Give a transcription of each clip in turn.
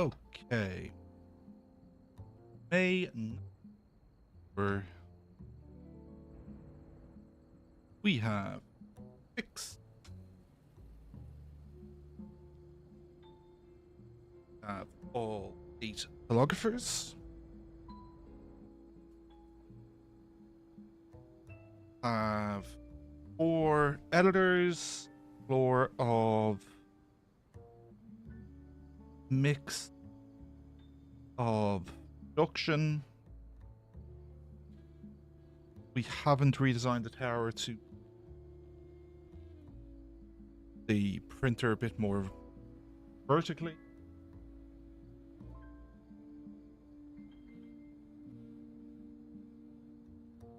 Okay. May number. We have 6. Have all 8 telegraphers. Have 4 editors. Floor of mix of production. We haven't redesigned the tower to the printer a bit more vertically.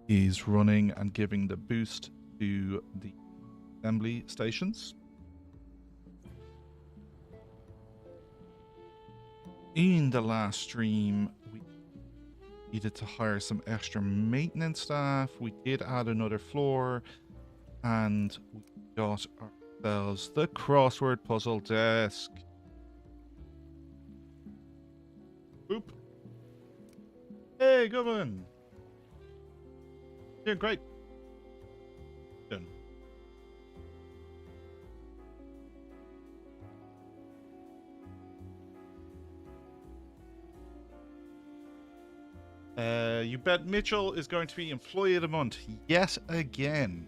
Is running and giving the boost to the assembly stations. In the last stream, we needed to hire some extra maintenance staff. We did add another floor, and we got ourselves the crossword puzzle desk. Boop. Hey, good one. Doing great. Done. You bet Mitchell is going to be Employee of the Month yet again.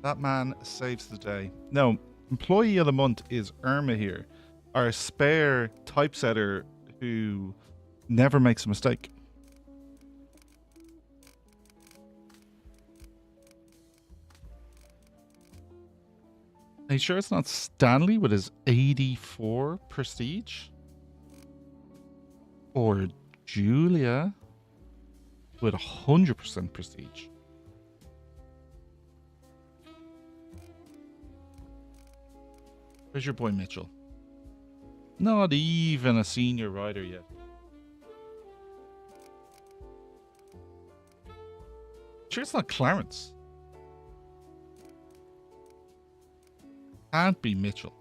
That man saves the day. No, Employee of the Month is Irma here, our spare typesetter who never makes a mistake. Are you sure it's not Stanley with his 84 prestige? Or Julia with 100% prestige? Where's your boy Mitchell? Not even a senior writer yet. Sure it's not Clarence. Can't be Mitchell.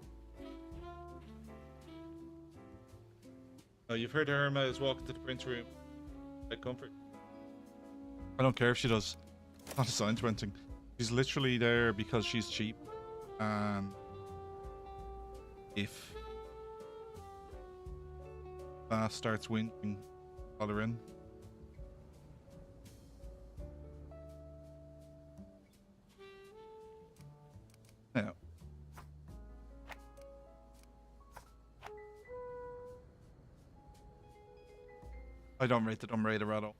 Oh, you've heard Irma is walking to the print room. At comfort. I don't care if she does. Not assigned to anything. She's literally there because she's cheap. And if Bass starts whinging, call her in. Now. I don't rate the numerator at all.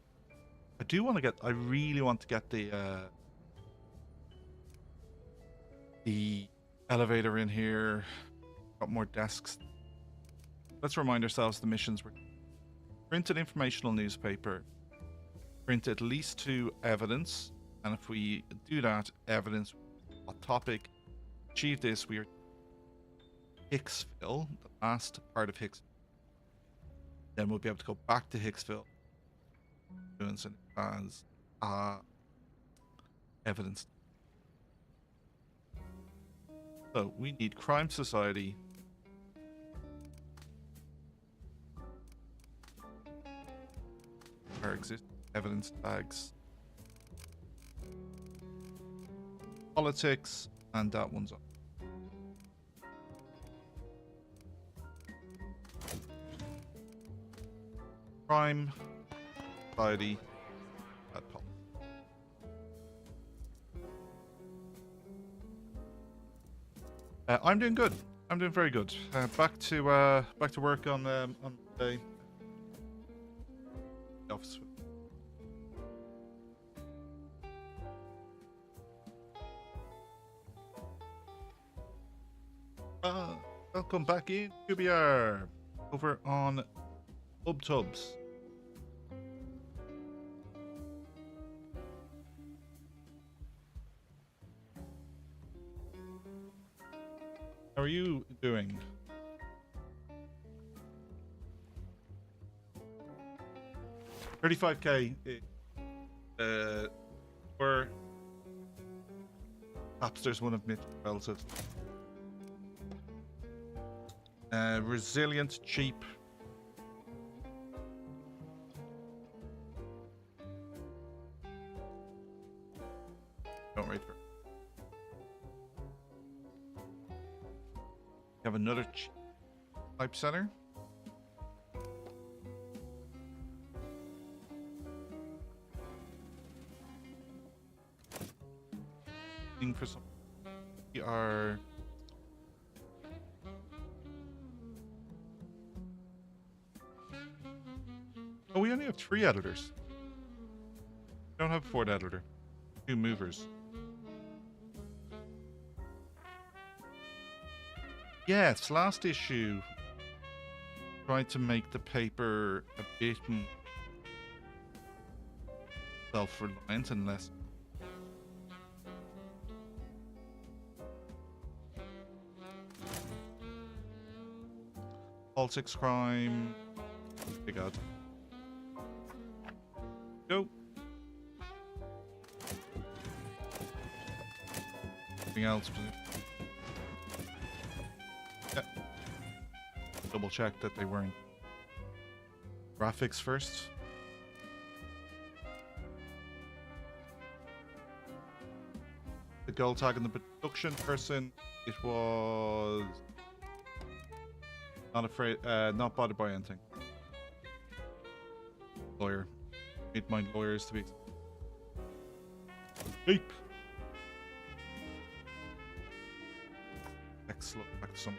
I do want to get. I really want to get the elevator in here. Got more desks. Let's remind ourselves the missions were: print an informational newspaper, print at least 2 evidence, and if we do that, evidence, what topic, achieve this, we are Hicksville, the last part of Hicksville. Then we'll be able to go back to Hicksville as evidence. So we need Crime Society. Our existing evidence tags. Politics, and that one's up. Crime Society at pop. I'm doing good. I'm doing very good. Back to work on the office. Welcome back in QBR over on UbTubs. How are you doing? $35K. Or Napster's one of Mitch's relatives. Resilient, cheap. Don't wait for it. You have another typesetter. For some, we are we only have 3 editors. We don't have a 4th editor. 2 movers. Yes, last issue tried to make the paper a bit more self-reliant and less. Politics, crime. Big God. Go. Anything else? Yeah. Double check that they weren't. Graphics first. The gold tag and the production person. It was. Not afraid, not bothered by anything. Lawyer. Need my lawyers to be deep. Excellent. Back to some.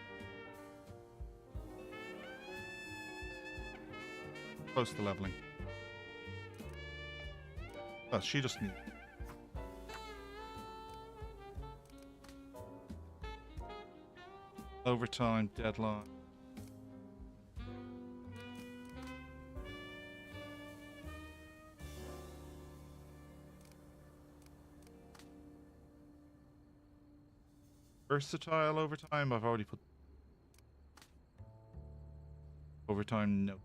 Close to leveling. Oh, she just needs. Overtime deadline. Versatile overtime, I've already put overtime, no.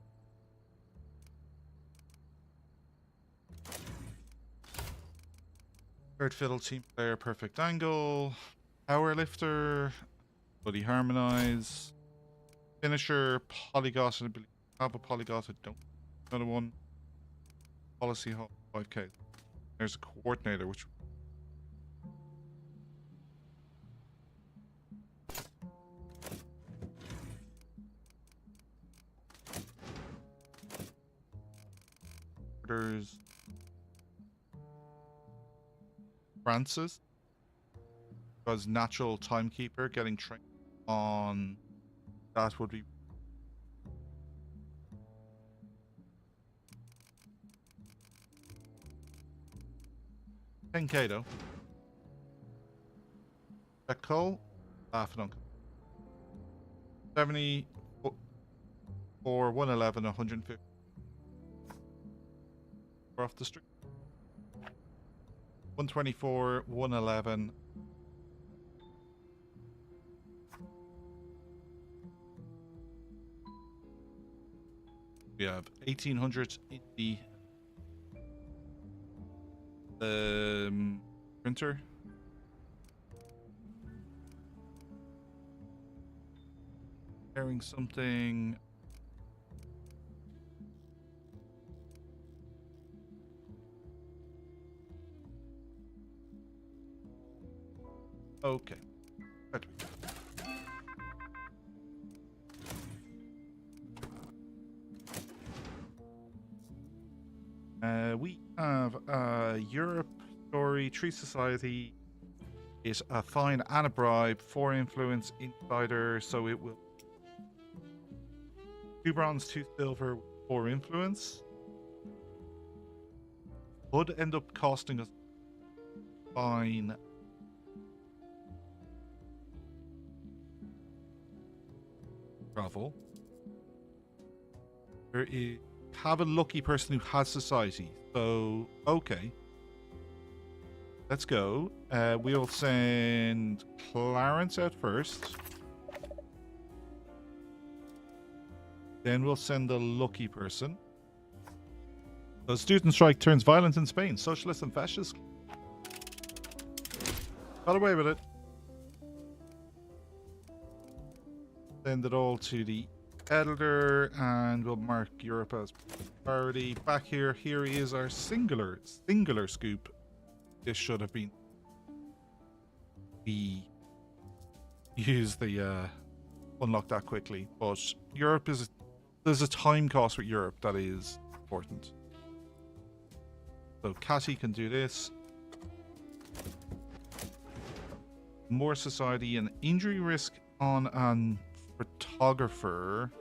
Third fiddle, team player, perfect angle. Power lifter, bloody harmonize. Finisher, polygot, I believe I have a polygot, I don't. Another one. Policy hall, 5k. There's a coordinator, which Francis was natural timekeeper. Getting trained on that would be $10K though. That Cole, half an uncle. 70 for 111, 150. We're off the street. 124, 111. We have 1800 in the printer. Carrying something. Okay. We have Europe story. Tree Society is a fine and a bribe. 4 influence insider, so it will 2 bronze, 2 silver, 4 influence. Would end up costing us fine. Travel. There is have a lucky person who has society. So okay. Let's go. We'll send Clarence out first. Then we'll send the lucky person. The student strike turns violent in Spain. Socialists and fascists got away with it. Send it all to the editor, and we'll mark Europe as priority. Back here, here is our singular scoop. This should have been we use the unlock that quickly, but Europe is there's a time cost with Europe that is important. So Catty can do this. More society and injury risk on an photographer.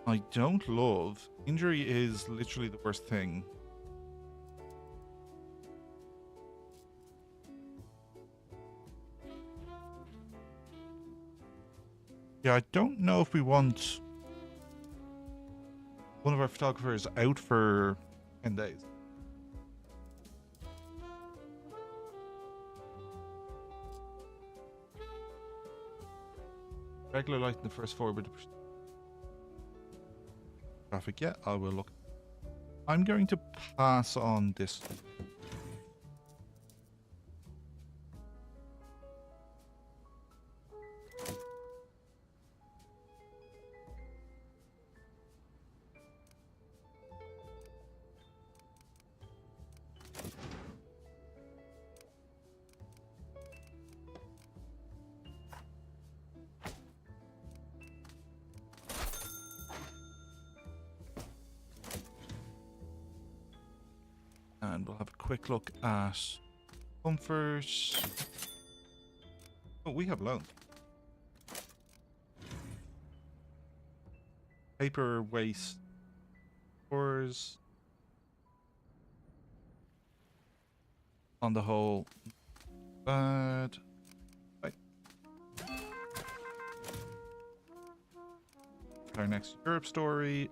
I don't love. Injury is literally the worst thing. Yeah, I don't know if we want one of our photographers out for 10 days. Regular light in the first forward traffic. Yeah, I will look. I'm going to pass on this. And we'll have a quick look at comfort. Oh, we have loan. Paper waste. Stores. On the whole, bad. Right. Our next Europe story.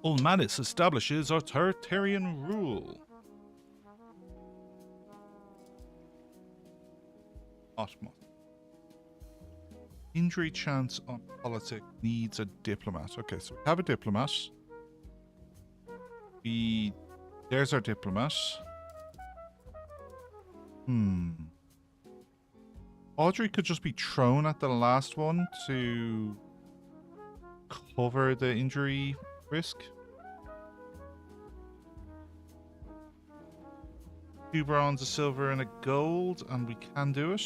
Ulmanis establishes authoritarian rule. Otmos. Injury chance on politics needs a diplomat. Okay, so we have a diplomat. There's our diplomat. Audrey could just be thrown at the last one to cover the injury risk. 2 bronze, a silver, and a gold, and we can do it.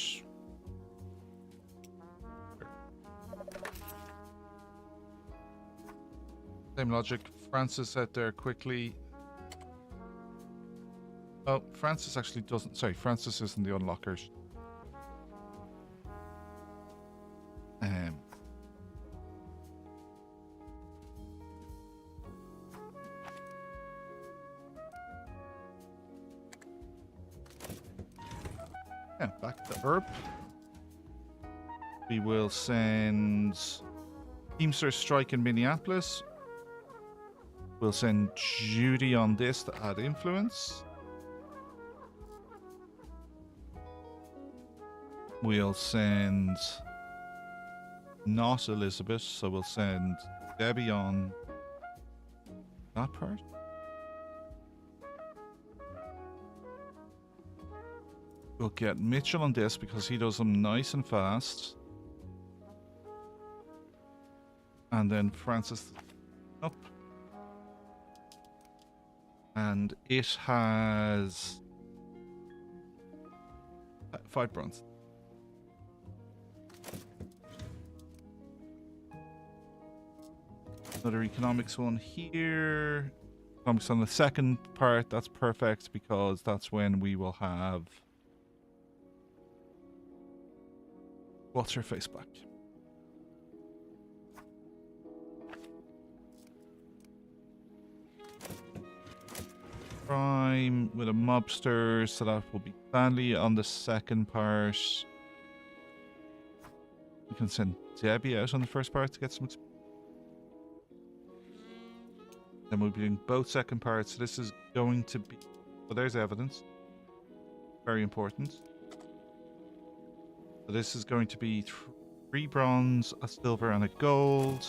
Same logic. Francis out there quickly. Oh, Francis actually doesn't. Sorry, Francis isn't the unlockers. Yeah, back to Herb. We will send Teamster Strike in Minneapolis. We'll send Judy on this to add influence. We'll send not Elizabeth, so we'll send Debbie on that part. We'll get Mitchell on this because he does them nice and fast. And then Francis up. And it has 5 bronze. Another economics one here. Economics on the second part. That's perfect because that's when we will have... What's her face back? Crime with a mobster, so that will be Stanley on the second part. We can send Debbie out on the first part to get some experience. Then we'll be doing both second parts. So this is going to be... Well, there's evidence. Very important. So this is going to be 3 bronze, a silver, and a gold.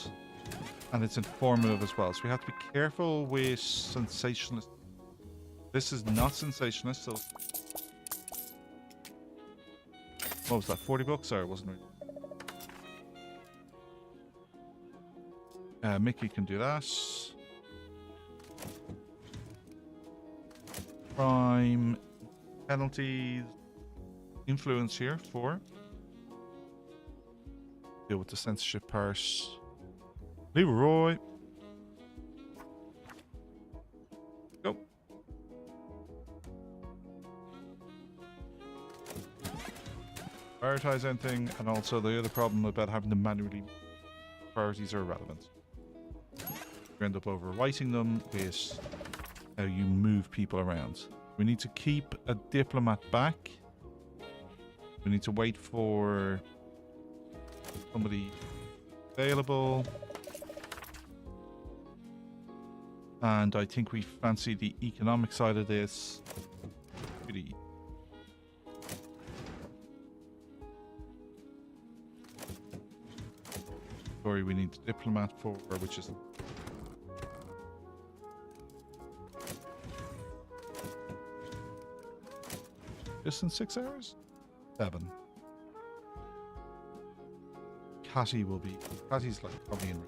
And it's informative as well. So we have to be careful with sensationalist. This is not sensationalist, so What was that, 40 bucks? Or wasn't it? Mickey can do that. Crime, penalties, influence here, 4. Deal with the censorship part. Leroy. Go. Prioritize anything, and also the other problem about having to manually priorities are irrelevant. You end up overwriting them with how you move people around. We need to keep a diplomat back. We need to wait for somebody available. And I think we fancy the economic side of this. Really. Sorry, we need a diplomat for, which is just in 6 hours? 7. Catty's like probably in.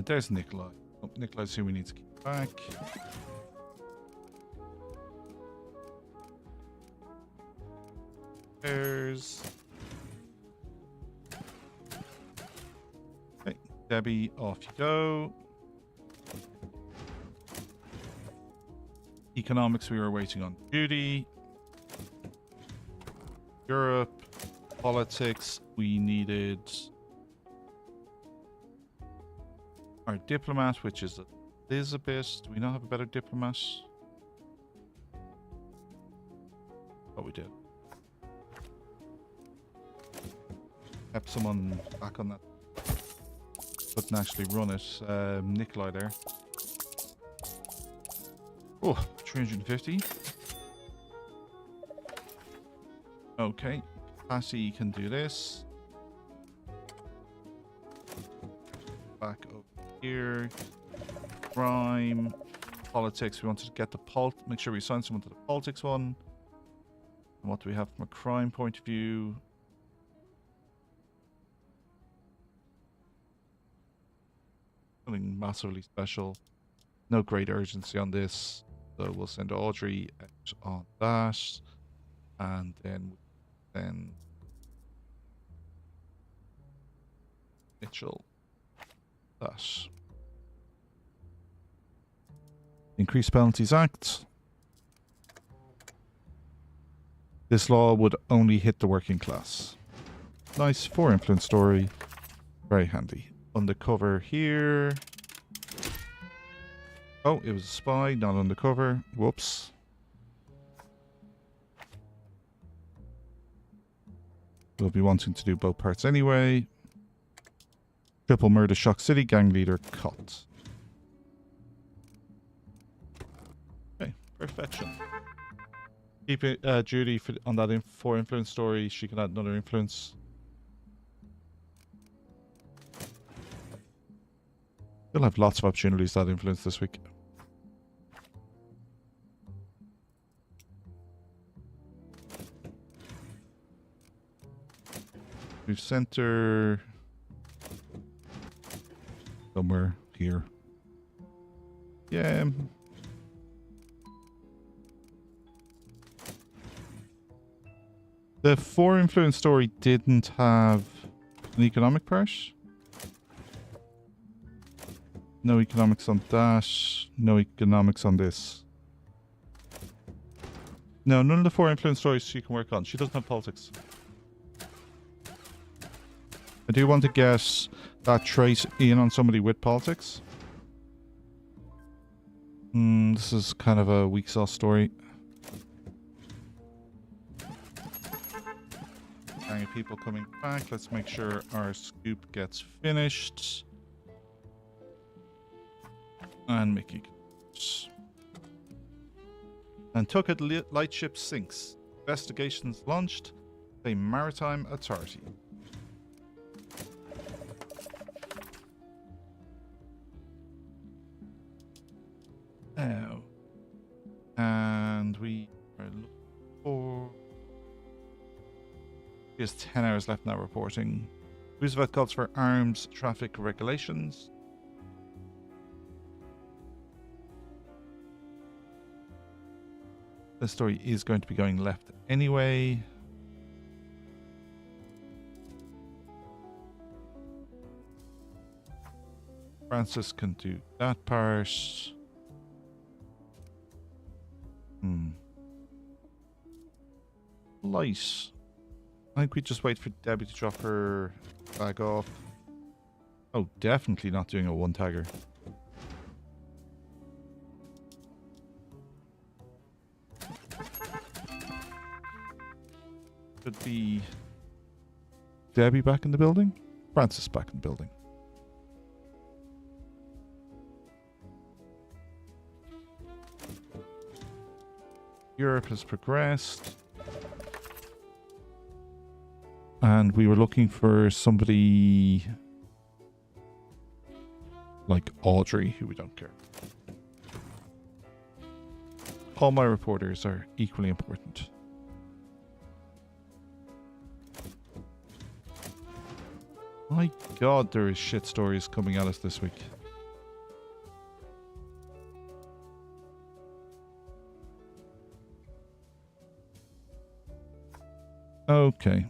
There's Nikolai. Oh, Nikolai's who we need to keep back. There's. Okay, Debbie, off you go. Economics, we were waiting on Judy. Europe. Politics, we needed our diplomat, which is Elizabeth. Do we not have a better diplomat? Oh, we did. Have someone back on that. Couldn't actually run it. Nikolai there. Oh, 350. Okay. Passy can do this. Back over here. Crime. Politics. We wanted to get the make sure we assign someone to the politics one. And what do we have from a crime point of view? Nothing massively special. No great urgency on this. So we'll send Audrey out on that. And then Mitchell that. Increased Penalties Act. This law would only hit the working class. Nice 4 influence story. Very handy. Undercover here. Oh, it was a spy, not undercover. Whoops. We'll be wanting to do both parts anyway. Triple murder, Shock City, gang leader, caught. Okay, perfection. Keep it, Judy, on that 4 influence story. She can add another influence. We'll have lots of opportunities to add influence this week. We've center somewhere here. Yeah. The 4 influence story didn't have an economic part. No economics on that. No economics on this. No, none of the 4 influence stories she can work on. She doesn't have politics. I do want to get that trait in on somebody with politics. This is kind of a weak sauce story. Gang of people coming back. Let's make sure our scoop gets finished. And Mickey. Nantucket lightship sinks. Investigations launched. A maritime authority. now. And we are looking for... There's 10 hours left now reporting. Roosevelt calls for arms traffic regulations. The story is going to be going left anyway. Francis can do that part. Light. I think we just wait for Debbie to drop her bag off. Oh, definitely not doing a one-tagger. Should be Debbie back in the building? Francis back in the building. Europe has progressed. And we were looking for somebody like Audrey, who we don't care. All my reporters are equally important. My God, there is shit stories coming at us this week. Okay.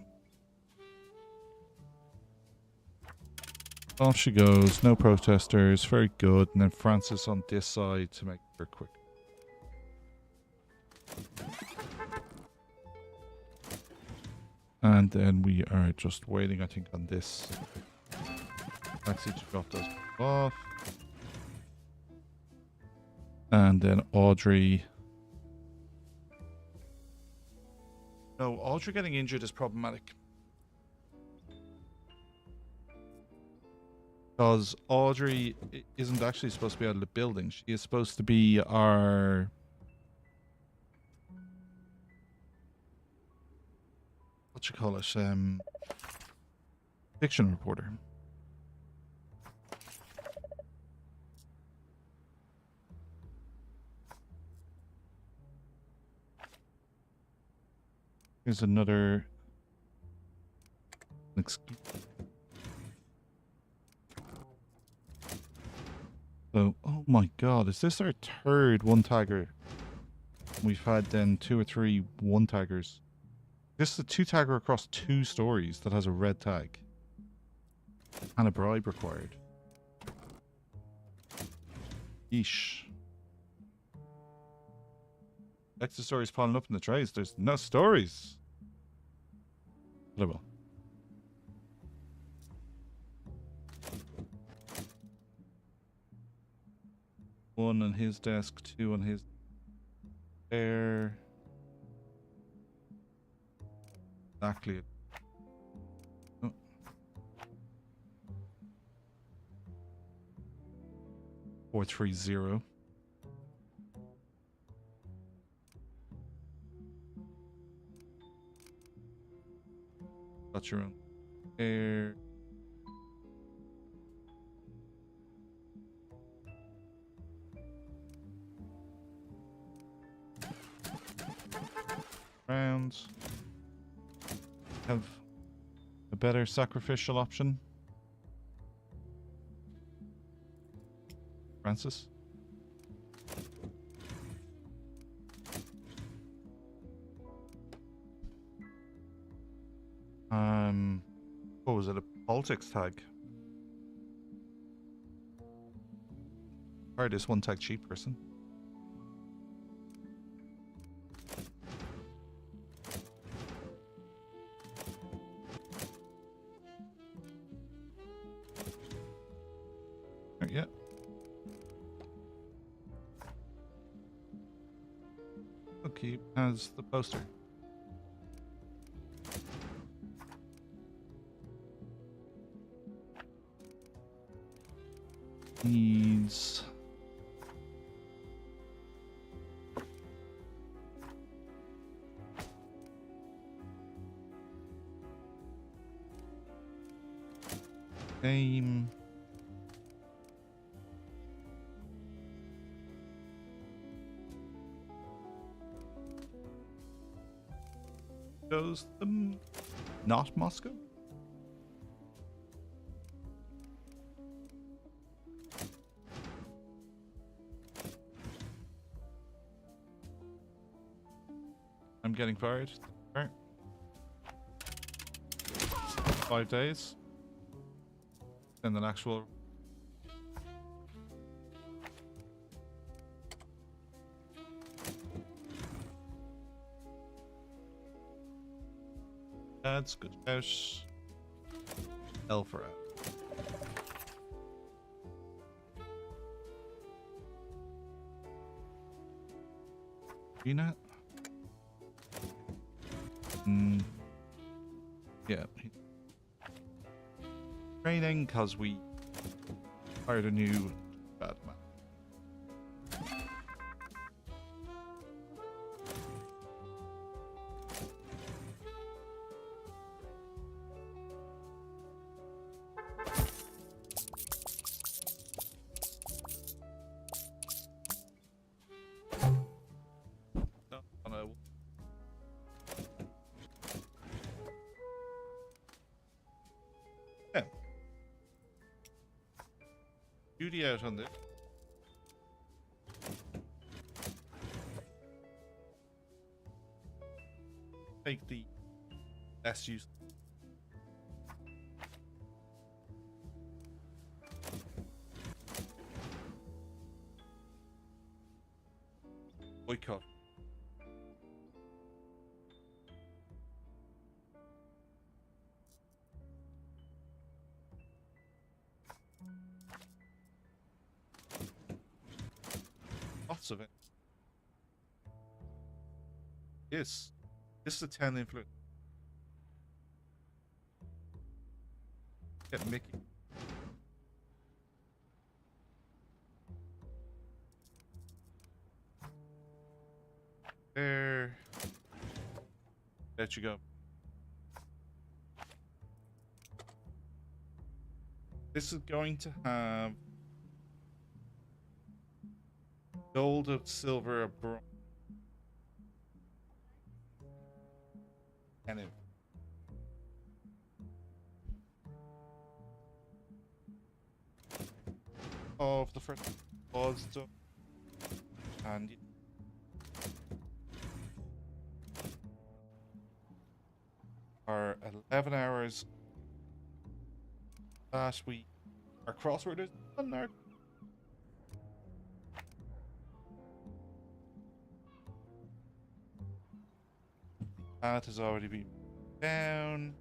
Off she goes. No protesters. Very good. And then Francis on this side to make her quick. And then we are just waiting, I think, on this taxi to drop those off. And then Audrey. No, Audrey getting injured is problematic. Because Audrey isn't actually supposed to be out of the building. She is supposed to be our... what you call it? Fiction reporter. Here's another excuse. So, oh my God, is this our third one-tagger? We've had then 2 or 3 one-taggers. This is a 2-tagger across 2 stories that has a red tag. And a bribe required. Yeesh. Extra stories piling up in the trays. There's no stories. But I will. One on his desk, 2 on his there. Exactly. Oh. 430. Got your own air. Rounds. Have a better sacrificial option. Francis? What was it? A politics tag? Or this one tag cheap person? Yeah. Okay, has the poster. Needs name. Goes the not Moscow. I'm getting fired. Right. 5 days. And an actual. That's good. House. Elfra. Peanut. Yeah. Training because we hired a new bad man. No. Yeah. Duty out on this. Take the less use. Boycott. Lots of it. This is a 10 influence. Get Mickey. There. Let you go. This is going to have gold, silver, bronze. And it. Of the first was done. And our 11 hours last week. Our crossword is done there. That has already been down.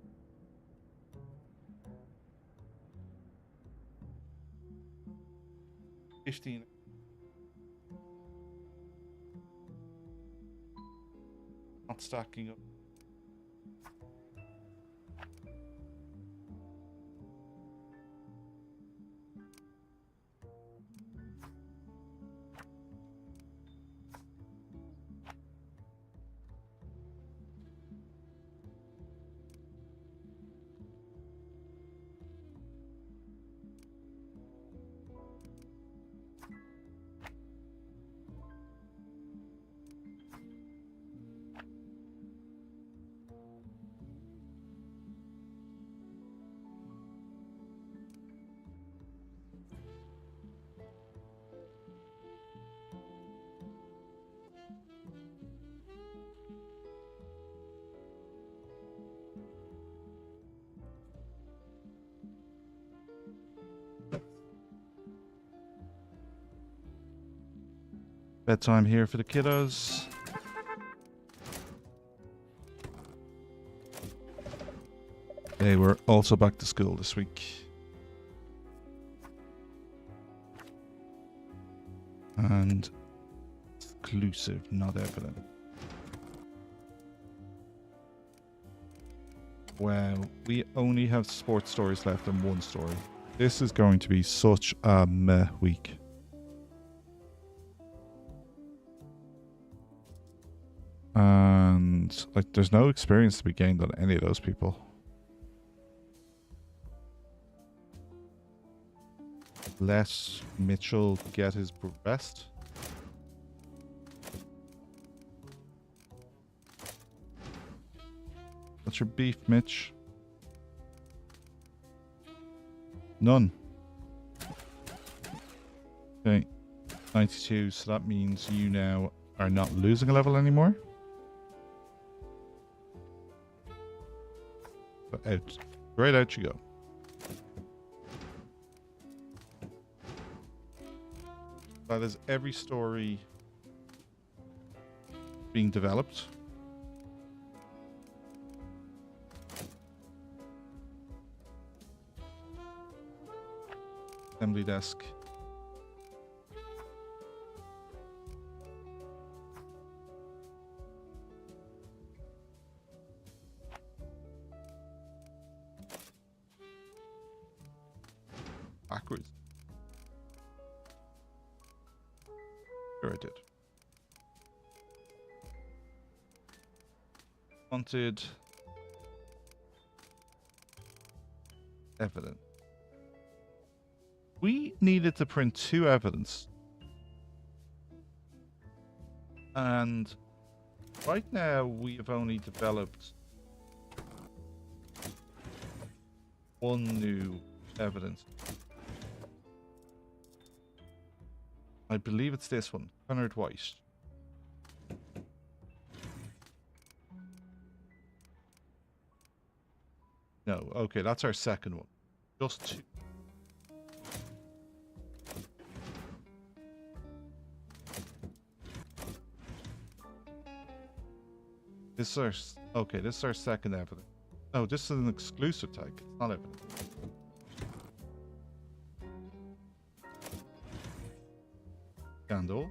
$15. Not stacking up. Bedtime here for the kiddos. They were also back to school this week. And exclusive, not evident. Wow, we only have sports stories left and one story. This is going to be such a meh week. And like, there's no experience to be gained on any of those people. Let Mitchell get his rest. What's your beef, Mitch? None. Okay. 92, so that means you now are not losing a level anymore. So out. Right out you go. That is every story being developed. Assembly desk. Backwards. Sure I did. Wanted evidence. We needed to print 2 evidence. And right now we have only developed 1 new evidence. I believe it's this one, Colored White. No, okay, that's our second one. Just 2. This is our, okay, this is our second evidence. No, this is an exclusive tag. It's not evidence. Scandal.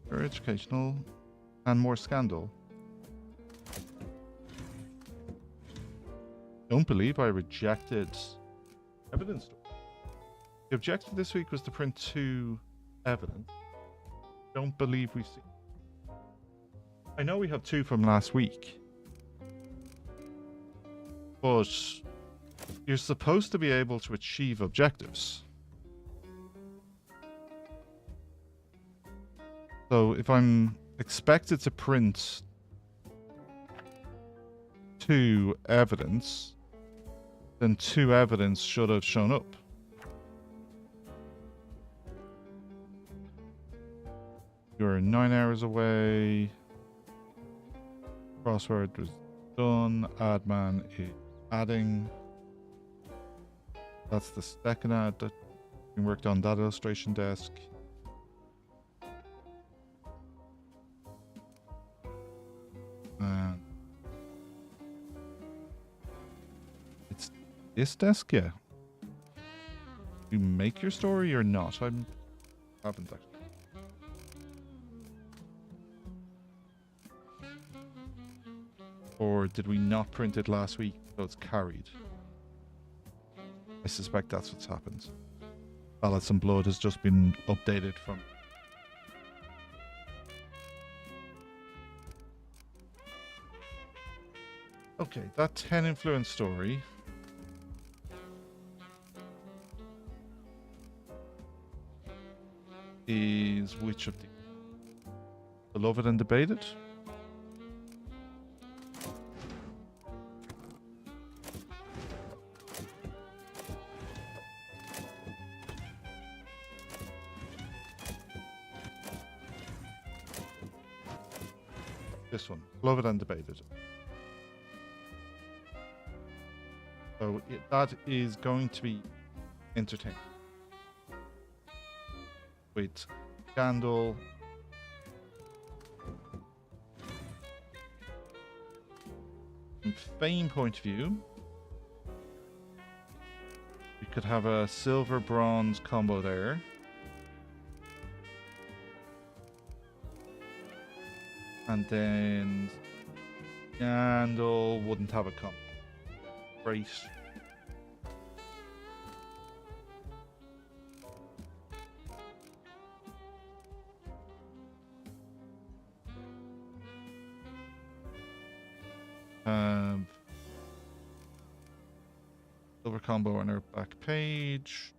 Very educational. And more scandal. Don't believe I rejected evidence. The objective this week was to print 2 evidence. Don't believe we've seen. I know we have 2 from last week, but you're supposed to be able to achieve objectives. So if I'm expected to print 2 evidence, then 2 evidence should have shown up. You're 9 hours away. Crossword was done. Adman is adding. That's the second ad that we worked on that illustration desk. And it's this desk, yeah. You make your story or not? I haven't actually. Or did we not print it last week, so it's carried? I suspect that's what's happened. Ballots and Blood has just been updated from... Okay, that 10 influence story. Is which of the... Beloved and Debated? This one, Beloved and Debated. So that is going to be entertaining. With Scandal. From Fame point of view, we could have a silver bronze combo there. And then Scandal wouldn't have a combo. Great. Silver combo on our back page.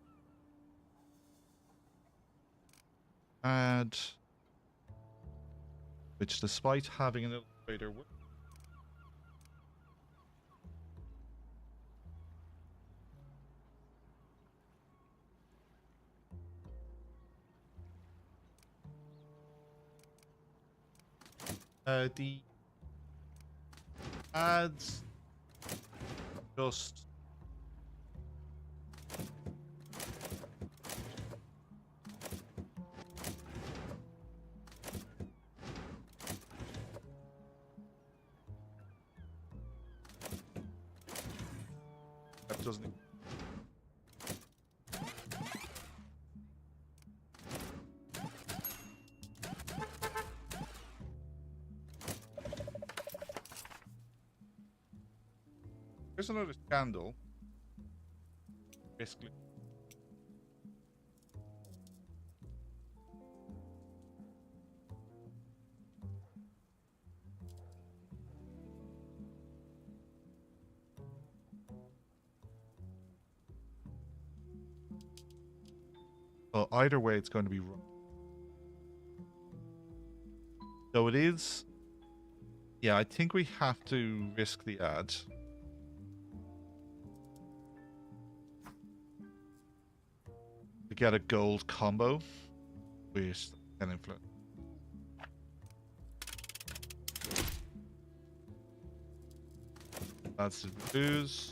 Add. Which, despite having an illustrator, the ads just that doesn't. Here's another scandal. Basically. Well, either way, it's going to be wrong. So it is. Yeah, I think we have to risk the ad. To get a gold combo with an influence. That's the booze.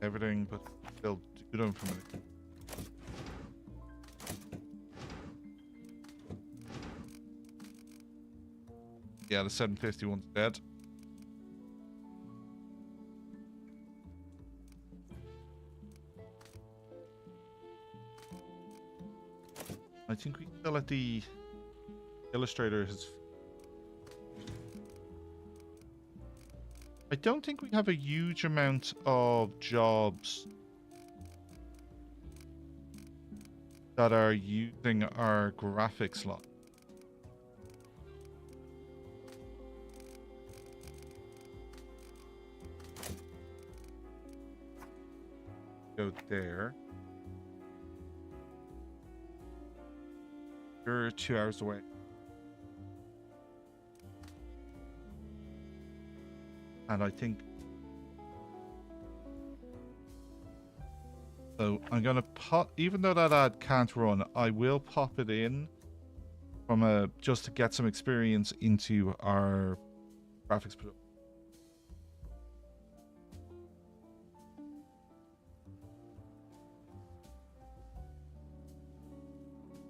Everything, but still do them for a minute. Yeah, the 750 one's dead. I think we can still let the illustrator his. I don't think we have a huge amount of jobs that are using our graphics lot. Go there. You're 2 hours away. And I think so. I'm gonna pop, even though that ad can't run, I will pop it in from just to get some experience into our graphics production.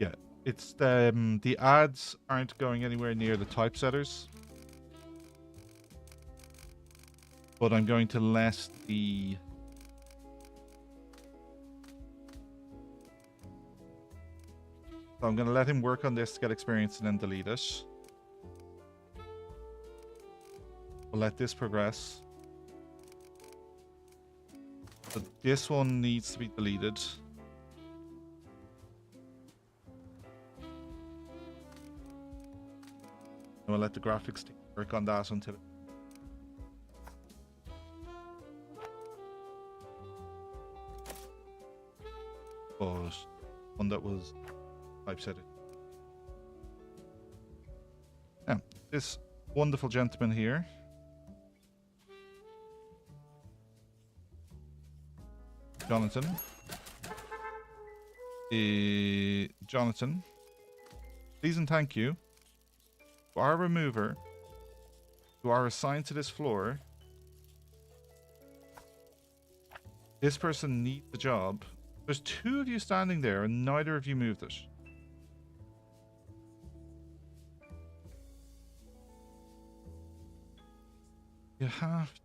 Yeah, it's the ads aren't going anywhere near the typesetters. But I'm going to let the so I'm going to let him work on this to get experience and then delete it. We'll let this progress. So this one needs to be deleted. And we'll let the graphics team work on that until but one that was typesetted. Now, this wonderful gentleman here. Jonathan. Jonathan. Please and thank you. To our remover, who are assigned to this floor. This person needs a job. There's 2 of you standing there and neither of you moved it. You have to.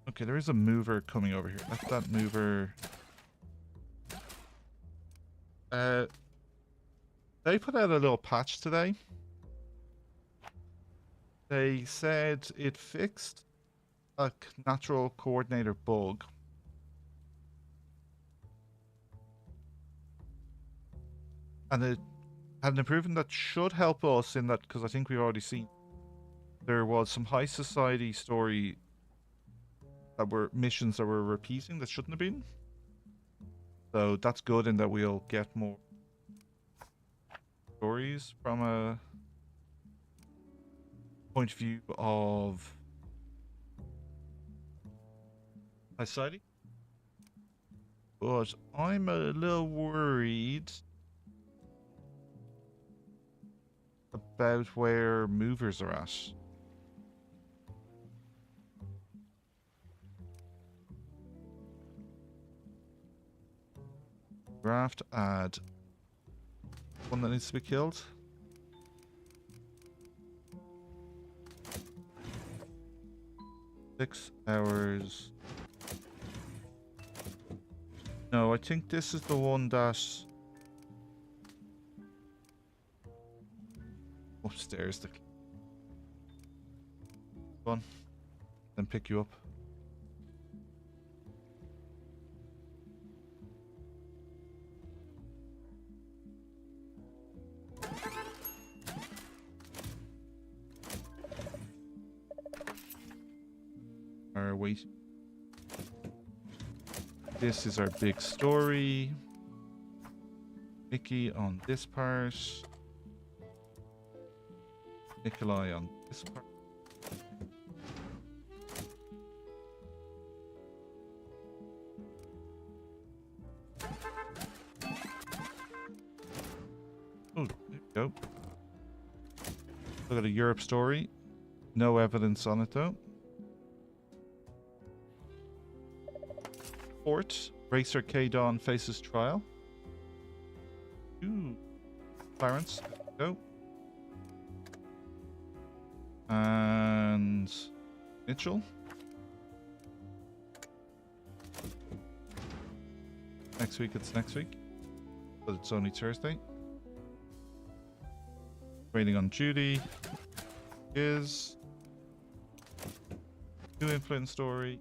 Okay, there is a mover coming over here. Let that mover. They put out a little patch today. They said it fixed a natural coordinator bug. And it had an improvement that should help us in that, because I think we've already seen there was some high society story that were missions that were repeating that shouldn't have been. So that's good in that we'll get more stories from a point of view of high society. But I'm a little worried about where movers are at. Draft add one that needs to be killed. Six hours. No, I think this is the one that upstairs. The one, then pick you up. Wait. This is our big story. Nikki on this part. Nikolai on this part. Oh, there we go. Look at a Europe story. No evidence on it though. Port. Racer K Dawn faces trial. Ooh. Clarence. Go. And Mitchell. Next week it's next week. But it's only Thursday. Waiting on Judy. Is new influence story.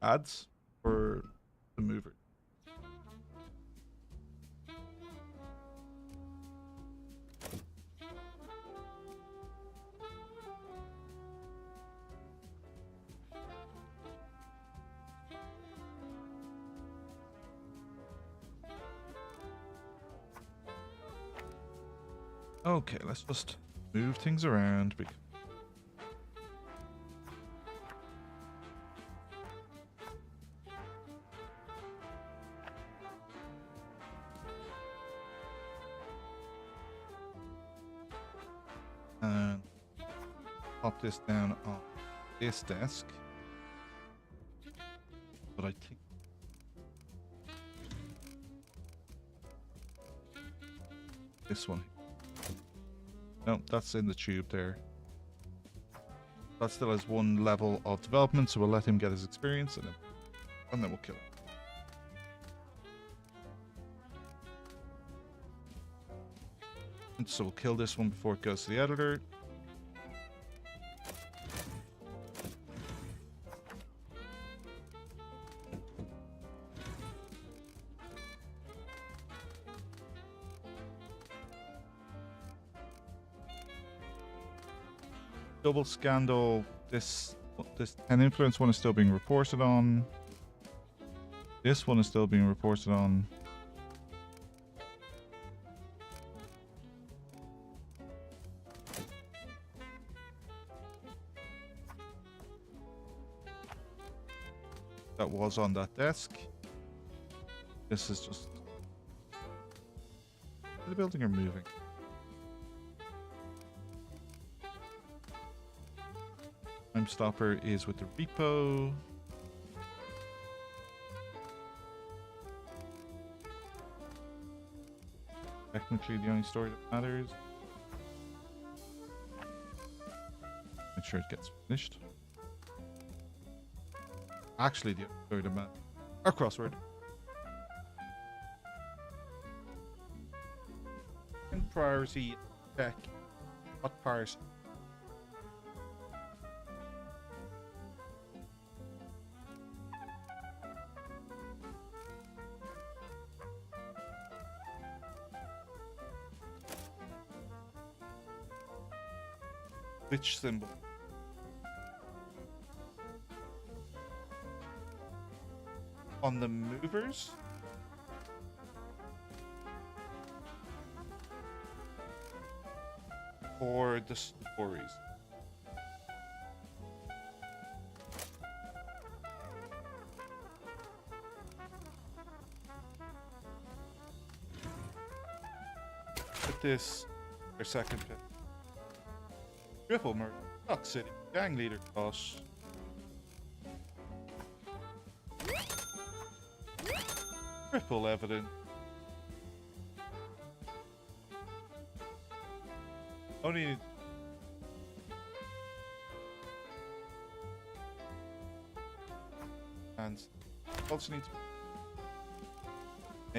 Ads for the mover. Okay, let's just move things around. And pop this down on this desk. But I think this one. No, that's in the tube there. That still has one level of development, so we'll let him get his experience and then we'll kill him. And so we'll kill this one before it goes to the editor. Double scandal. This 10 influence one is still being reported on. This one is still being reported on. That was on that desk. This is just... The building are moving. Time Stopper is with the repo. Technically the only story that matters. sure it gets finished. Actually, the other demand. Our crossword. In priority, check what part. Which symbol? On the movers? Or the stories? Put this, their second pick. Triple murder. Duck City. Gang leader boss. Triple evidence. Only need... And also need to...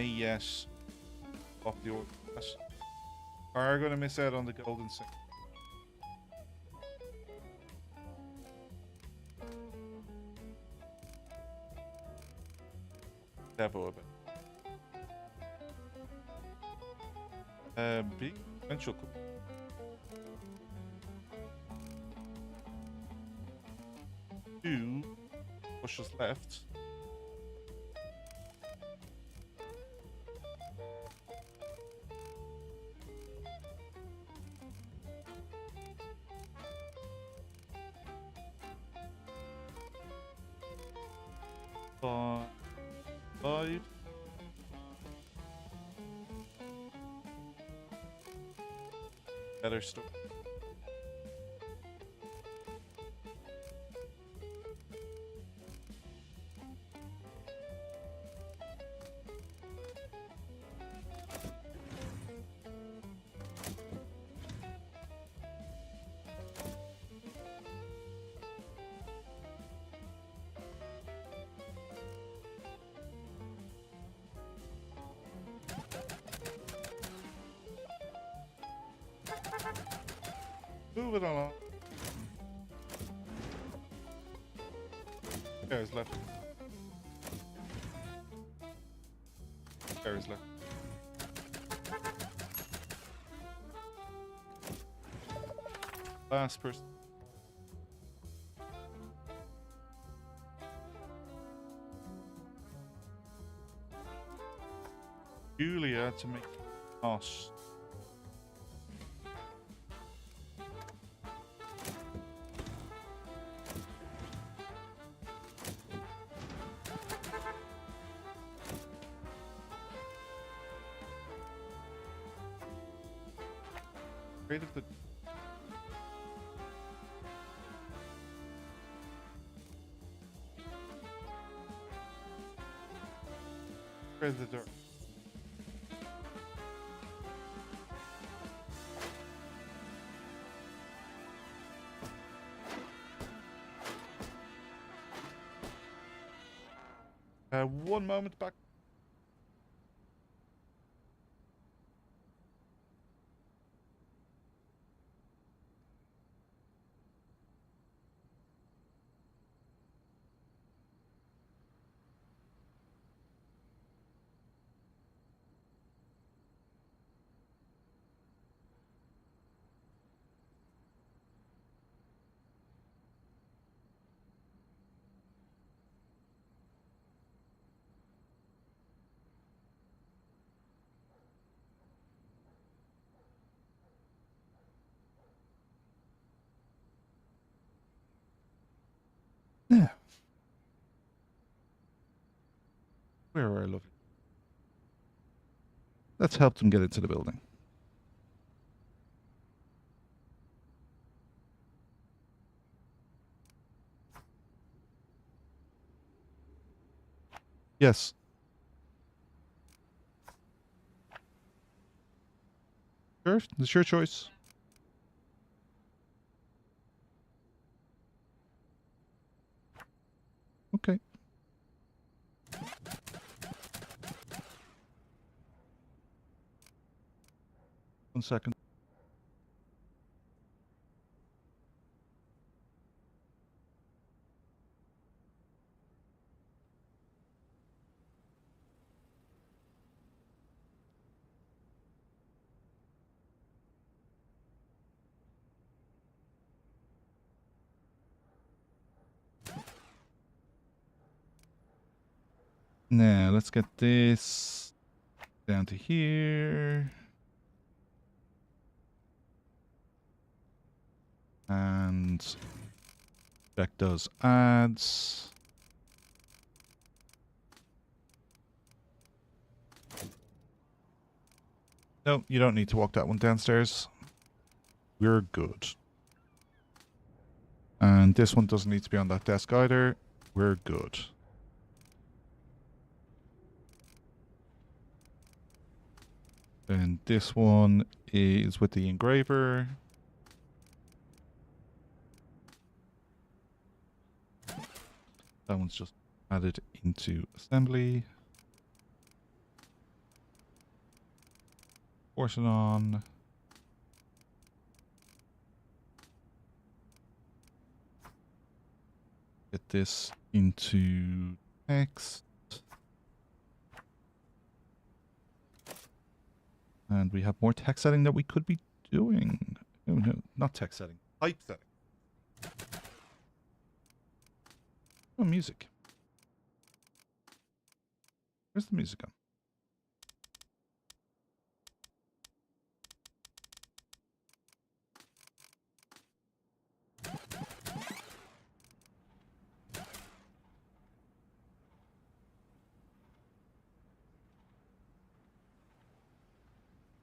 A yes. Off the order. Yes. Are going to miss out on the golden sink. Devo a bit. B. Potential. Two. Pushes left. Five. Better story. Move it on. There's left. There's left. Last person. Julia to make us. Afraid of the... Afraid of the dark. One moment back. Yeah. Where are our lovely? Let's help them get into the building. Yes. Sure, it's your choice. 1 second. Now, let's get this down to here. And check those ads. No, you don't need to walk that one downstairs. We're good. And this one doesn't need to be on that desk either. We're good. And this one is with the engraver. That one's just added into assembly. Force it on. Get this into text. And we have more text setting that we could be doing. Oh, no, not text setting. Type setting. Oh, music. Where's the music on?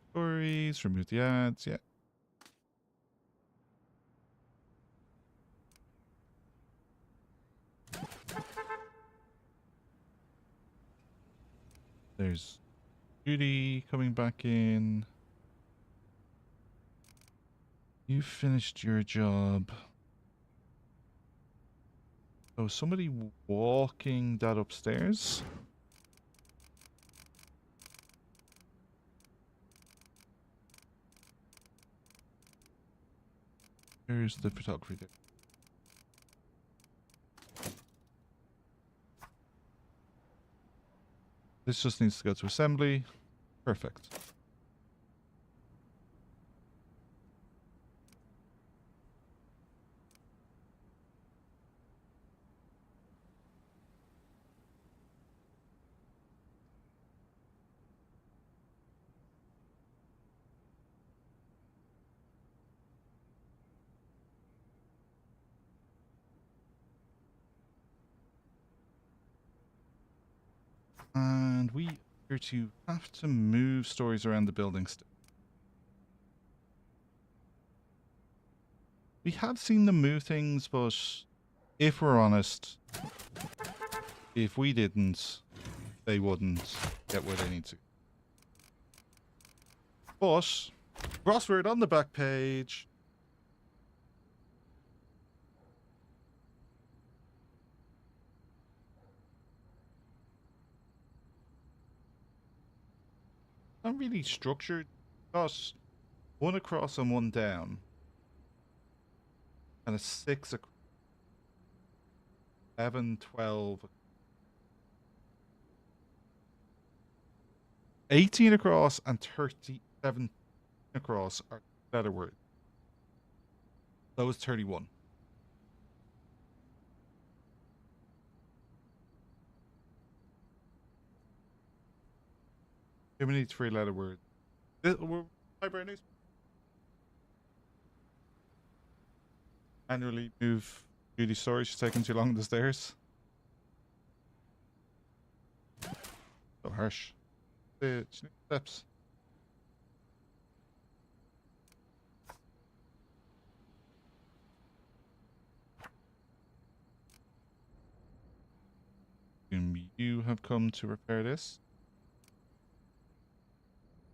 Stories, remove the ads, yeah. There's Judy coming back in. You finished your job. Oh, somebody walking that upstairs? Here's the photography there. This just needs to go to assembly. Perfect. And we appear to have to move stories around the building still. We have seen them move things, but if we're honest, if we didn't, they wouldn't get where they need to. But, crossword on the back page. Not really structured. Got one across and one down. And a 6 across. 11, 12. 18 across and 37 across are better words. That was 31. Too many 3-letter words. Library news. Annually move Judy storage. She's taking too long on the stairs. So harsh. The steps. You have come to repair this.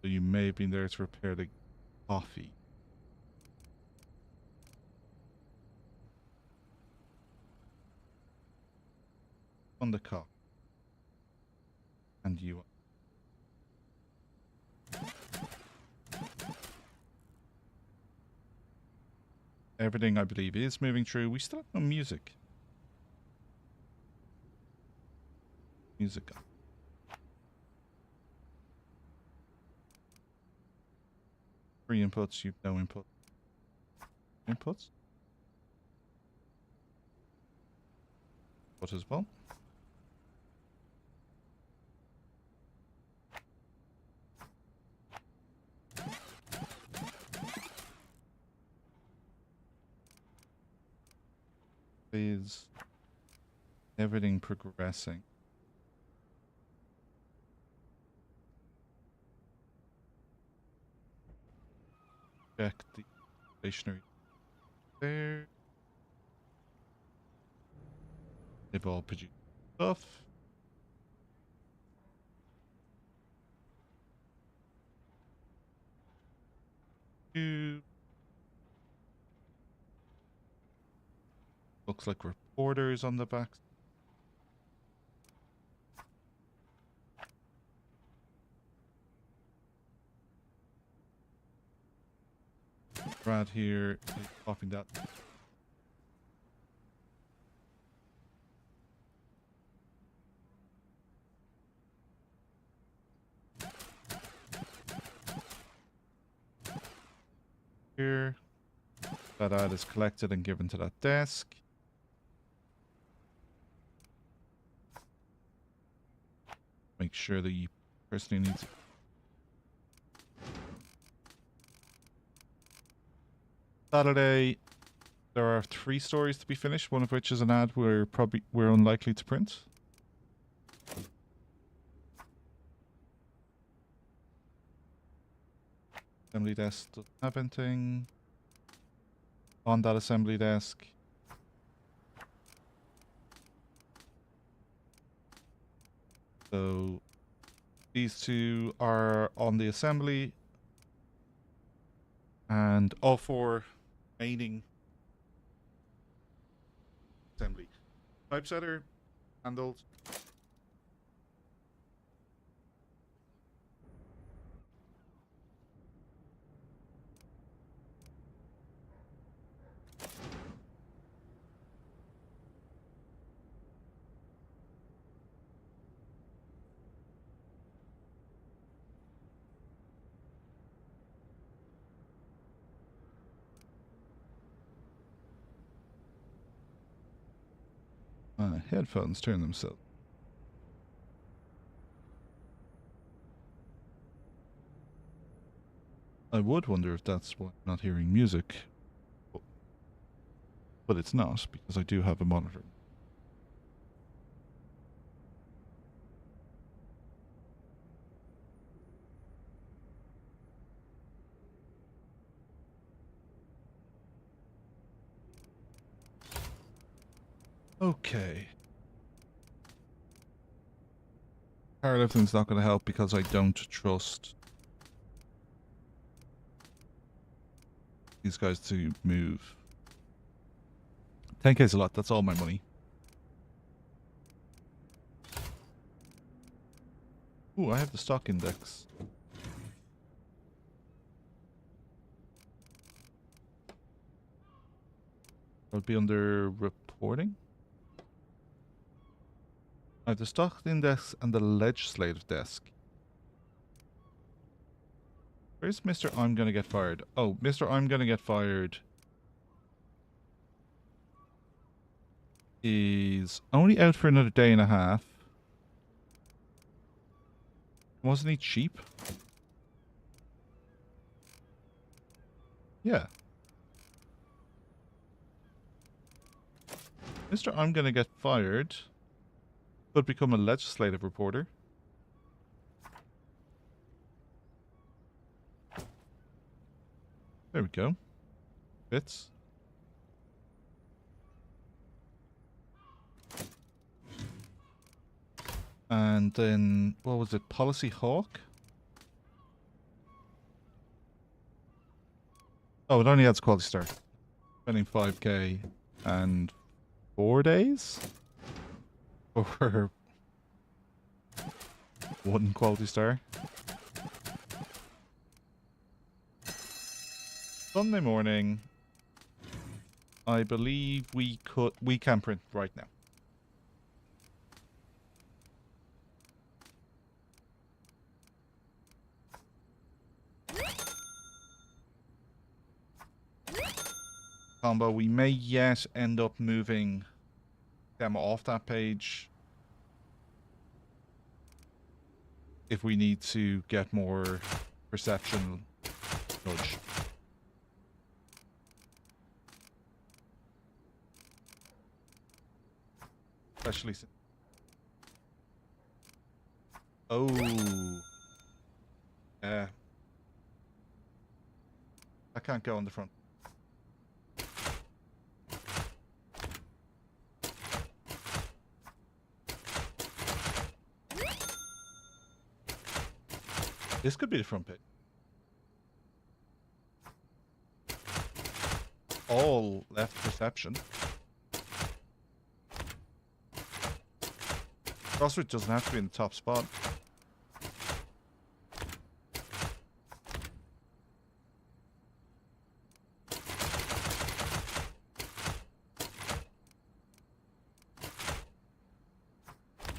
So you may have been there to repair the coffee. On the cup. And you. Everything, I believe, is moving through. We still have no music. Music. Three inputs, you've no input. Inputs? What as well? Is everything progressing? Check the stationary there. They've all produced stuff. Looks like reporters on the back. Brad here is popping that. Here. That ad is collected and given to that desk. Make sure the person who needs it. Saturday, there are 3 stories to be finished, one of which is an ad we're unlikely to print. Assembly desk doesn't have anything. On that assembly desk. So these 2 are on the assembly. And all 4 remaining assembly. Typesetter, handles. Headphones turn themselves. I would wonder if that's why I'm not hearing music. But it's not, because I do have a monitor. Okay. Powerlifting's not going to help because I don't trust these guys to move. 10k is a lot. That's all my money. Ooh, I have the stock index. I'll be under reporting. I have the stock index and the legislative desk. Where's Mr. I'm gonna get fired? Oh, Mr. I'm gonna get fired is only out for another day and a half. Wasn't he cheap? Yeah. Mr. I'm gonna get fired could become a legislative reporter. There we go. Fits. And then, what was it? Policy Hawk? Oh, it only adds quality star. Spending 5k and 4 days? For 1 quality star. Sunday morning. I believe we can print right now. Combo, we may yet end up moving them off that page if we need to get more perception nudge. Especially since... Oh. Yeah. I can't go on the front. This could be the front page. All left perception. Crossword doesn't have to be in the top spot.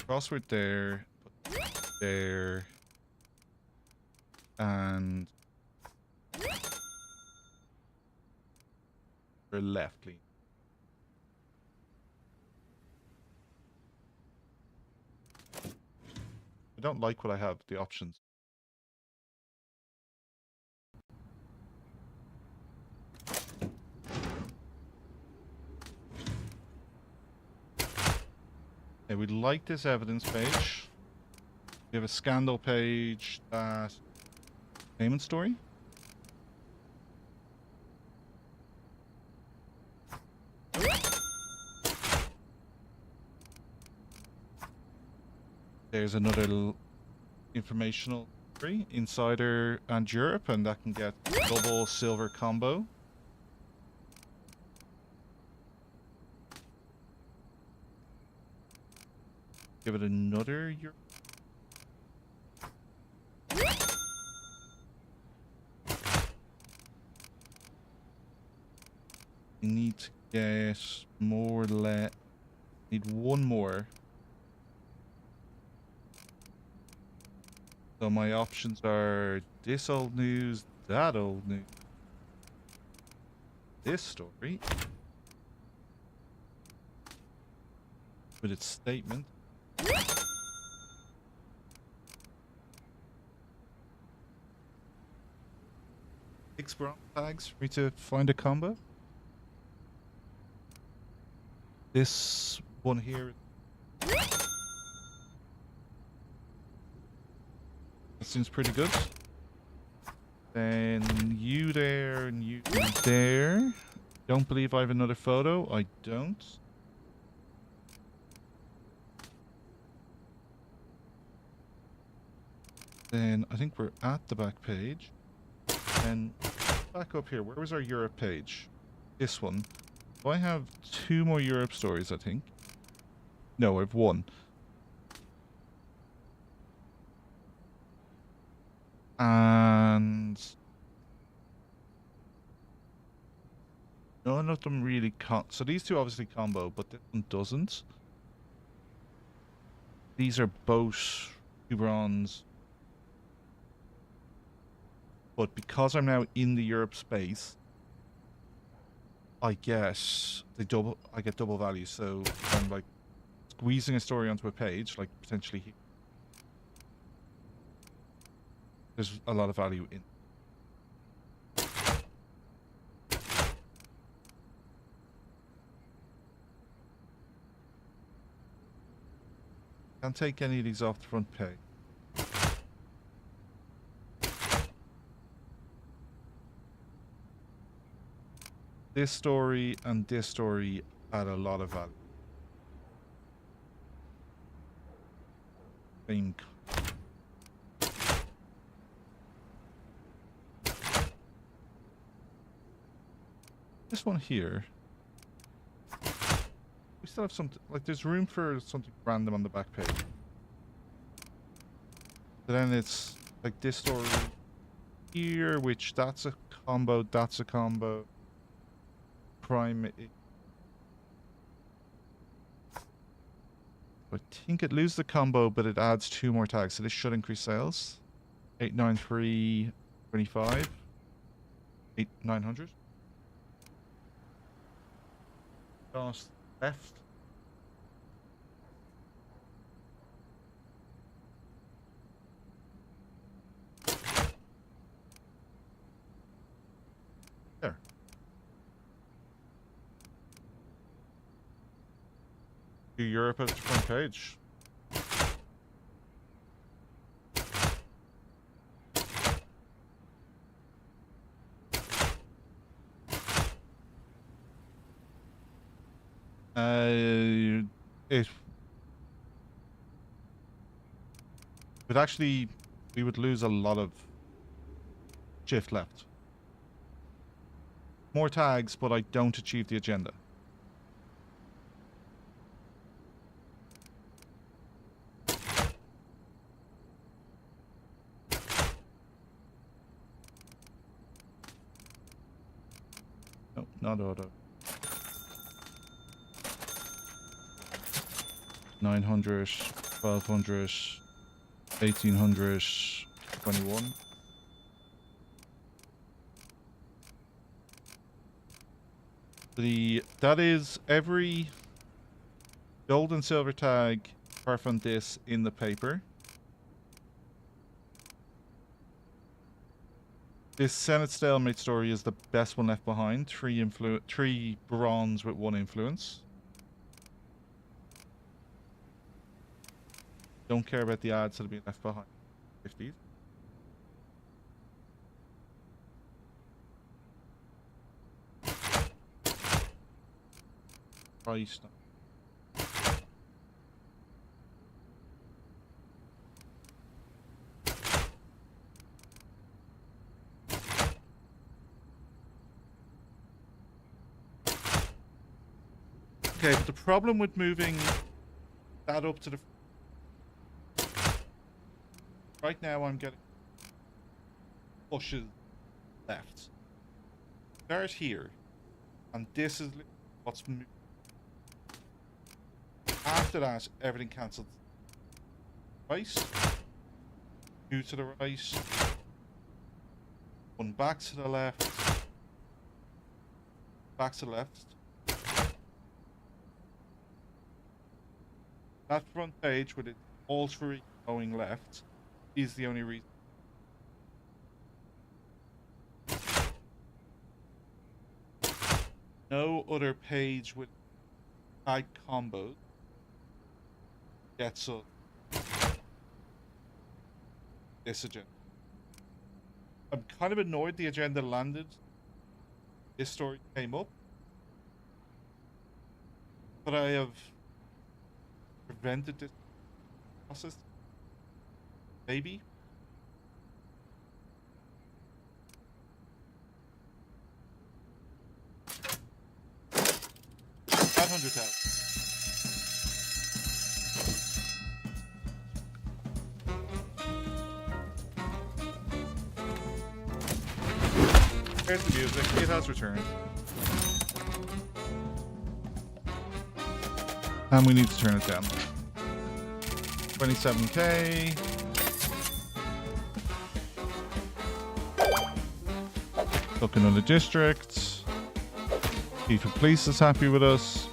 Crossword there, there, and for left lean. I don't like what I have, the options. Okay, we like this evidence page. We have a scandal page, that payment story. There's another informational story, Insider and Europe, and that can get double silver combo. Give it another Europe. We need to get more need one more. So my options are this old news, that old news, this story with its statement. 6 bronze tags for me to find a combo. This one here. That seems pretty good. Then you there and you there. Don't believe I have another photo. I don't. Then I think we're at the back page. And back up here, where was our Europe page? This one. Do I have 2 more Europe stories, I think? No, I have 1. And none of them really so these 2 obviously combo, but this one doesn't. These are both 2 bronze. But because I'm now in the Europe space, I guess I get double value. So I'm like squeezing a story onto a page, like potentially here. There's a lot of value in. Can't take any of these off the front page. This story and this story add a lot of value. Think. This one here. We still have something, like there's room for something random on the back page. But then it's like this story here, which that's a combo, that's a combo. Prime So I think it loses the combo, but it adds 2 more tags. So this should increase sales. 893.25. 900. Just left. There. To Europe as the front page. It would actually, we would lose a lot of shift left. More tags, but I don't achieve the agenda. No, not auto. 900, 1200, 1800, 21. That is every gold and silver tag apart from this in the paper. This Senate stalemate story is the best one left behind. 3 bronze with 1 influence. Don't care about the ads that have been left behind. 50s. Price. Okay, but the problem with moving that up to the... Right now I'm getting pushes left. Start here. And this is what's moving. After that, everything cancels. Right. 2 to the right. 1 back to the left. Back to the left. That front page with it all 3 going left is the only reason. No other page with tag combos gets us this agenda. I'm kind of annoyed the agenda landed. This story came up. But I have prevented this process. Maybe. $500,000. Here's the music. It has returned. And we need to turn it down. 27K. Looking on the district. Chief of Police is happy with us.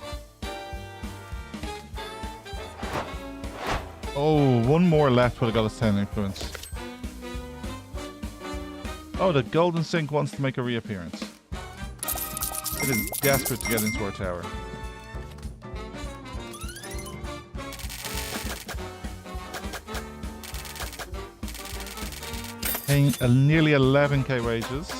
Oh, 1 more left would have got us 10 influence. Oh, the Golden Sink wants to make a reappearance. It is desperate to get into our tower. Paying nearly 11k wages.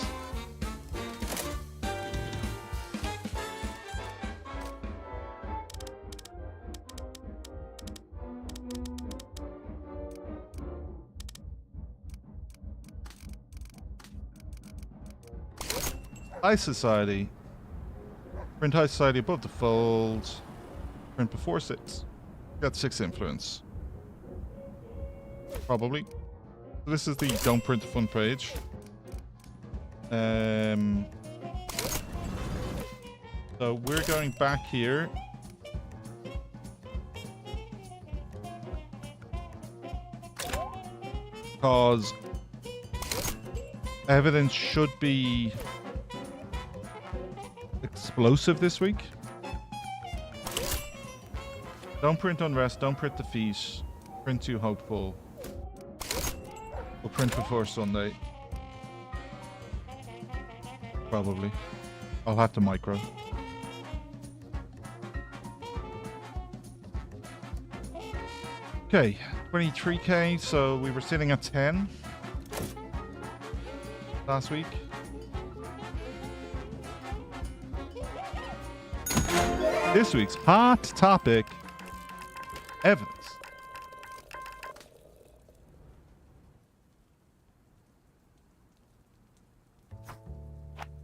High Society. Print High Society above the fold. Print before 6. Got 6 influence. Probably. This is the don't print the fun page. So we're going back here. Because evidence should be explosive this week. Don't print unrest, don't print defeat, print too hopeful. We'll print before Sunday. Probably. I'll have to micro. Okay, 23k, so we were sitting at 10 last week. This week's hot topic, evidence.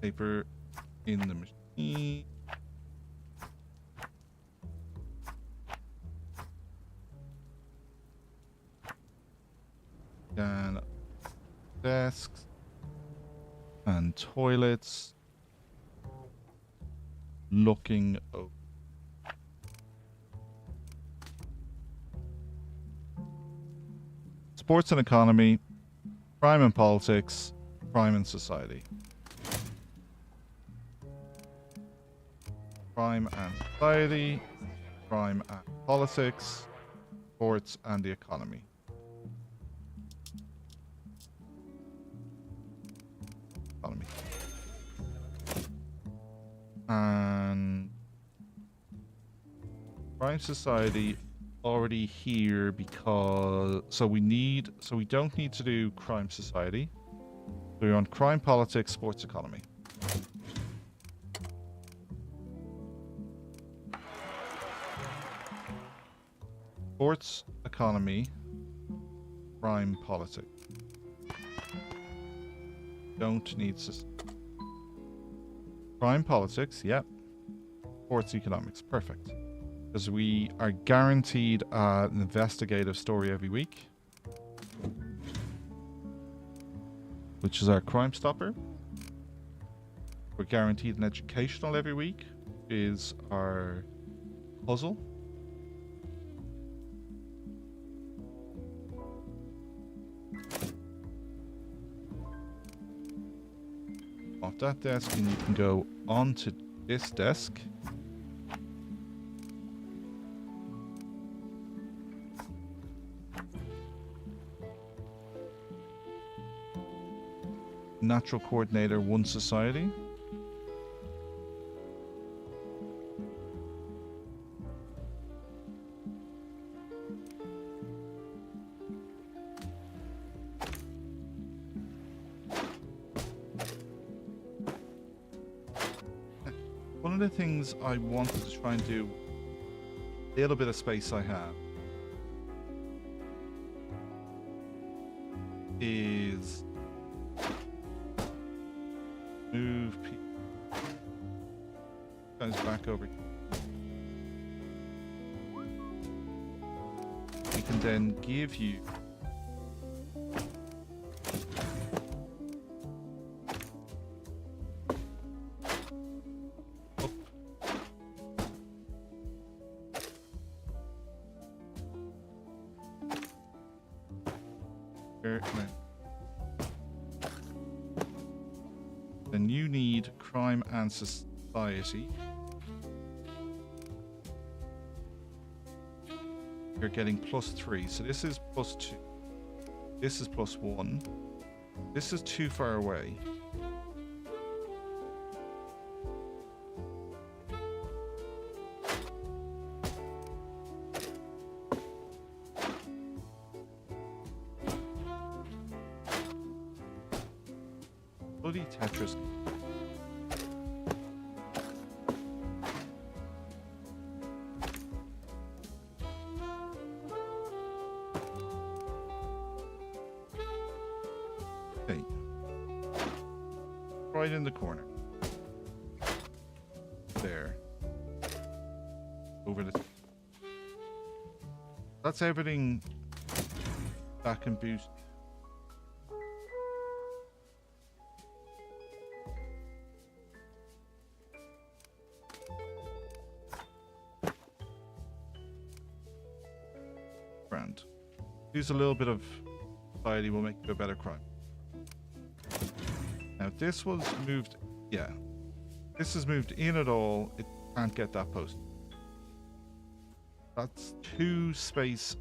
Paper in the machine. And desks and toilets. Looking over. Sports and economy, crime and politics, crime and society. Crime and society, crime and politics, sports and the economy. And crime society already here because we don't need to do crime society. So we're on crime, politics, sports, economy. Sports, economy, crime, politics. Don't need crime, politics, yep. Sports, economics, perfect. Because we are guaranteed an investigative story every week, which is our Crime Stopper. We're guaranteed an educational every week, is our puzzle. Off that desk, and you can go onto this desk. Natural coordinator, one society. One of the things I wanted to try and do, a little bit of space I have, is move guys back over. We can then give you up. Here, then you need crime and society. You're getting +3, so this is +2. This is +1. This is too far away. Bloody Tetris. Okay. Right in the corner. There. Over the... That's everything that can boost. Use a little bit of society will make you a better crime. Now, if this was moved, yeah, this is moved in at all, it can't get that post. That's 2 space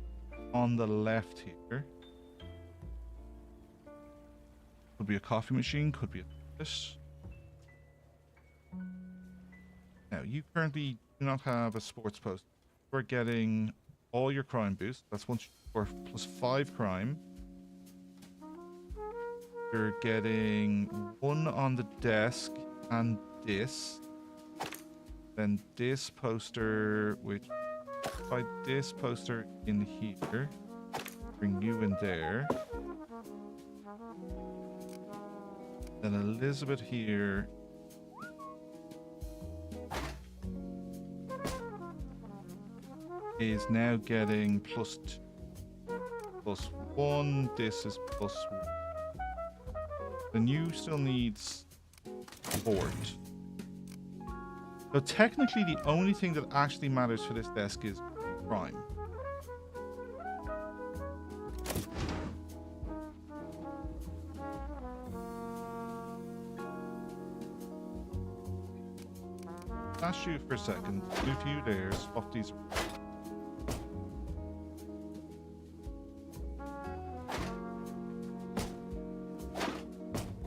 on the left here. Could be a coffee machine, could be a this. Now, you currently do not have a sports post. We're getting all your crime boost. That's once for plus 5 crime. You're getting 1 on the desk and this. Then this poster, which by this poster in here, bring you in there. Then Elizabeth here. Is now getting plus 1. This is plus 1. Then you still needs sport. So technically the only thing that actually matters for this desk is crime. Dash you for a second. Move you there. Swap these.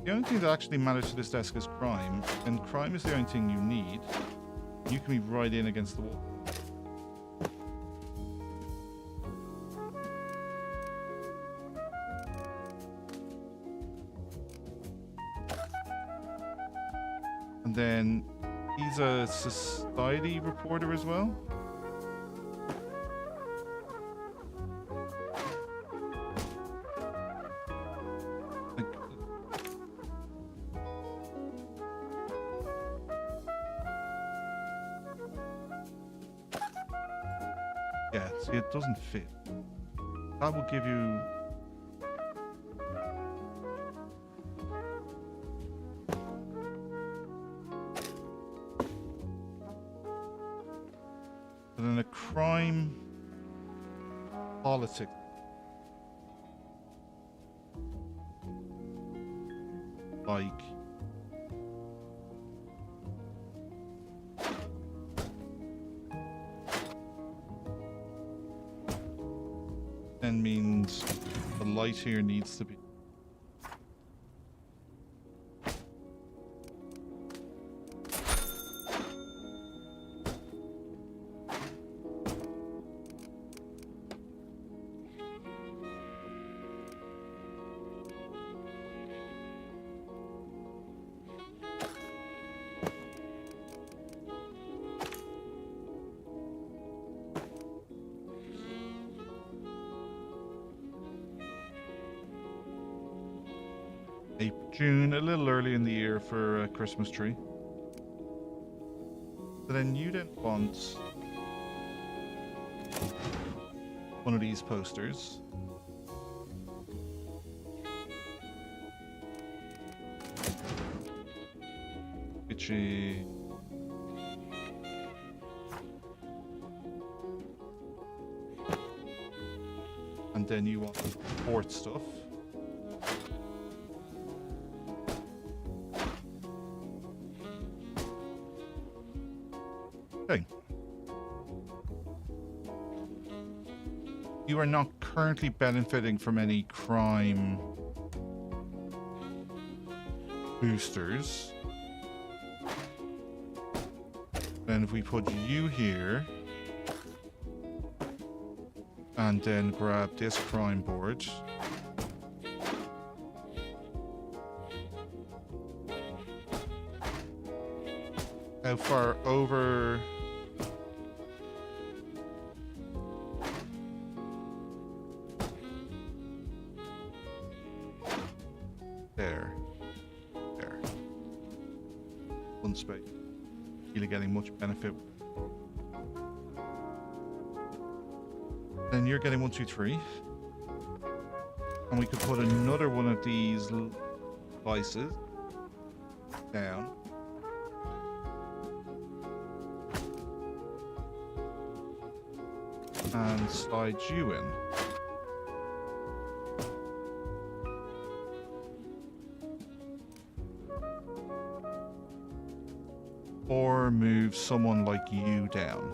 The only thing that actually matters to this desk is crime, and crime is the only thing you need. You can be right in against the wall. And then he's a society reporter as well. Yeah, see, it doesn't fit. That will give you... But in a crime politics, like then means the light here needs to be June, a little early in the year for a Christmas tree. So then you don't want one of these posters. Which is... And then you want sport stuff. Okay. You are not currently benefiting from any crime boosters. Then if we put you here and then grab this crime board. How far over? There. One space. Really getting much benefit. Then you're getting 1, 2, 3. And we could put another one of these devices down. And slide you in. never move someone like you down.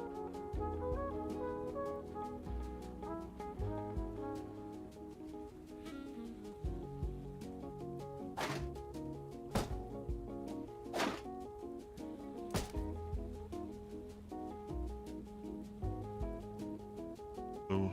So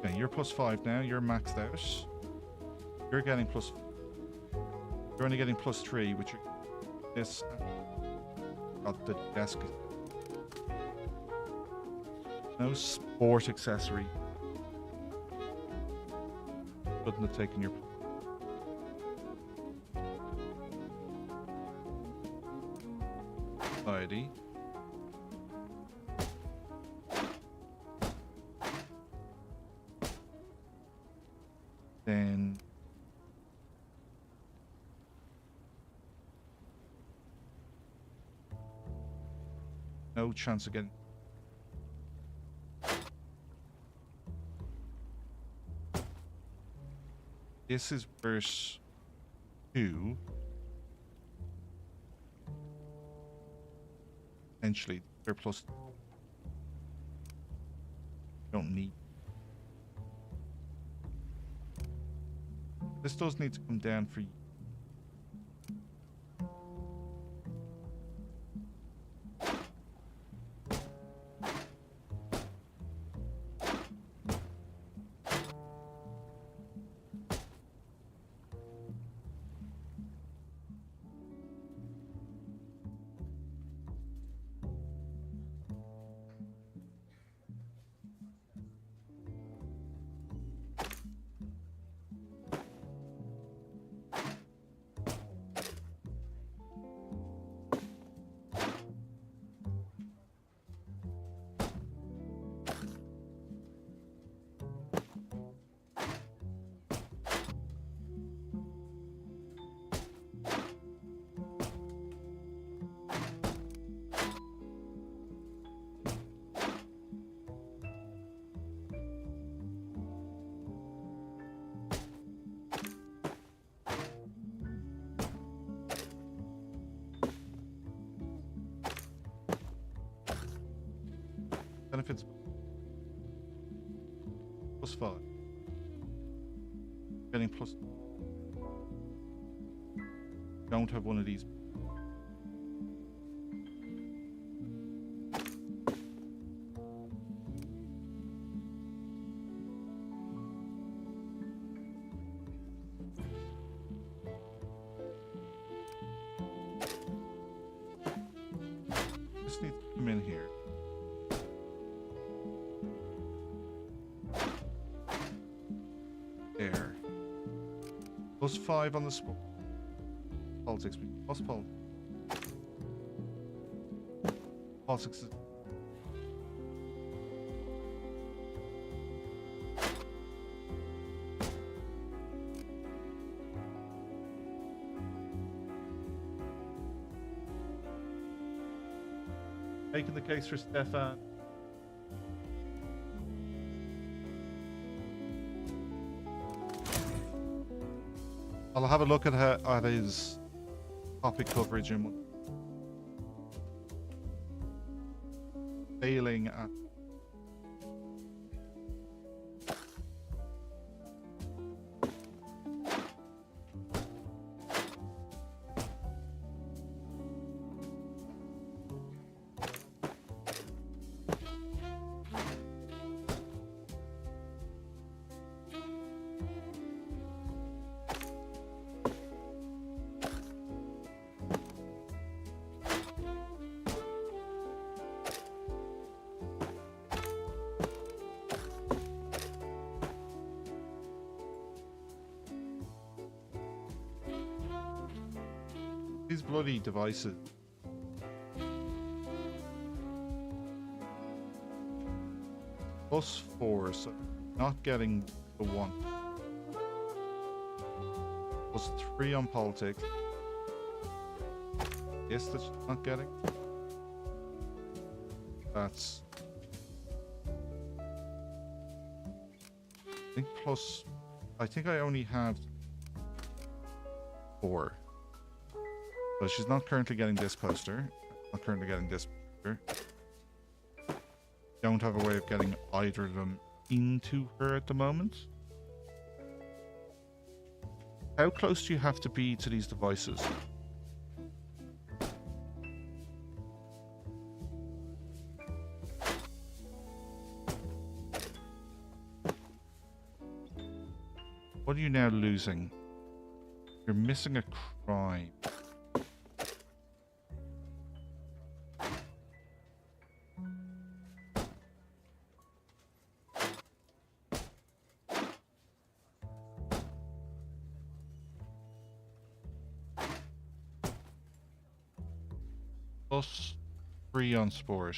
okay, you're +5 now. You're maxed out. You're getting plus. You're only getting +3, which are this. Got the desk. No sport accessory. Couldn't have taken your. Society. Then no chance of getting. This is verse 2. Essentially, they're plus. Don't need. This does need to come down for you. Benefits +5. Getting plus. Don't have one of these. Just need to come in here. There. +5 on the sport. Politics. Plus politics is. Making the case for Stefan. I'll have a look at his topic coverage and failing at. These bloody devices. +4, so not getting the 1. +3 on politics. this that she's not getting. That's... I think plus... I think I only have 4. So she's not currently getting this poster. Not currently getting this poster. Don't have a way of getting either of them into her at the moment. How close do you have to be to these devices? What are you now losing? You're missing a crime. Plus 3 on sport.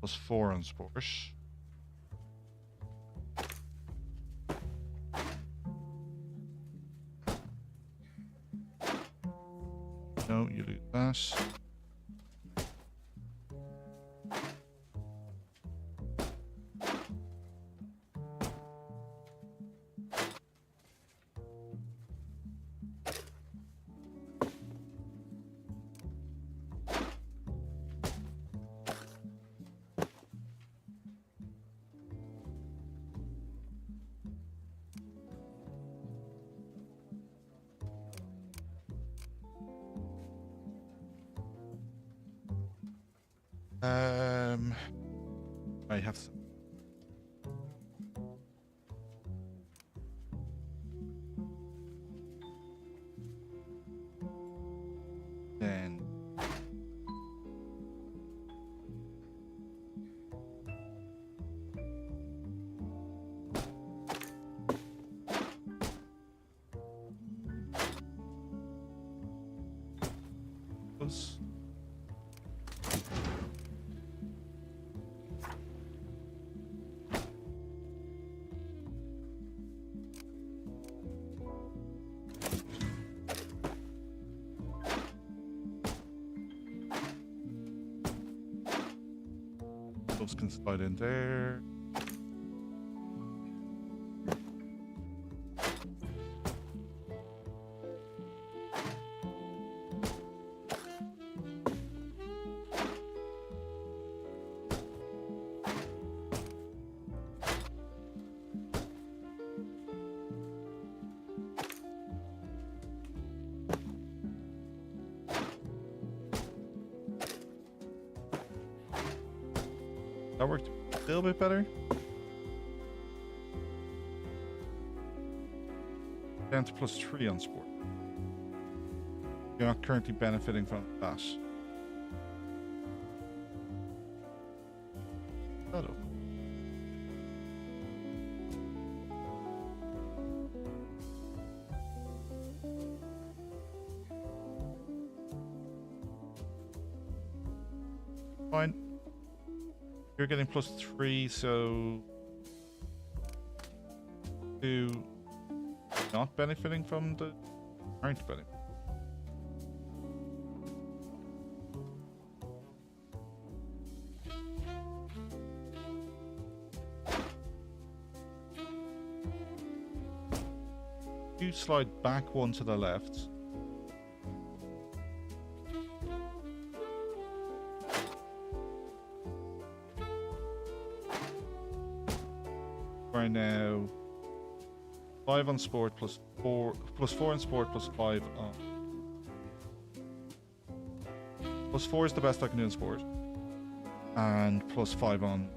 Plus 4 on sport. No, you lose that. I have some. Then those. Those can slide in there. That worked a little bit better. Down to plus 3 on sport. You're not currently benefiting from that. Shut up. Fine. You're getting plus 3, so 2 not benefiting from the aren't benefiting. You slide back 1 to the left. Right now 5 on sport plus 4 on sport plus 5 on plus 4 is the best I can do in sport, and plus 5 on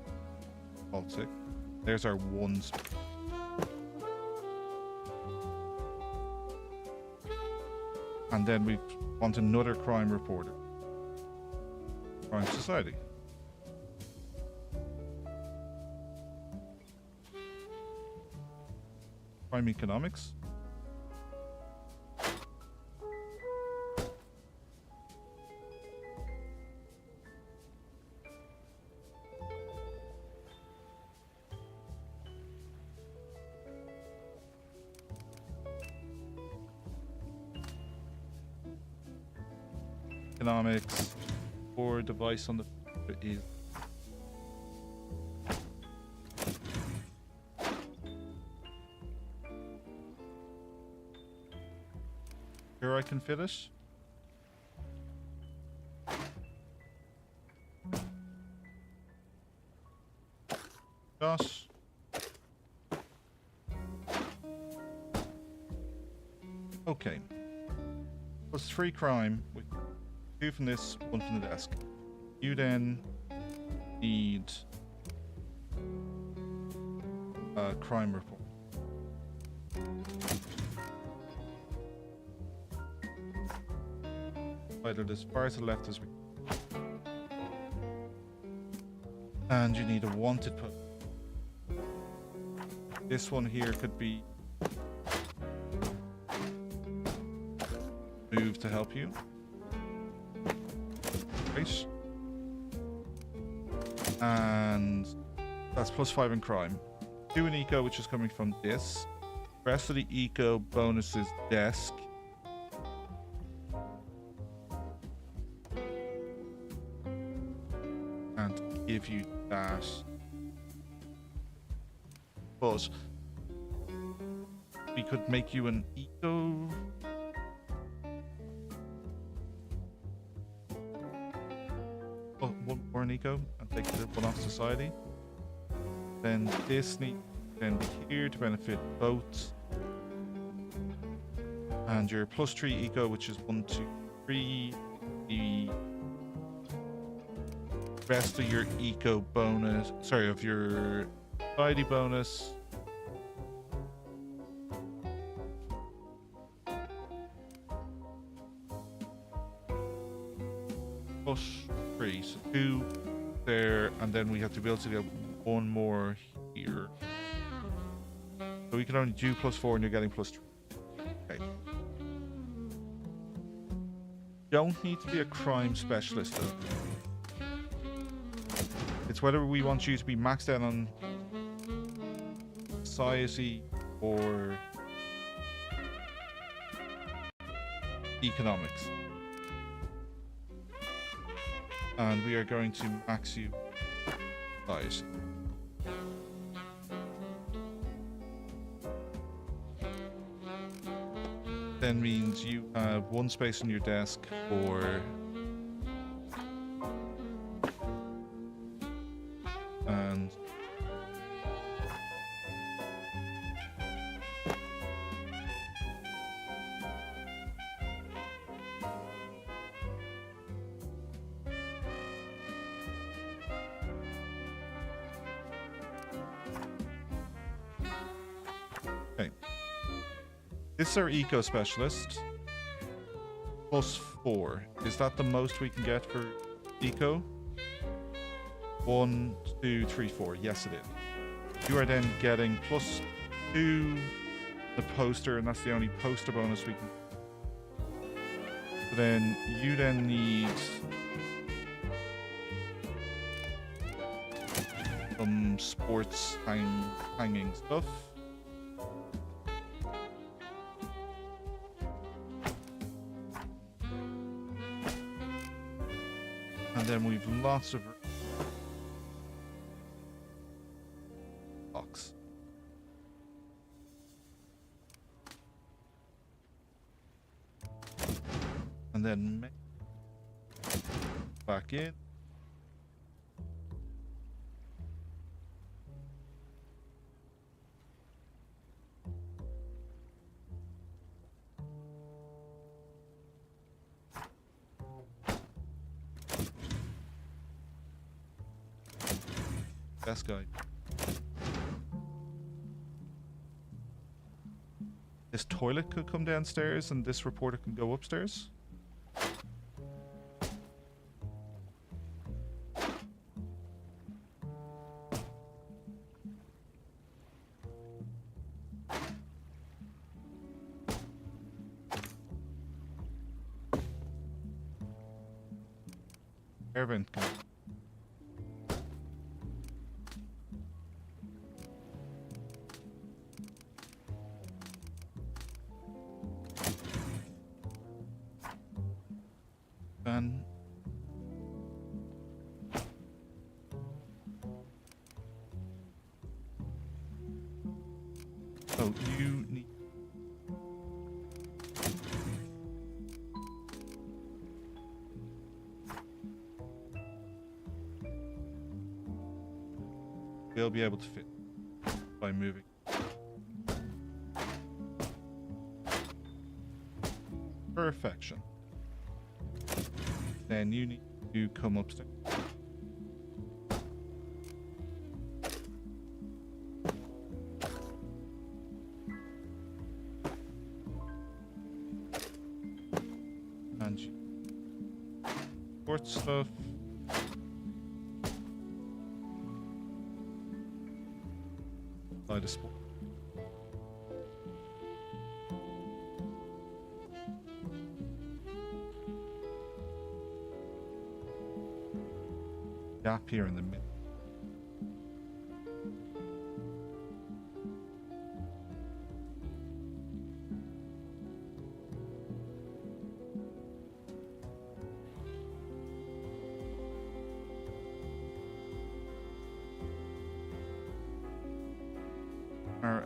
Baltic. There's our 1 sport. And then we want another crime reporter. Crime Society. Crime Economics. economics, or device on the is. Here I can fit it. Gosh. Okay. Plus 3 crime. We 2 from this, 1 from the desk. You then need a crime report. Either as far as the left as we can. And you need a wanted post. This one here could be moved to help you. Right. And that's plus 5 in crime. 2 in eco, which is coming from this. Rest of the eco bonus is desk. And give you that. But we could make you an eco. Oh, 1 more an eco and take the 1 off society. Then this needs to be here to benefit both. And your plus 3 eco, which is 1, 2, 3. The rest of your eco bonus, sorry, of your society bonus. Plus 3, so 2 there, and then we have to be able to get 1 more here. So we can only do plus 4 and you're getting plus 3. Okay. Don't need to be a crime specialist though. It's whether we want you to be maxed out on society or economics. And we are going to max you society. Then means you have 1 space on your desk for and okay. This is our eco specialist. Plus 4. Is that the most we can get for eco? 1, 2, 3, 4. Yes, it is. You are then getting plus 2 the poster, and that's the only poster bonus we can. So then you then need some sports hanging stuff. And then we've lots of box. And then back in. Best guy. This toilet could come downstairs and this reporter can go upstairs. Air vent can. can. So you need. We'll be able to fit by moving. Perfection. Then you need to come upstairs. And you sort stuff. By the sport. Gap here in the middle.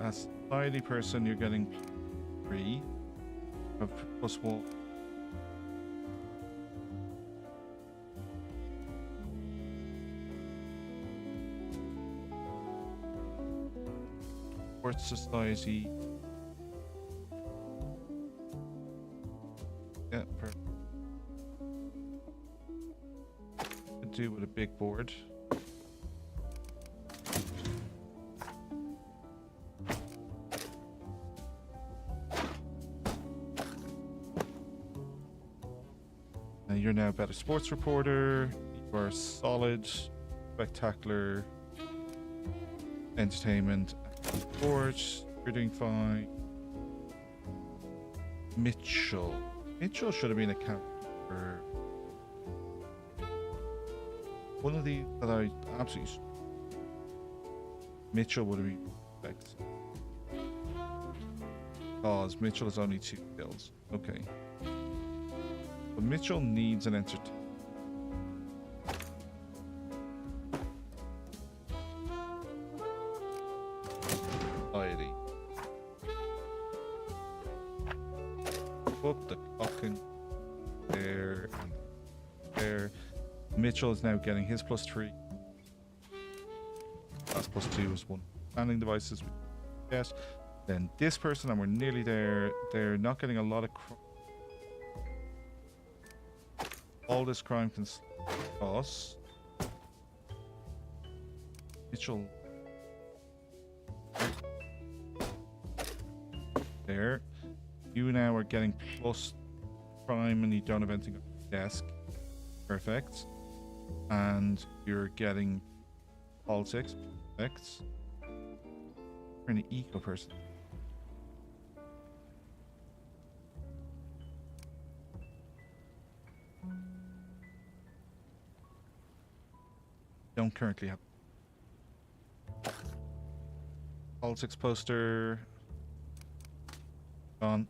As a society person, you're getting 3 of +1. Sports society. Yeah, perfect. Could do with a big board. You're now a better sports reporter. You are solid, spectacular, entertainment, sports. You're doing fine. Mitchell. Mitchell should have been a character. One of the that I absolutely. Mitchell would have been perfect. Because Mitchell has only 2 skills. Okay. But Mitchell needs an entertainment. Society. Put the clocking there and there. Mitchell is now getting his +3. That's +2 is 1. Landing devices. Yes. Then this person, and we're nearly there. They're not getting a lot of. All this crime can cost. Mitchell. There. You now are getting plus crime and you don't have anything on your desk. Perfect. And you're getting politics. Perfect. You're an eco person. Don't currently have politics poster on,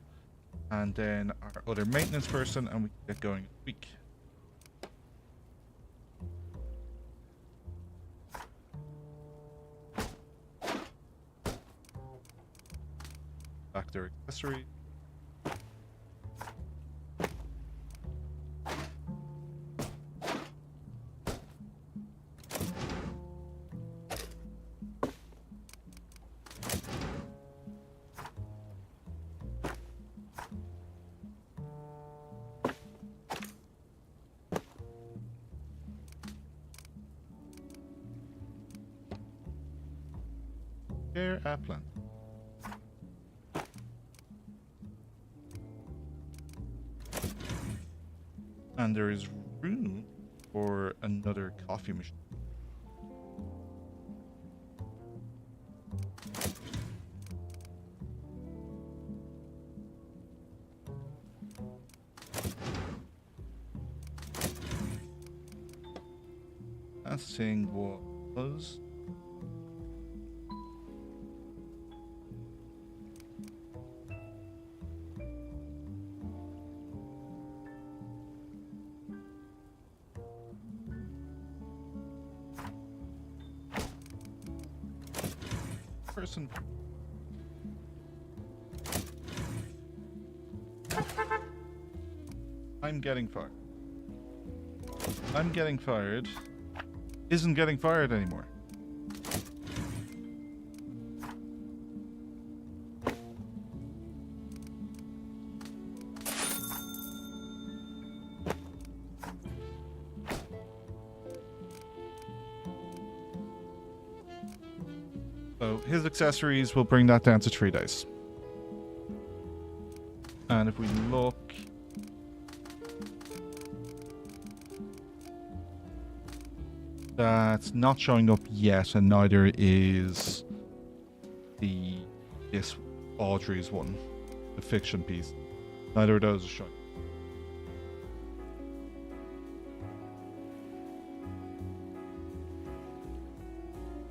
and then our other maintenance person, and we can get going a week. Back their accessory. Share a plan. And there is room for another coffee machine. That thing was person. I'm getting fired. I'm getting fired. Isn't getting fired anymore. So his accessories will bring that down to 3 days. And if we look, that's not showing up yet, and neither is this Audrey's one, the fiction piece. Neither of those are showing.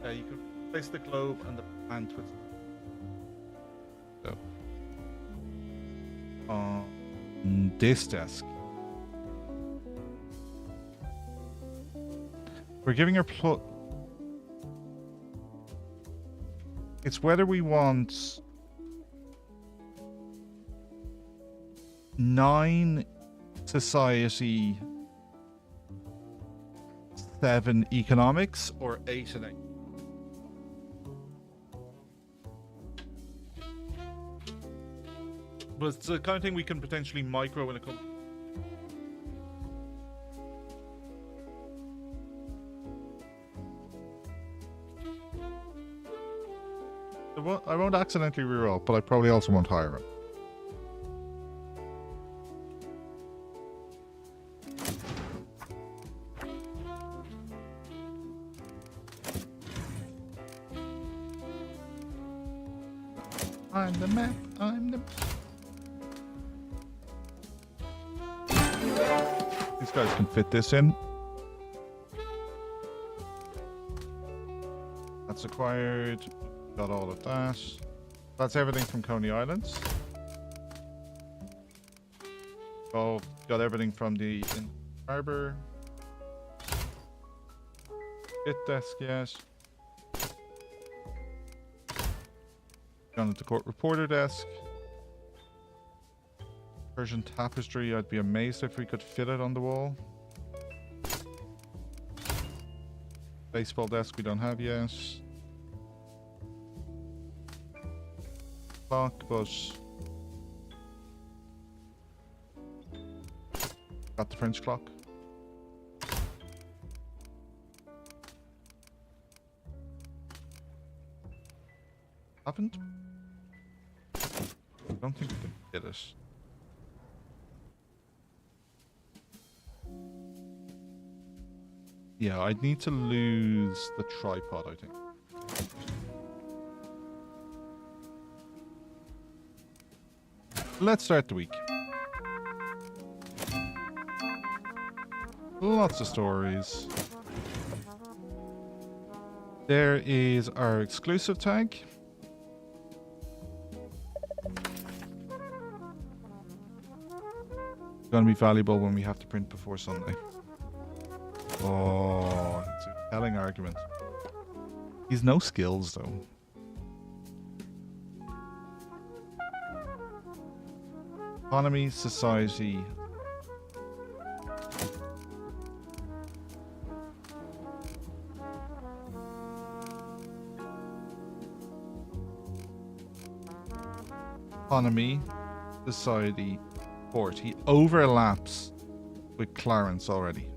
You can place the globe and the hand twist. So on this desk, we're giving her it's whether we want 9 society, 7 economics, or 8 and 8. But it's the kind of thing we can potentially micro in a company. I won't accidentally reroll, but I probably also won't hire him. I'm the map, I'm the... These guys can fit this in. That's acquired. Got all of that. That's everything from Coney Islands. Oh, got everything from the harbor. Bit desk, yes. Gone to the court reporter desk. Persian tapestry, I'd be amazed if we could fit it on the wall. Baseball desk we don't have yet. Clock, but got the French clock. Haven't? I don't think we can get it. Yeah, I'd need to lose the tripod, I think. Let's start the week. Lots of stories. There is our exclusive tag. It's going to be valuable when we have to print before Sunday. Oh, it's a telling argument. He's no skills, though. Economy, society. Economy, society, port. He overlaps with Clarence already.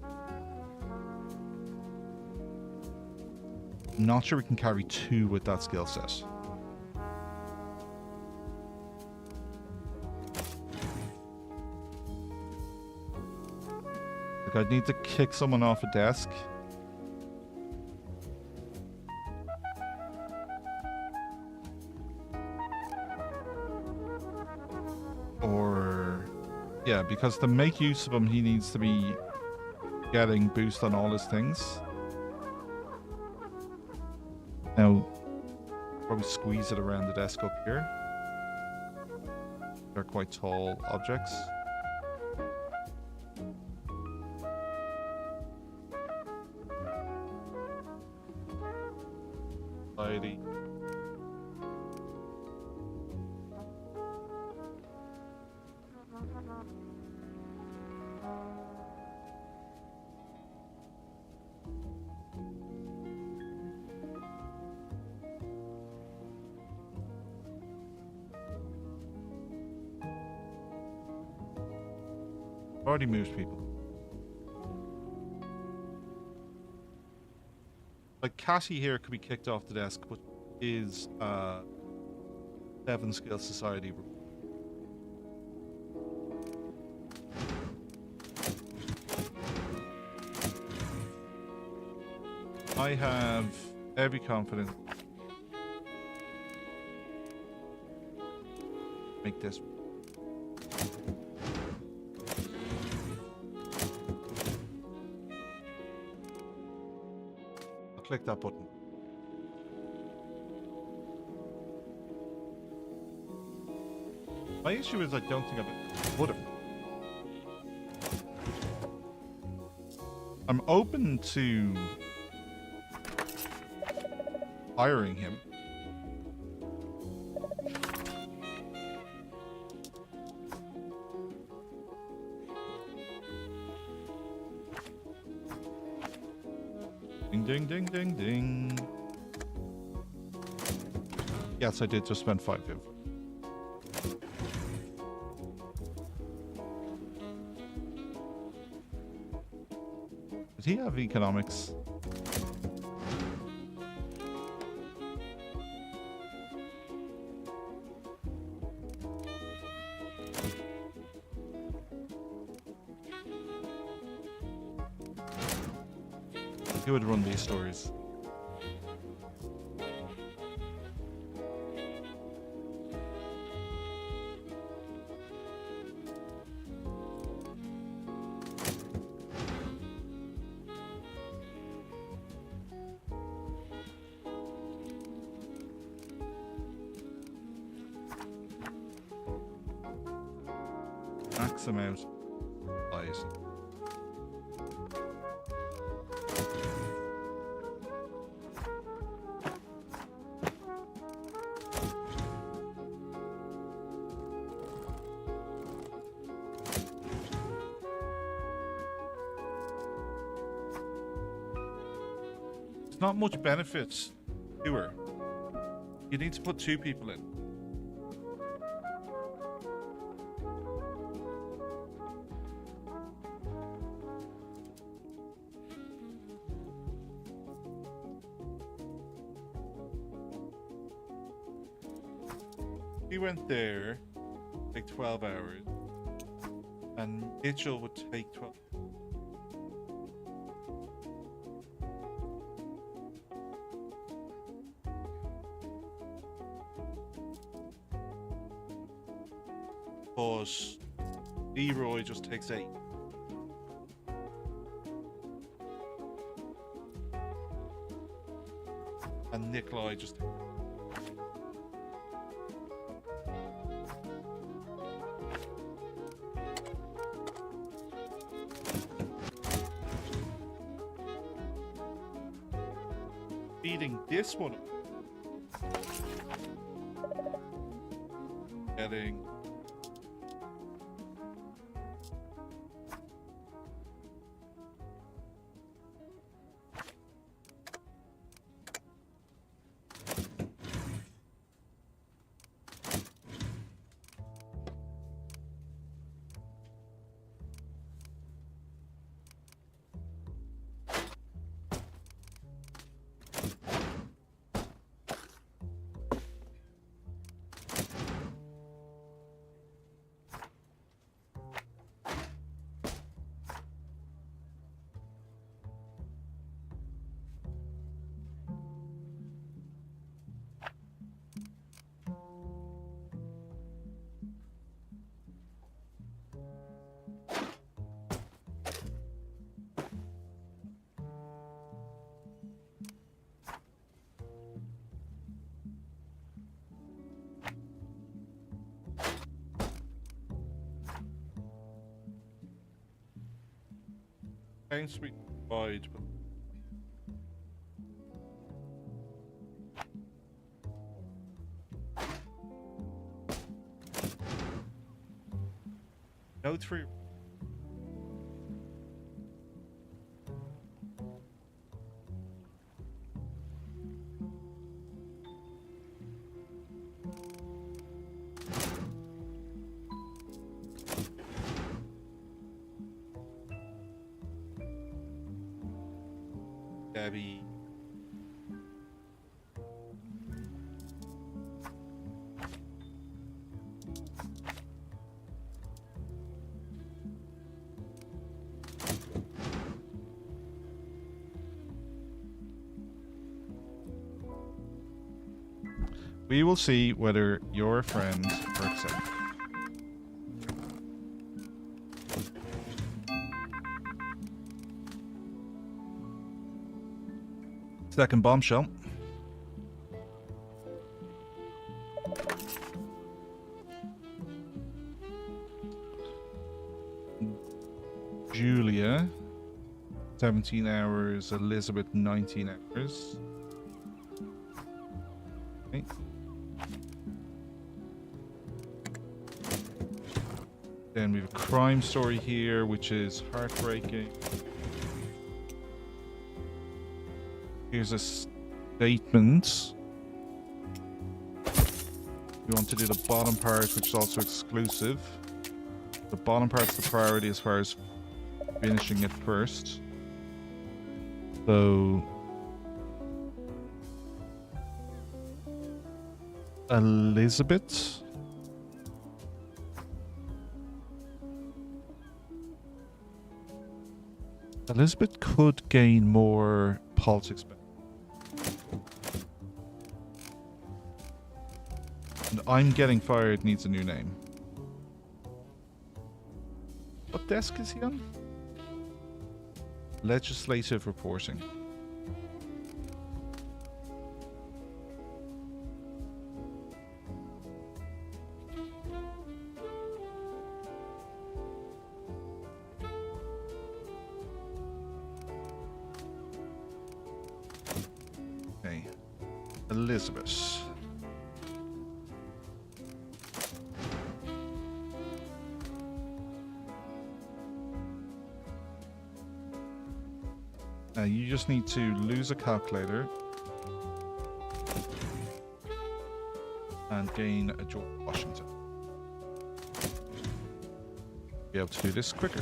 I'm not sure we can carry 2 with that skill set. Like, I'd need to kick someone off a desk. Or... yeah, because to make use of him, he needs to be getting boost on all his things. Now, probably squeeze it around the desk up here. They're quite tall objects. Society. Already moved people. Like Catty here could be kicked off the desk, but is 7 skill society. I have every confidence. Make this. I'll click that button. My issue is I don't think I've put him. I'm open to hiring him. Ding, ding, ding, ding, ding. Yes, I did just spend 5 viv. Did he have economics? He would run these stories. Max them out. Right. There's not much benefit to her. You need to put 2 people in. He went there, take 12 hours, and Mitchell would take 12. But Leroy just takes 8. And Nikolai just takes. Feeding this one up. Getting Sweet wide, but no 3. heavy. We will see whether your friend works out. Second bombshell. Julia, 17 hours. Elizabeth, 19 hours. Okay. Then we have a crime story here, which is heartbreaking. Here's a statement. We want to do the bottom part, which is also exclusive. The bottom part's the priority as far as finishing it first. So Elizabeth. Elizabeth could gain more politics. And I'm getting fired needs a new name. What desk is he on? Legislative reporting. Okay. Elizabeth. You just need to lose a calculator and gain a George Washington. Be able to do this quicker.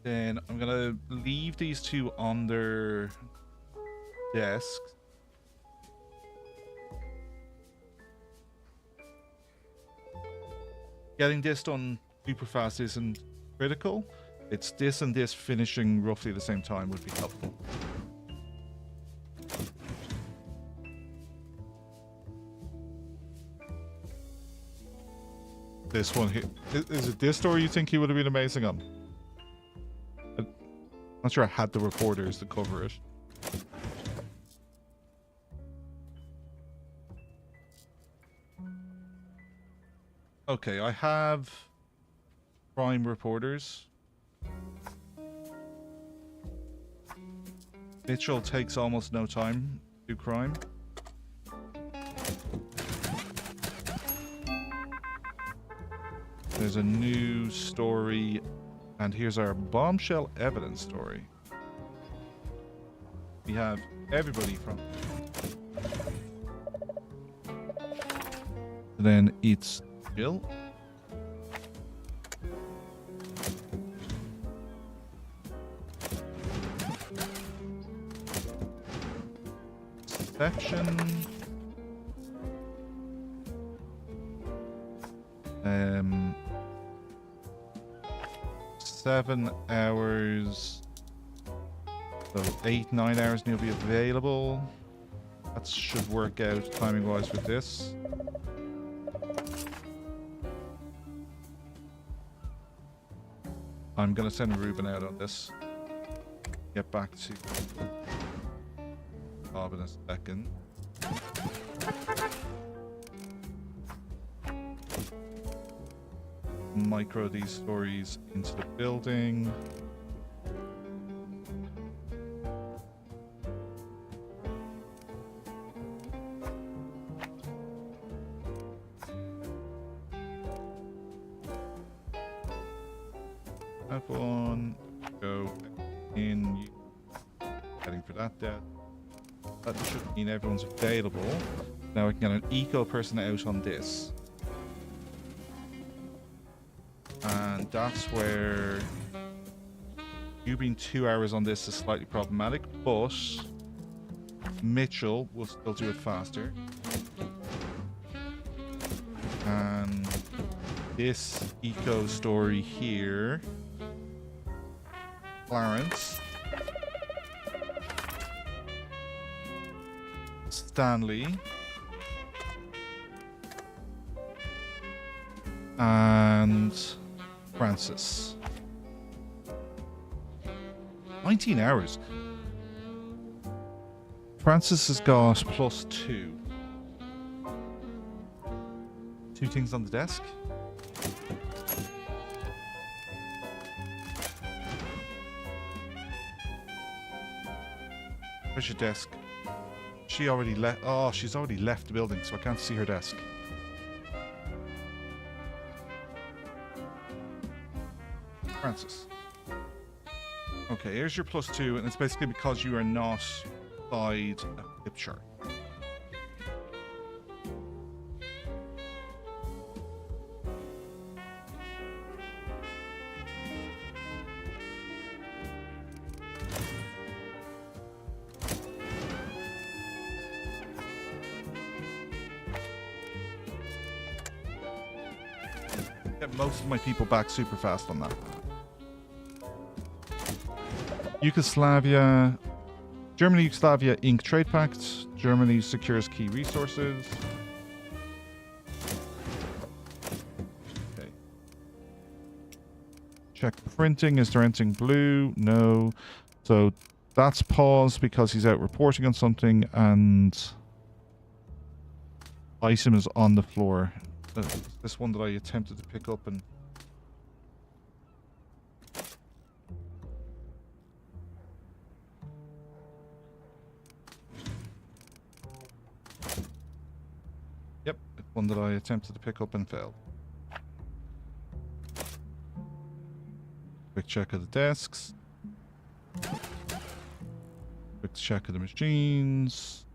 Then I'm gonna leave these two on their desks. Getting this done super fast isn't critical. It's this and this finishing roughly the same time would be helpful. This one here. Is it this story you think he would have been amazing on? I'm not sure I had the reporters to cover it. Okay, I have crime reporters. Mitchell takes almost no time to do crime. There's a new story, and here's our bombshell evidence story. We have everybody from... Then it's Jill. Section. 7 hours. So 8-9 hours and you'll be available. That should work out timing wise with this. I'm gonna send Ruben out on this. Get back to Bob in a second. Micro these stories into the building. That one go in. Heading for that debt. That should mean everyone's available. Now we can get an eco person out on this. And that's where You being 2 hours on this is slightly problematic, but Mitchell will still do it faster. And this eco story here, Clarence, Stanley, and Francis. 19 hours. Francis has got +2. 2 things on the desk. Where's your desk? She already left. Oh, she's already left the building, so I can't see her desk. Francis. Okay, here's your +2, and it's basically because you are not inside a flip chart. Get most of my people back super fast on that. Yugoslavia, Germany, Yugoslavia, Inc. Trade Pact. Germany secures key resources. Okay. Check printing. Is there anything blue? No. So that's paused because he's out reporting on something, and item is on the floor. This one that I attempted to pick up and... Yep, one that I attempted to pick up and failed. Quick check of the desks. Quick check of the machines.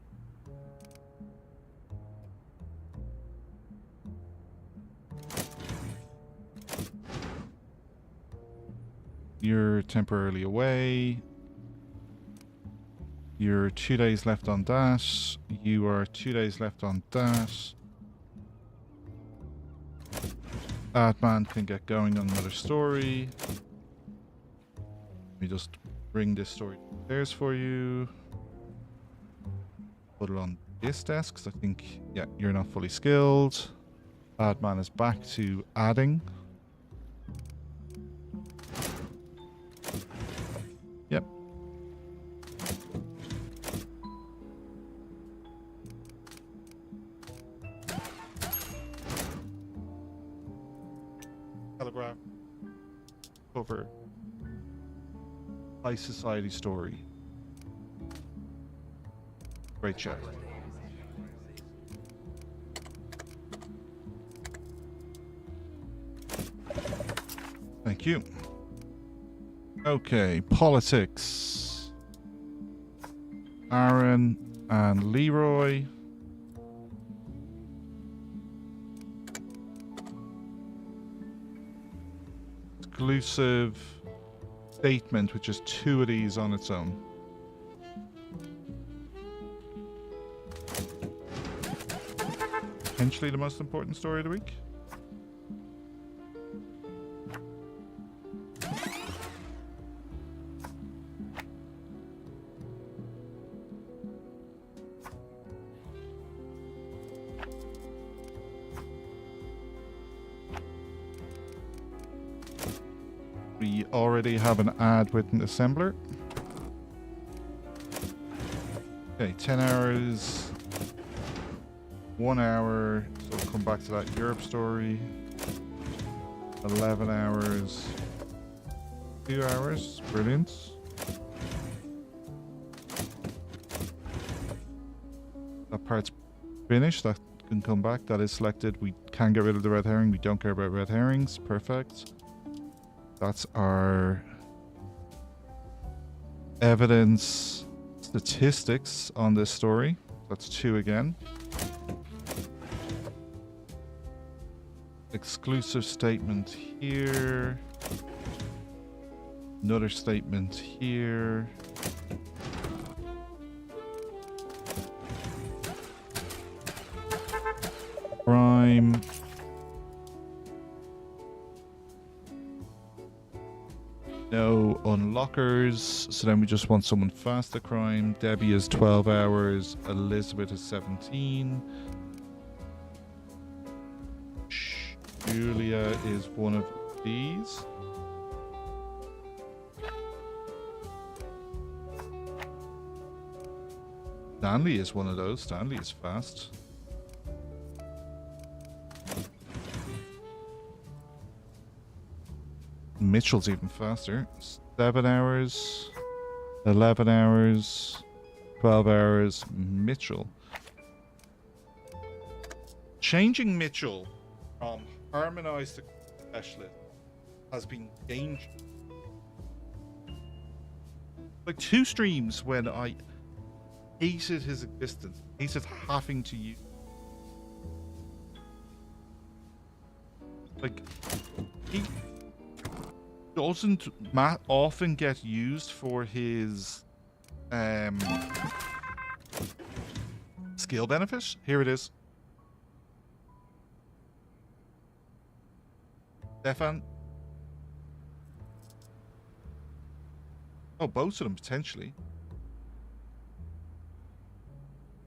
You're temporarily away. You're 2 days left on that. You are 2 days left on that. That man can get going on another story. Let me just bring this story upstairs for you. Put it on this desk, because I think, yeah, you're not fully skilled. Bad man is back to adding. Yep. Telegraph. Cover. High society story. Great chat. Thank you. Okay, politics. Aaron and Leroy. Exclusive statement, which is 2 of these on its own. Potentially the most important story of the week. We already have an ad with an assembler. Okay, 10 hours, 1 hour, so we'll come back to that Europe story. 11 hours, 2 hours, brilliant. That part's finished, that can come back, that is selected. We can get rid of the red herring, we don't care about red herrings, perfect. That's our evidence statistics on this story. That's 2 again. Exclusive statement here. Another statement here. Crime. No unlockers. So then we just want someone fast at crime. Debbie is 12 hours. Elizabeth is 17. Julia is one of these. Stanley is one of those. Stanley is fast. Mitchell's even faster. 7 hours, 11 hours, 12 hours. Mitchell. Changing Mitchell from harmonized to specialist has been dangerous. Like 2 streams when I hated his existence, hated having to use. Like, he doesn't often get used for his skill benefit. Here it is. Stefan. Oh, both of them potentially.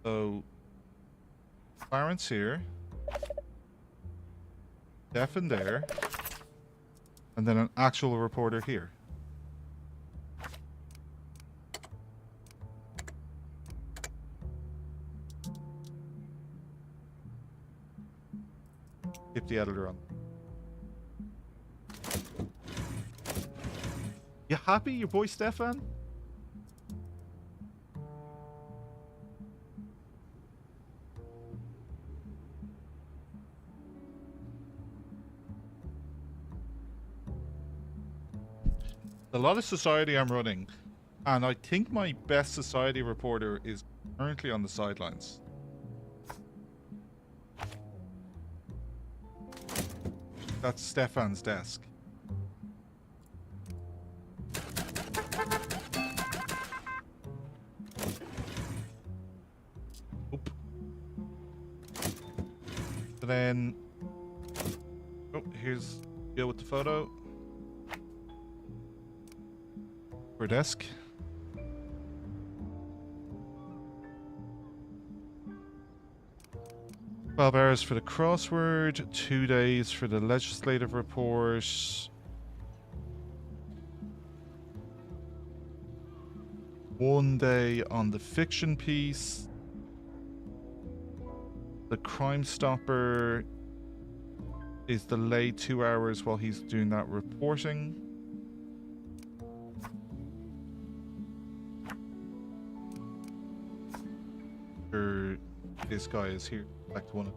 So, Clarence here. Stefan there. And then an actual reporter here. Keep the editor on. You happy, your boy Stefan? A lot of society I'm running, and I think my best society reporter is currently on the sidelines. That's Stefan's desk. Oop. So then, oh, here's deal with the photo. For desk. $12 hours for the crossword, 2 days for the legislative report. One day on the fiction piece. The Crime Stopper is delayed 2 hours while he's doing that reporting. This guy is here. Back to one of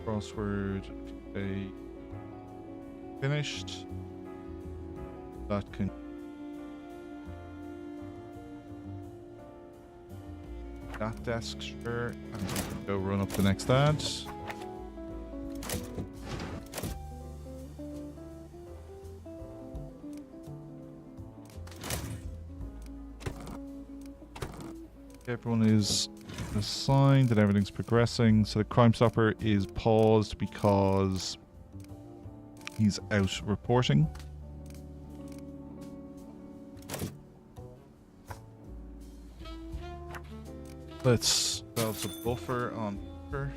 Crossword. A finished. That can that desk, sure. And go run up the next ad. Everyone is assigned and everything's progressing. So the Crime Stopper is paused because he's out reporting. Let's develop a buffer on paper.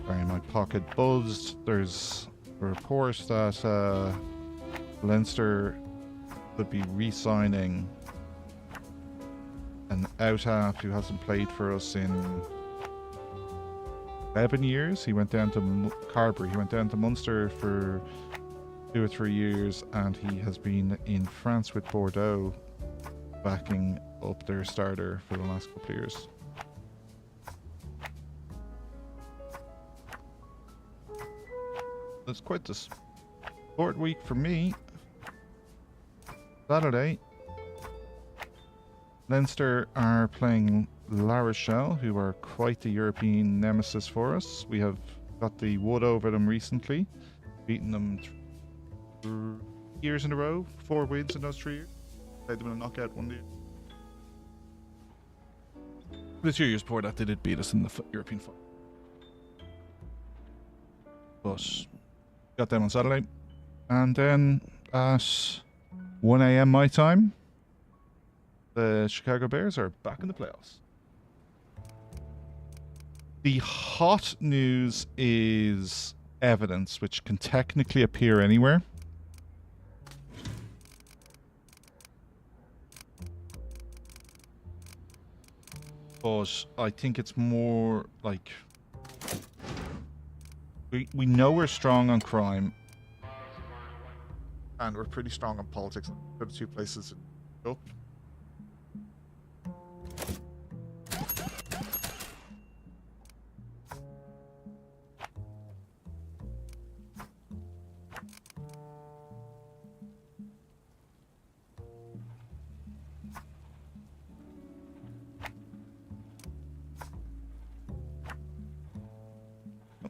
Sorry, my pocket buzzed. There's a report that Leinster could be re-signing an out-half who hasn't played for us in 11 years. He went down to Carberry. He went down to Munster for 2 or 3 years, and he has been in France with Bordeaux, backing up their starter for the last couple of years. It's quite the sport week for me. Saturday, Leinster are playing La Rochelle, who are quite the European nemesis for us. We have got the wood over them recently, beaten them 3 years in a row, 4 wins in those 3 years. Played them in a knockout one year. The 2 years before that, they did beat us in the European final. But got them on Saturday. And then at 1 a.m. my time, the Chicago Bears are back in the playoffs. The hot news is evidence, which can technically appear anywhere. But I think it's more like we know we're strong on crime, and we're pretty strong on politics. They're the 2 places in up.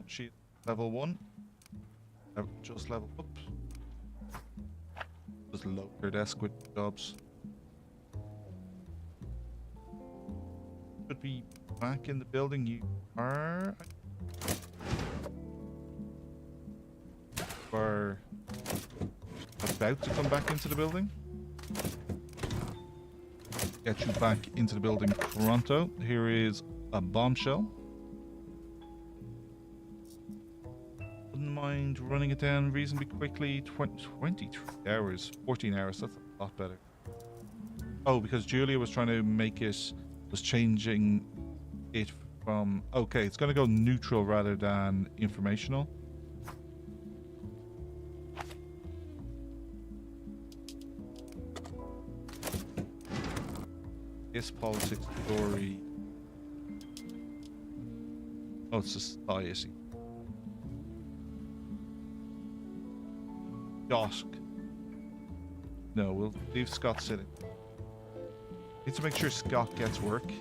Sheet level 1. Just level up. Just load your desk with jobs. Should be back in the building. You are about to come back into the building. Get you back into the building pronto. Here is a bombshell. Wouldn't mind running it down reasonably quickly. 23 hours, 14 hours. That's a lot better. Oh, because Julia was trying to make it, was changing it from, okay, it's going to go neutral rather than informational. This politics story. Oh, it's society. Scott. No, we'll leave Scott sitting. Need to make sure Scott gets work.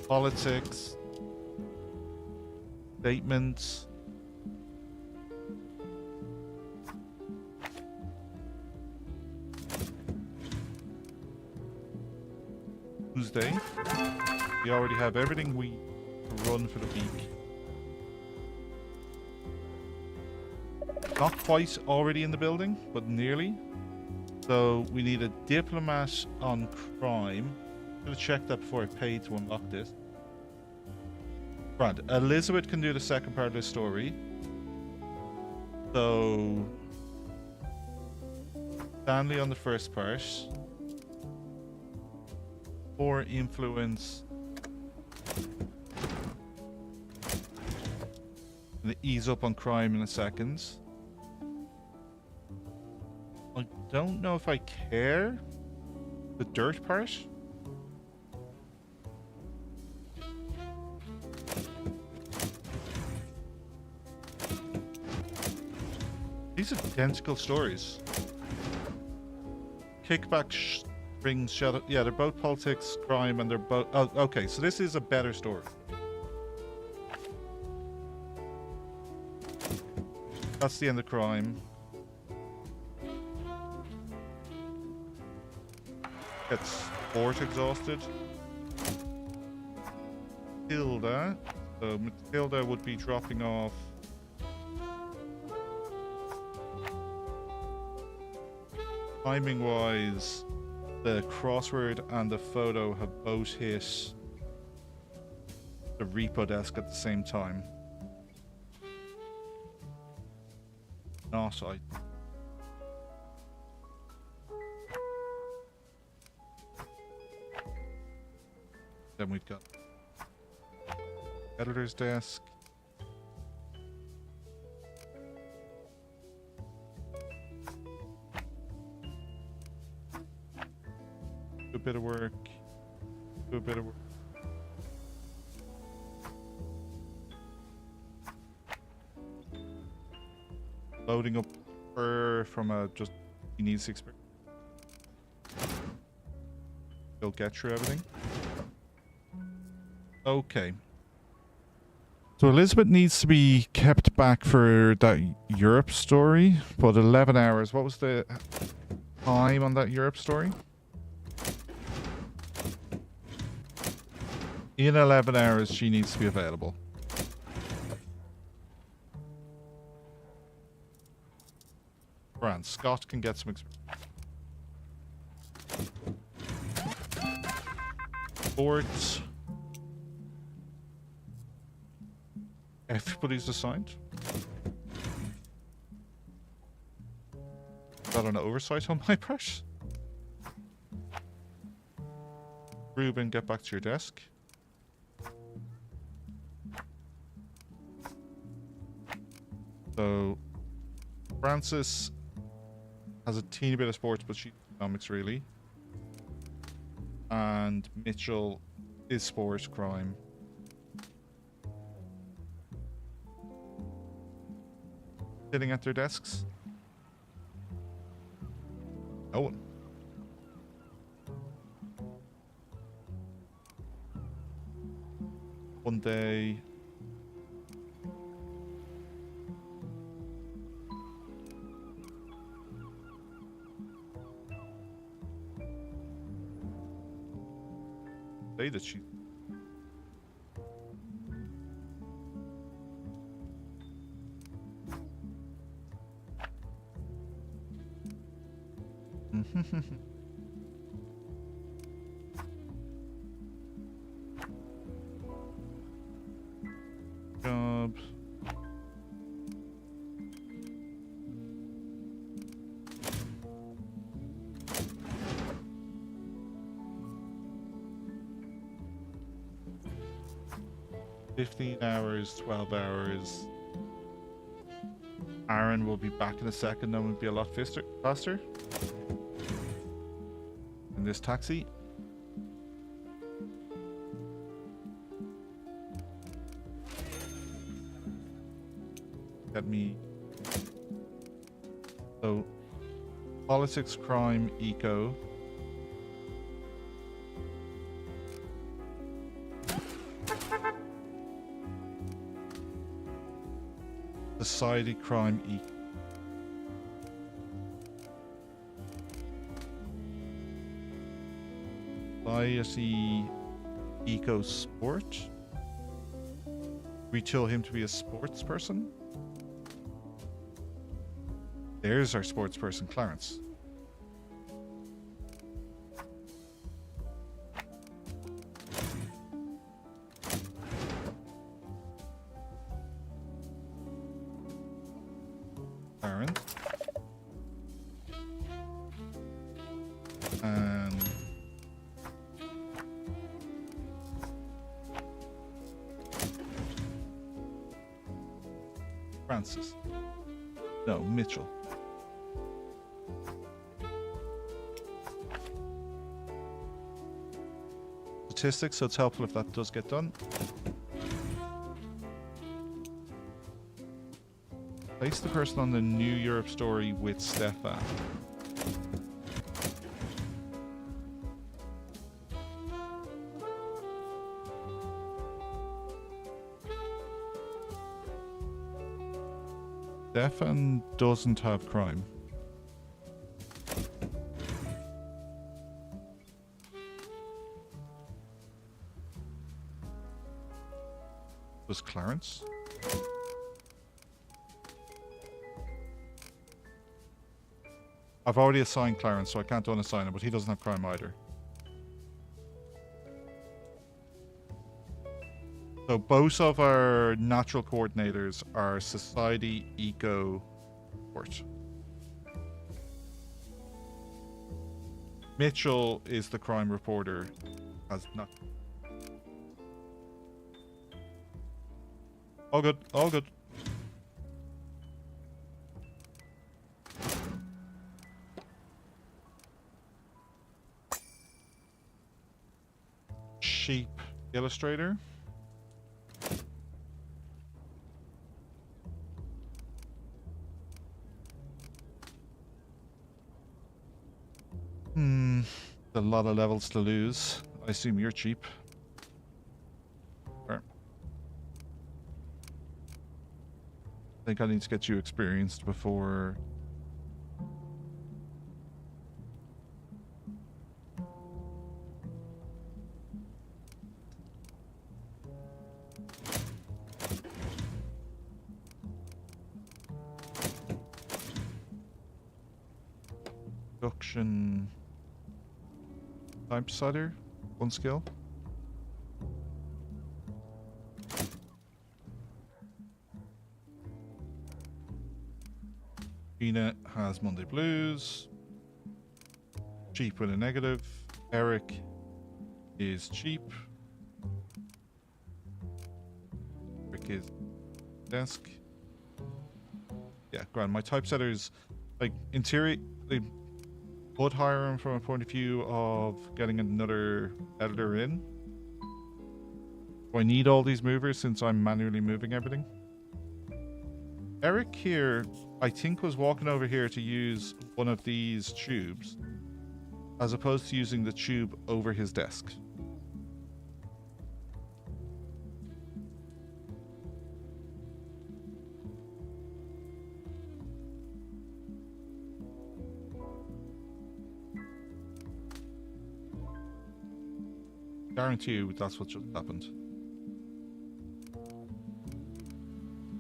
Politics. Statements. Tuesday. We already have everything we run for the week. Not quite already in the building, but nearly. So we need a diplomat on crime. I'm going to check that before I pay to unlock this. Right, Elizabeth can do the second part of the story. So Stanley on the first part. For influence. I'm going to ease up on crime in a second. I don't know if I care. The dirt part. These are identical stories. Kickback rings shadow. Yeah, they're both politics, crime, and they're both. Oh, okay. So this is a better story. That's the end of crime. Gets sport exhausted. Matilda. So Matilda would be dropping off. Timing wise, the crossword and the photo have both hit the repo desk at the same time. Not I. Then we've got editor's desk. Do a bit of work. Do a bit of work. Loading up her from a just he needs experience. He'll get through everything. Okay. So Elizabeth needs to be kept back for that Europe story, but 11 hours. What was the time on that Europe story? In 11 hours, she needs to be available. Grand. Scott can get some experience. Sports. Everybody's assigned. Is that an oversight on my part? Ruben, get back to your desk. So, Francis has a teeny bit of sports, but she's economics really. And Mitchell is sport, crime. Sitting at their desks. No one. One day. Say that she. Job. $15, 12 hours. Aaron will be back in a second, then we'll be a lot faster. In this taxi. Get me. So, politics, crime, eco. Society, crime, eco. Society, eco, sport. We tell him to be a sports person. There's our sports person, Clarence. Clarence. And Francis. No, Mitchell. Statistics, so it's helpful if that does get done. Place the person on the New Europe story with Stefan. Stefan doesn't have crime. Was Clarence? I've already assigned Clarence, so I can't unassign him, but he doesn't have crime either. So both of our natural coordinators are society, eco, sport. Mitchell is the crime reporter, has not. All good. All good. Sheep illustrator. A lot of levels to lose. I assume you're cheap. Or, I think I need to get you experienced before. Production. Typesider, 1 skill. Gina has Monday Blues. Cheap with a negative. Eric is cheap. Eric is desk. Yeah, grand. My typesetters, like, in theory, they would hire him from a point of view of getting another editor in. Do I need all these movers since I'm manually moving everything? Eric here, I think, was walking over here to use one of these tubes as opposed to using the tube over his desk. Guarantee you that's what just happened.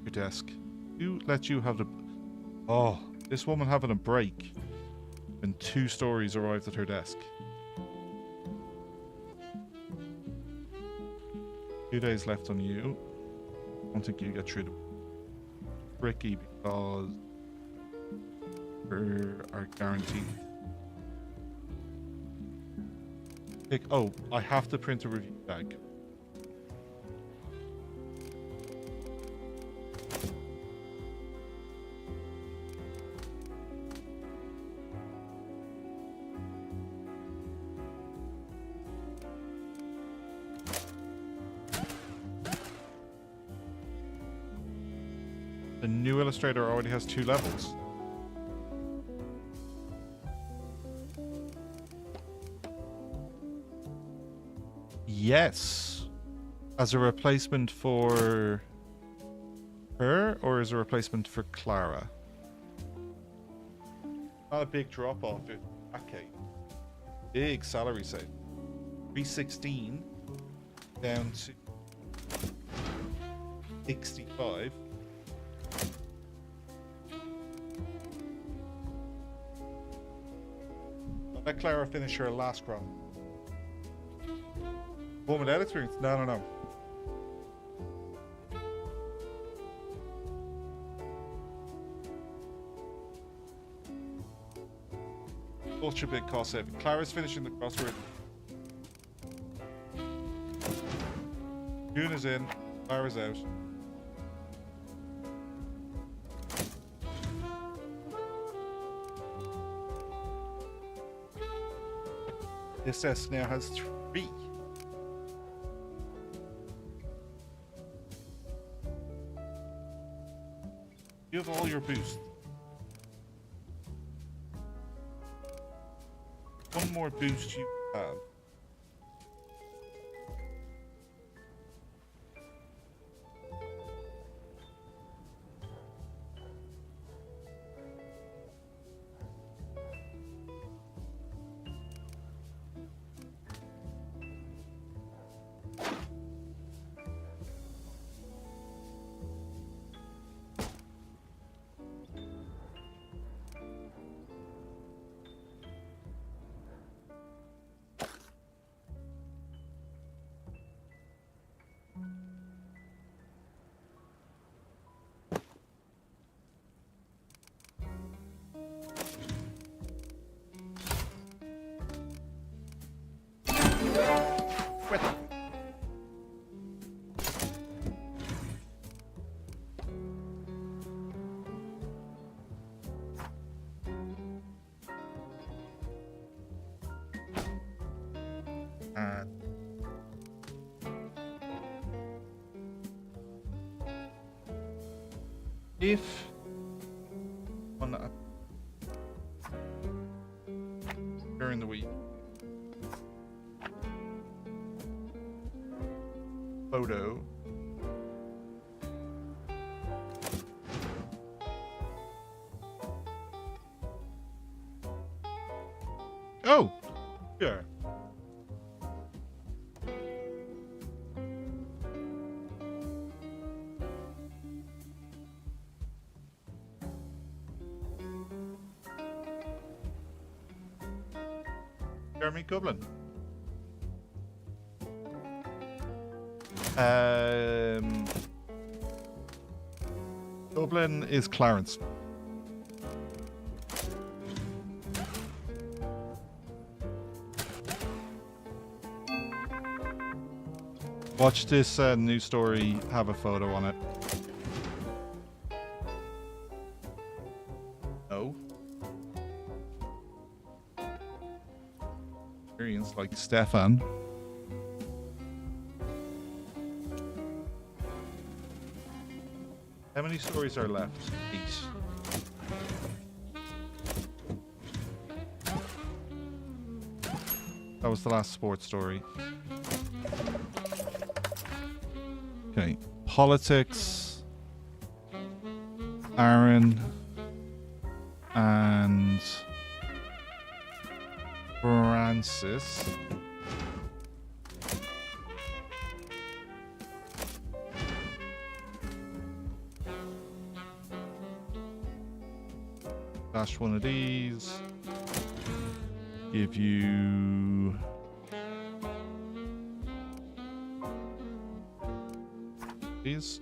Your desk. Who let you have the... Oh, this woman having a break when 2 stories arrived at her desk. 2 days left on you. I don't think you get through the... Tricky because... we are guaranteed. Oh, I have to print a review tag. The new illustrator already has 2 levels. Yes. As a replacement for her, or as a replacement for Clara? Not a big drop off. Okay. Big salary save. 316 down to 65. I'll let Clara finish her last crop. Woman with experience? No. Ultra big cost saving. Clara's finishing the crossword. June is in. Clara's out. This desk now has 3. You have all your boosts. One more boost you have. And if on during the week photo oh yeah. Jeremy Goblin. Dublin is Clarence. Watch this news story have a photo on it. No. Experience like Stefan. How many stories are left? 8. That was the last sports story. Okay. Politics. Aaron. And Francis. Dash one of these. Give you these.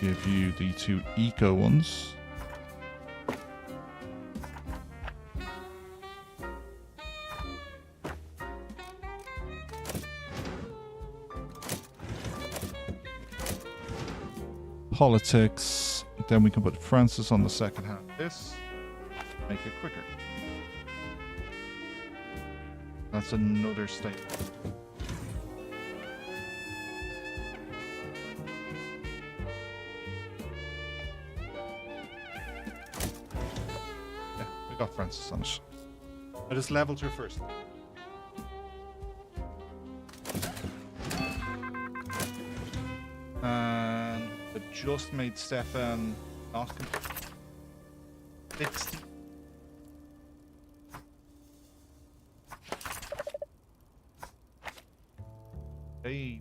Give you the 2 eco ones. Politics. Then we can put Francis on the second half of this. Make it quicker. That's another statement. Yeah, we got Francis on it. I just leveled her first. And I just made Stefan not 60. Hey.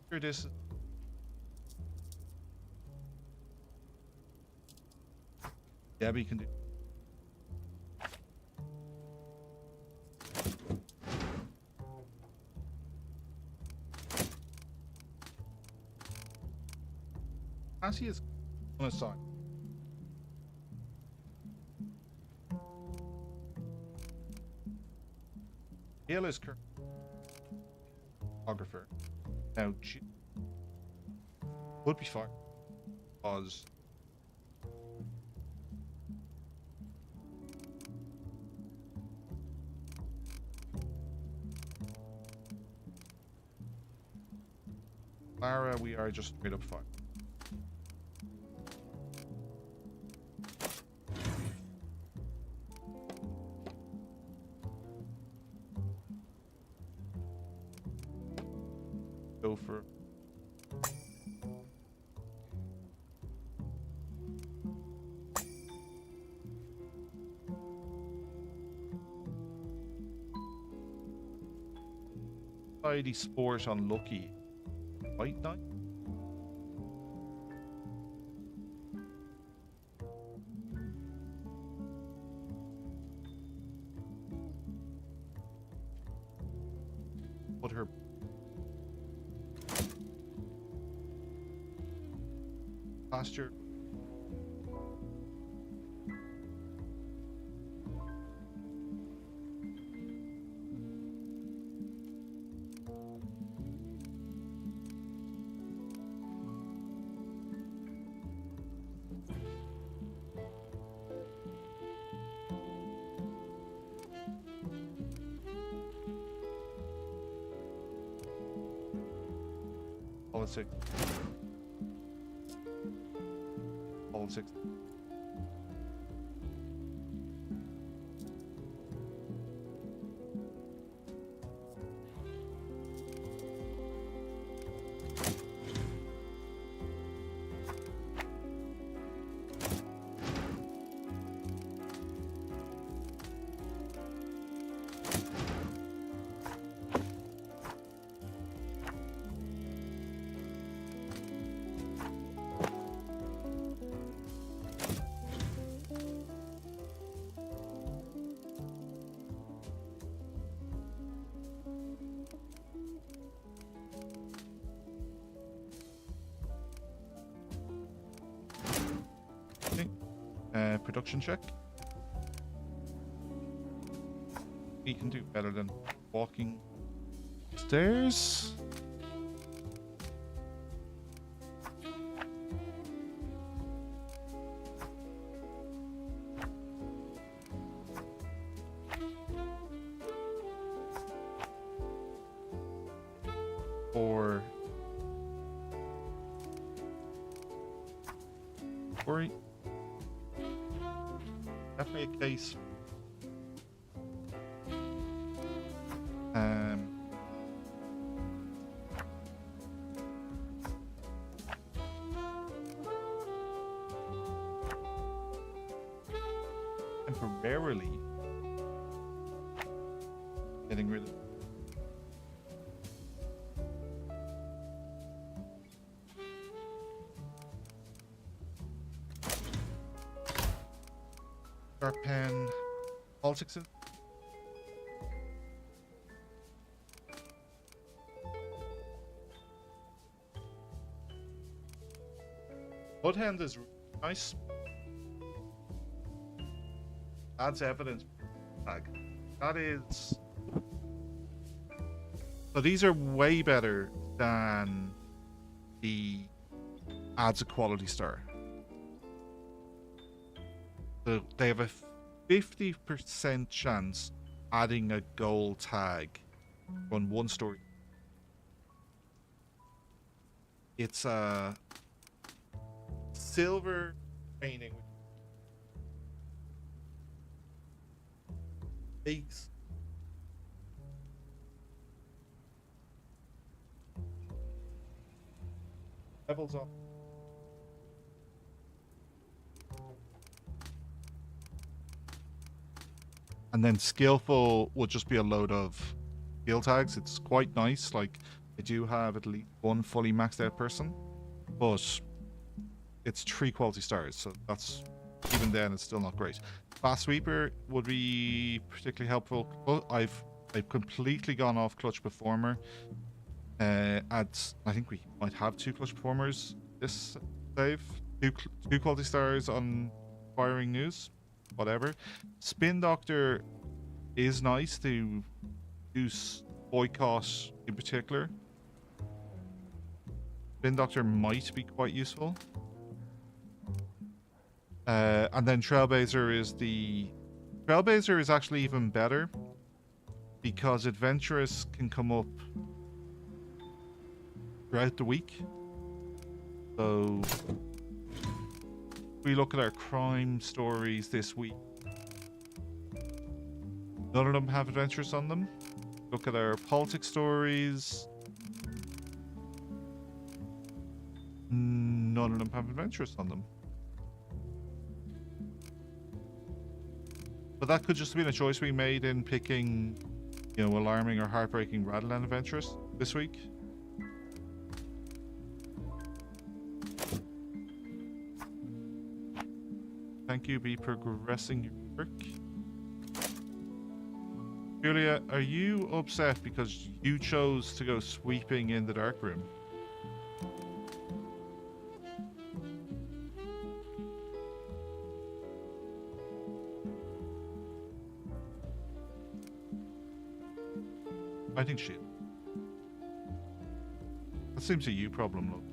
Here this. Debbie can do. As he is on his side. Hale is cartographer. Now, would be fine because Clara, we are just straight up fine. Go for Society Sport Unlucky White Knight. Put her pasture. Politics. Politics. Production check. He can do better than walking stairs. Or definitely a case. Temporarily getting rid of. Sharp pen, politics. Bloodhound is nice. Adds evidence tag. That is. So these are way better than the adds a quality star. So they have a 50% chance adding a gold tag on one story. It's a silver painting. Takes levels up. And then skillful would just be a load of skill tags. It's quite nice. Like, I do have at least one fully maxed out person, but it's 3 quality stars, so that's, even then it's still not great. Fast sweeper would be particularly helpful. I've completely gone off clutch performer. I think we might have 2 clutch performers this save. Two quality stars on firing news. Whatever. Spin Doctor is nice to use boycott in particular. Spin Doctor might be quite useful. And then Trailblazer is actually even better because Adventurous can come up throughout the week. So we look at our crime stories this week. None of them have adventures on them. Look at our politics stories. None of them have adventures on them. But that could just have been a choice we made in picking, you know, alarming or heartbreaking rather than adventurous this week. Thank you, be progressing your work. Julia, are you upset because you chose to go sweeping in the dark room? I think she. That seems a you problem, look.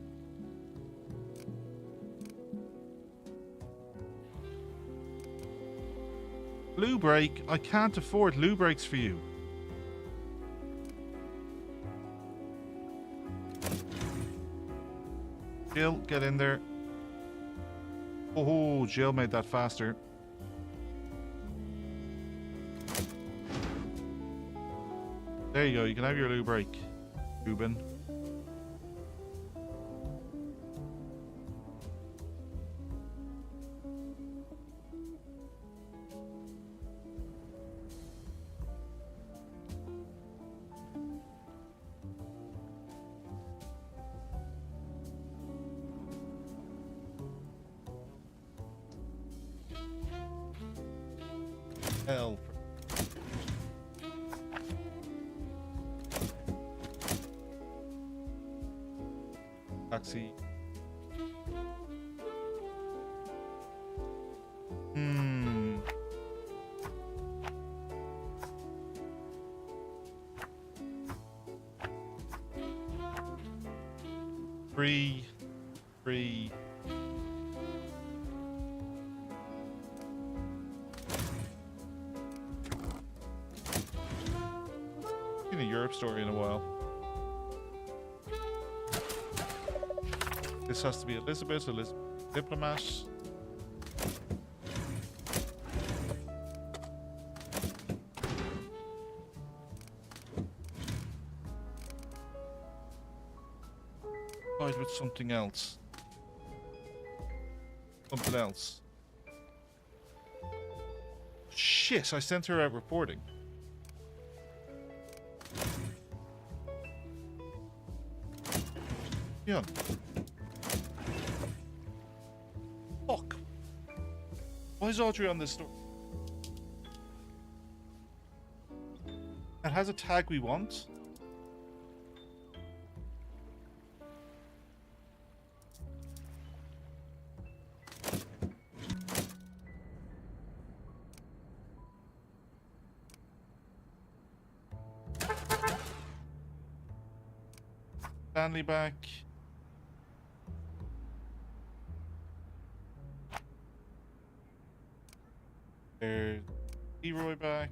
Loo break? I can't afford loo breaks for you. Jill, get in there. Oh, Jill made that faster. There you go. You can have your loo break, Ruben. Hell. Taxi. Free. Seen a Europe story in a while. This has to be Elizabeth diplomat. Tied with something else. Something else. Shit, I sent her out reporting. Yeah. Fuck. Why is Audrey on this story? It has a tag we want. Stanley back. There's Leroy back.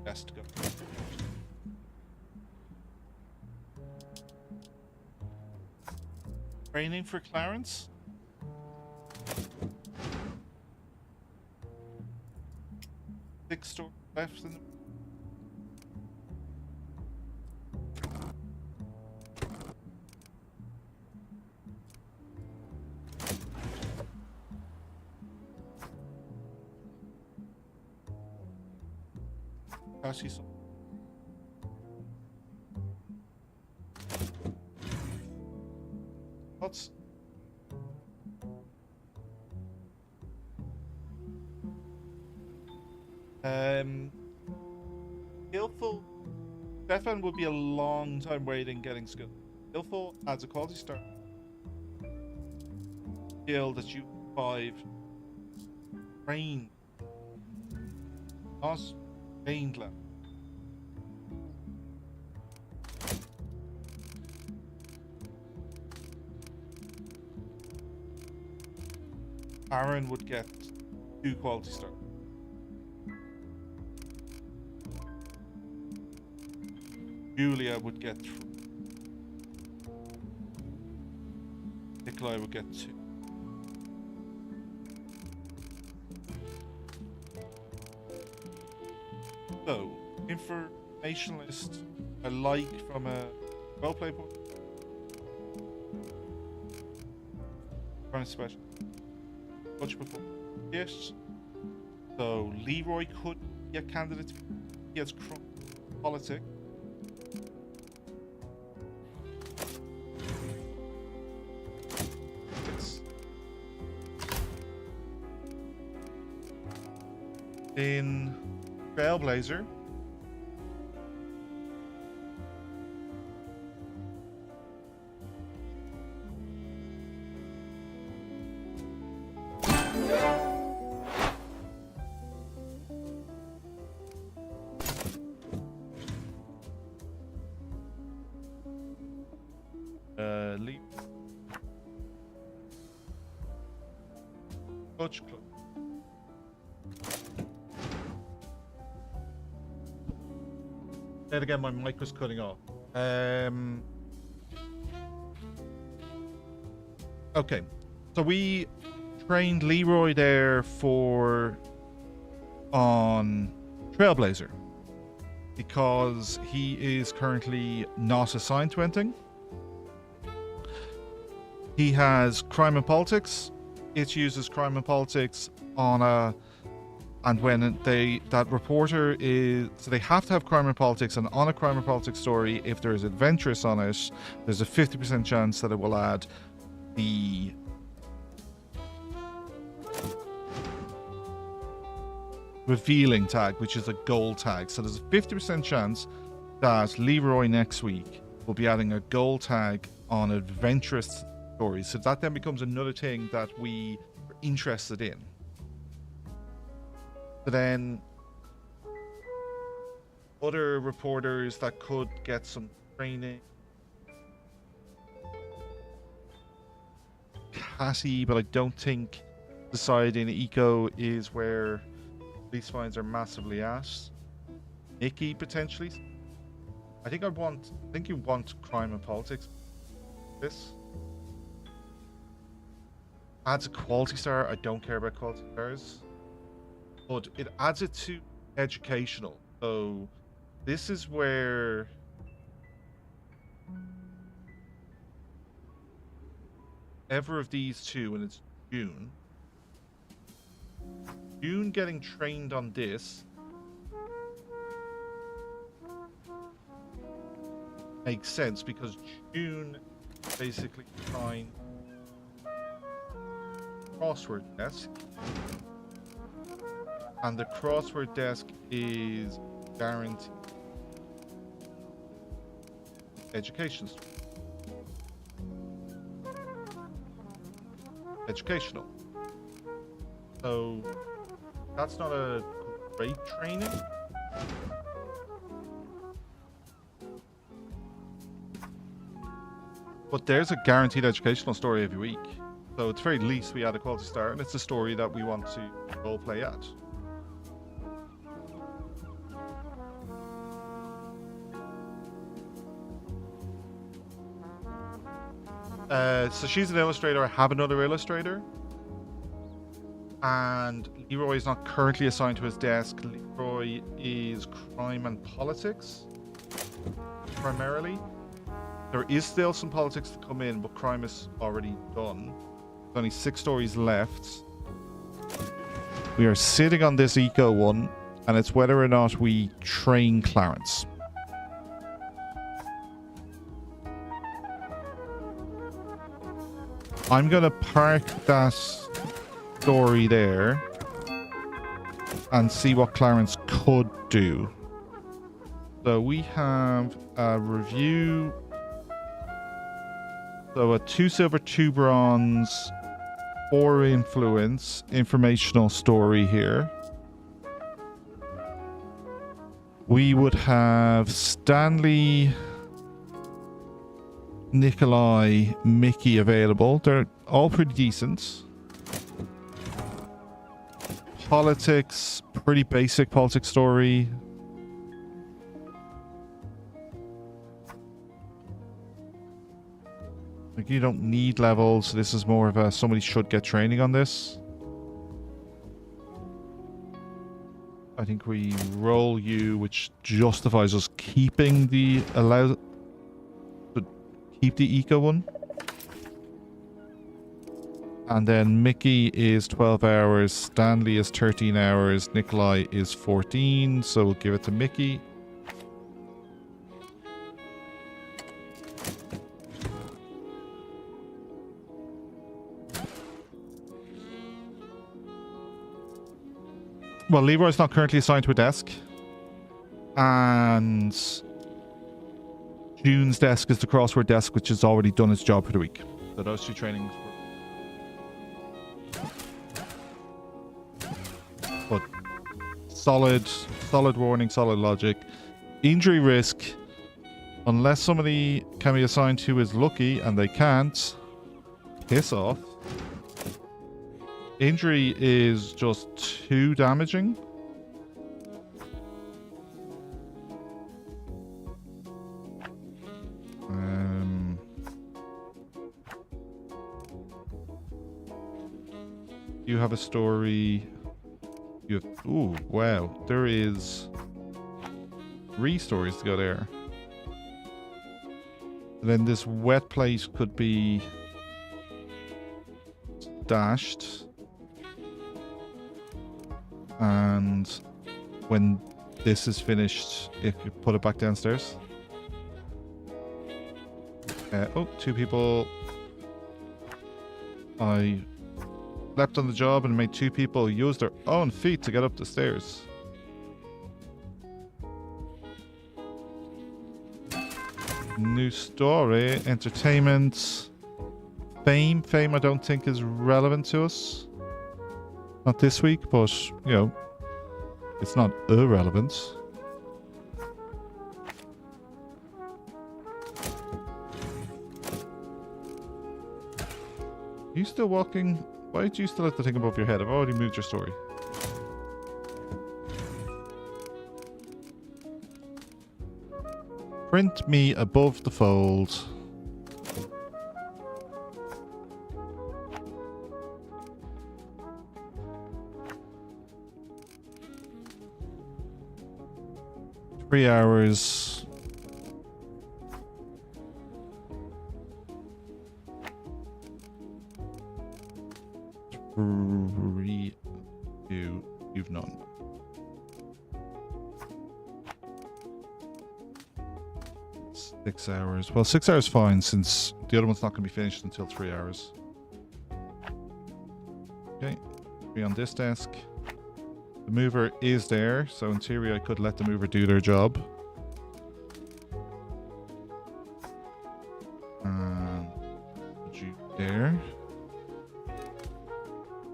Has to go. Training for Clarence. 6 stores left in the... I see some. What's... Skillful. Stefan would be a long time waiting getting skill. Skillful adds a quality star. Skill that you 5. Train. Not trained level. Aaron would get 2 quality stars. Julia would get 3. Nikolai would get 2. So, informationalist, I like from a roleplay point. Kind of special. Much before. Yes. So, Leroy could be a candidate. He has politics. In Trailblazer, Clutch, clutch. Then again, my mic was cutting off. Okay, so we trained Leroy there on Trailblazer because he is currently not assigned to anything. He has crime and politics. It uses crime and politics and when that reporter is, so they have to have crime and politics, and on a crime and politics story, if there is adventurous on it, there's a 50% chance that it will add the revealing tag, which is a gold tag. So there's a 50% chance that Leroy next week will be adding a gold tag on adventurous stories. So that then becomes another thing that we are interested in. So then other reporters that could get some training. Cassie, but I don't think society and eco is where police finds are massively at. Nikki potentially. I think you want crime and politics. This adds a quality star. I don't care about quality stars, but it adds it to educational. So this is where ever of these two, and it's June getting trained on this makes sense because June basically trying crossword desk, and the crossword desk is guaranteed educational. So that's not a great training. But there's a guaranteed educational story every week. So at the very least we add a quality star, and it's a story that we want to role play at. So she's an illustrator. I have another illustrator. And Leroy is not currently assigned to his desk. Leroy is crime and politics, primarily. There is still some politics to come in, but crime is already done. There's only 6 stories left. We are sitting on this eco one, and it's whether or not we train Clarence. I'm going to park that story there and see what Clarence could do. So we have a review. So a 2 silver, 2 bronze, 4 influence, informational story here. We would have Stanley, Nikolai, Mickey available. They're all pretty decent. Politics, pretty basic politics story. Like, you don't need levels. This is more of a somebody should get training on this. I think we roll you, which justifies us keeping the keep the eco one. And then Mickey is 12 hours, Stanley is 13 hours, Nikolai is 14, so we'll give it to Mickey. Well, Leroy's not currently assigned to a desk. And June's desk is the crossword desk, which has already done its job for the week. So those 2 trainings were... But solid warning, solid logic. Injury risk, unless somebody can be assigned to is lucky, and they can't, piss off. Injury is just 2 damaging. You have a story. You have, ooh, wow. There is 3 stories to go there. And then this wet plate could be dashed. And when this is finished, if you put it back downstairs. Oh, 2 people. I slept on the job and made 2 people use their own feet to get up the stairs. New story, entertainment, fame. Fame I don't think is relevant to us. Not this week, but, you know, it's not irrelevant. Are you still walking? Why do you still have the thing above your head? I've already moved your story. Print me above the fold. Three hours. You've none. Six hours. Well, 6 hours fine, since the other one's not going to be finished until 3 hours. Okay, 3 on this desk. The mover is there, so in theory I could let the mover do their job. Put you there.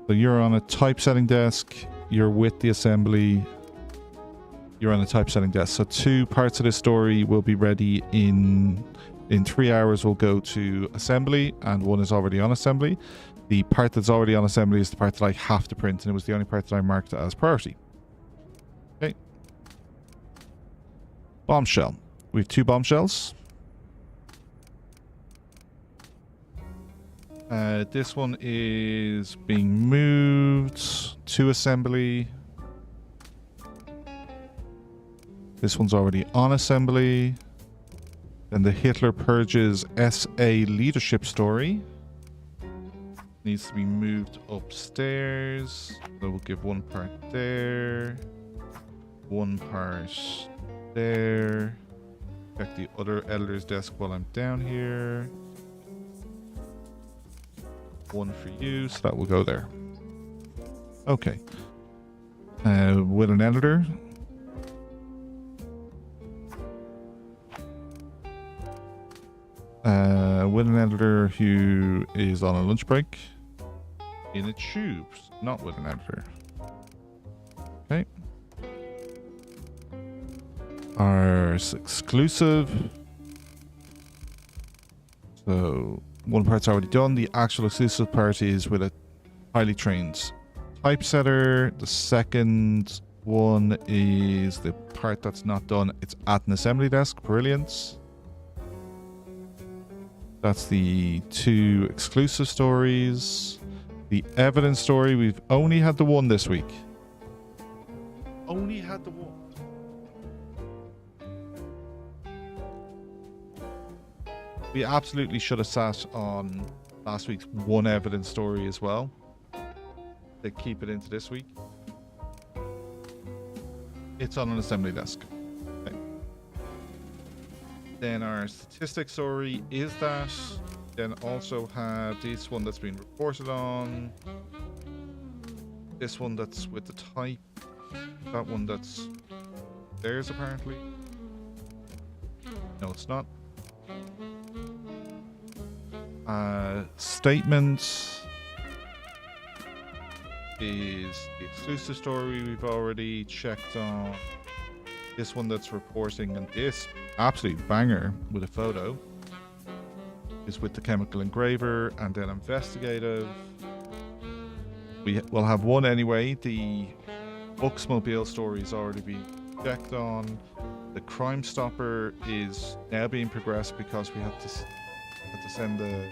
So you're on a typesetting desk. You're with the assembly. You're on the typesetting desk. So 2 parts of this story will be ready in 3 hours. Will go to assembly, and 1 is already on assembly. The part that's already on assembly is the part that I have to print, and it was the only part that I marked as priority. Okay. Bombshell. We have 2 bombshells. This one is being moved to assembly. This one's already on assembly. Then the Hitler Purges SA leadership story needs to be moved upstairs. So we'll give 1 part there, 1 part there. Check the other editor's desk while I'm down here. 1 for you, so that will go there. Okay. With an editor. With an editor who is on a lunch break. In a tube, not with an editor. Okay. Our exclusive. So 1 part's already done. The actual exclusive part is with a highly trained typesetter. The second one is the part that's not done. It's at an assembly desk. Brilliant. That's the 2 exclusive stories. The evidence story, we've only had the 1 this week. Only had the 1. We absolutely should have sat on last week's 1 evidence story as well. They keep it into this week. It's on an assembly desk. Okay. Then our statistics story is that. Then also have this one that's been reported on. This one that's with the type. That one that's theirs apparently. No, it's not. Statements is the exclusive story we've already checked on. This one that's reporting, and this absolute banger with a photo is with the chemical engraver, and then investigative We will have one anyway. The Booksmobile story's already been checked on. The Crime Stopper is now being progressed because we had to send the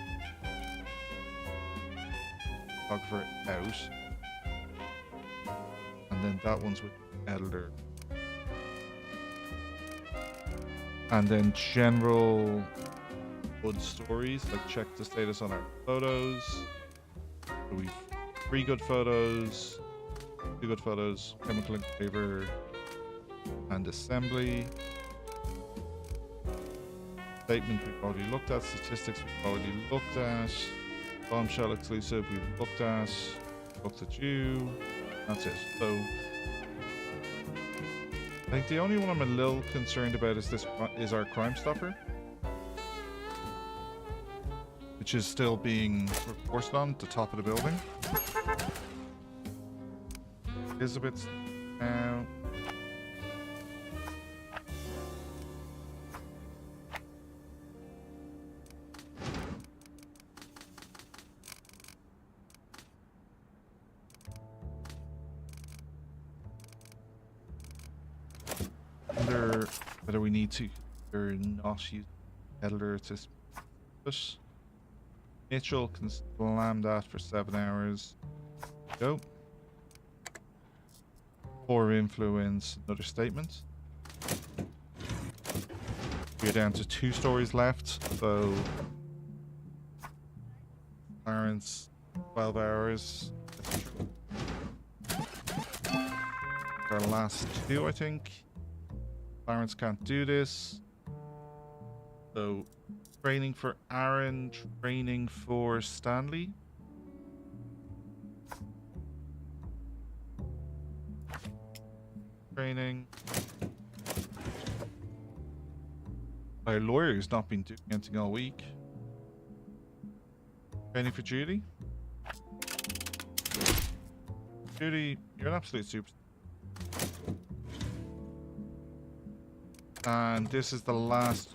photographer out, and then that one's with the editor, and then general good stories, like check the status on our photos. So we've 3 good photos, 2 good photos, chemical engraver and assembly. Statement we've already looked at, statistics we've already looked at, bombshell exclusive we've looked at you. That's it. So I think the only one I'm a little concerned about is our Crime Stopper, which is still being reinforced on the top of the building. Elizabeth's now. Whether we need to or not use editor to push. Mitchell can slam that for 7 hours. Go. For influence, another statement. We're down to 2 stories left, so Clarence, 12 hours. Our last 2, I think. Clarence can't do this. So, training for Aaron, training for Stanley. Training. Our lawyer's not been doing anything all week. Training for Judy. Judy, you're an absolute superstar. And this is the last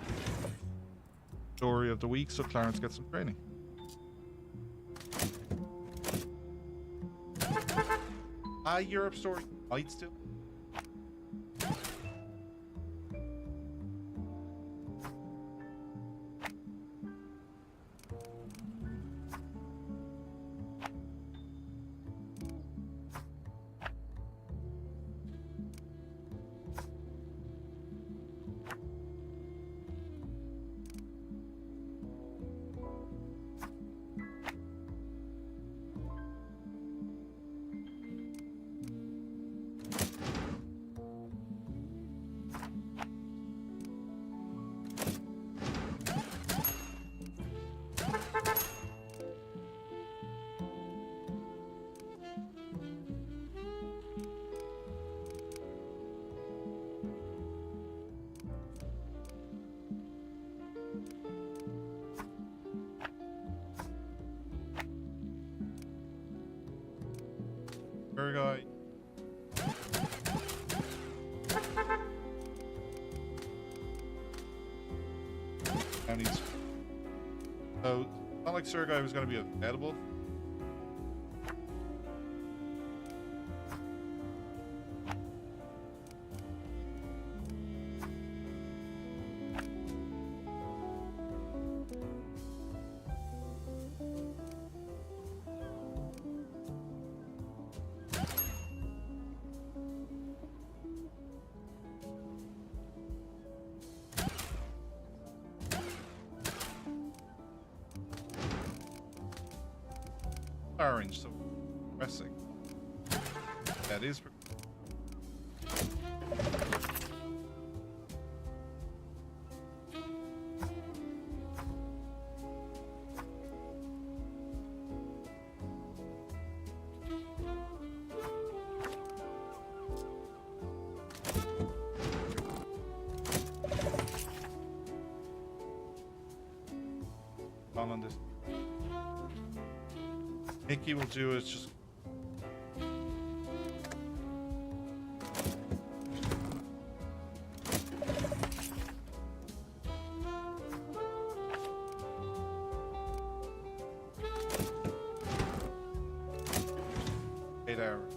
story of the week, so Clarence gets some training. Europe story might still. Guy. And he's so it's not like Sergei was going to be edible. Orange, so pressing. That is. On this. Nikki will do it, just 8 hours.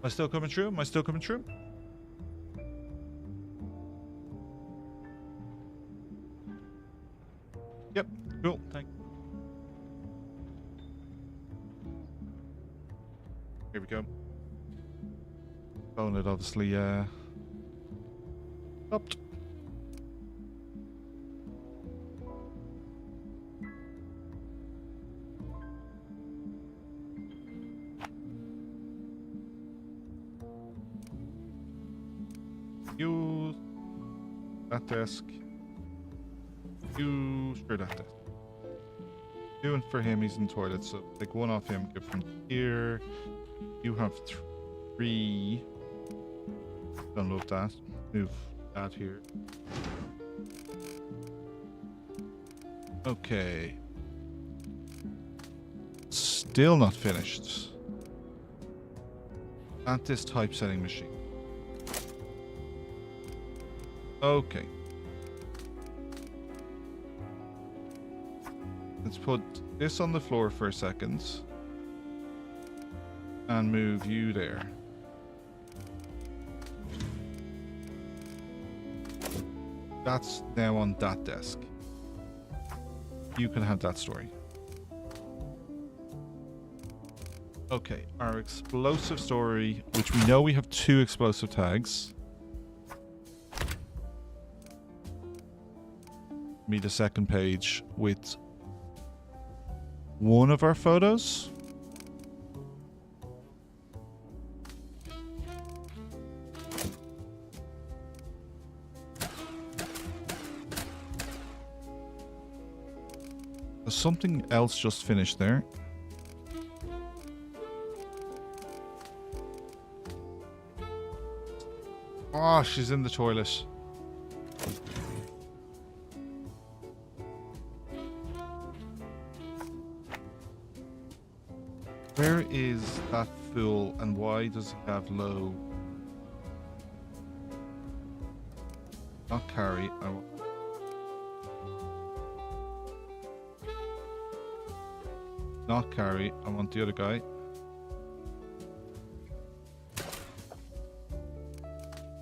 Am I still coming through? Am I still coming through? Yep. Cool. Thank you. Here we go. Phone it obviously stopped. Use that desk. Sure, that desk. Doing for him, he's in the toilet, so take one off him, give from here. You have 3. Don't love that. Move that here. Okay. Still not finished. At this typesetting machine. Okay. Let's put this on the floor for a second. And move you there. That's now on that desk. You can have that story. Okay, our explosive story, which we know we have 2 explosive tags. Meet a second page with one of our photos. Something else just finished there. Oh, she's in the toilet. Where is that fool and why does he have low? Not carry. Not carry. I want the other guy.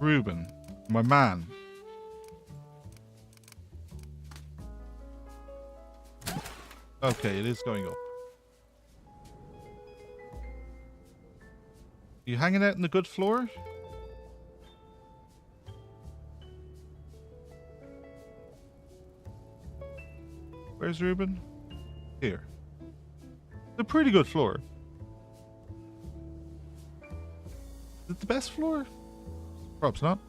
Ruben, my man. Okay, it is going up. You hanging out in the good floor? Where's Ruben? Here. It's a pretty good floor. Is it the best floor? Perhaps not.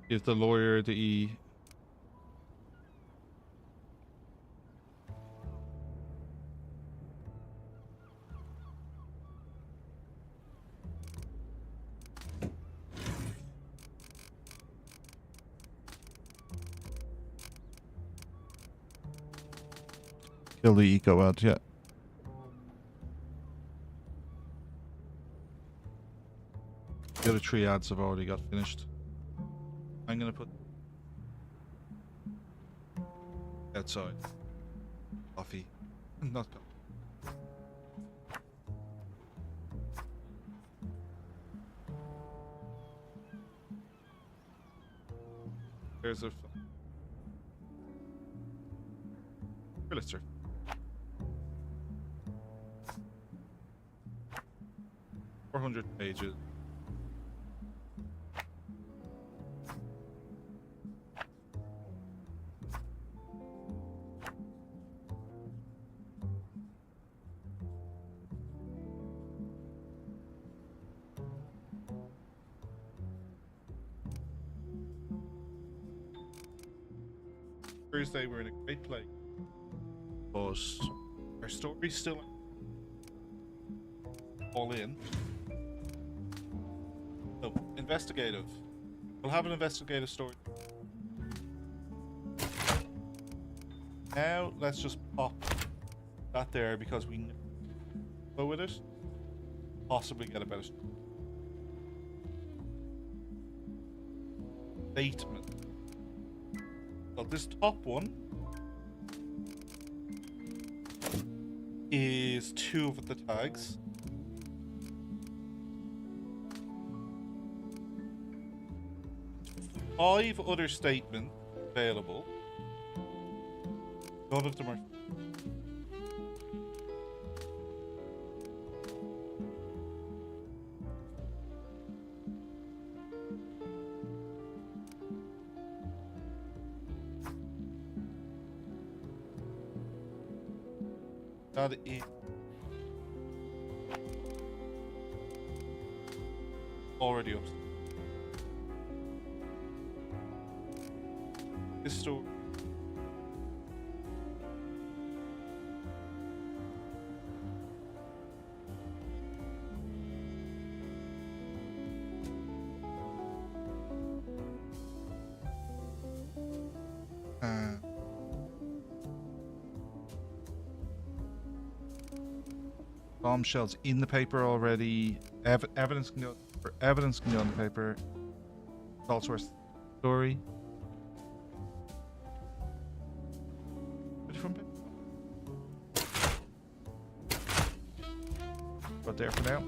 Give the lawyer the E. Kill the eco ad, yeah. The other 3 ads have already got finished. I'm gonna put outside coffee, not coffee. There's a Pulitzer. $400 pages. Thursday, we're in a great place, but our story's still all in. So, investigative. We'll have an investigative story. Now, let's just pop that there because we go with it. Possibly get a better statement. So this top one is 2 of the tags. Five other statements available. None of them are. That is already up. This story. Bombshells in the paper already. Evidence can go. Evidence can go on the paper. All source story. From paper. But there for now.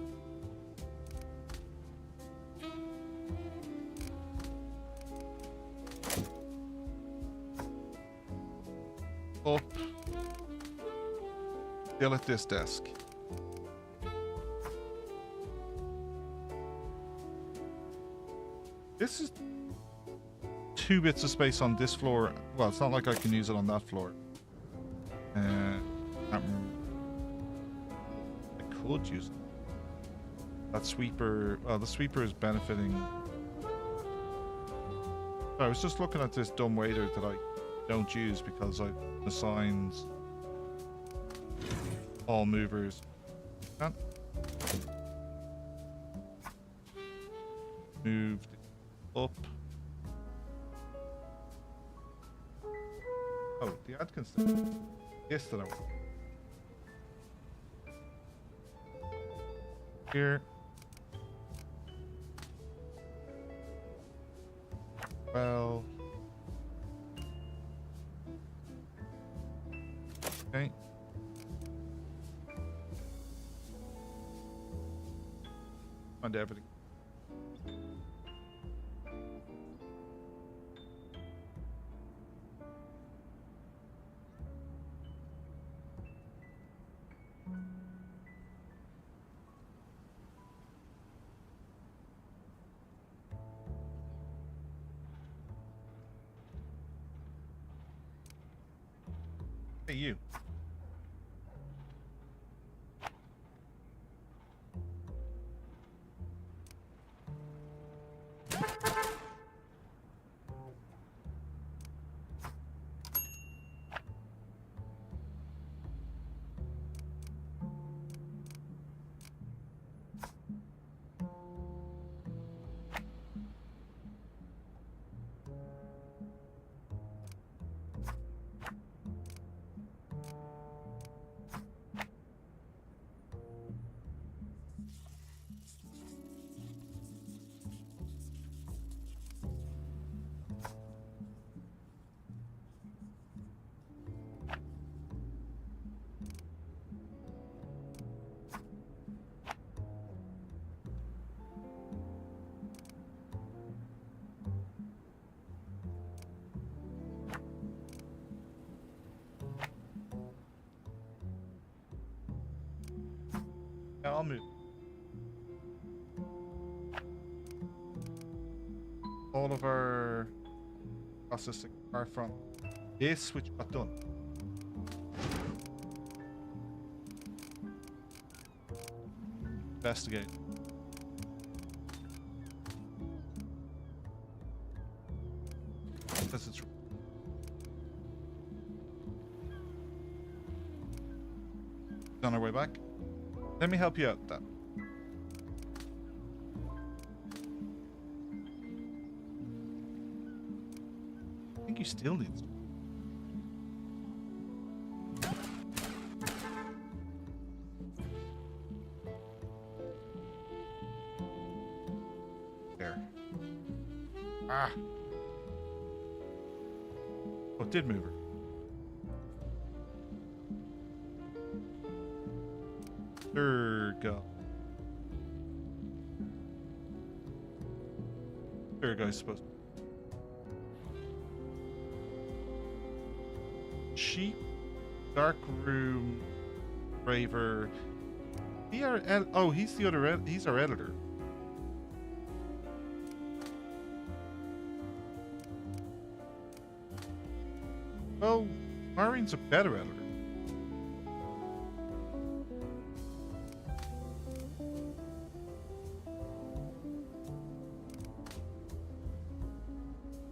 Up. Still at this desk. This is 2 bits of space on this floor. Well, it's not like I can use it on that floor. I could use it. That sweeper. Well, the sweeper is benefiting. I was just looking at this dumb waiter that I don't use because I've assigned all movers. Can't. Moved up. Oh, the ad can stay. Yes, that I want. Here. Well. Okay. Find everything. Hey, you. Yeah, I'll move. All of our processing are from this, which got done. Investigate. Because it's on our way back. Let me help you out with that. I think you still need some. There. Ah. Oh, it did move her. There go. There goes supposed to. Sheep, dark room, braver. Oh, he's the other. He's our editor. Well, Marine's a better editor.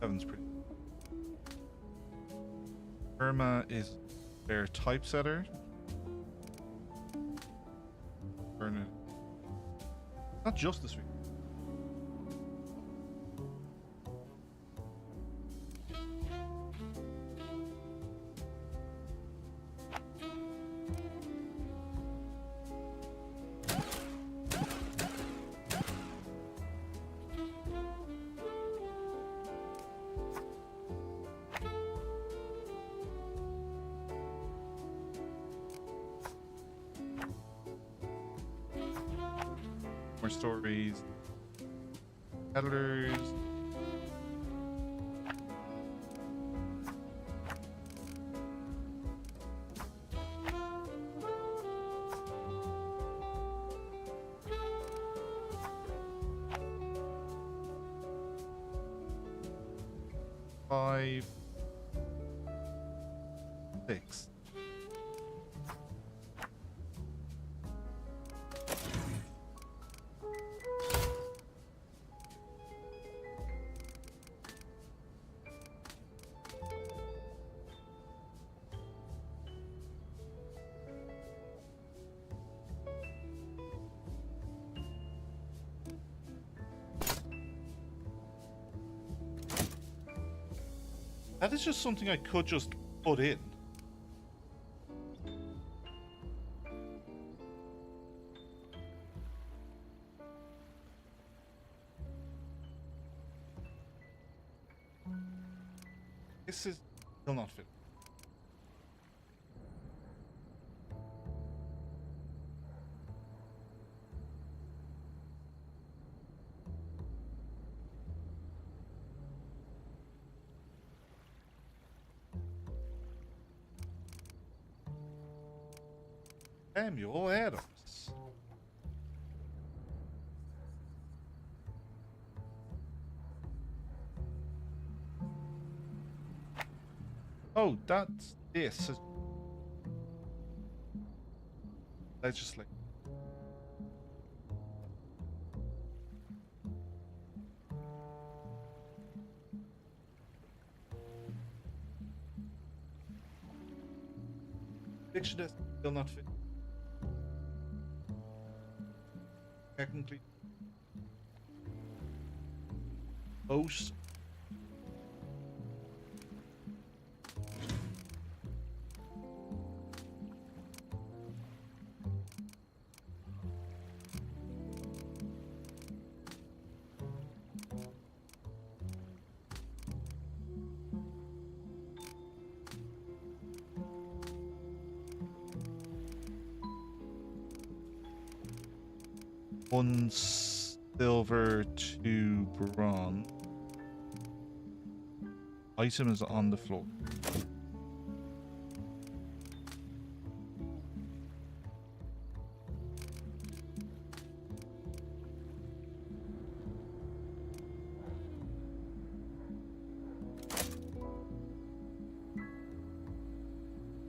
Seven's pretty. Irma is their typesetter. Vernon. Not just this week. More stories. Editors. Five. Six. That is just something I could just put in. This is still not fit. Samuel Adams. Oh, that's this. legislate. Fiction is still not fit. Technically, most one silver, two bronze. Item is on the floor.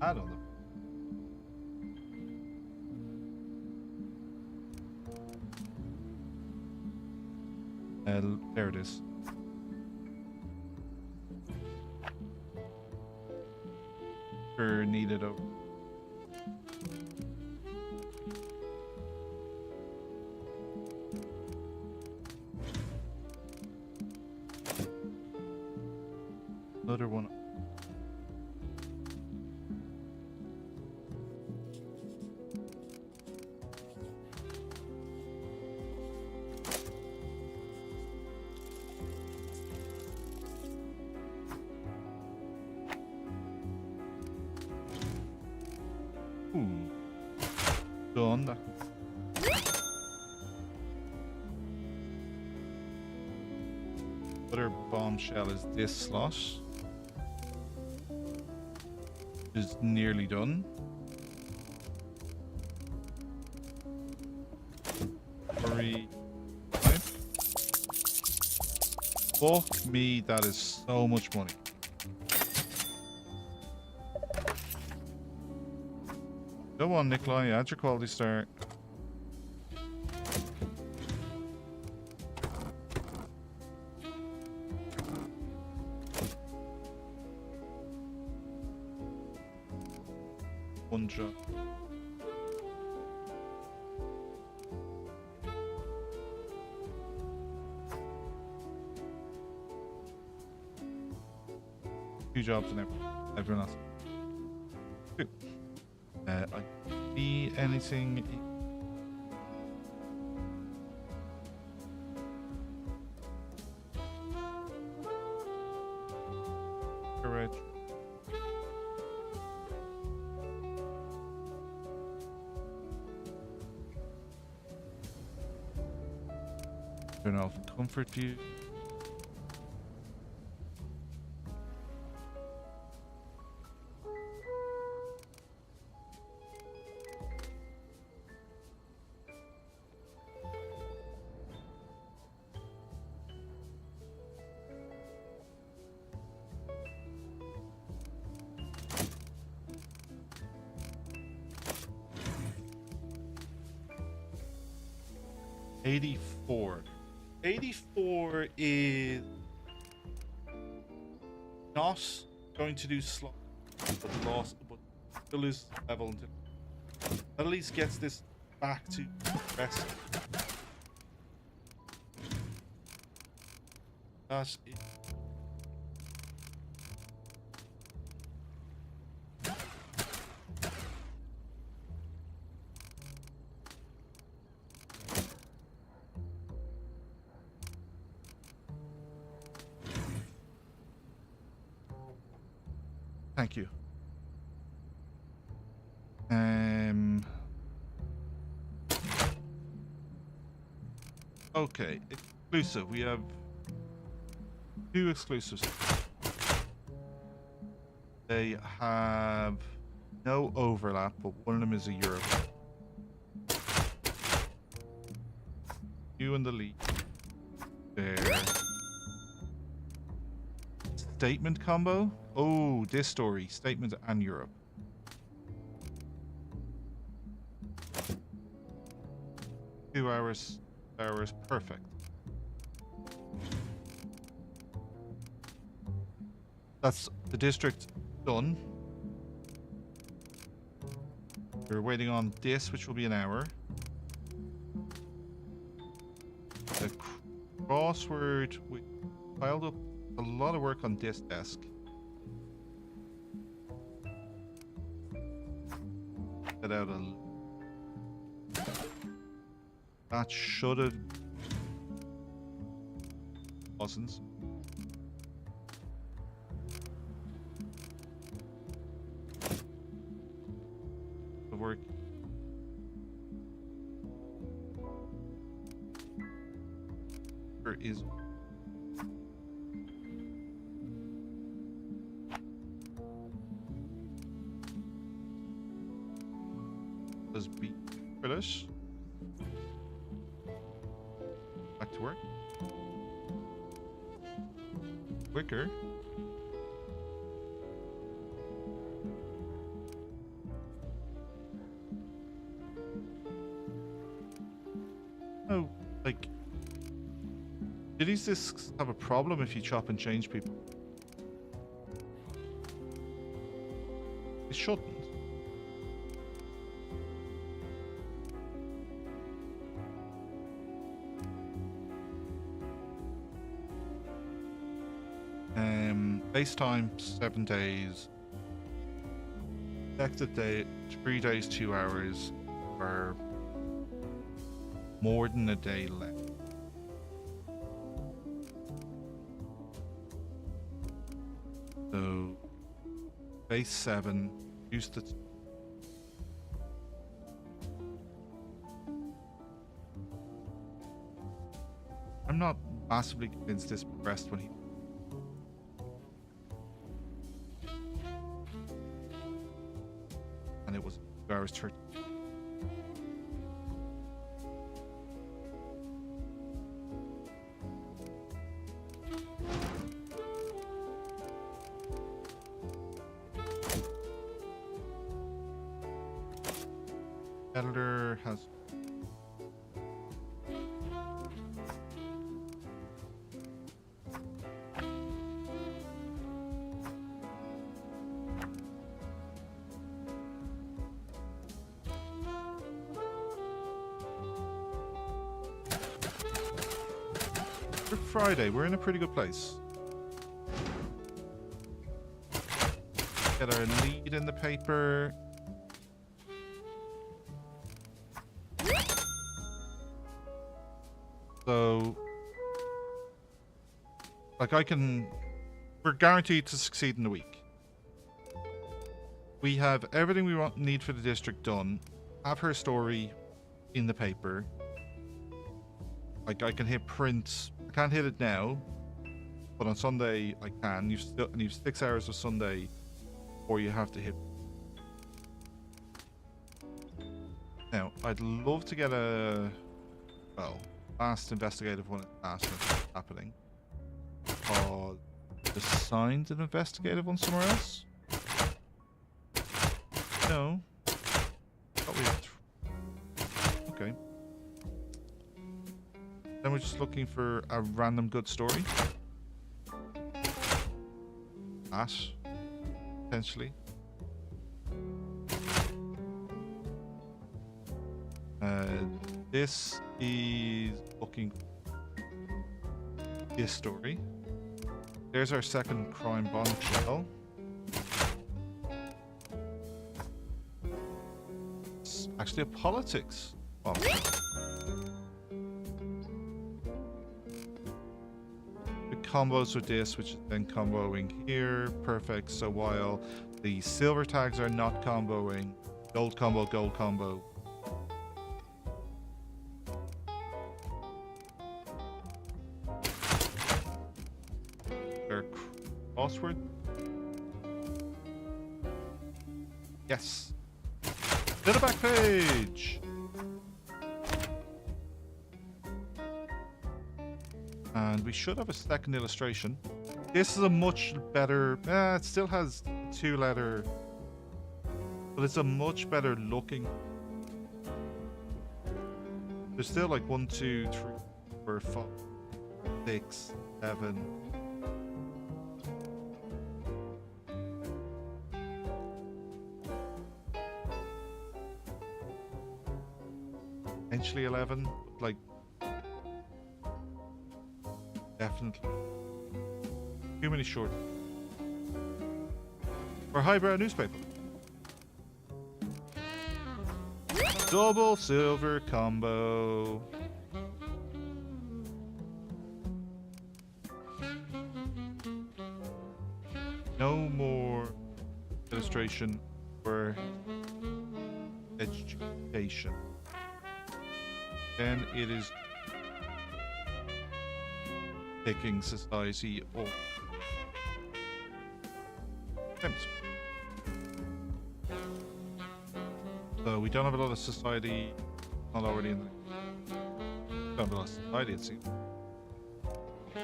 I don't know. There it is. Needed over. Another one. Done that. Other bombshell is this slot. Is nearly done. Hurry. Fuck me, that is so much money. Go on, Nikolai, add your quality star. One job. Two jobs and everyone else. Two. I see anything. Correct. Turn off comfort view. $84 is not going to do slot, but lost, but still is level until that at least gets this back to rest. That is. Thank you. Okay, exclusive. We have two exclusives. They have no overlap, but one of them is a Europe. You and the lead. There. Statement combo? Oh, this story. Statement and Europe. 2 hours. Hours. Perfect. That's the district done. We're waiting on this, which will be an hour. The crossword, we piled up a lot of work on this desk. Get out a... That should have... Wasn't. The work. There is... Does be British. Back to work. Quicker. Oh, like, do these discs have a problem if you chop and change people? It shouldn't. Base time 7 days. Effective day 3 days 2 hours, or more than a day left. So base 7 used to. I'm not massively convinced this progressed when he. And it was 2 hours 30. Editor has. For Friday, we're in a pretty good place. Get our lead in the paper. So, like, we're guaranteed to succeed in the week. We have everything we need for the district done. Have her story in the paper. Like, I can hit print. I can't hit it now, but on Sunday I can. You've 6 hours of Sunday, or you have to hit. Now, I'd love to get fast investigative one at what's happening. Or assigned an investigative one somewhere else? No. Thought we had okay. Then we're just looking for a random good story. Ash, potentially. This is looking this story. There's our second crime bombshell. It's actually a politics bombshell. Combos with this, which is then comboing here. Perfect. So while the silver tags are not comboing, gold combo. Their crossword. Yes. To the back page. And we should have a second illustration. This is a much better... it still has 2-letter... But it's a much better looking... There's still like 1, 2, 3, 4, 5, 6, 7. Potentially 11, but like definitely too many short. For a highbrow newspaper. Double silver combo. No more illustration for education. Then it is picking society or temps. So we don't have a lot of society, not already in the... Don't have a lot of society, it seems. How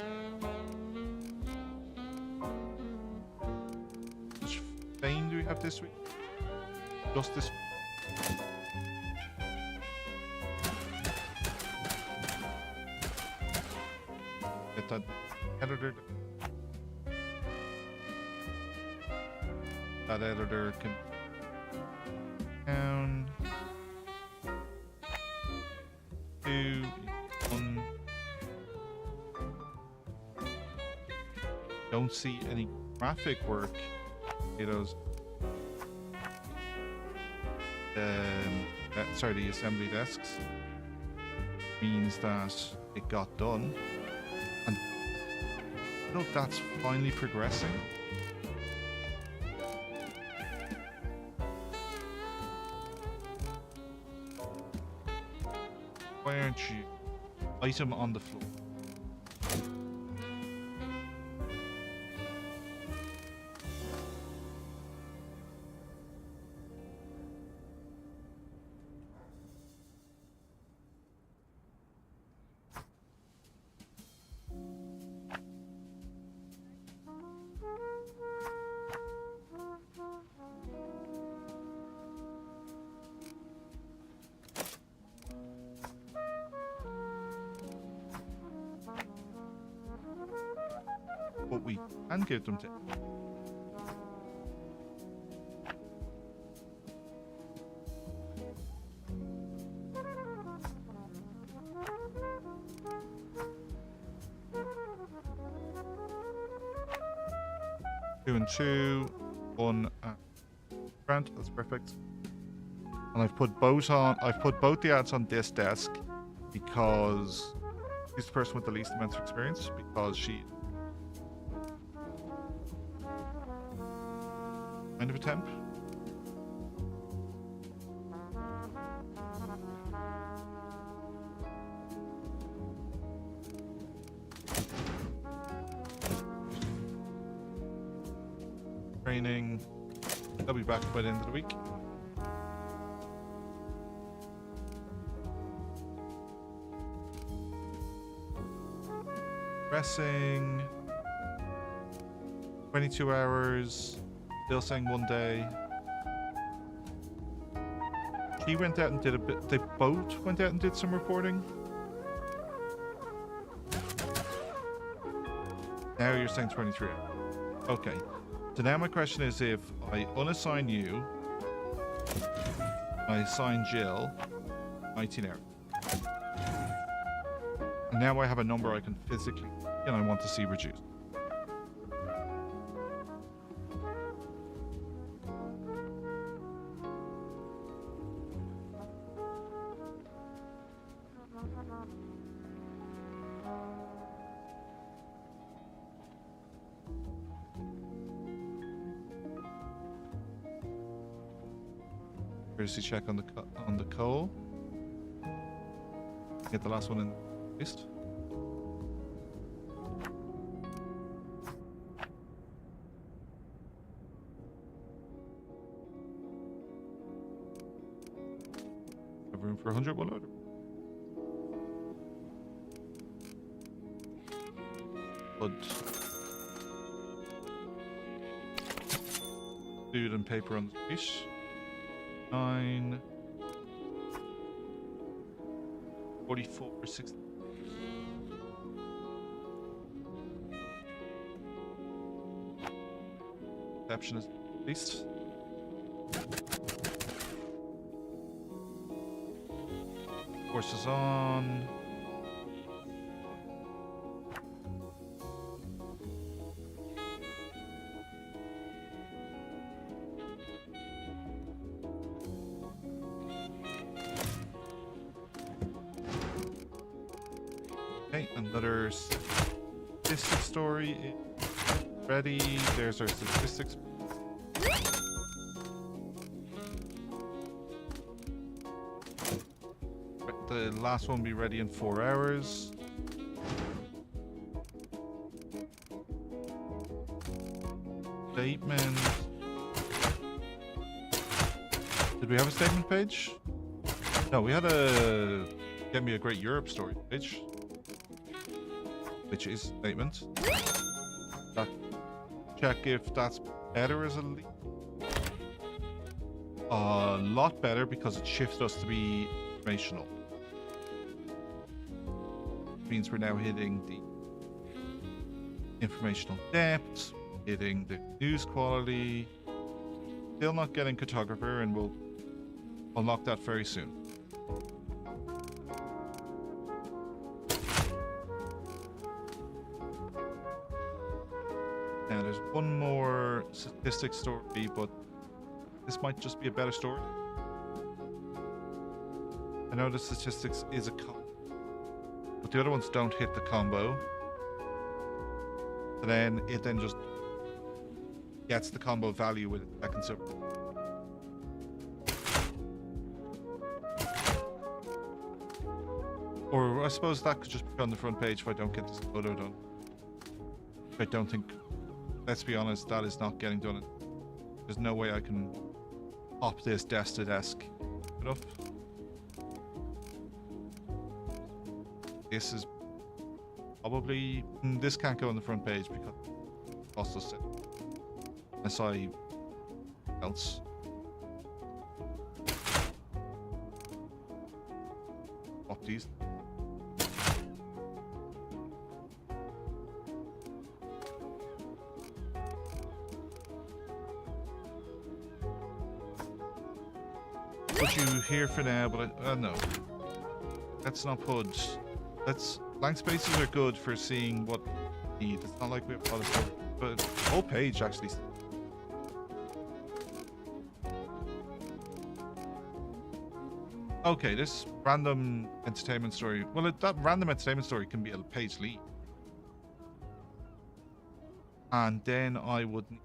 much fame do we have this week? Just this week. Get that editor. That editor can down 2, 1. Don't see any graphic work. Those. Sorry, the assembly desks means that it got done, and I think that's finally progressing. Why aren't you? Item on the floor. But we can give them to... Two and 2, 1 grant, that's perfect. And I've put both the ads on this desk because she's the person with the least amount of experience, because she kind of a temp. Training. They'll be back by the end of the week. Pressing. 22 hours. Still saying 1 day. She went out and did a bit. They both went out and did some reporting. Now you're saying 23 hours. Okay. So now my question is, if I unassign you, I assign Jill 19 hours. And now I have a number I can physically, and I want to see reduced. Courtesy check on the coal. Get the last one in the list. Have room for 100. One loader. Blood. Food and paper on the street. 9. 44 or 60. Perception is at least. Forces on. Okay, another statistic story is ready. There's our statistics. The last one will be ready in 4 hours. Statement. Did we have a statement page? No, we had a Get Me a Great Europe story page, which is statement. Check if that's better as a lead. A lot better because it shifts us to be informational. Means we're now hitting the informational depth, hitting the news quality. Still not getting cartographer, and we'll unlock that very soon. Now there's one more statistic story, but this might just be a better story. I know the statistics is a combo, but the other ones don't hit the combo. And then it just gets the combo value with it back in silver. Or I suppose that could just be on the front page if I don't get this photo done. I don't think, let's be honest, that is not getting done. There's no way I can pop this desk to desk enough. This is probably, this can't go on the front page because it costs us it. Unless I else. Pop these. Put you here for now, but no. Let's not put. Blank spaces are good for seeing what we need. It's not like we have a lot of stuff, but the whole page actually. Okay, this random entertainment story. Well, that random entertainment story can be a page lead. And then I would need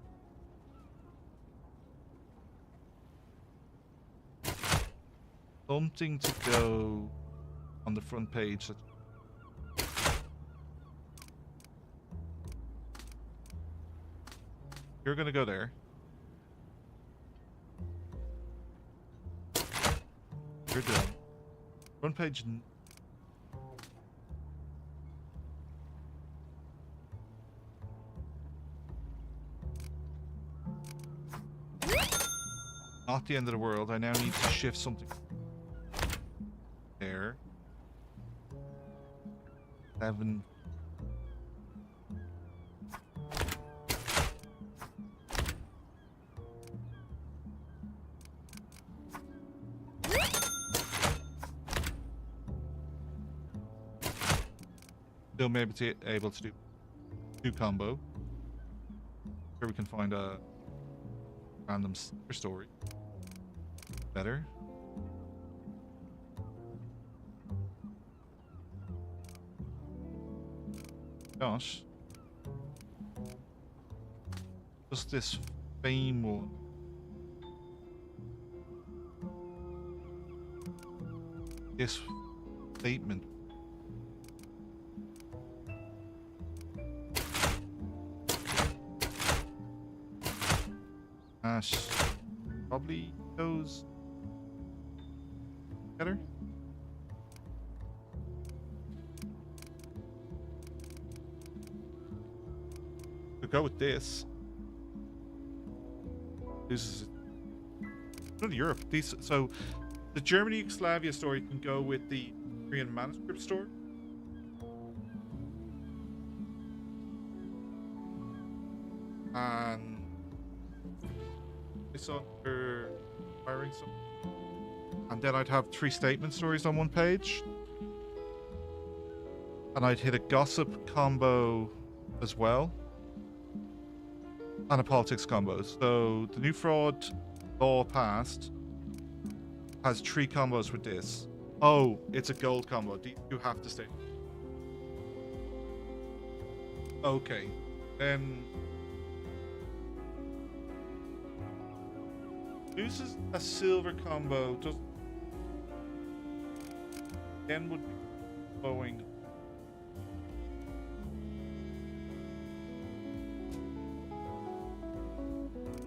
something to go on the front page. You're gonna go there. You're done. Front page. Not the end of the world. I now need to shift something. There. 7. Still maybe able to do 2 combo. Here we can find a random story. Better. Gosh. Just this fame one. This statement. Probably goes better. We'll go with this. This is not Europe. These, so the Germany Yugoslavia story can go with the Korean manuscript store. And it's under firing some. And then I'd have 3 statement stories on one page. And I'd hit a gossip combo as well. And a politics combo. So the new fraud law passed has 3 combos with this. Oh, it's a gold combo. You have to stay. Okay. Then uses a silver combo. Does then would be flowing.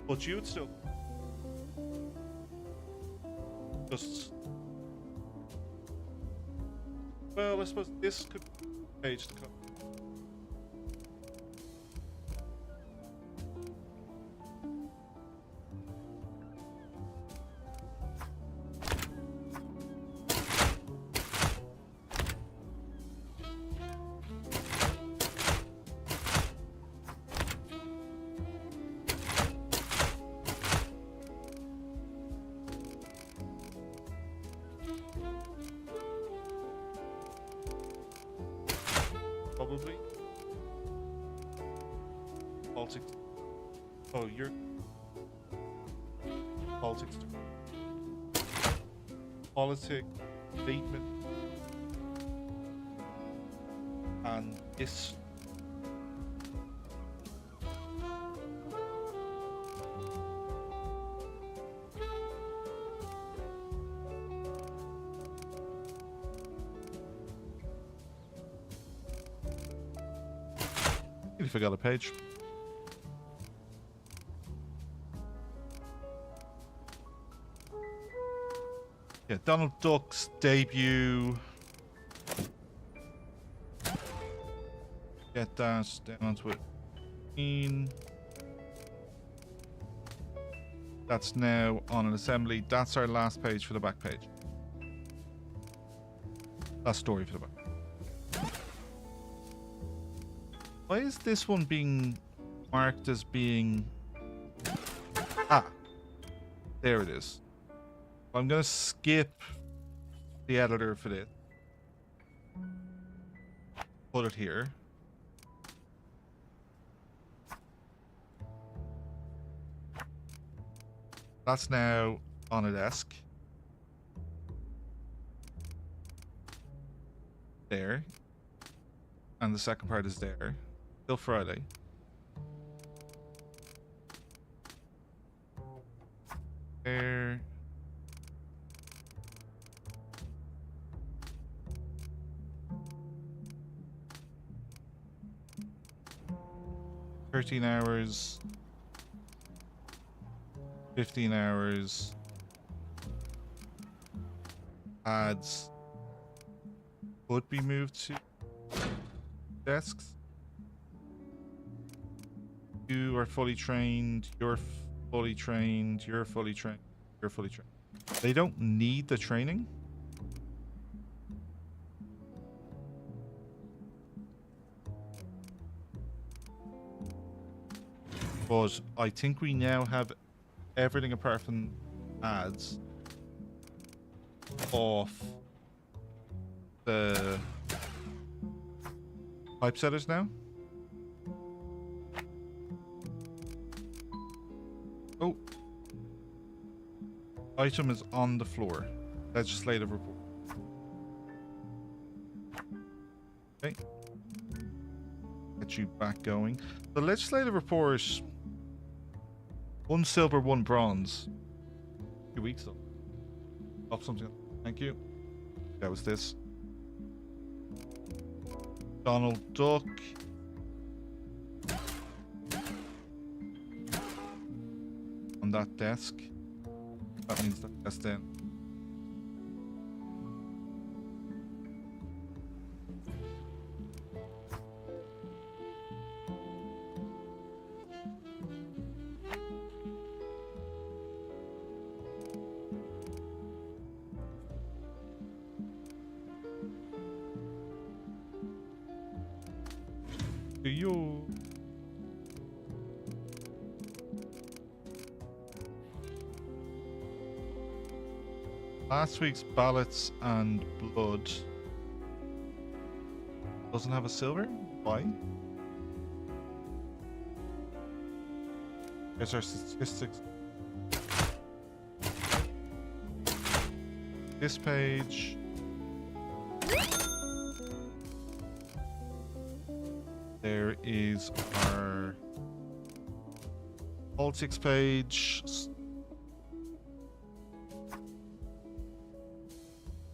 But you would still just, well, I suppose this could be page to come. Probably. Politics. Oh, you're politics. Politics statement. And this. If I got a page. Yeah, Donald Duck's debut. Get that down to it. That's now on an assembly. That's our last page for the back page. Last story for the back. Why is this one being marked as being... Ah, there it is. I'm going to skip the editor for this. Put it here. That's now on a desk. There. And the second part is there. Till Friday. There. $13 hours. 15 hours. Ads could be moved to desks. You are fully trained, you're fully trained, you're fully trained, you're fully trained. They don't need the training. But I think we now have everything apart from ads off the typesetters now. Oh. Item is on the floor. Legislative report. Okay. Get you back going. The legislative report, 1 silver, 1 bronze. 2 weeks though. Up something. Thank you. That was this. Donald Duck. On that desk. That means that's then. to you. Last week's ballots and blood doesn't have a silver? Why? Here's our statistics. This page. There is our politics page.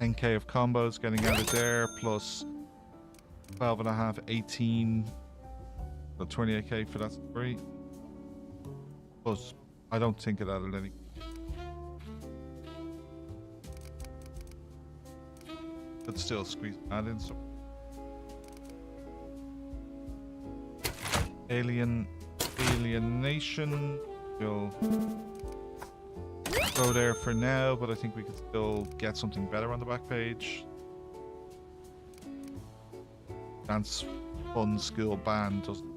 10k of combos getting added there, plus 12 and a half, 18, so 28k for that story. Plus, I don't think it added any. But still squeeze that in. So alienation will go there for now, but I think we could still get something better on the back page. Dance Fun School Band doesn't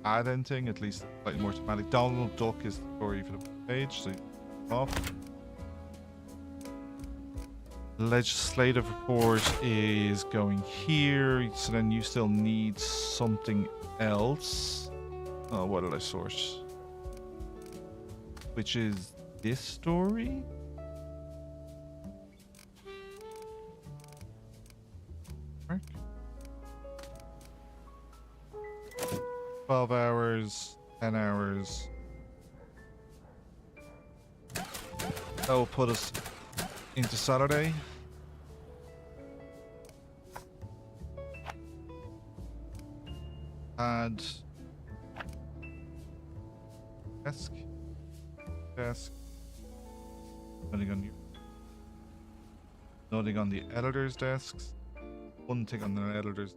add anything, at least slightly more thematic. Donald Duck is the story for the page, so off. Legislative report is going here, so then you still need something else. Oh, what did I source? Which is this story? Mark? 12 hours, 10 hours. That will put us into Saturday. Add desk. Nothing on the editor's desks. One thing on the editor's.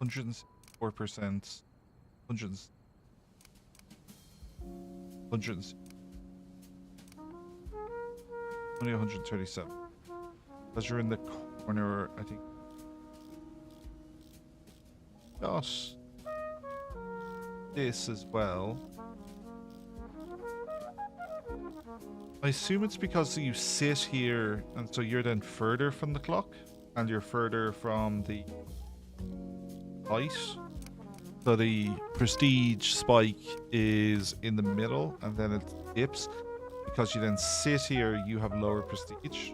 $104%. 100. Only 137. Because you're in the corner, I think. Got this as well. I assume it's because you sit here, and so you're then further from the clock, and you're further from the height. So the prestige spike is in the middle, and then it dips. Because you then sit here, you have lower prestige.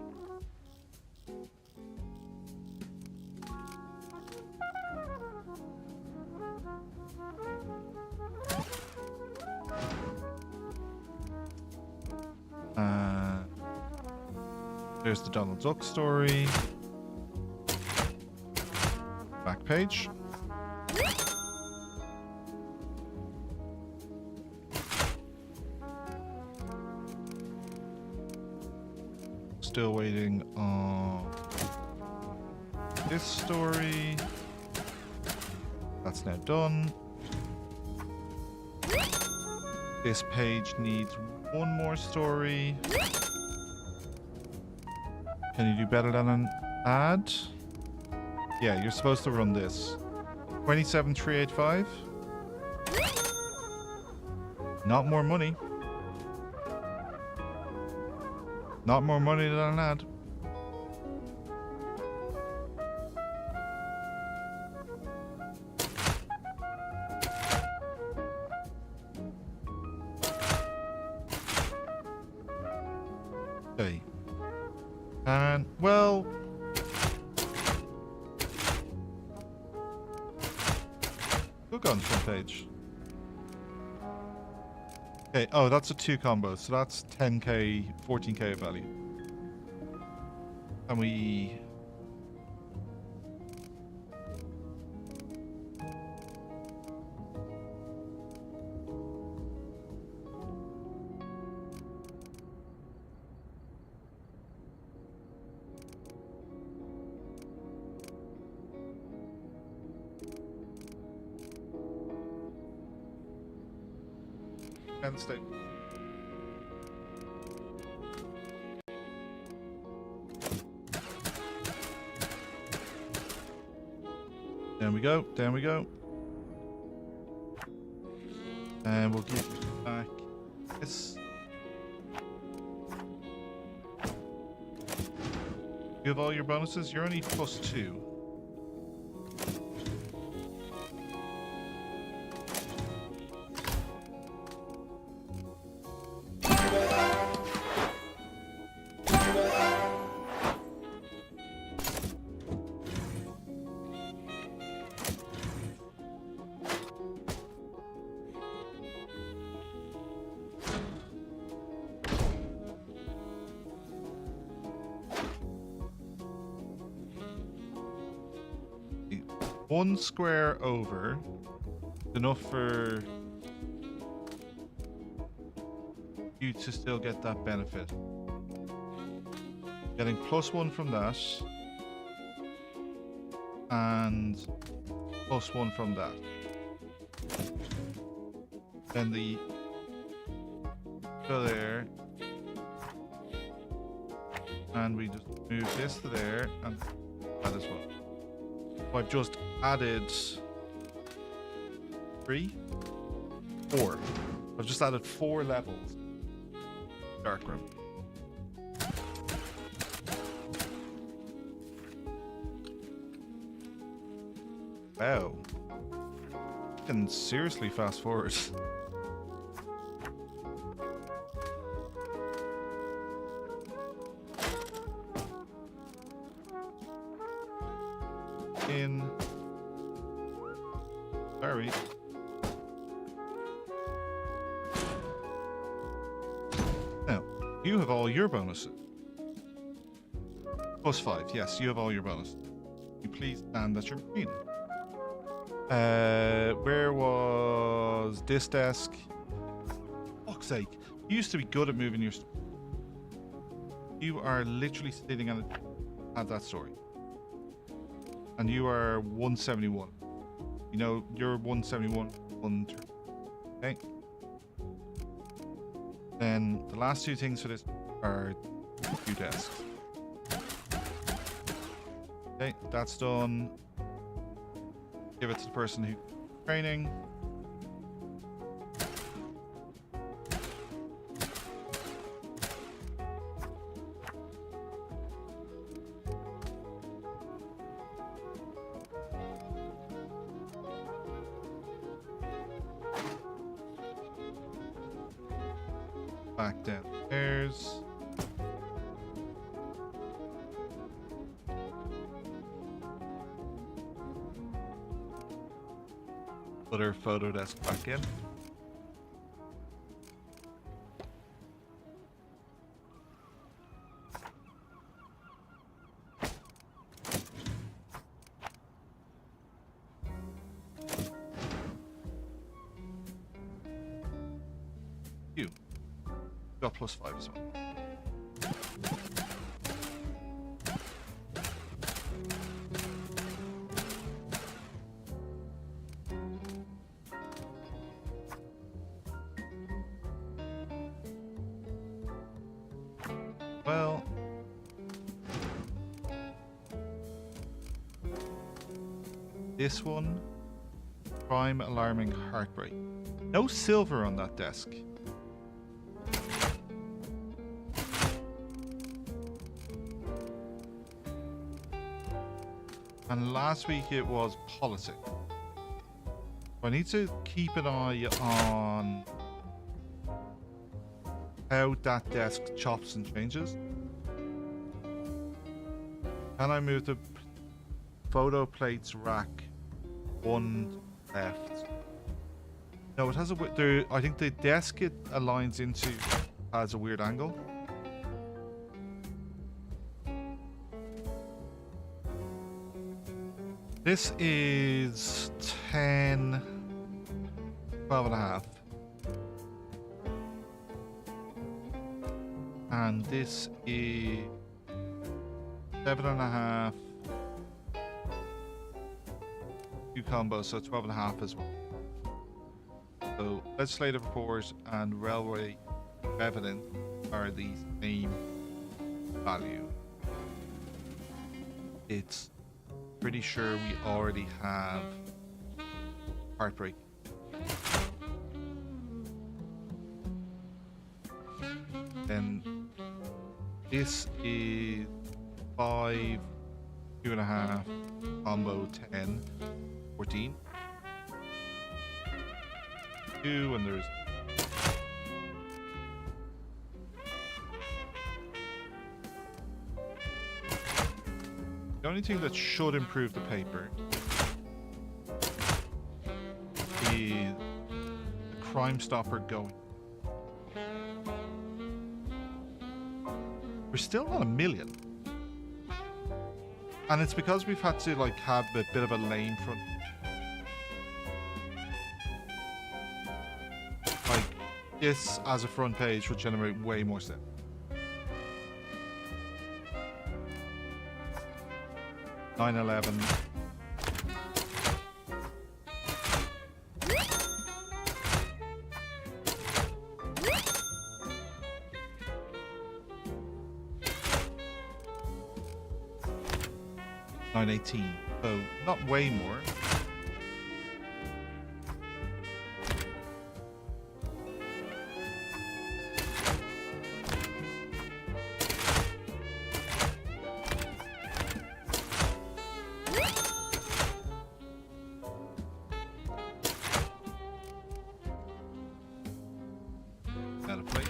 There's the Donald Duck story. Back page. Still waiting on this story. That's now done. This page needs one more story. Can you do better than an ad? Yeah, you're supposed to run this. 27,385. Not more money. Not more money than an ad. Okay. And, well... we'll go on the front page. Okay, oh, that's a 2 combo, so that's 10k, 14k of value. And we... Penn State. Down we go. Down we go. And we'll give you back this. You have all your bonuses? You're only +2. One square over, enough for you to still get that benefit. Getting +1 from that, and +1 from that. Then the go there, and we just move this to there, and that as well. So I've just added 4. I've just added 4 levels. Darkroom. Wow. I can seriously fast forward. Sorry. Now, you have all your bonuses. +5, yes, you have all your bonuses. You please stand at your green. Where was this desk? Fuck's sake. You used to be good at moving your... You are literally sitting at that story. And you are 171. You know, you're 171 on turn. Okay. Then the last 2 things for this are 2 desks. Okay, that's done. Give it to the person who's training. Back downstairs. Put our photo desk back in. You got +5 as well. Well, this one, crime alarming heartbreak. No silver on that desk. And last week it was politics. I need to keep an eye on how that desk chops and changes. Can I move the photo plates rack 1 left? No, it has a there. I think the desk it aligns into has a weird angle. This is 10, 12 and a half. And this is 7 and a half. 2 combos, so 12 and a half as well. So legislative report and railway evidence are the same value. It's pretty sure we already have Heartbreak. Then this is 5, 2.5, combo 10, 14. 2, and there's the only thing that should improve the paper is the Crime Stopper going. We're still not 1 million. And it's because we've had to like have a bit of a lame front. Like this as a front page would generate way more sales. $9.11. $9.18. So not way more. Out of plate.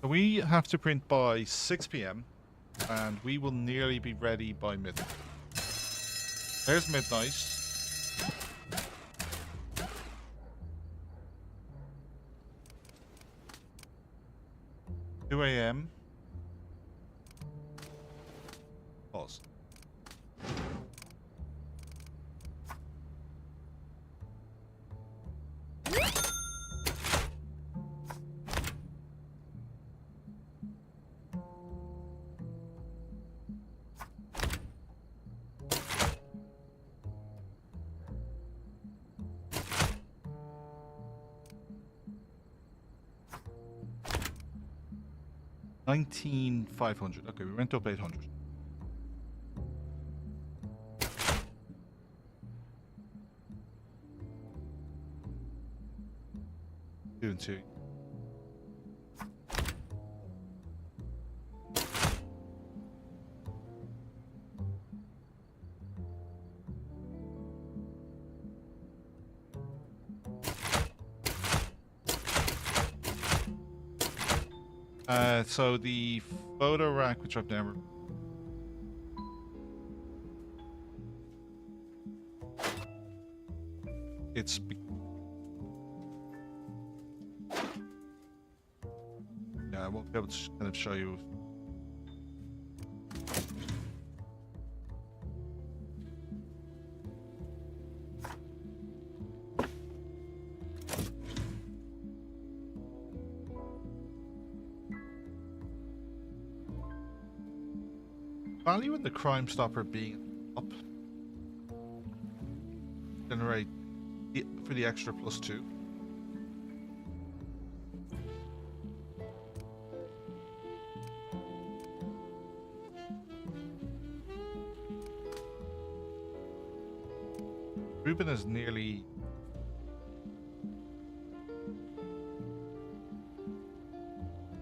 So we have to print by 6 p.m. and we will nearly be ready by midnight. There's midnight. $2 a.m. Pause. $19,500. Okay, we went up 800. Two and two. So the photo rack, which I've never... It's... Yeah, I won't be able to kind of show you. Value in the Crime Stopper being up. Generate for the extra +2. Ruben is nearly...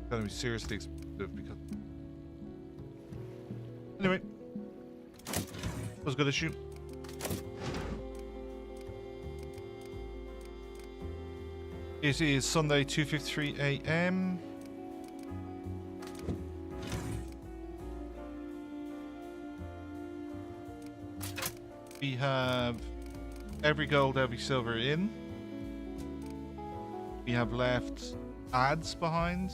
going to be seriously expensive because... Anyway, that was a good issue. It is Sunday, 2:53 a.m. We have every gold, every silver in. We have left ads behind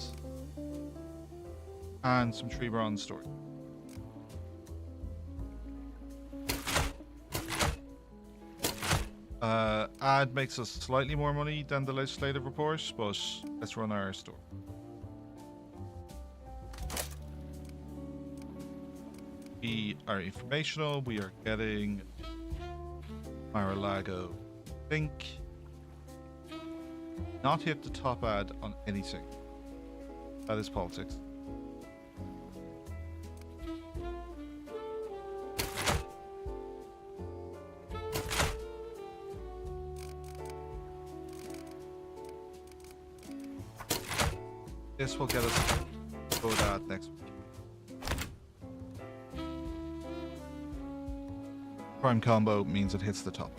and some tree bronze stored. Ad makes us slightly more money than the legislative report, but let's run our store. We are informational. We are getting Mar-a-Lago Think. not hit the top ad on anything. That is politics. This will get us a good ad next week. Prime combo means it hits the top.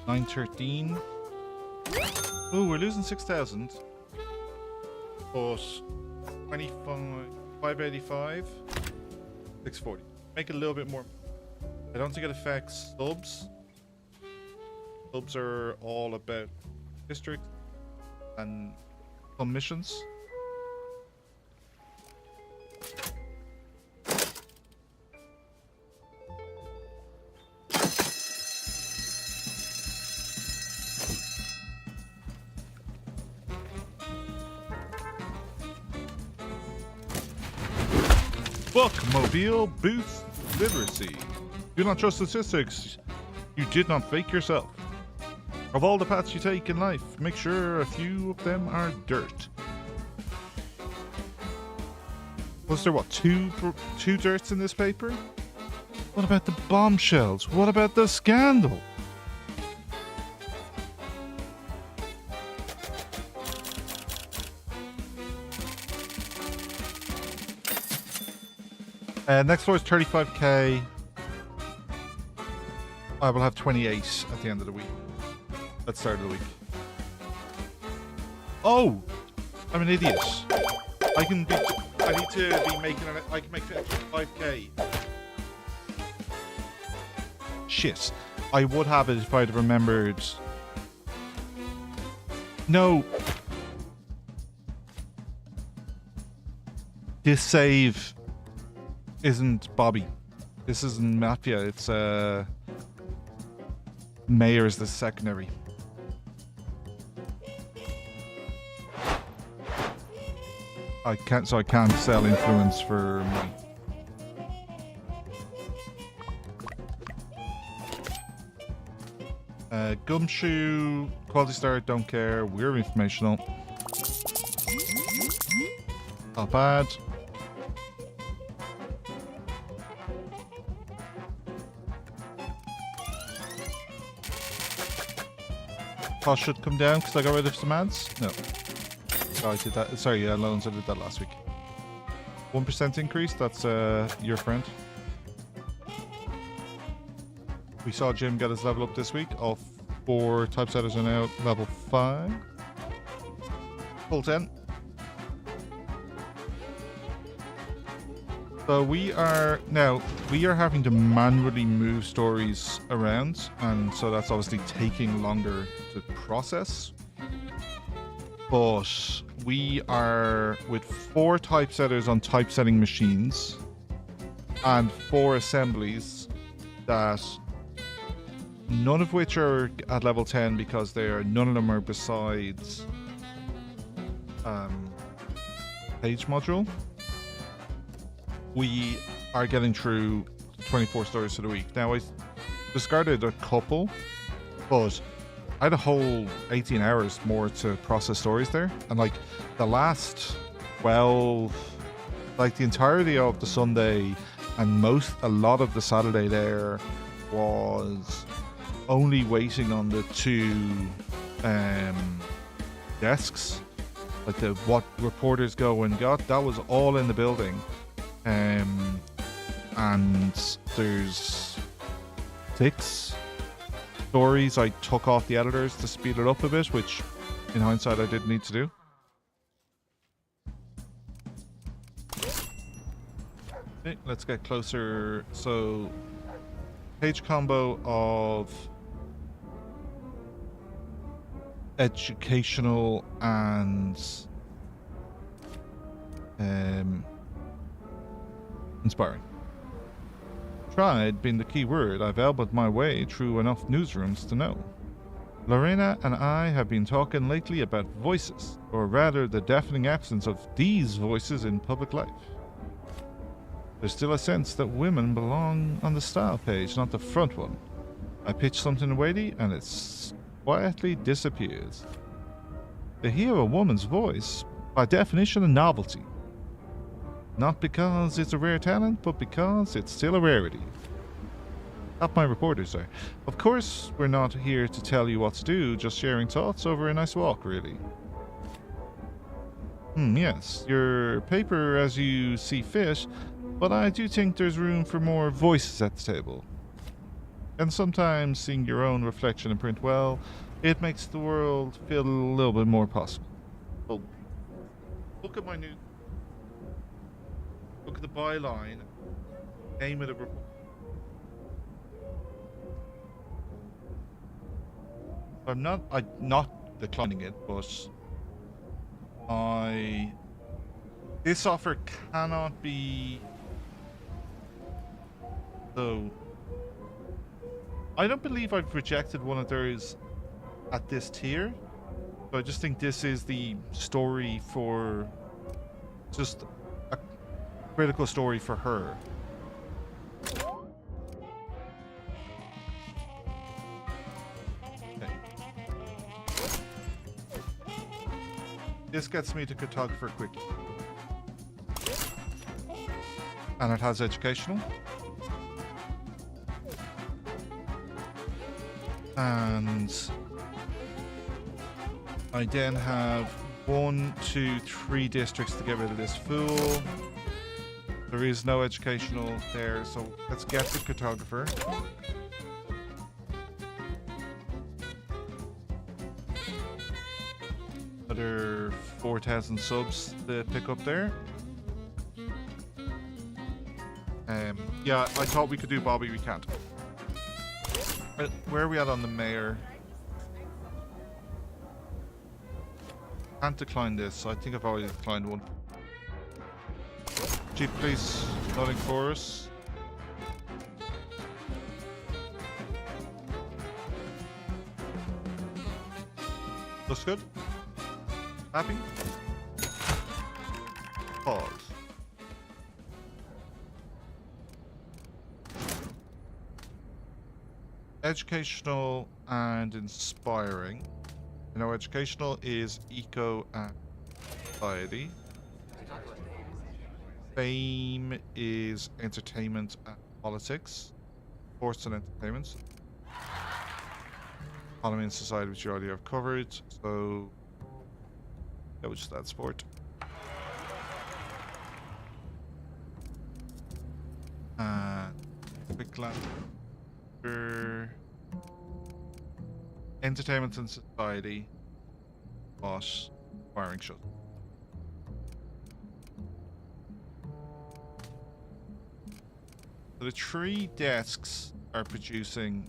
913. Oh, we're losing 6,000. But 585, 640. Make it a little bit more. I don't think it affects subs. Subs are all about districts and some missions. Bookmobile boosts literacy. Do not trust statistics. You did not fake yourself. Of all the paths you take in life, make sure a few of them are dirt. Was there what, two dirts in this paper? What about the bombshells? What about the scandal? Next floor is 35k. I will have 28 at the end of the week. At the start of the week. Oh! I'm an idiot. I need to be making I can make an extra 5k. Shit. I would have it if I'd remembered. No. This save isn't Bobby. This isn't Mafia. It's Mayor is the secondary. I can't sell influence for money. Gumshoe, quality star, don't care. We're informational. Not bad. Cost should come down because I got rid of some ads. No. Oh, I did that. Sorry, loans. I did that last week. 1% increase. That's your friend. We saw Jim get his level up this week. All 4 typesetters are now level 5. Full 10. So we are having to manually move stories around, and so that's obviously taking longer to process. But we are with 4 typesetters on typesetting machines and 4 assemblies that none of which are at level 10 because none of them are besides page module. We are getting through 24 stories for the week. Now, I discarded a couple, but I had a whole 18 hours more to process stories there. And like the last 12, like the entirety of the Sunday and a lot of the Saturday there was only waiting on the 2 desks. Like what reporters go and got, that was all in the building. And there's 6 stories I took off the editors to speed it up a bit, which in hindsight I did need to do. Okay, let's get closer. So page combo of educational and inspiring. Tried being the key word. I've elbowed my way through enough newsrooms to know. Lorena and I have been talking lately about voices, or rather the deafening absence of these voices in public life. There's still a sense that women belong on the style page, not the front one. I pitch something weighty and it's quietly disappears. To hear a woman's voice, by definition, a novelty. Not because it's a rare talent, but because it's still a rarity. Not my reporters there. Of course, we're not here to tell you what to do, just sharing thoughts over a nice walk, really. Yes, your paper as you see fit, but I do think there's room for more voices at the table. And sometimes seeing your own reflection in print, well, it makes the world feel a little bit more possible. Oh, look at my new... Look at the byline. Name of the report. I'm not declining it, but this offer cannot be... So... I don't believe I've rejected one of theirs at this tier, but I just think this is the story for... just a critical story for her. Okay. This gets me to Cartographer quickly. And it has educational. And I then have 1, 2, 3 districts to get rid of this fool. There is no educational there, so let's get the Cartographer. Another 4,000 subs to pick up there. Yeah, I thought we could do Bobby, we can't. Where are we at on the mayor? Can't decline this. I think I've already declined one. Chief Police, nothing for us. Looks good. Happy? Pause. Educational and inspiring. You know, educational is eco and society. Fame is entertainment and politics. Sports and entertainment. Economy and society, which you already have covered. So, yeah, which is that sport. Quick glance. Entertainment and society, but firing shot. So the 3 desks are producing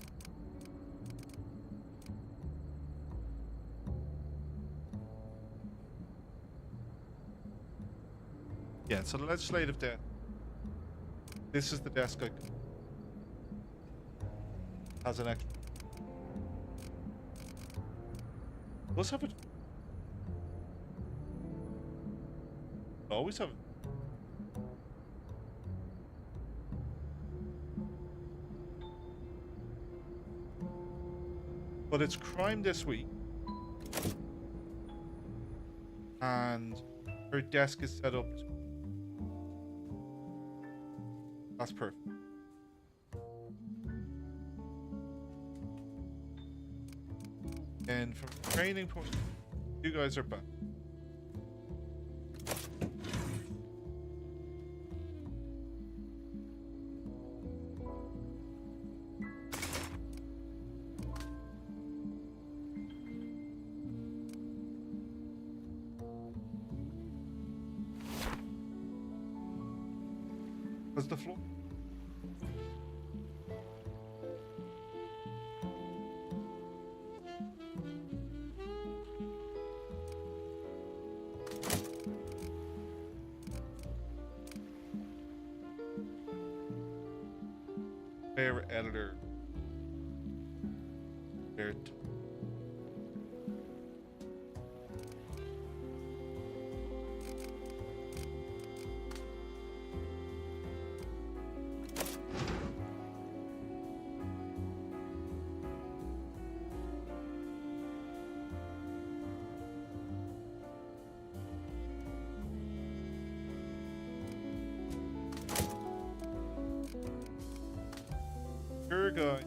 so the legislative desk. This is the desk I has an extra. Let's have it. Always have it. But it's crime this week. And her desk is set up. That's perfect. And from a training point, you guys are back. What's the floor? Fair editor. Fair. guy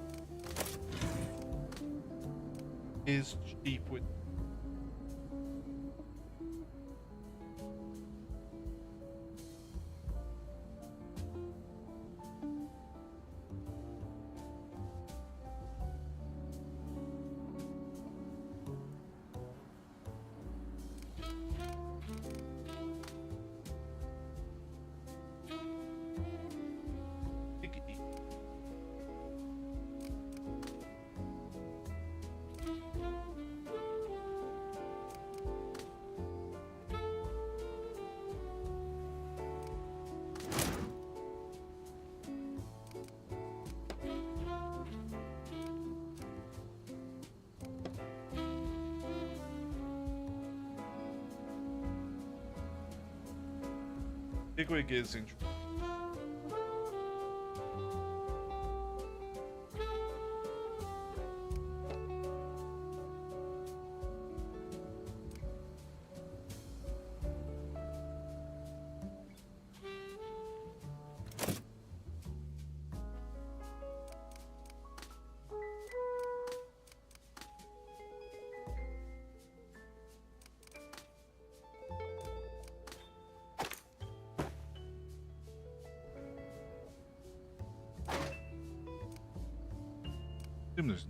is cheap with. Bigwig is interesting. There's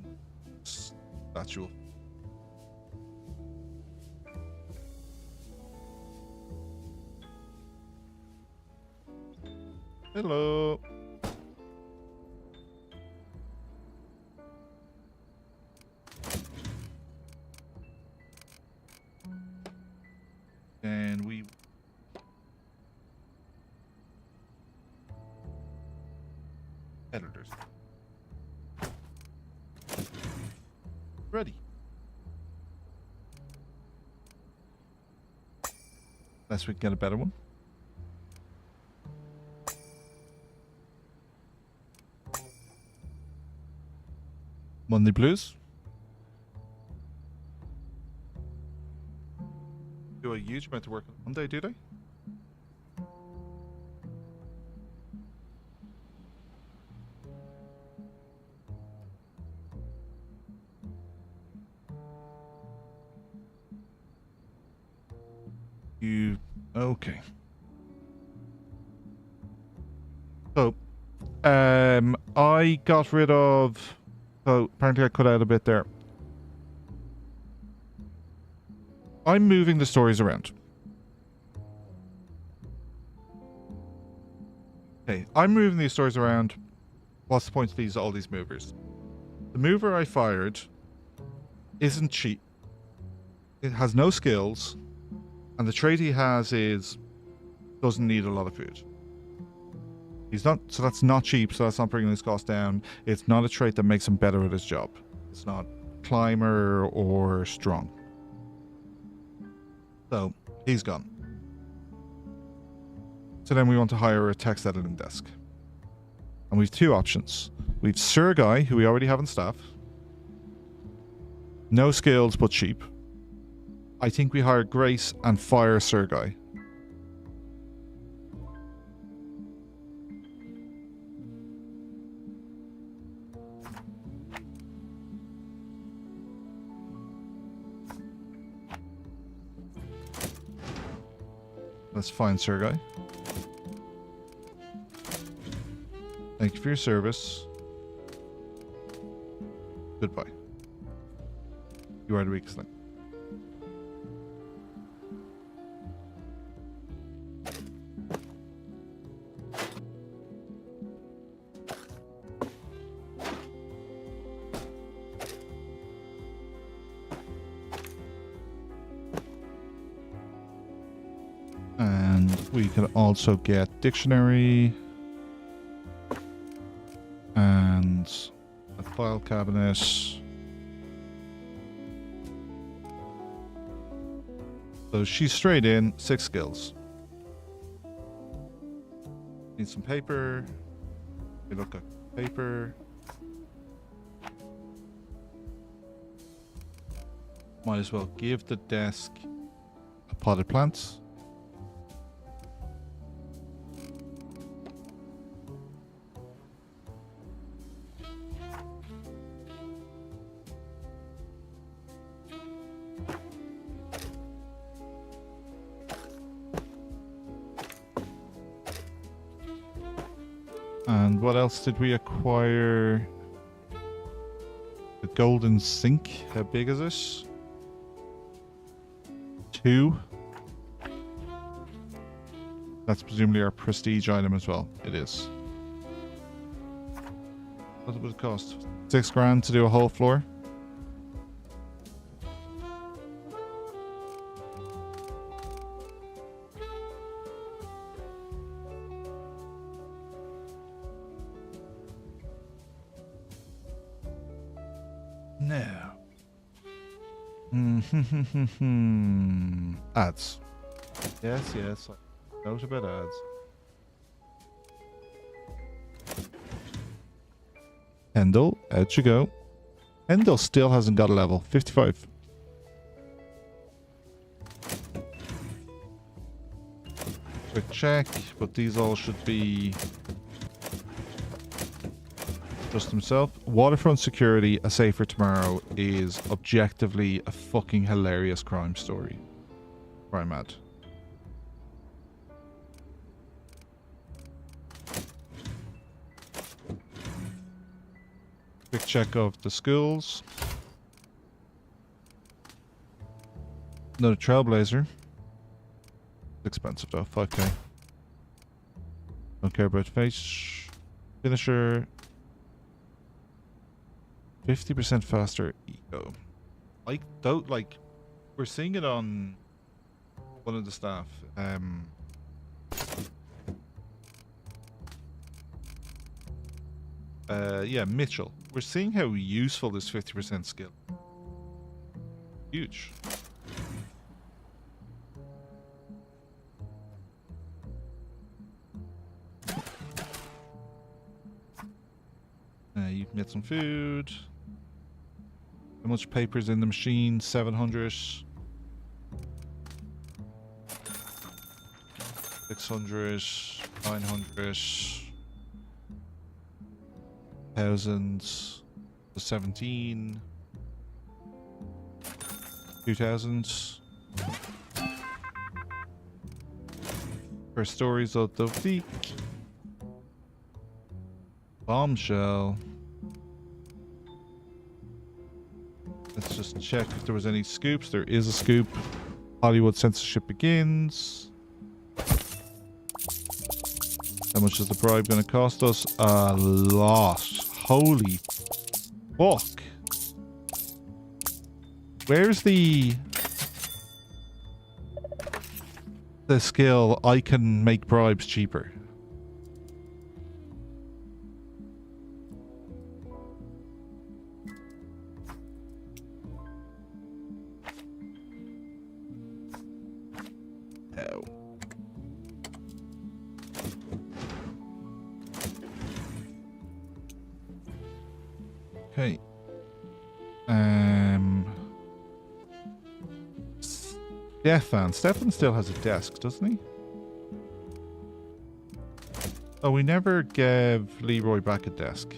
statue. Hello. And we editors. Ready. Unless we can get a better one. Monday Blues. Do a huge amount of work on Monday, do they? Okay. So, I got rid of. So apparently I cut out a bit there. I'm moving the stories around. Okay, I'm moving these stories around. What's the point of all these movers? The mover I fired isn't cheap. It has no skills. And the trait he has is doesn't need a lot of food. He's not, so that's not cheap, so that's not bringing his cost down. It's not a trait that makes him better at his job. It's not climber or strong. So he's gone. So then we want to hire a text editing desk. And we've two options. We've Sir Guy, who we already have on staff. No skills, but cheap. I think we hire Grace and fire Sir Guy. Let's find Sir Guy. Thank you for your service. Goodbye. You are the weakest link. And we can also get dictionary and a file cabinet. So she's straight in, 6 skills. Need some paper. We look at paper. Might as well give the desk a potted plants. And what else did we acquire? The golden sink. How big is it? 2. That's presumably our prestige item as well. It is. What would it cost? 6 grand to do a whole floor? No. Ads. Yes, yes. Note about ads. Hendel, out you go. Hendel still hasn't got a level. 55. Quick check, but these all should be just himself. Waterfront security, a safer tomorrow, is objectively a fucking hilarious crime story. Crime ad. Quick check of the schools. Another trailblazer. Expensive though, 5k. Don't care about face. Finisher. 50% faster eco. Like, don't like. We're seeing it on one of the staff. Yeah, Mitchell. We're seeing how useful this 50% skill. Huge. You can get some food. How much paper's in the machine? 700. 600. 900. 1,000. 17. 2,000. First stories of the week. Bombshell. Let's just check if there was any scoops. There is a scoop. Hollywood censorship begins. How much is the bribe going to cost us? A lot. Holy fuck. Where's the skill I can make bribes cheaper? Okay. Stefan still has a desk, doesn't he? Oh, we never gave Leroy back a desk.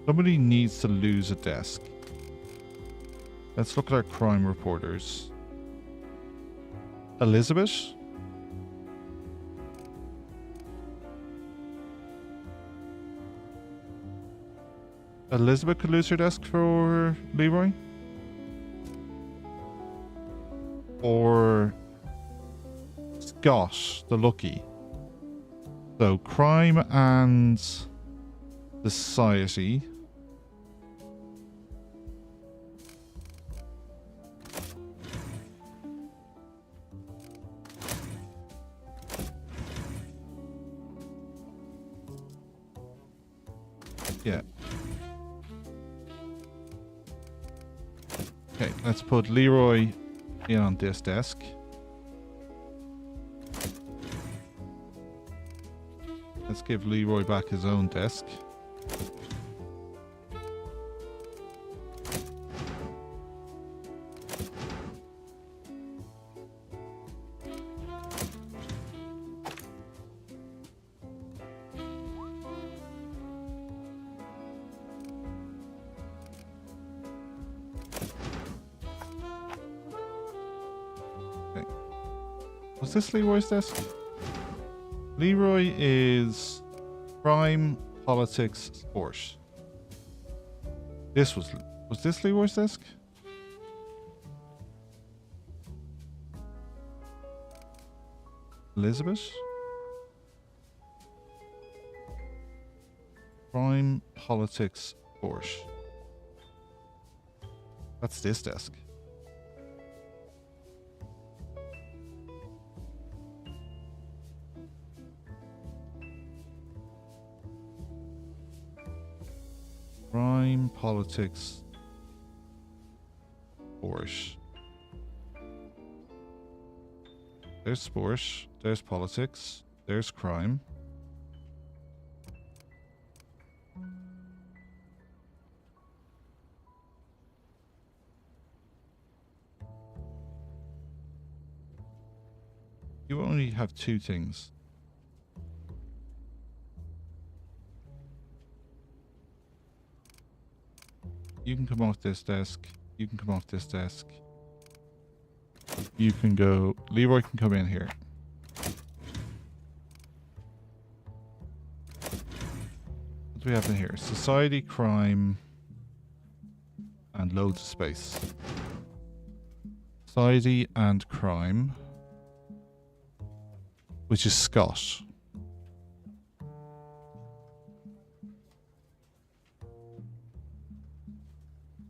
Somebody needs to lose a desk. Let's look at our crime reporters. Elizabeth? Elizabeth could lose her desk for Leroy? Or Scott, the lucky. So, crime and society. Yeah. Okay, let's put Leroy in on this desk. Let's give Leroy back his own desk. Was this Leroy's desk? Leroy is crime, politics, sport. This was this Leroy's desk? Elizabeth? Crime, politics, sport. That's this desk. Crime, politics, sport. There's sport. There's politics. There's crime. You only have two things. You can come off this desk. You can come off this desk. You can go... Leroy can come in here. What do we have in here? Society, crime, and loads of space. Society and crime, which is Scott.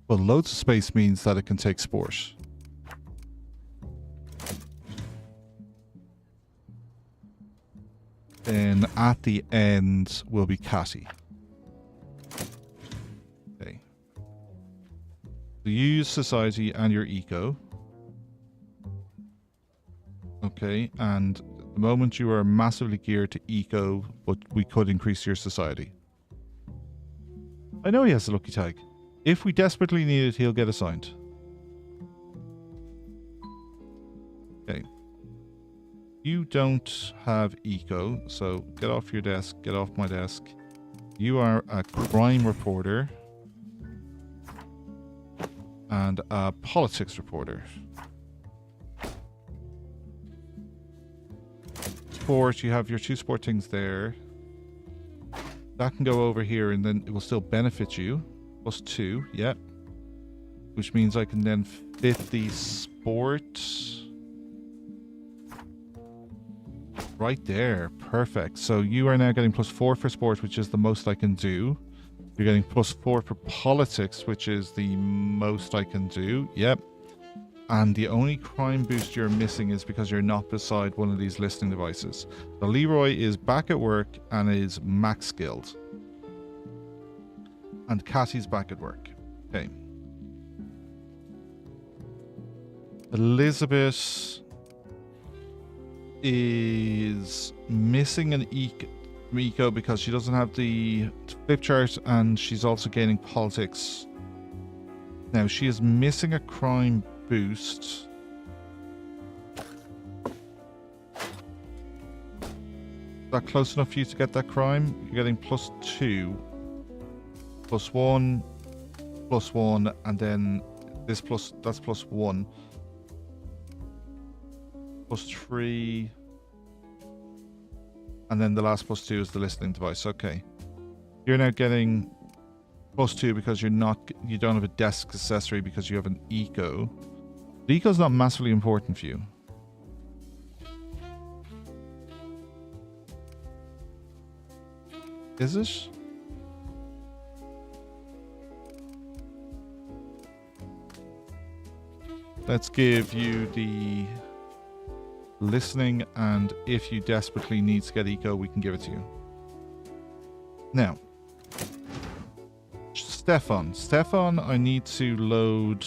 Well, loads of space means that it can take sport. Then at the end will be Catty. Okay. So use society and your eco. Okay, and at the moment you are massively geared to eco, but we could increase your society. I know he has a lucky tag. If we desperately need it, he'll get assigned. Okay. You don't have eco, so get off your desk, get off my desk. You are a crime reporter and a politics reporter. Sport, you have your two sport things there. That can go over here and then it will still benefit you. +2, yeah. Which means I can then fit the sport right there. Perfect. So you are now getting +4 for sport, which is the most I can do. You're getting +4 for politics, which is the most I can do. Yep. And the only crime boost you're missing is because you're not beside one of these listening devices. So Leroy is back at work and is max skilled. And Catty's back at work. Okay. Elizabeth is missing an eco because she doesn't have the flip chart, and she's also gaining politics. Now, she is missing a crime boost. Is that close enough for you to get that crime? You're getting +2. +1, +1, and then this that's +1. +3. And then the last +2 is the listening device. Okay. You're now getting +2 because you don't have a desk accessory because you have an eco. The eco's not massively important for you. Is it? Let's give you the listening, and if you desperately need to get eco, we can give it to you. Now, Stefan, I need to load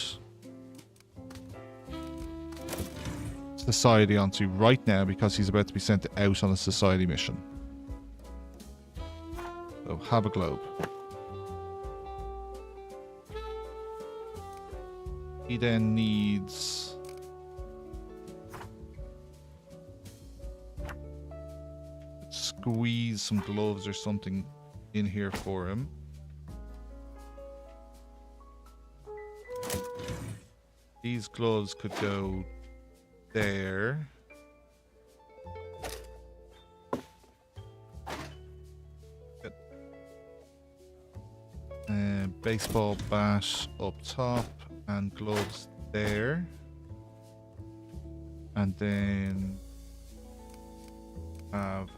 society onto right now because he's about to be sent out on a society mission. So, have a globe. He then needs squeeze some gloves or something in here for him. These gloves could go there. Baseball bat up top and gloves there. And then have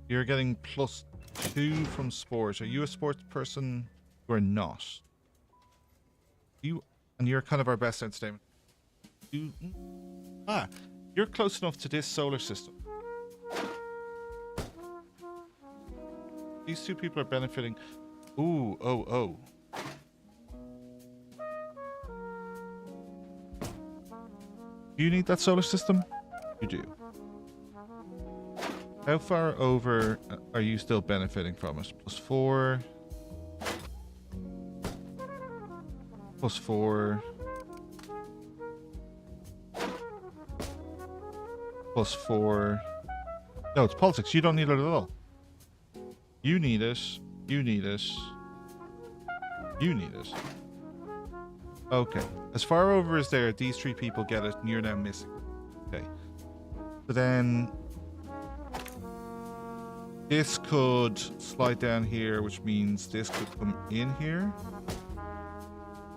you're getting +2 from sports. Are you a sports person? You are not. And you're kind of our best entertainment. You're close enough to this solar system. These two people are benefiting. Ooh, oh. Do you need that solar system? You do. How far over are you still benefiting from it? +4. +4. +4. No, it's politics. You don't need it at all. You need it. You need it. You need it. Okay. As far over as there, these 3 people get it, and you're now missing. Okay. So then this could slide down here, which means this could come in here.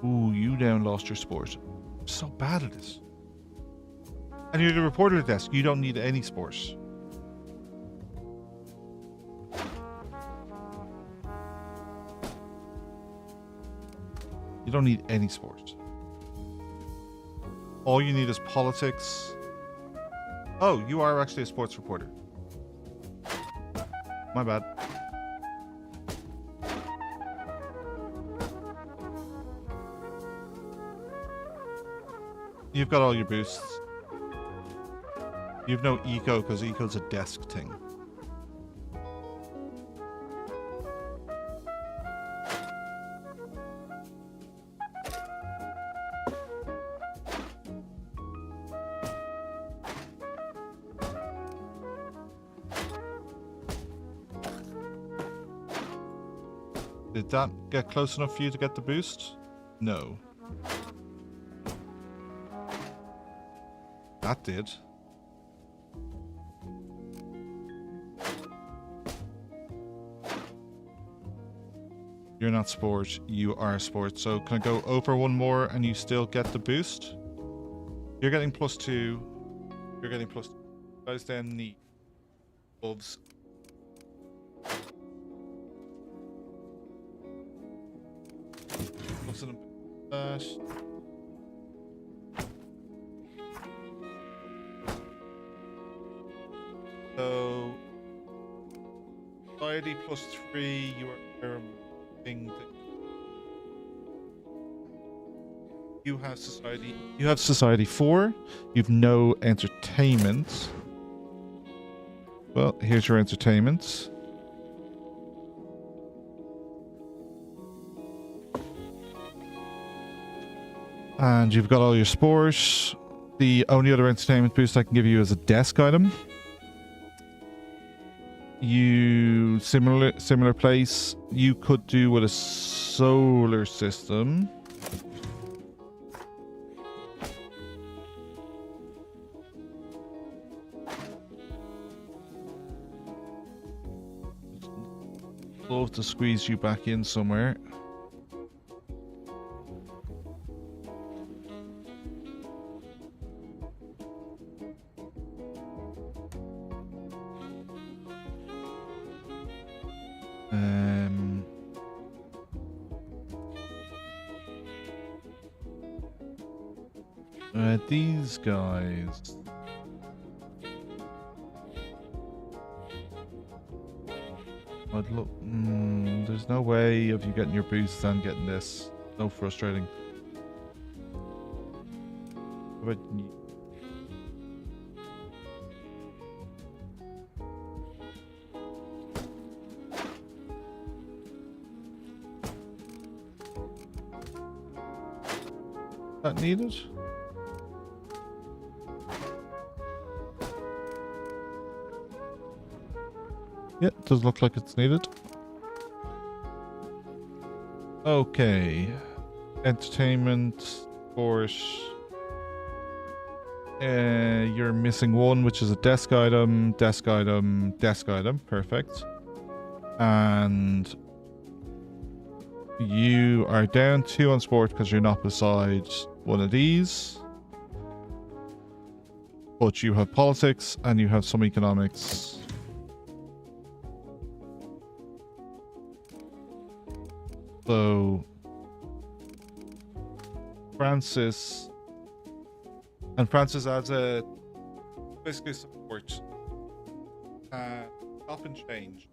Ooh, you down lost your sport. I'm so bad at this. And you're the reporter desk. You don't need any sports. You don't need any sports. All you need is politics. Oh, you are actually a sports reporter. My bad. You've got all your boosts. You've no eco because eco's a desk thing. Did that get close enough for you to get the boost? No. That did. You're not sport, you are sport. So can I go over one more and you still get the boost? You're getting +2. You're getting +2. Guys then need gloves. Gloves and that. So society +3, you are thing that you have society. You have society 4. You've no entertainment. Well, here's your entertainment. And you've got all your sports. The only other entertainment boost I can give you is a desk item. You similar place. You could do with a solar system. Love to squeeze you back in somewhere. These guys. I'd look. There's no way of you getting your boosts and getting this. So frustrating. But that needed? Yeah, it does look like it's needed. Okay. Entertainment, course. You're missing one, which is a desk item, desk item, desk item. Perfect. And you are down 2 on sport because you're not beside one of these. But you have politics and you have some economics. So Francis adds a basically support. Chop and change.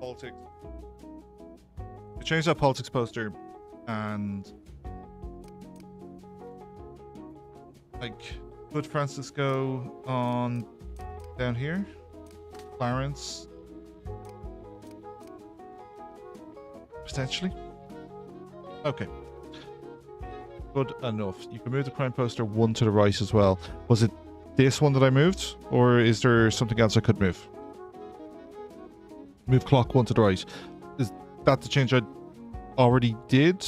Politics. We changed that politics poster and like put Francis go on down here. Clarence. Potentially. Okay. Good enough. You can move the crime poster 1 to the right as well. Was it this one that I moved? Or is there something else I could move? Move clock 1 to the right. Is that the change I already did?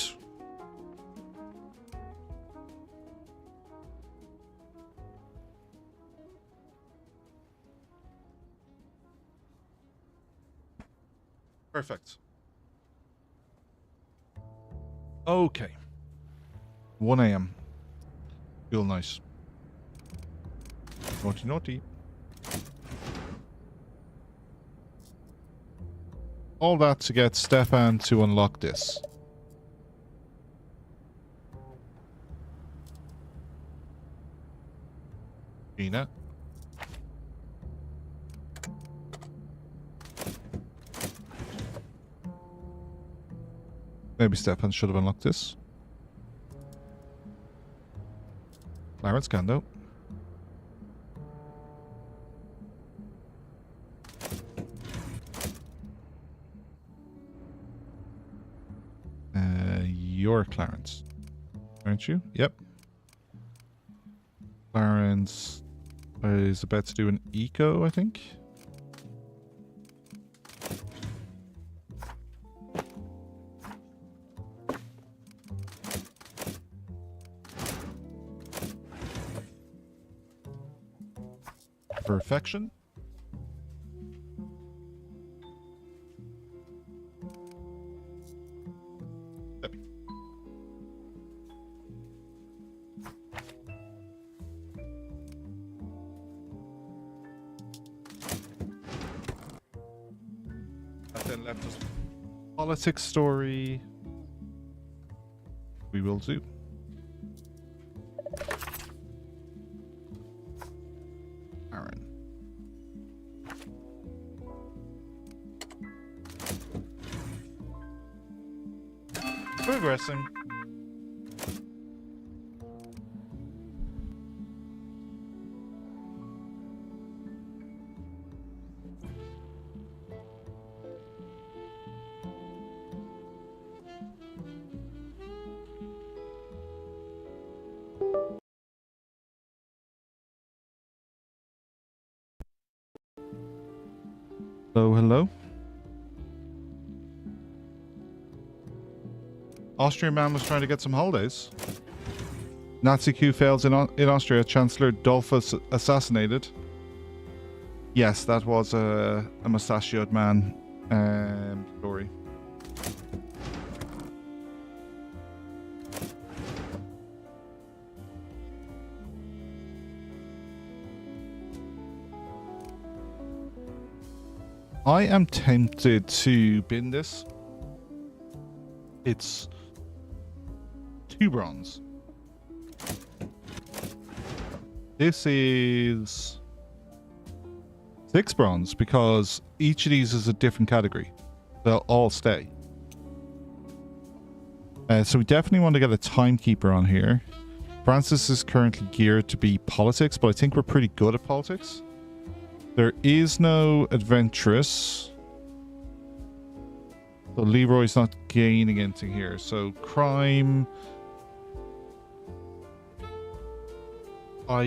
Perfect. Okay. 1 a.m. Feel nice. Naughty, naughty. All that to get Stefan to unlock this. Gina. Maybe Stefan should have unlocked this. Clarence can though. You're Clarence, aren't you? Yep. Clarence is about to do an eco, I think. Perfection. That then left us politics story. We will do. Progressing. Hello, hello. Austrian man was trying to get some holidays. Nazi coup fails in Austria. Chancellor Dollfuss assassinated. Yes, that was a mustachioed man story. I am tempted to bin this. It's 2 bronze. This is 6 bronze because each of these is a different category. They'll all stay. So we definitely want to get a timekeeper on here. Francis is currently geared to be politics, but I think we're pretty good at politics. There is no adventurous. So Leroy's not gaining anything here. So crime. Oh,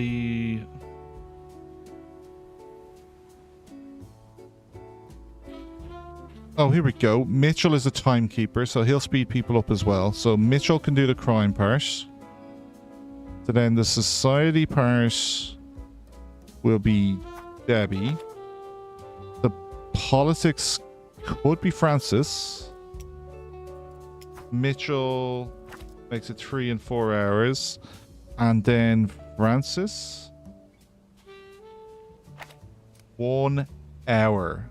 here we go. Mitchell is a timekeeper, so he'll speed people up as well. So Mitchell can do the crime part. So then the society part will be Debbie. The politics could be Francis. Mitchell makes it 3 and 4 hours. And then Francis, 1 hour.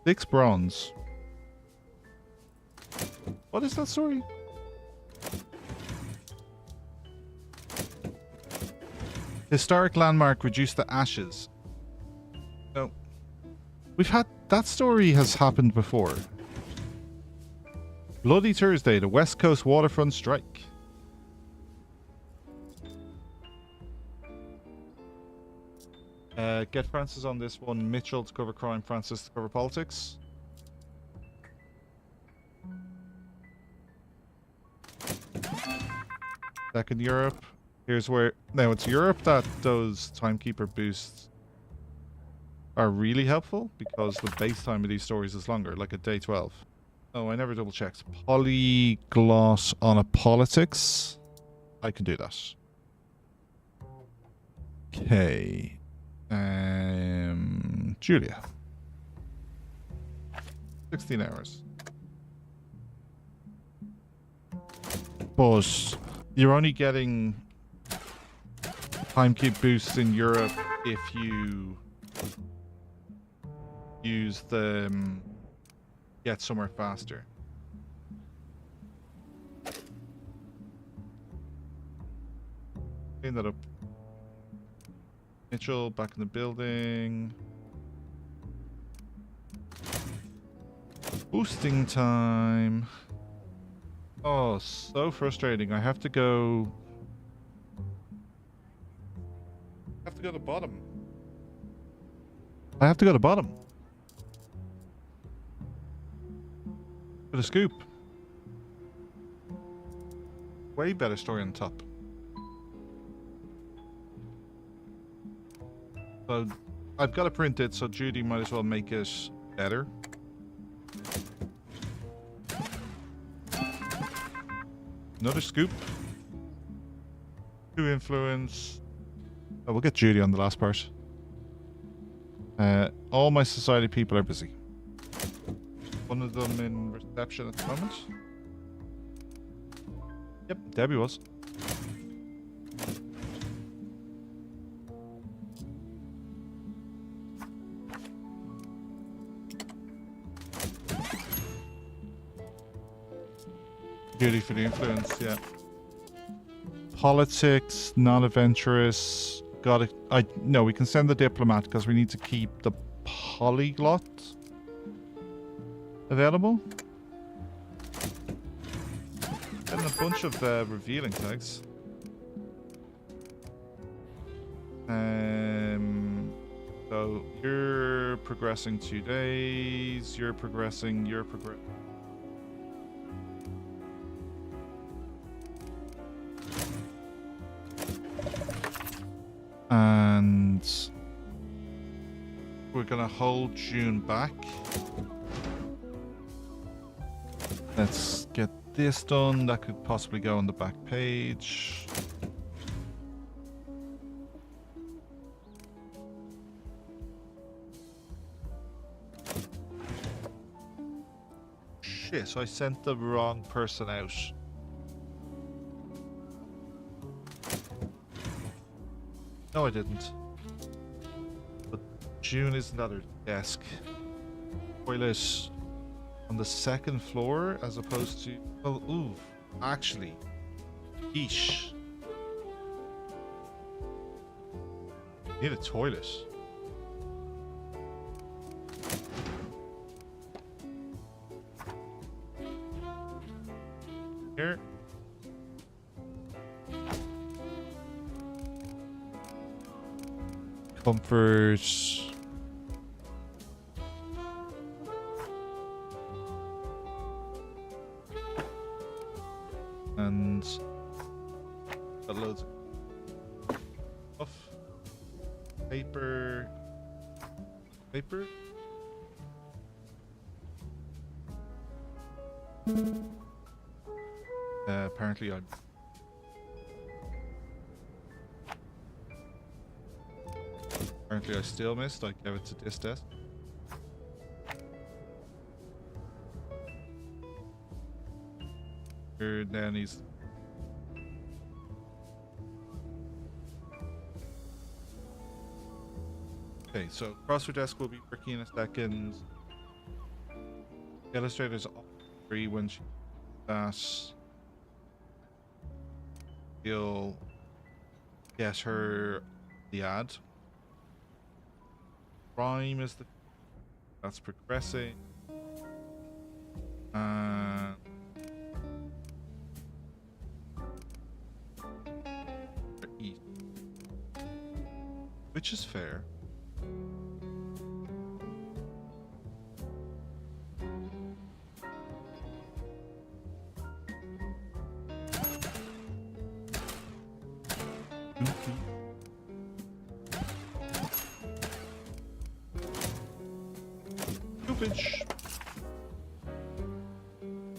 6 bronze. What is that story? Historic landmark reduced to ashes. No. We've had... That story has happened before. Bloody Thursday, the West Coast waterfront strike. Get Francis on this one. Mitchell to cover crime, Francis to cover politics. Second Europe. Here's where... Now, it's Europe that those timekeeper boosts are really helpful because the base time of these stories is longer, like at day 12. Oh, I never double checked. Polyglot on a politics. I can do that. Okay. Julia. 16 hours. But you're only getting timekeep boosts in Europe if you use the get somewhere faster. Clean that up. Mitchell back in the building. Boosting time. Oh, so frustrating. I have to go to bottom. I have to go to bottom. For the scoop. Way better story on top. So I've got to print it, so Judy might as well make it better. Another scoop. 2 influence. Oh, we'll get Judy on the last part. All my society people are busy. One of them in reception at the moment. Yep, Debbie was. Judy for the influence, yeah. Politics, non-adventurous. Got it. No, we can send the diplomat because we need to keep the polyglot available. Getting a bunch of revealing tags. So you're progressing 2 days. You're progressing. And we're gonna hold June back. Let's get this done. That could possibly go on the back page. Shit, I sent the wrong person out. No, I didn't. But June isn't at her desk. Toilet on the 2nd floor as opposed to... Oh, ooh. Actually. Eesh. Need a toilet. Here. Comfort. And got loads of stuff. Paper. Apparently I still missed. I gave it to this desk. Here then he's. Okay, so Crossword desk will be working in a second. Illustrator's all free when she that. He'll get her the ad. Prime is the that's progressing. East, which is fair.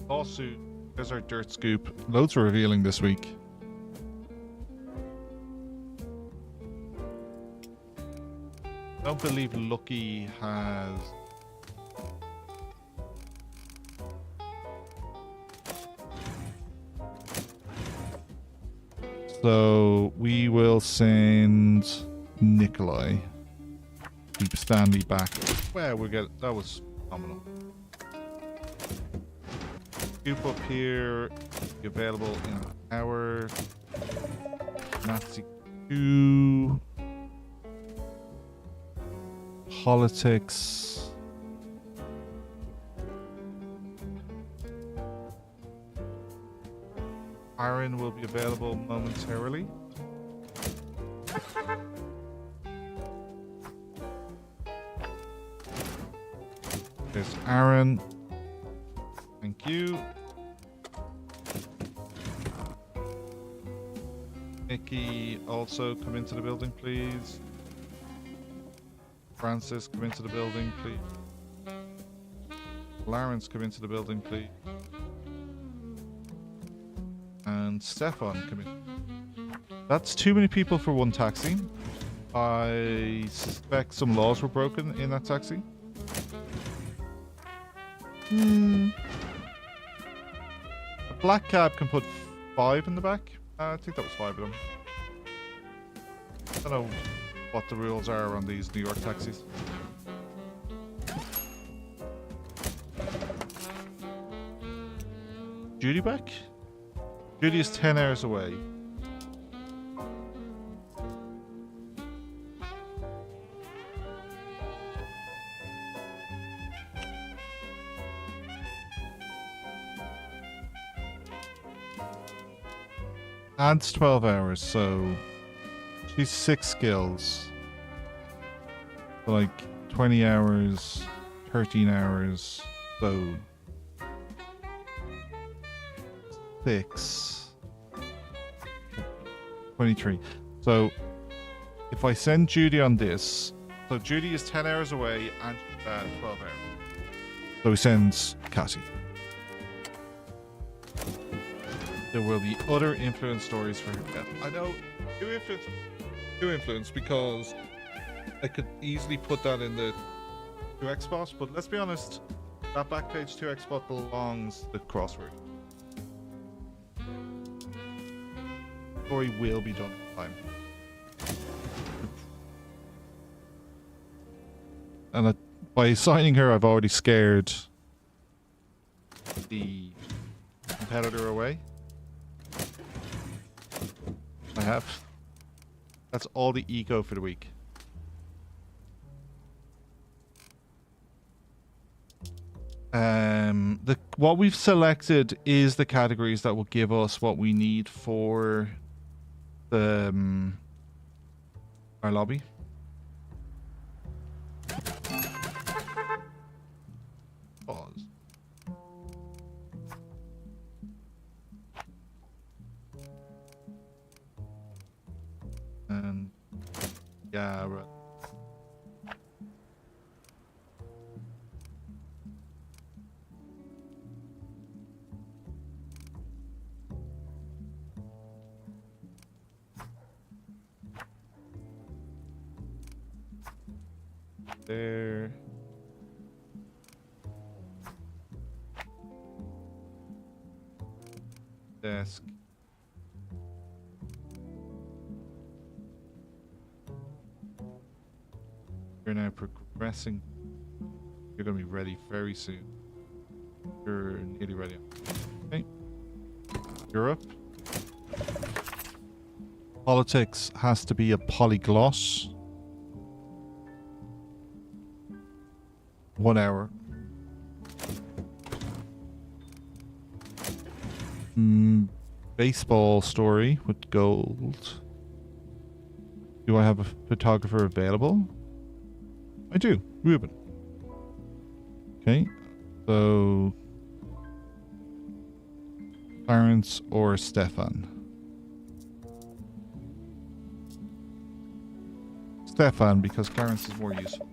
Lawsuit. There's our dirt scoop. Loads are revealing this week. Don't believe Lucky has. So we will send Nikolai. Keep Stanley back. Well, we'll get that was phenomenal. Scoop up here, be available in an hour. Nazi 2. Politics. Aaron will be available momentarily. There's Aaron. Thank you. Nikki, also come into the building, please. Francis, come into the building, please. Lawrence, come into the building, please. And Stefan, come in. That's too many people for one taxi. I suspect some laws were broken in that taxi. A black cab can put 5 in the back. I think that was 5 of them. I don't know what the rules are on these New York taxis. Judy back? Judy is 10 hours away. Adds 12 hours, so she's 6 skills. So like 20 hours, 13 hours, so 6, 23. So if I send Judy on this, so Judy is 10 hours away and 12 hours. So he sends Cassie. There will be other influence stories for her death. I know, two influence because I could easily put that in the 2x spot, but let's be honest, that backpage 2x spot belongs to Crossword. Story will be done in time. And by assigning her, I've already scared the competitor away. I have. That's all the eco for the week. What we've selected is the categories that will give us what we need for the our lobby. Pause. And yeah, right. there. Desk. You're now progressing. You're going to be ready very soon. You're nearly ready. Okay. Europe. Politics has to be a polyglot. 1 hour. Baseball story with gold. Do I have a photographer available? I do. Ruben. Okay. So Clarence or Stefan? Stefan, because Clarence is more useful.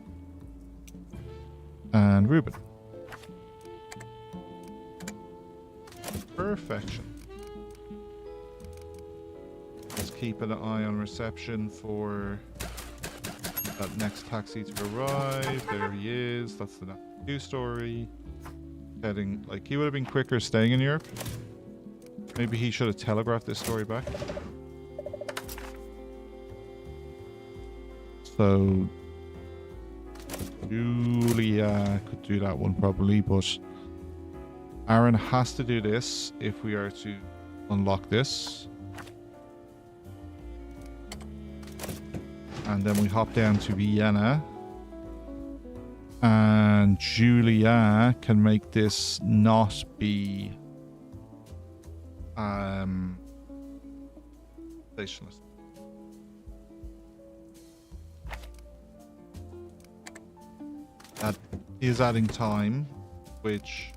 And Ruben. Perfection. Let's keep an eye on reception for that next taxi to arrive. There he is. That's the next story. Heading, like, he would have been quicker staying in Europe. Maybe he should have telegraphed this story back. So Julia could do that one probably, but Aaron has to do this if we are to unlock this. And then we hop down to Vienna. And Julia can make this not be stationless. That is adding time, which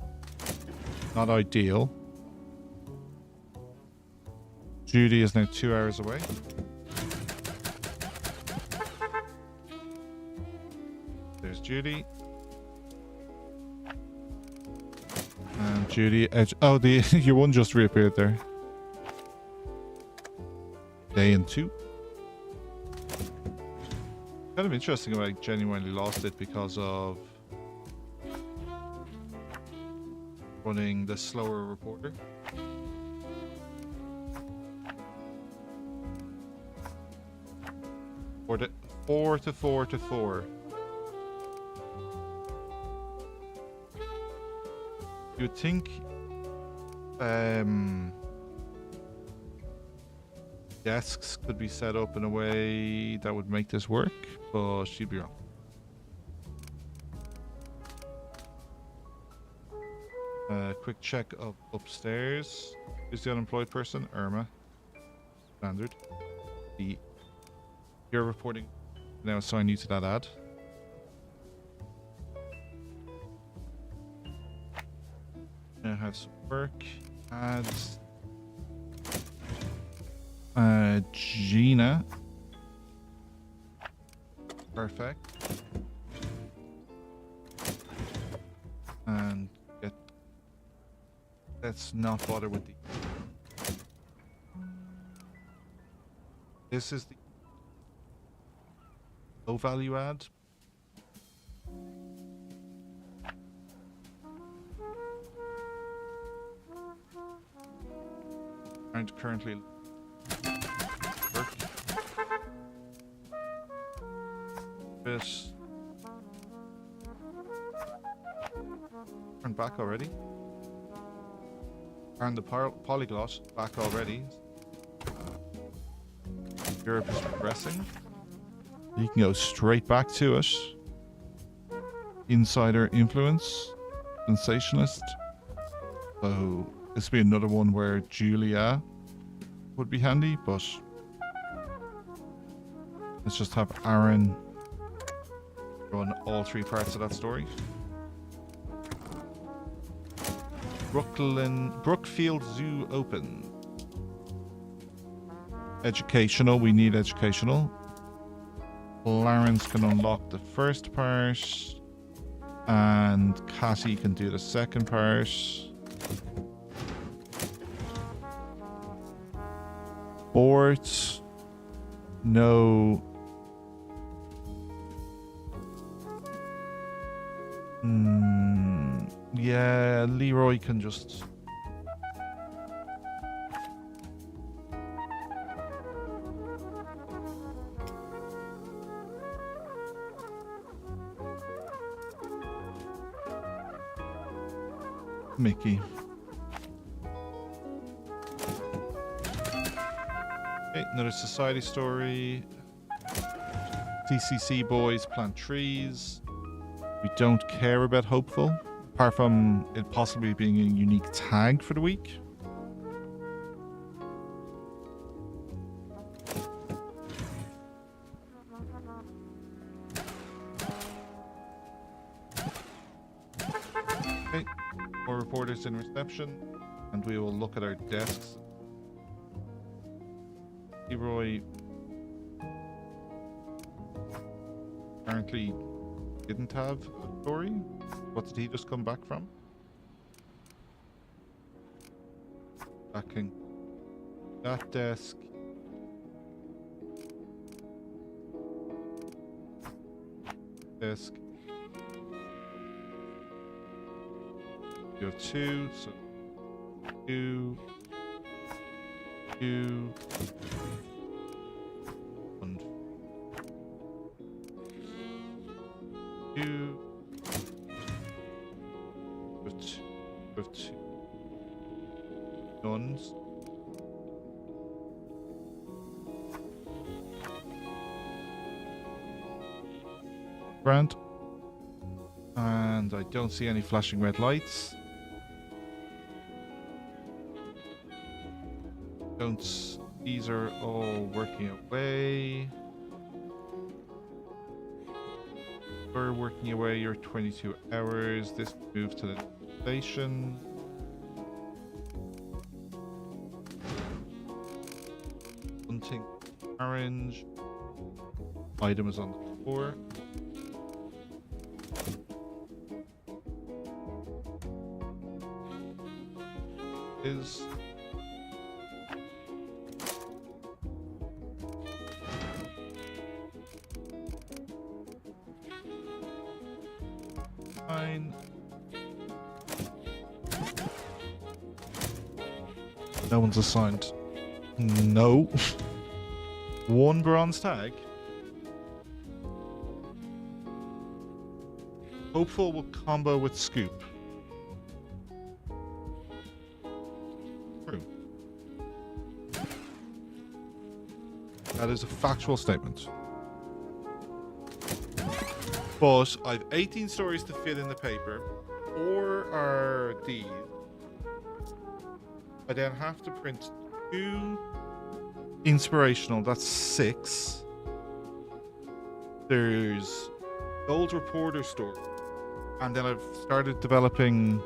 not ideal. Judy is now 2 hours away. There's Judy. And Judy edge. Oh, the your one just reappeared there. Day and 2. Kind of interesting if I genuinely lost it because of running the slower reporter. Four to 4. You would think desks could be set up in a way that would make this work, but she'd be wrong. Quick check of upstairs. Who's the unemployed person? Irma. Standard. You're reporting. Now assign you to that ad. Now have some work. Ads. Gina. Perfect. And let's not bother with the. This is the low value ad. Aren't currently work. This turn back already. Turn the polyglot back already. Europe is progressing. You can go straight back to it. Insider influence. Sensationalist. So this would be another one where Julia would be handy, but let's just have Aaron run all 3 parts of that story. Brookfield Zoo open. Educational, we need educational. Clarence can unlock the first part, and Cassie can do the second part. Sport, no. Yeah, Leroy can just... Mickey. Okay, another society story. CCC boys plant trees. We don't care about hopeful, apart from it possibly being a unique tag for the week. Okay, more reporters in reception, and we will look at our desks. Leroy apparently didn't have a story. What did he just come back from? Backing that desk. Desk. You have two, so two, and two, with two nuns. Grand. And I don't see any flashing red lights. These are all working away. We're working away your 22 hours. This moves to the station. Hunting orange. Item is on the floor. Is fine. No one's assigned. No. One bronze tag. Hopeful will combo with Scoop. True. That is a factual statement. But I've 18 stories to fit in the paper. 4 are these. I then have to print 2 inspirational. That's 6. There's Gold Reporter story. And then I've started developing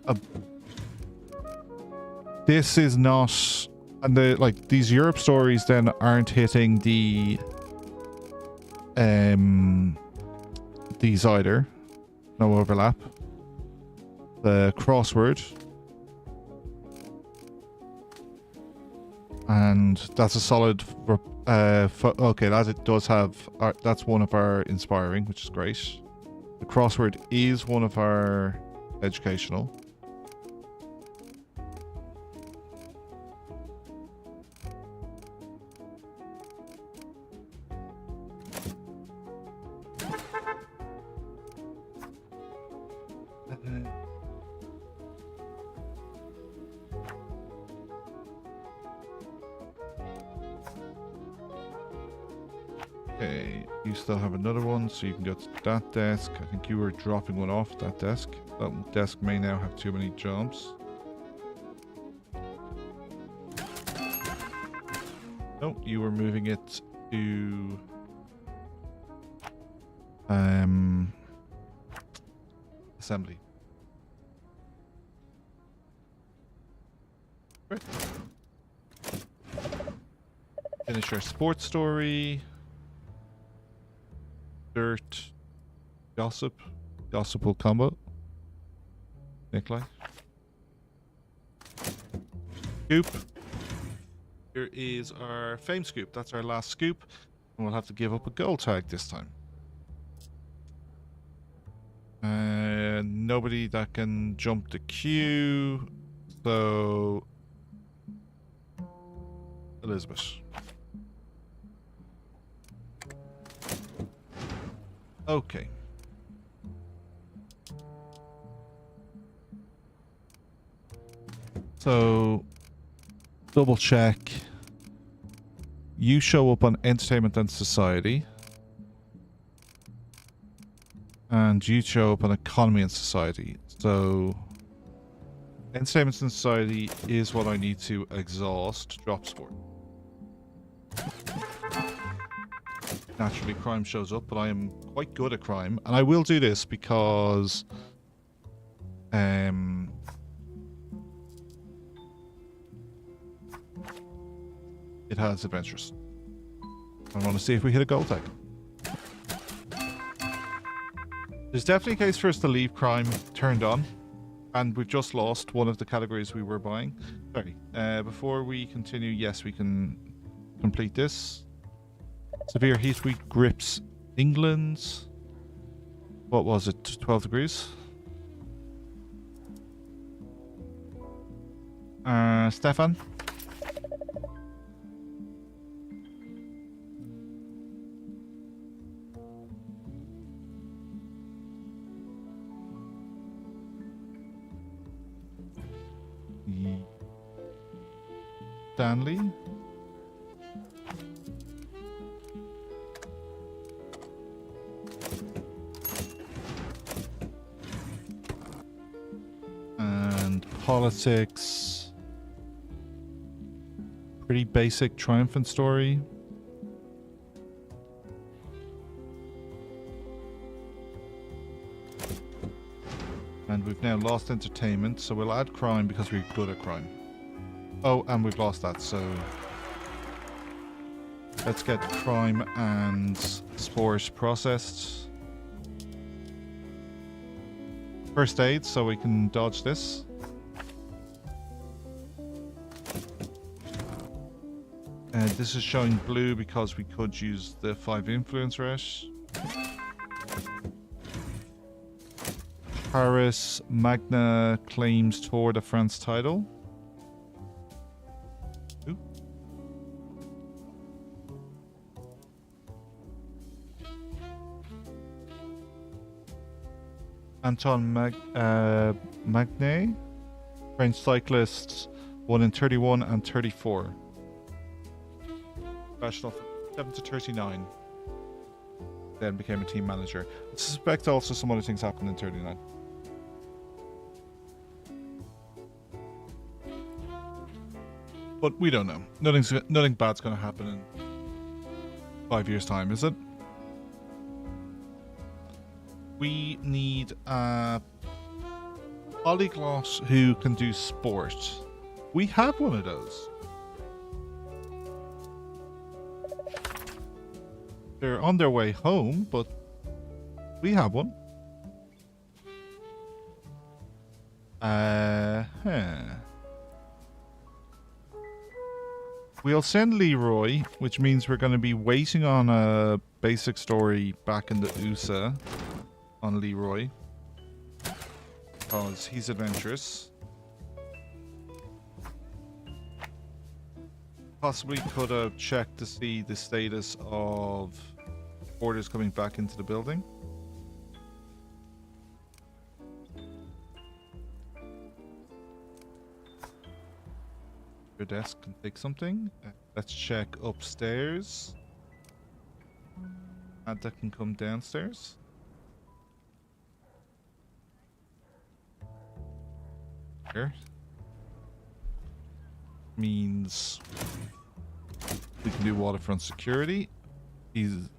a... This is not... And these Europe stories then aren't hitting the... These either. No overlap. The Crossword. And that's a solid... okay, that it does have... that's one of our inspiring, which is great. The Crossword is one of our educational. Okay, you still have another one, so you can go to that desk. I think you were dropping one off that desk. That desk may now have too many jobs. No, you were moving it to... assembly. Great. Finish our sports story. Dirt. Gossip. Gossip will combo. Nikolai. Scoop. Here is our fame scoop. That's our last scoop. And we'll have to give up a gold tag this time. Nobody that can jump the queue. So, Elizabeth. Okay. So, double check. You show up on entertainment and society. And you show up on economy and society. So, entertainment and society is what I need to exhaust. Drop sport. Naturally, crime shows up, but I am quite good at crime. And I will do this because... it has adventures. I want to see if we hit a gold tag. There's definitely a case for us to leave crime turned on. And we've just lost one of the categories we were buying. Sorry. Before we continue, yes, we can complete this. Severe heat week grips England. What was it? 12 degrees? Stefan? Stanley? And politics. Pretty basic triumphant story. And we've now lost entertainment, so we'll add crime because we're good at crime. Oh, and we've lost that, so... let's get crime and sport processed. First aid, so we can dodge this. This is showing blue because we could use the 5 influence rush. Paris Magna claims Tour de France title. Ooh. Anton Magne, French cyclists, won in 31 and 34. Professional from 7 to 39. Then became a team manager. I suspect also some other things happened in 39. But we don't know. Nothing bad's going to happen in 5 years' time, is it? We need a polyglot who can do sport. We have one of those. They're on their way home, but we have one. We'll send Leroy, which means we're going to be waiting on a basic story back in the USA on Leroy. Because he's adventurous. Possibly could have checked to see the status of orders coming back into the building. Your desk can take something. Let's check upstairs. And that can come downstairs. Here. Means we can do waterfront security. He's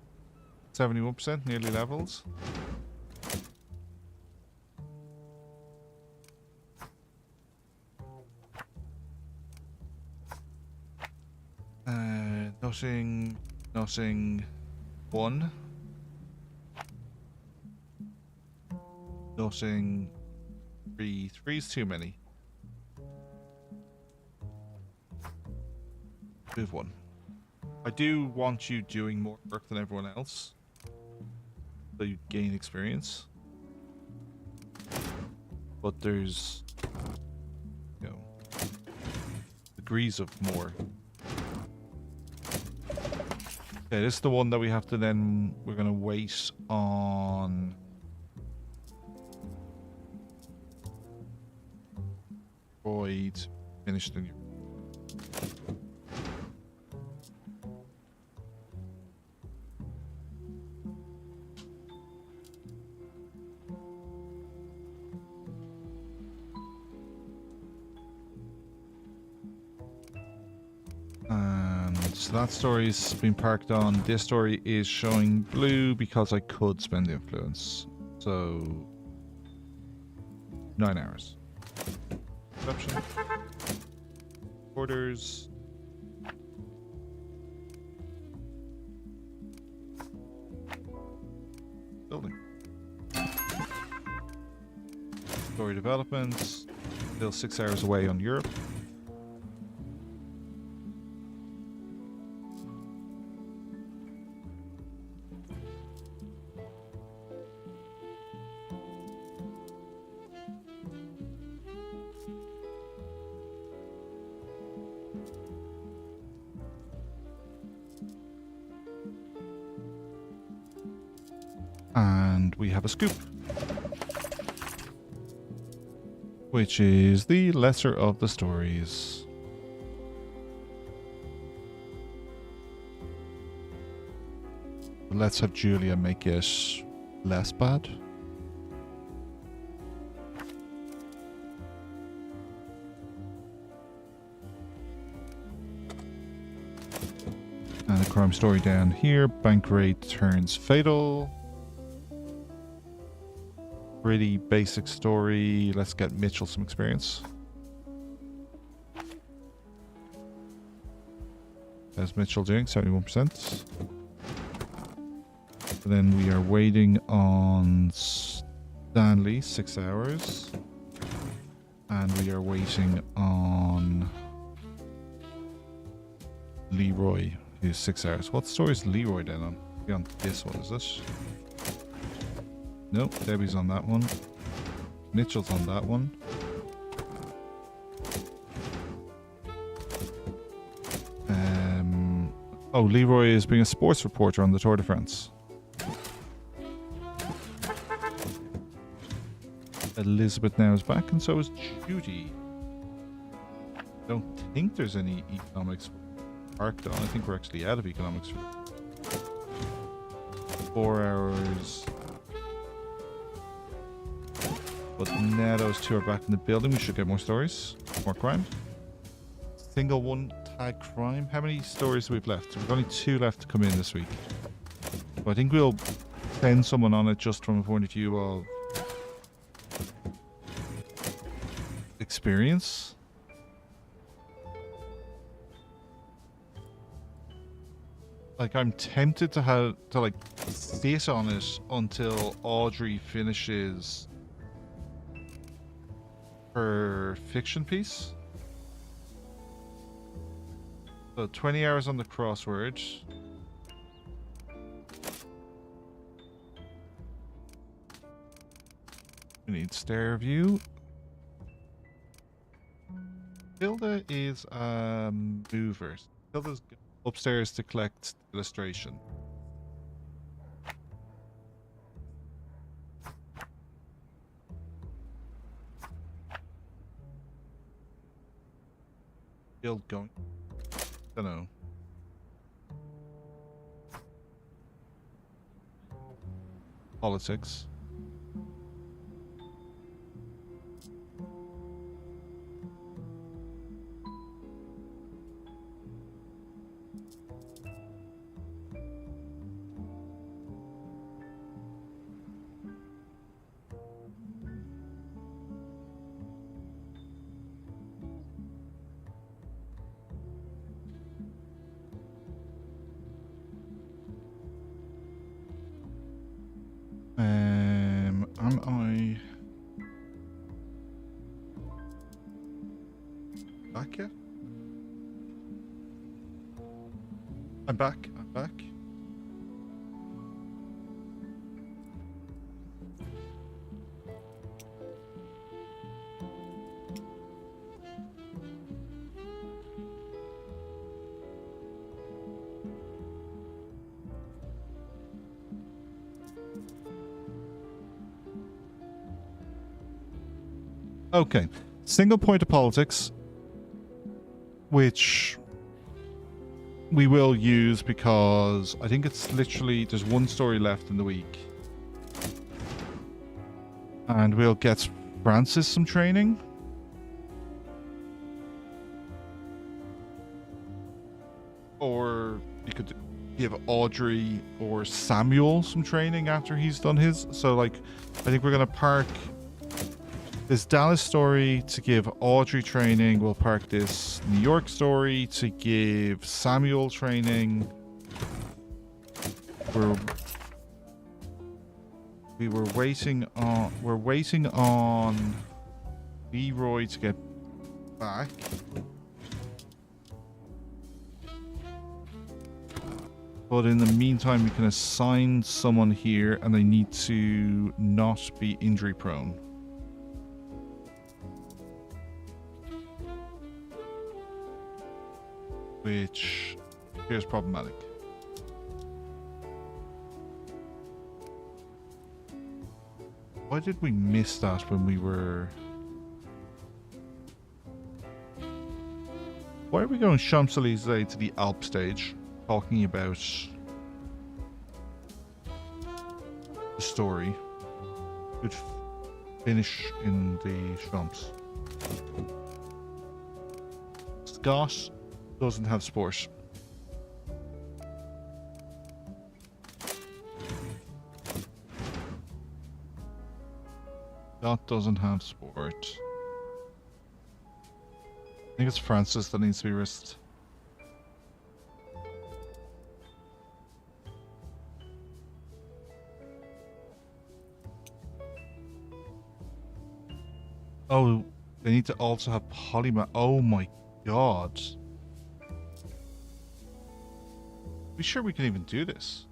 71%, nearly levels. Nothing. 1. Nothing. 3. 3's too many. Move 1. I do want you doing more work than everyone else, so you gain experience. but there's, you know, degrees of more. Okay, this is the one that we have to then, we're going to wait on. Void, finish the new. So that story's been parked on. This story is showing blue because I could spend influence. So 9 hours. Perception. Orders. Building. Story development. Still 6 hours away on Europe. And we have a scoop, which is the lesser of the stories. Let's have Julia make it less bad. And a crime story down here. Bank raid turns fatal. Pretty basic story. Let's get Mitchell some experience. How's Mitchell doing? 71%. And then we are waiting on Stanley, 6 hours. And we are waiting on Leroy, who's 6 hours. What story is Leroy then on? Be on this one, is it? Nope, Debbie's on that one. Mitchell's on that one. Oh, Leroy is being a sports reporter on the Tour de France. Elizabeth now is back, and so is Judy. Don't think there's any economics parked on. I think we're actually out of economics. 4 hours. But now those two are back in the building. We should get more stories. More crime. Single one tag crime. How many stories do we have left? We've only 2 left to come in this week. But I think we'll send someone on it just from a point of view of experience. Like, I'm tempted to have to like sit on it until Audrey finishes her fiction piece. So 20 hours on the crossword. We need stair view. Hilda is a mover. Hilda's upstairs to collect illustration. Guild going. Don't know. Politics. Am I back yet? I'm back. I'm back. Okay. Single point of politics, which we will use because I think it's literally, there's one story left in the week. And we'll get Francis some training. Or you could give Audrey or Samuel some training after he's done his. So, like, I think we're going to park this Dallas story to give Audrey training. We'll park this New York story to give Samuel training. We're waiting on Leroy to get back. But in the meantime, we can assign someone here, and they need to not be injury prone. Which appears problematic. Why did we miss that when we were... Why are we going Champs-Élysées to the Alp stage? Talking about the story. Good finish in the Champs. Scott doesn't have sport. Scott doesn't have sport. I think it's Francis that needs to be risked. Oh, they need to also have polymath. Oh my god. Be sure we can even do this.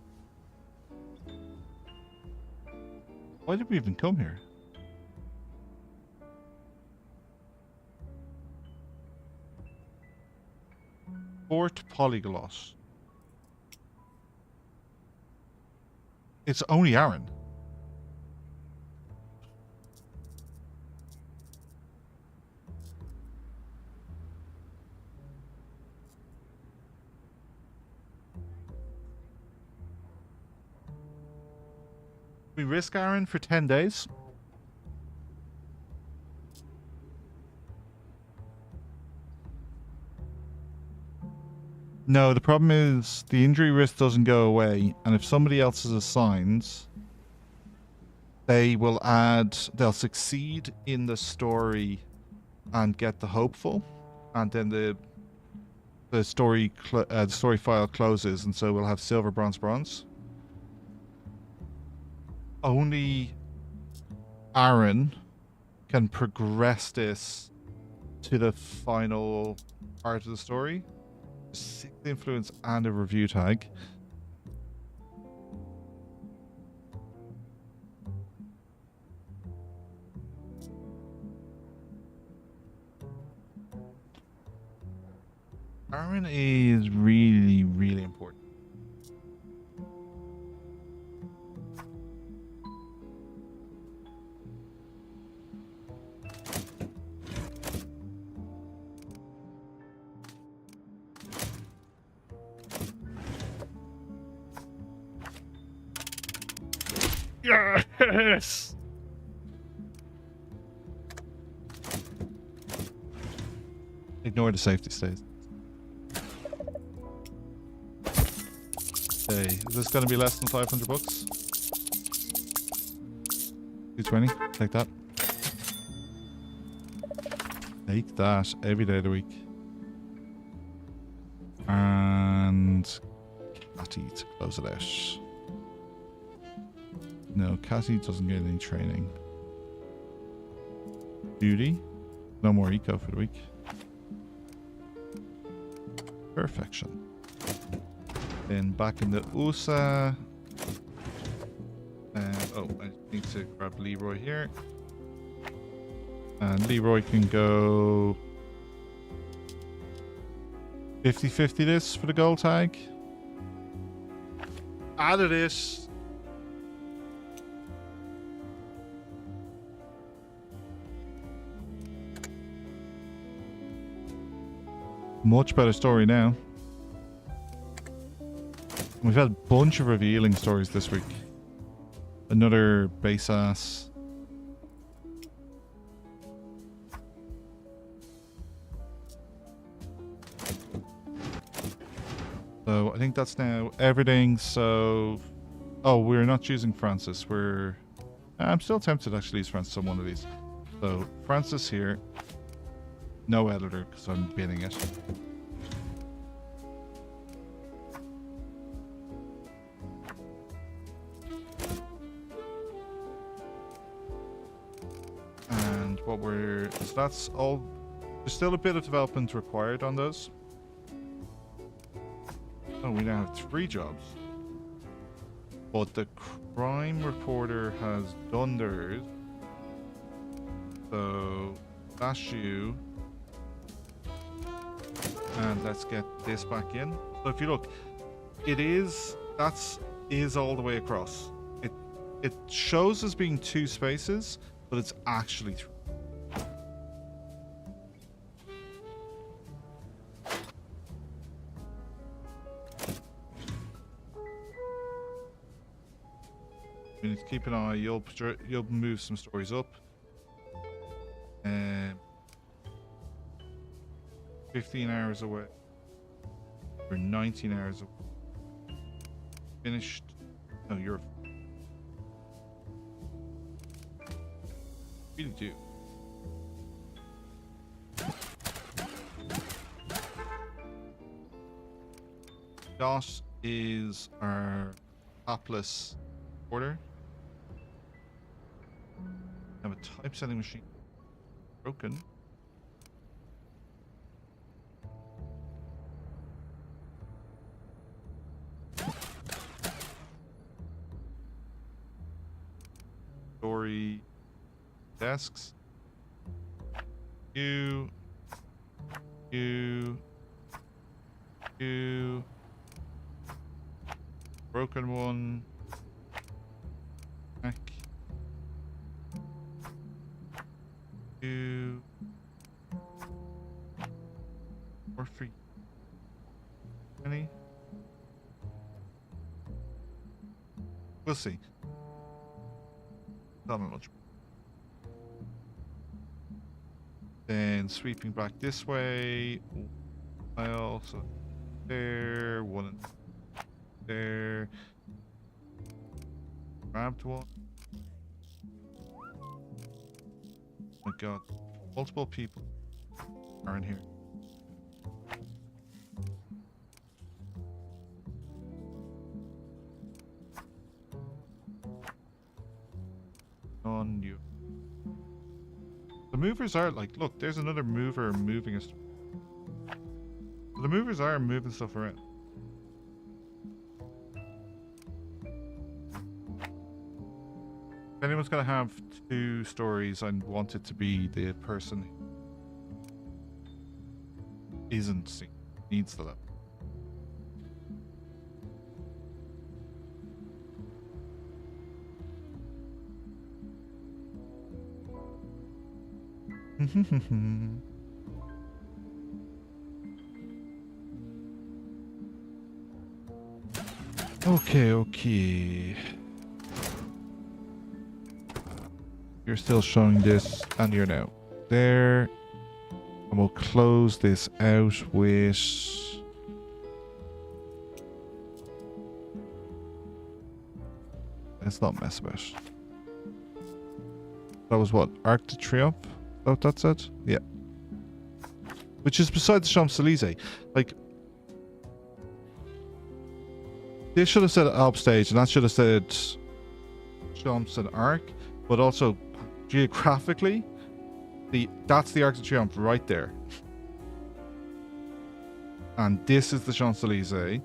Why did we even come here? Fort Polyglot. It's only Aaron. We risk Aaron for 10 days. No, the problem is the injury risk doesn't go away, and if somebody else is assigned, they'll succeed in the story and get the hopeful, and then the story file closes, and so we'll have silver, bronze, bronze. Only Aaron can progress this to the final part of the story. 6 influence and a review tag. Aaron is really, really important. Yes! Ignore the safety stays. Okay, is this going to be less than 500 bucks? 220? Take that. Take that every day of the week. And Catty to close it out. No, Catty doesn't get any training. Duty. No more eco for the week. Perfection. Then back in the USA. Oh, I need to grab Leroy here. And Leroy can go 50-50 this for the gold tag. Added it. Much better story now. We've had a bunch of revealing stories this week. Another base ass. So I think that's now everything. So, oh, we're not choosing Francis. I'm still tempted to actually use Francis on one of these. So Francis here. No editor because I'm binning it. And so that's all. There's still a bit of development required on those. Oh, we now have 3 jobs. But the crime reporter has done theirs. So that's you. And let's get this back in. So if you look, that is all the way across. It shows as being 2 spaces, but it's actually 3. We need to keep an eye. You'll move some stories up. 15 hours away. We're 19 hours away. Finished. No, you're. Really do. That is our hapless order. I have a typesetting machine broken. Story desks. You. Broken one. Back. You. Or free. Any? We'll see. Not much. Then sweeping back this way. I also there, one there. Grabbed one. Oh my god. Multiple people are in here. On you. The movers are like, look, there's another mover moving us. The movers are moving stuff around. If anyone's gonna have 2 stories, I want it to be the person who isn't seen, needs the level. Okay. You're still showing this, and you're now there. And we'll close this out with... Let's not mess about. That was what? Arc de Triomphe? Is that what that said? Yeah. Which is beside the Champs-Elysees. Like, this should have said Alp Stage, and that should have said Champs and Arc, but also geographically, that's the Arc de Triomphe right there. And this is the Champs-Elysees.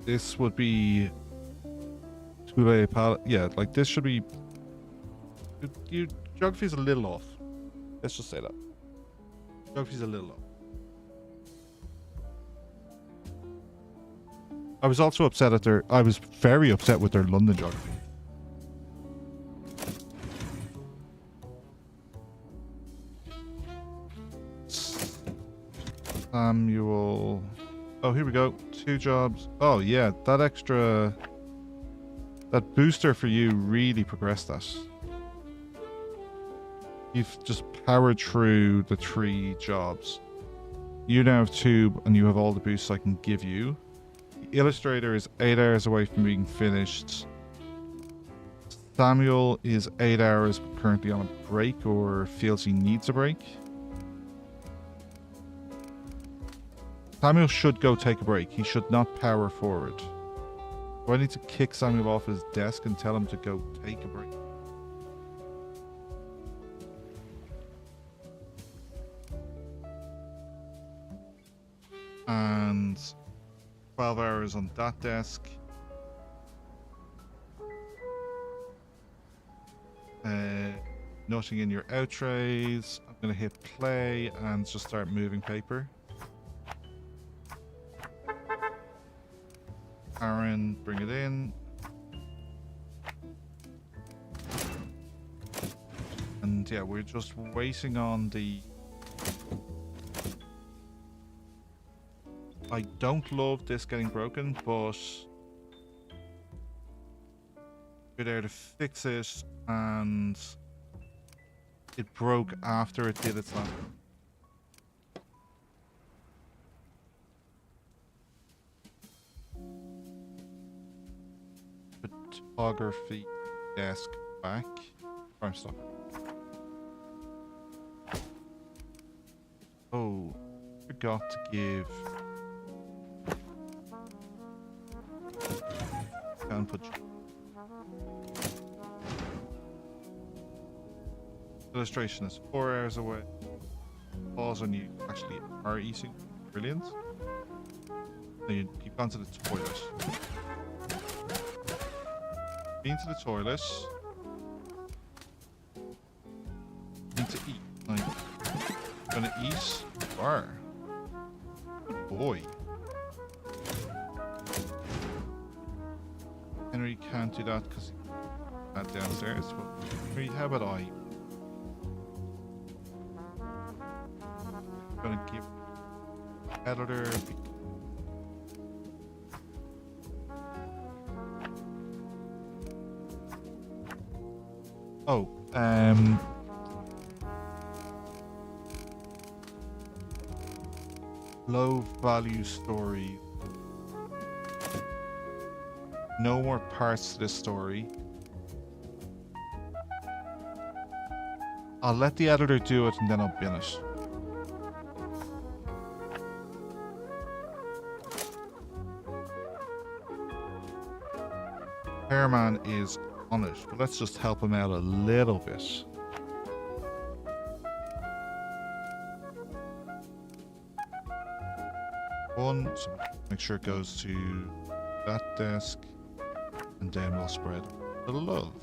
This would be yeah, like this should be... Geography is a little off. Let's just say that. Geography's a little off. I was also upset at I was very upset with their London geography. Samuel. Oh, here we go. 2 jobs. Oh, yeah. That extra... That booster for you really progressed that. You've just powered through the 3 jobs. You now have 2, and you have all the boosts I can give you. The illustrator is 8 hours away from being finished. Samuel is 8 hours, but currently on a break, or feels he needs a break. Samuel should go take a break. He should not power forward. Do I need to kick Samuel off his desk and tell him to go take a break? And 12 hours on that desk. Nothing in your out trays. I'm going to hit play and just start moving paper. Aaron, bring it in. And yeah, we're just waiting on the... I don't love this getting broken, but we're there to fix it, and it broke after it did its last. Photography desk back. I'm stuck. Oh, forgot to give. Can't put. Illustration is 4 hours away. Pause on you actually are eating. Brilliant. Then you've gone to the toilet. Been to the toilet. Need to eat. Like, gonna eat? Bar. Good boy. Henry can't do that because he's not downstairs. But Henry, how about I? Gonna give editor. Oh, low value story. No more parts to this story. I'll let the editor do it and then I'll bin it. Hairman is on it, but let's just help him out a little bit. One, so make sure it goes to that desk, and then we'll spread a little love.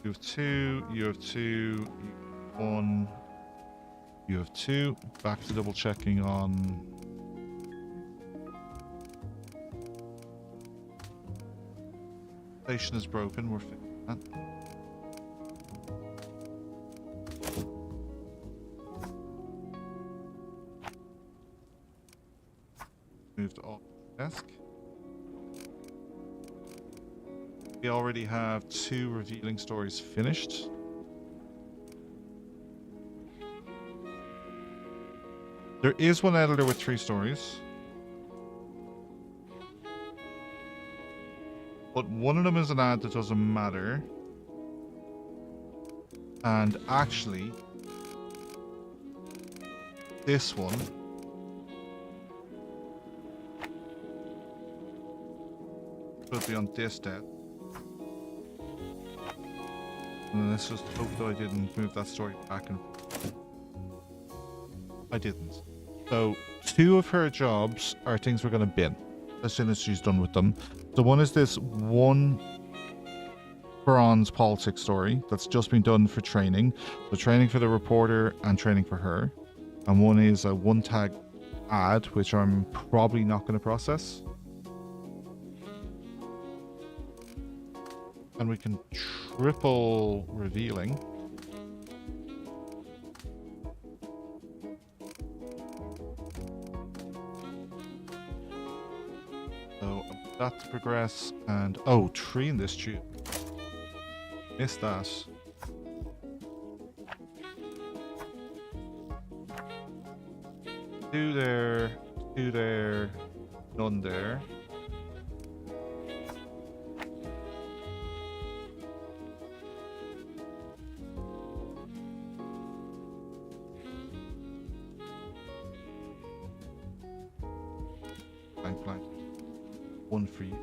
You have 2, you have 2, you have 1, you have 2. Back to double checking on station is broken, we're fixing that. Moved off the desk. We already have 2 revealing stories finished. There is one editor with 3 stories. But one of them is an ad that doesn't matter. And actually, this one should be on this desk. And let's just hope that I didn't move that story back and forth. I didn't. So 2 of her jobs are things we're going to bin as soon as she's done with them. So one is this 1 bronze politics story that's just been done for training. So training for the reporter and training for her. And one is a 1 tag ad, which I'm probably not going to process. And we can triple revealing. So that to progress, and oh, 3 in this tube. Missed that. 2 there, 2 there, none there. Blank. 1 for you.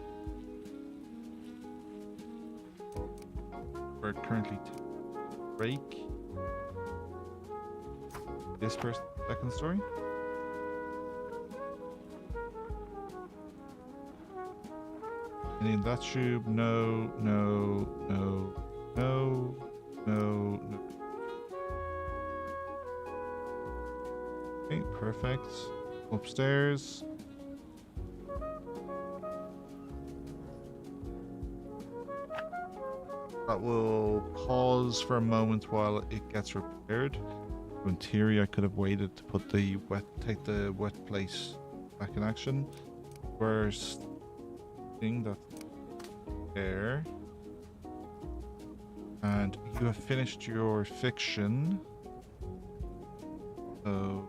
We're currently break. This person, second story. And in that tube, no. Okay, perfect. Upstairs. That will pause for a moment while it gets repaired. In theory, I could have waited to put the take the wet plate back in action. First thing that's there. And you have finished your fiction. So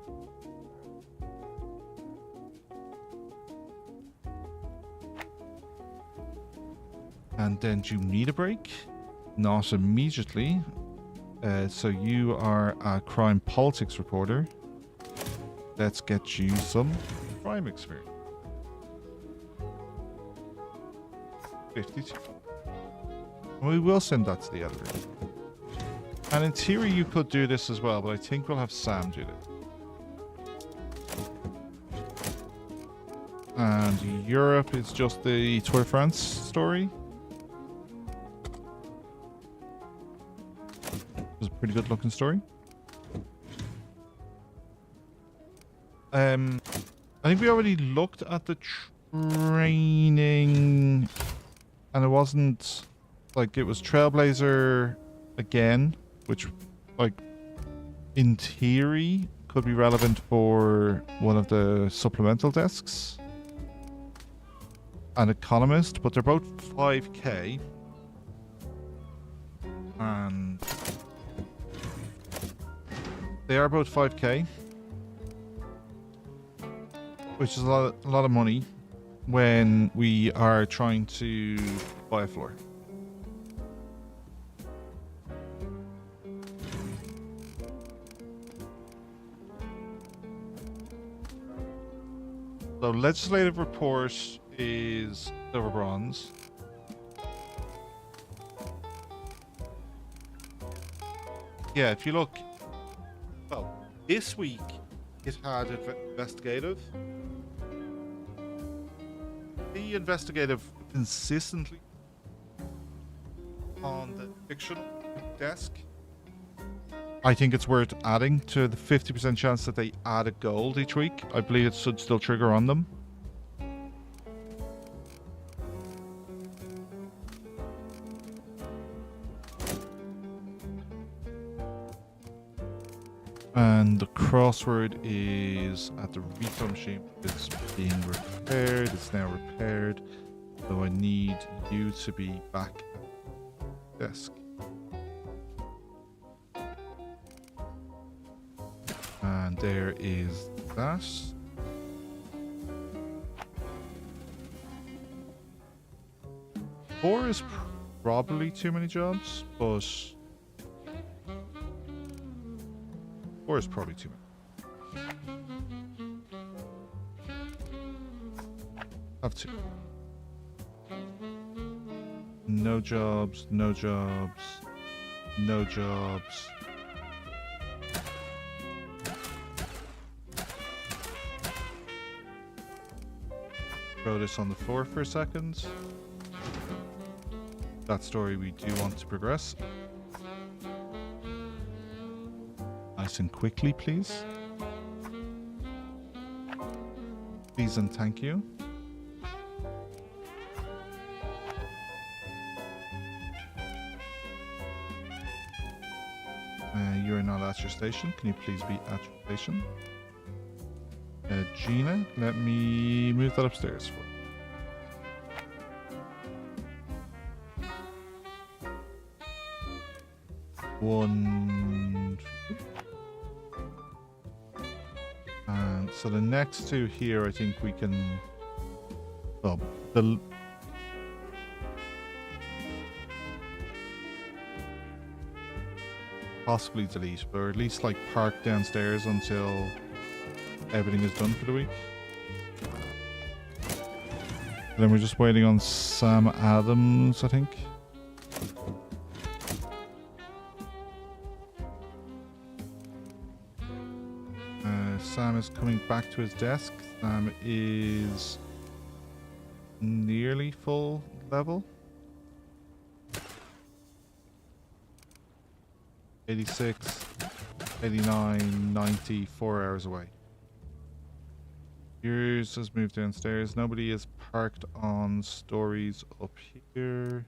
and then do you need a break? Not immediately. So you are a crime politics reporter. Let's get you some crime experience. 52. We will send that to the editor. And in theory you could do this as well, but I think we'll have Sam do it. And Europe is just the Tour de France story. It was a pretty good looking story. I think we already looked at the training, and it wasn't like it was Trailblazer again, which like in theory could be relevant for one of the supplemental desks, and Economist, but they're both 5k, and they are both 5k, which is a lot of money when we are trying to buy a floor. So legislative report is silver bronze. Yeah, if you look, well, this week it had investigative. The investigative consistently on the fiction desk. I think it's worth adding to the 50% chance that they add a gold each week. I believe it should still trigger on them. And the crossword is at the refill machine. It's being repaired. It's now repaired. So I need you to be back at the desk. And there is that. Four is probably too many jobs, but 4 is probably too many. Have 2. No jobs, no jobs, no jobs. Throw this on the floor for a second. That story we do want to progress. Nice and quickly, please. Please and thank you. You're not at your station. Can you please be at your station? Gina, let me move that upstairs for you. One. And so the next two here, I think we can. Well, the. Possibly delete, or at least like park downstairs until everything is done for the week. Then we're just waiting on Sam Adams, I think. Sam is coming back to his desk. Sam is nearly full level. 86, 89, 90, 4 hours away. Yours has moved downstairs. Nobody is parked on stories up here.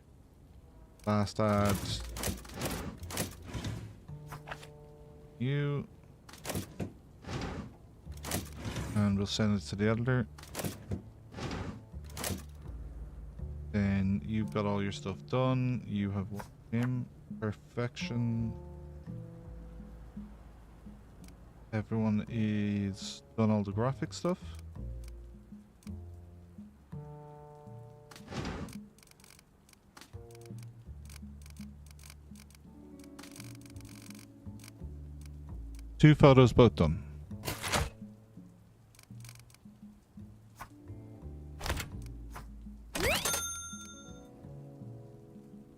Last ad. You. And we'll send it to the editor. Then you've got all your stuff done. You have him. Perfection. Everyone is done all the graphic stuff. Two photos both done.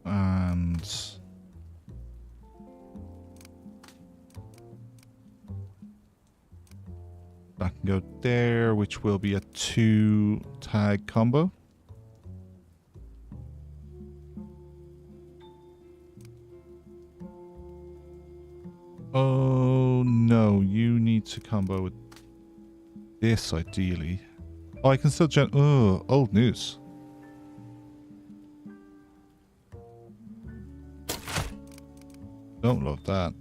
And that can go there, which will be a 2 tag combo. Oh no, you need to combo with this ideally. Oh, I can still oh, old news. Don't love that.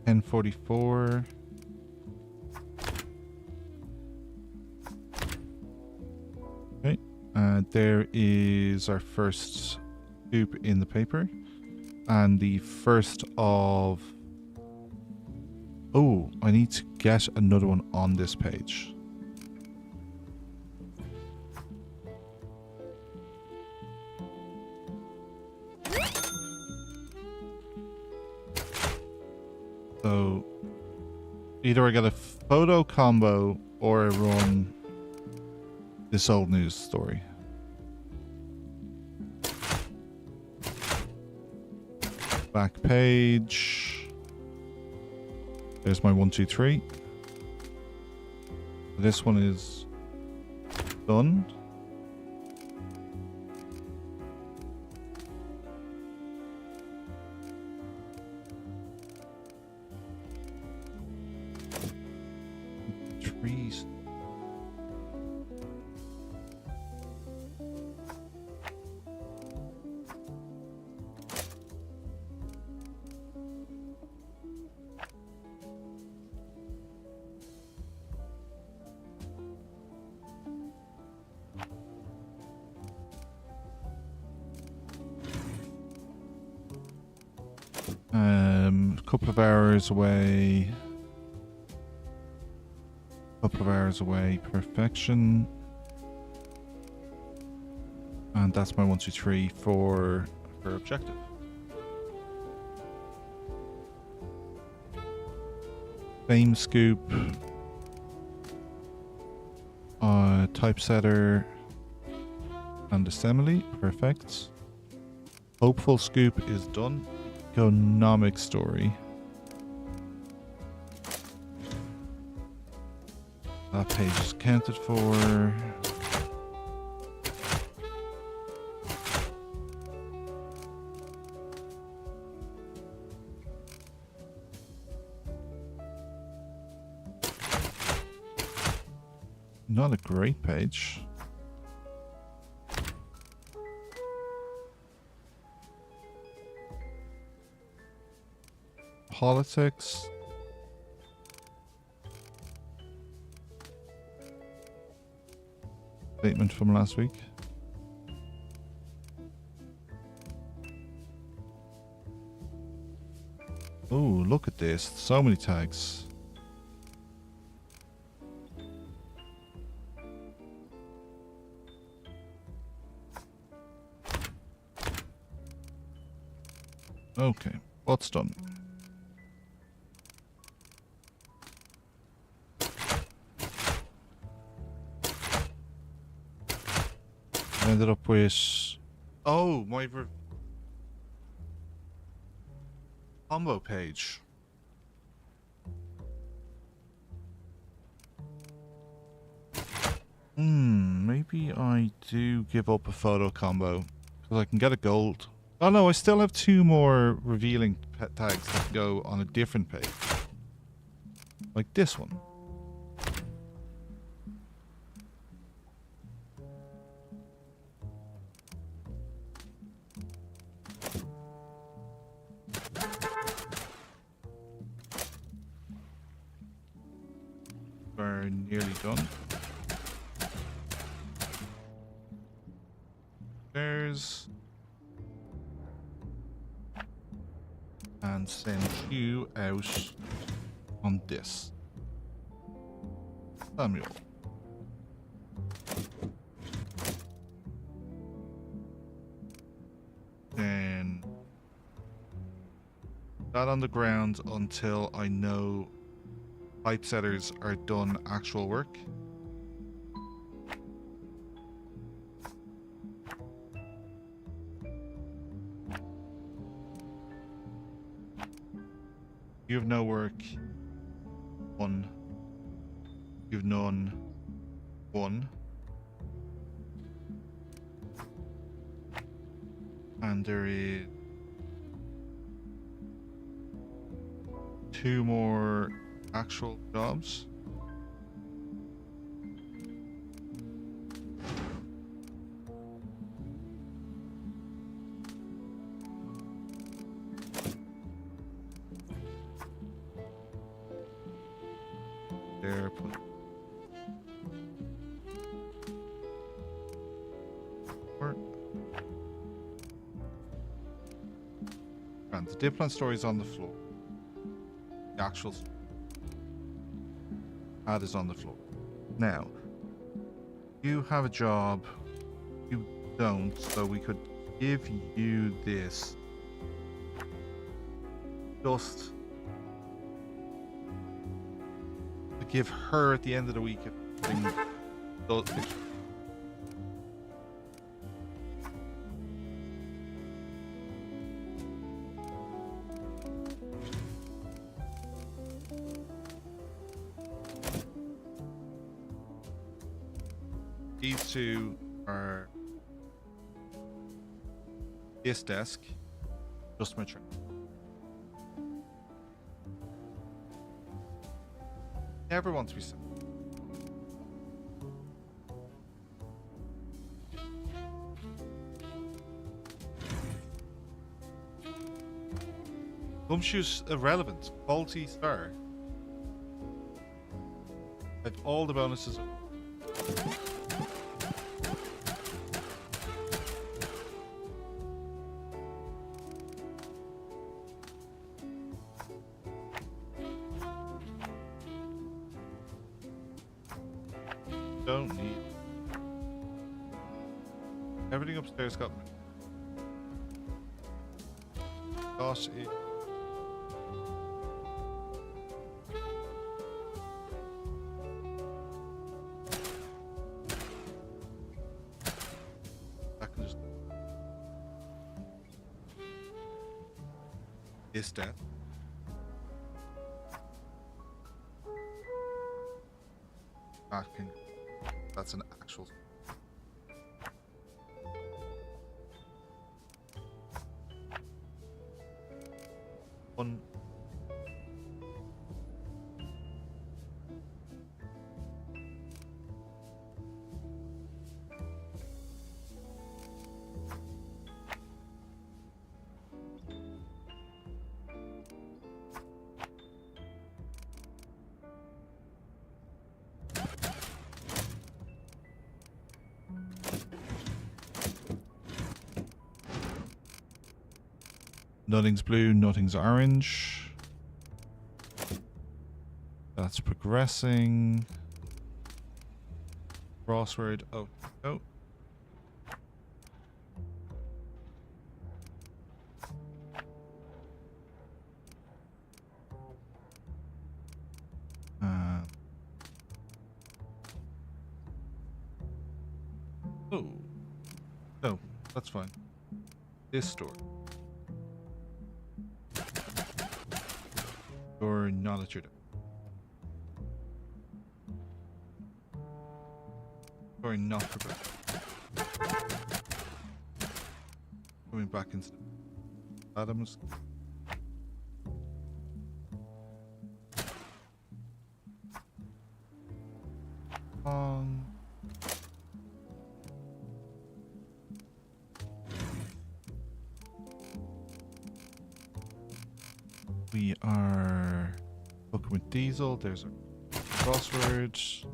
1044. Okay, there is our first scoop in the paper, and the first of. Oh, I need to get another one on this page. So either I get a photo combo or I run this old news story. Back page. There's my 1, 2, 3. This one is done. Trees. Couple of hours away. Couple of hours away. Perfection. And that's my 1, 2, 3 for her objective. Fame scoop. Typesetter. And assembly. Perfect. Hopeful scoop is done. Economic story. That page is counted for. Not a great page. politics. Statement from last week. Oh, look at this. So many tags. Okay, what's done? I ended up with... Oh, my combo page. Maybe I do give up a photo combo because I can get a gold. Oh no, I still have 2 more revealing pet tags that go on a different page. Like this one. We're nearly done. There's... And send you out on this. Samuel. Then that on the ground until I know typesetters are done actual work. You have no work. 1. You have none. 1. And there is 2 more actual jobs. There, and the Diplan story is on the floor. The actual ad is on the floor. Now, you have a job. You don't, so we could give you this. Just to give her at the end of the week a thing. These 2 are this desk, just my turn. Never wants to be said. Gumshoe's irrelevant. Quality star. I have all the bonuses. Don't need. Everything upstairs got. Gosh, it. I can just. Is that? Backing. That's an actual. One. Nothing's blue, nothing's orange. That's progressing. Crossword. Oh, oh. Oh. Oh, that's fine. This story. Or not at your desk. Or not progressing. Going back into Adams. We are booking with Diesel. There's a crossword.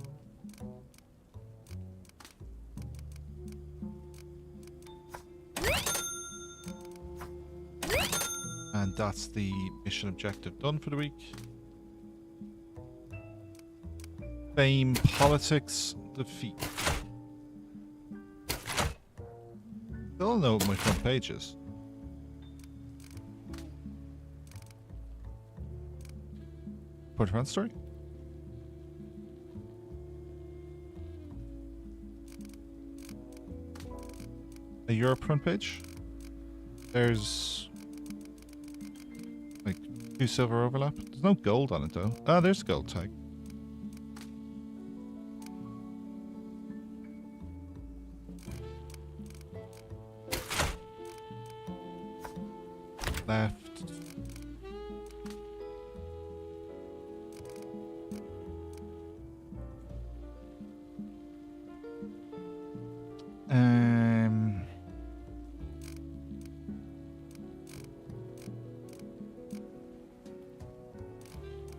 And that's the mission objective done for the week. Fame, politics, defeat. Still know what my front page is. Port France story? A Europe front page? There's like 2 silver overlap. There's no gold on it though. Ah, there's a gold tag. Left.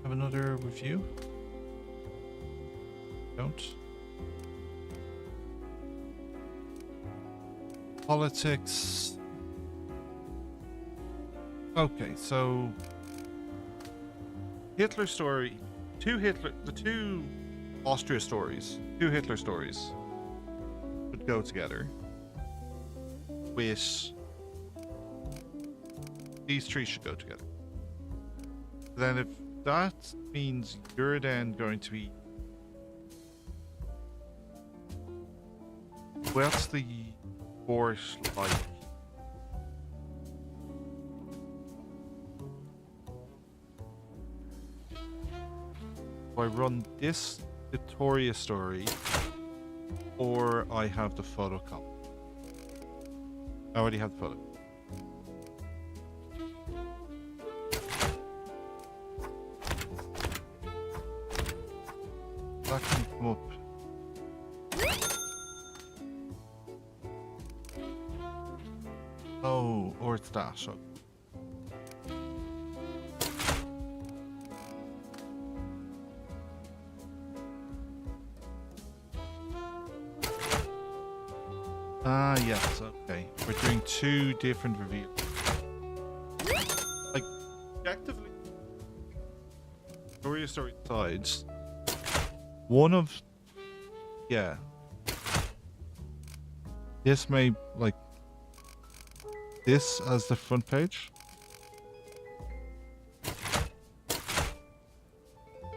Have another review? Don't. Politics. Okay, so Hitler story, the two Austria stories, 2 Hitler stories would go together with these 3 should go together. Then if that means you're then going to be, what's the force like? I run this Victoria story, or I have the photocopy. I already have the photo. That can come up. Oh, or it's that. So. Ah, yes, okay. We're doing 2 different reveals. Like, objectively, story sides. One of, yeah. This may, like, this as the front page.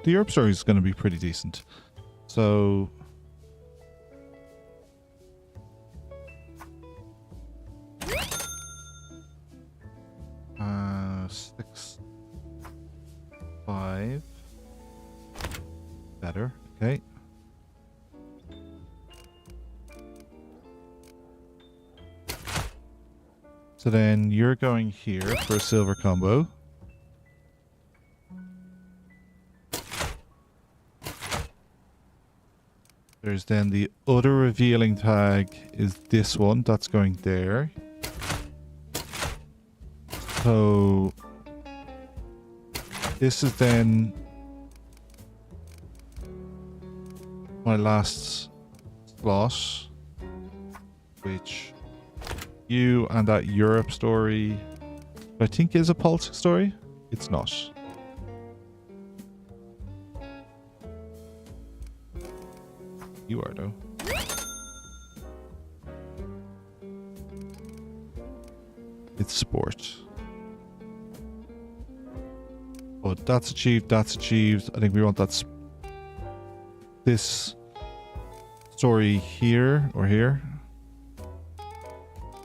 The Europe story is going to be pretty decent. So... 6, 5. Better, okay. So then you're going here for a silver combo. There's then the other revealing tag is this one. That's going there. So this is then my last slot, which you and that Europe story I think is a politics story. It's not. You are though. It's sport. Oh, that's achieved. That's achieved. I think we want that. This story here or here.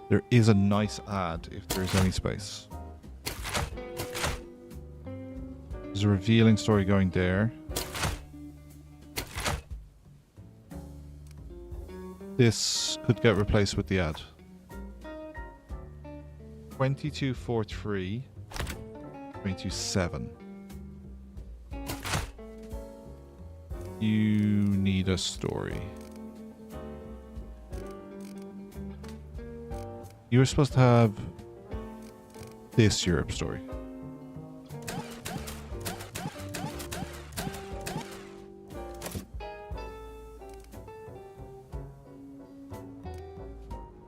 There is a nice ad if there's any space. There's a revealing story going there. This could get replaced with the ad. 2243, 227. You need a story. You were supposed to have this Europe story.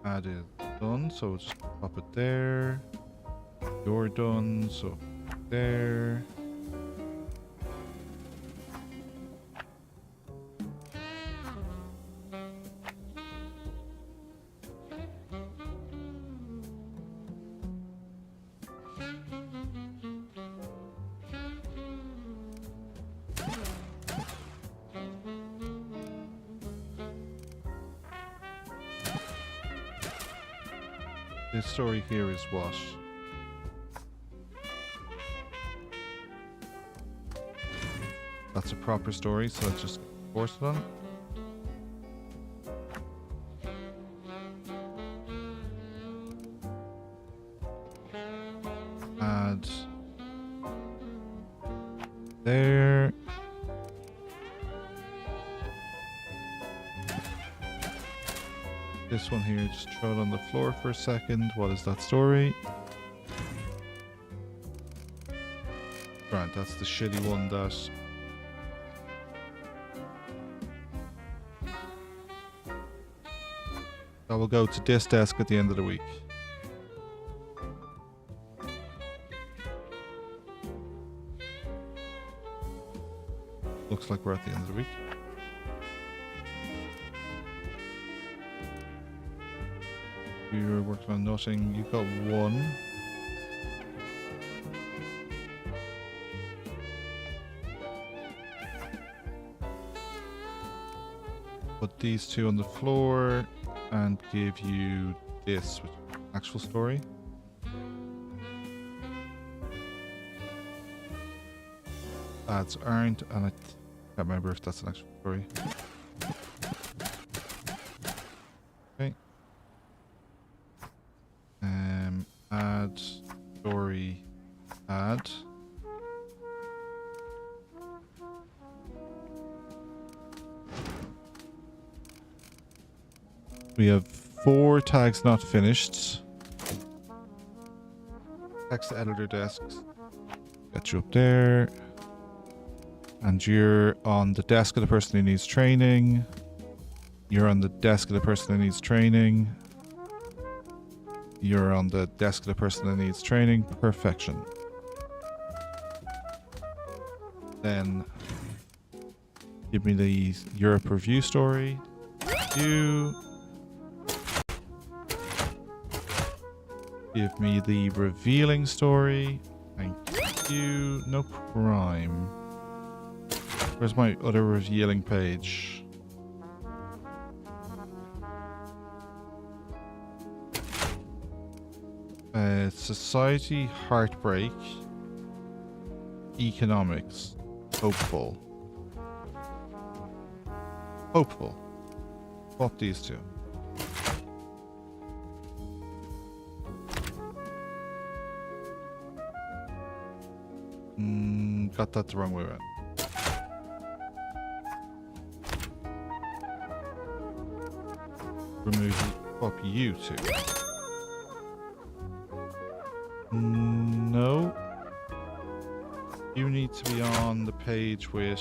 Add it done, so just pop it there. You're done, so there. This story here is what? That's a proper story, so let's just force it on it. Add there. This one here, just throw it on the floor for a second. What is that story? Right, that's the shitty one that... that will go to this desk at the end of the week. Looks like we're at the end of the week. You're working on nothing. You got one. Put these two on the floor and give you this, which is an actual story. Ads aren't, and I can't remember if that's an actual story. Okay. Add story, add. We have 4 tags not finished. Text editor desks. Get you up there. And you're on the desk of the person who needs training. You're on the desk of the person who needs training. You're on the desk of the person that needs training. Perfection. Then give me the Europe review story. You give me the revealing story. Thank you. No crime. Where's my other revealing page? Society, heartbreak, economics, hopeful. Hopeful. Swap these two. Got that the wrong way around. Remove, swap you two. No. You need to be on the page with...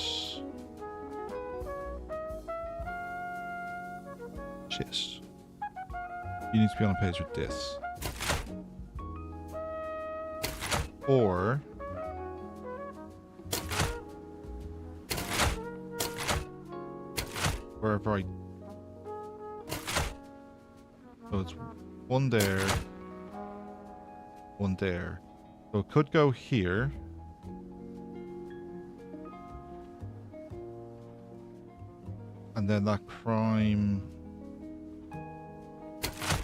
shit. You need to be on a page with this. or wherever I... So it's one there, one there. So it could go here. And then that crime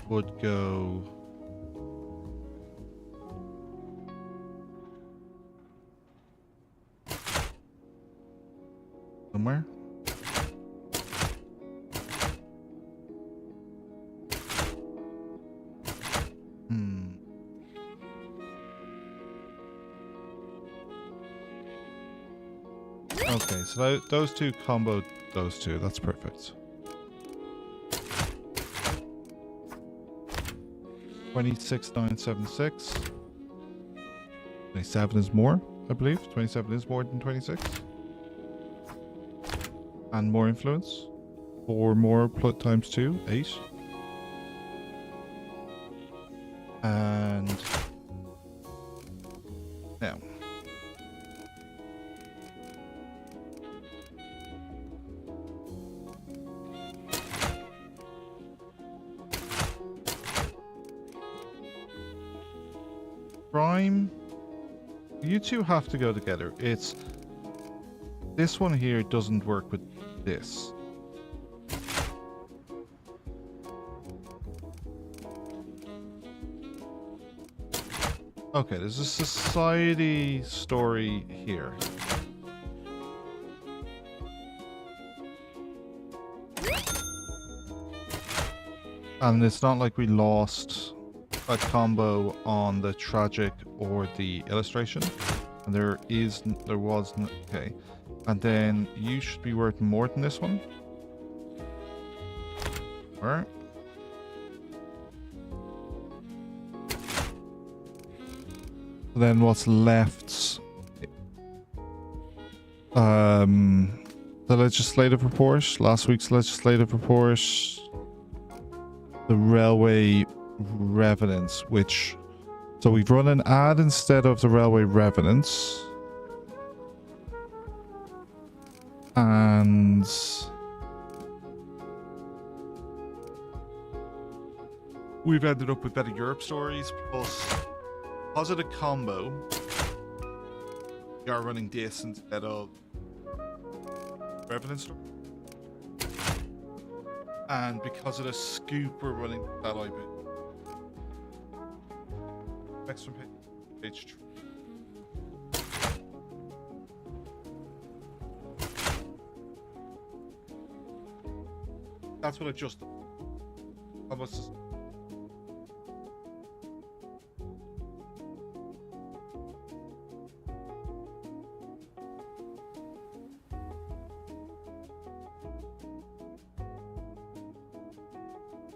would go somewhere. Okay, so those two combo those two. That's perfect. 26,976. 27 is more, I believe. 27 is more than 26. And more influence. 4 more times 2, 8. And now. Crime, you two have to go together. It's this one here doesn't work with this. Okay, there's a society story here. And it's not like we lost a combo on the tragic or the illustration, and there was okay, and then you should be worth more than this one. All right. Then what's left? The legislative report, last week's legislative report, the railway revenants, which, so we've run an ad instead of the railway revenants, and we've ended up with better Europe stories plus positive combo. We are running this instead of revenant story, and because of the scoop we're running that IP. Next one, page 3. That's what I just did. Almost.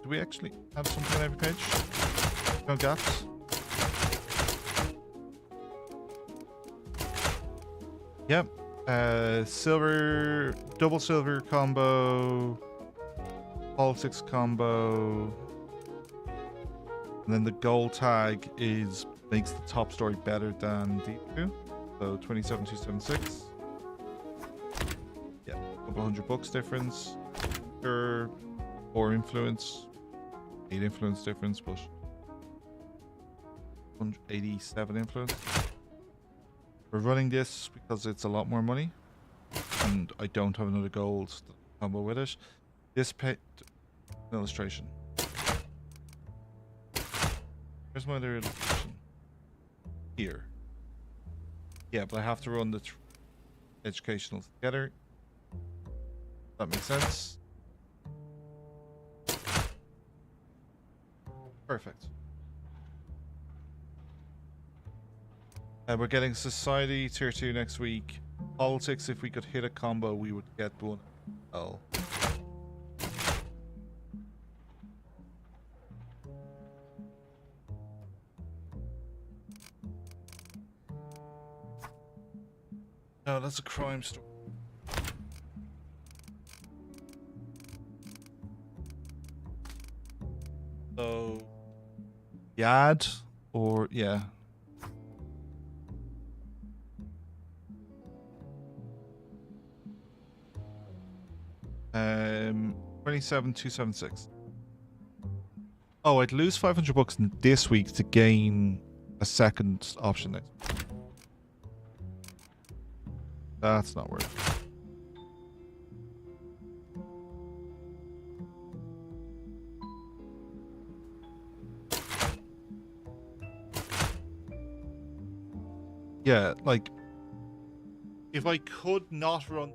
Do we actually have something on every page? No gaps? Yep. Silver, double silver combo, politics combo, and then the gold tag makes the top story better than the two. So 27,276. Yeah, a couple $100 difference. Sure, 4 influence, 8 influence difference, but 187 influence. We're running this because it's a lot more money, and I don't have another gold combo with it. This illustration. Where's my other illustration? Here. Yeah, but I have to run the educational together. That makes sense. Perfect. And we're getting society tier 2 next week. Politics, if we could hit a combo, we would get one. Oh. No, that's a crime story. So, Yad, or yeah. 27,276. Oh, I'd lose 500 bucks this week to gain a second option next. That's not worth it. Yeah, like, if I could not run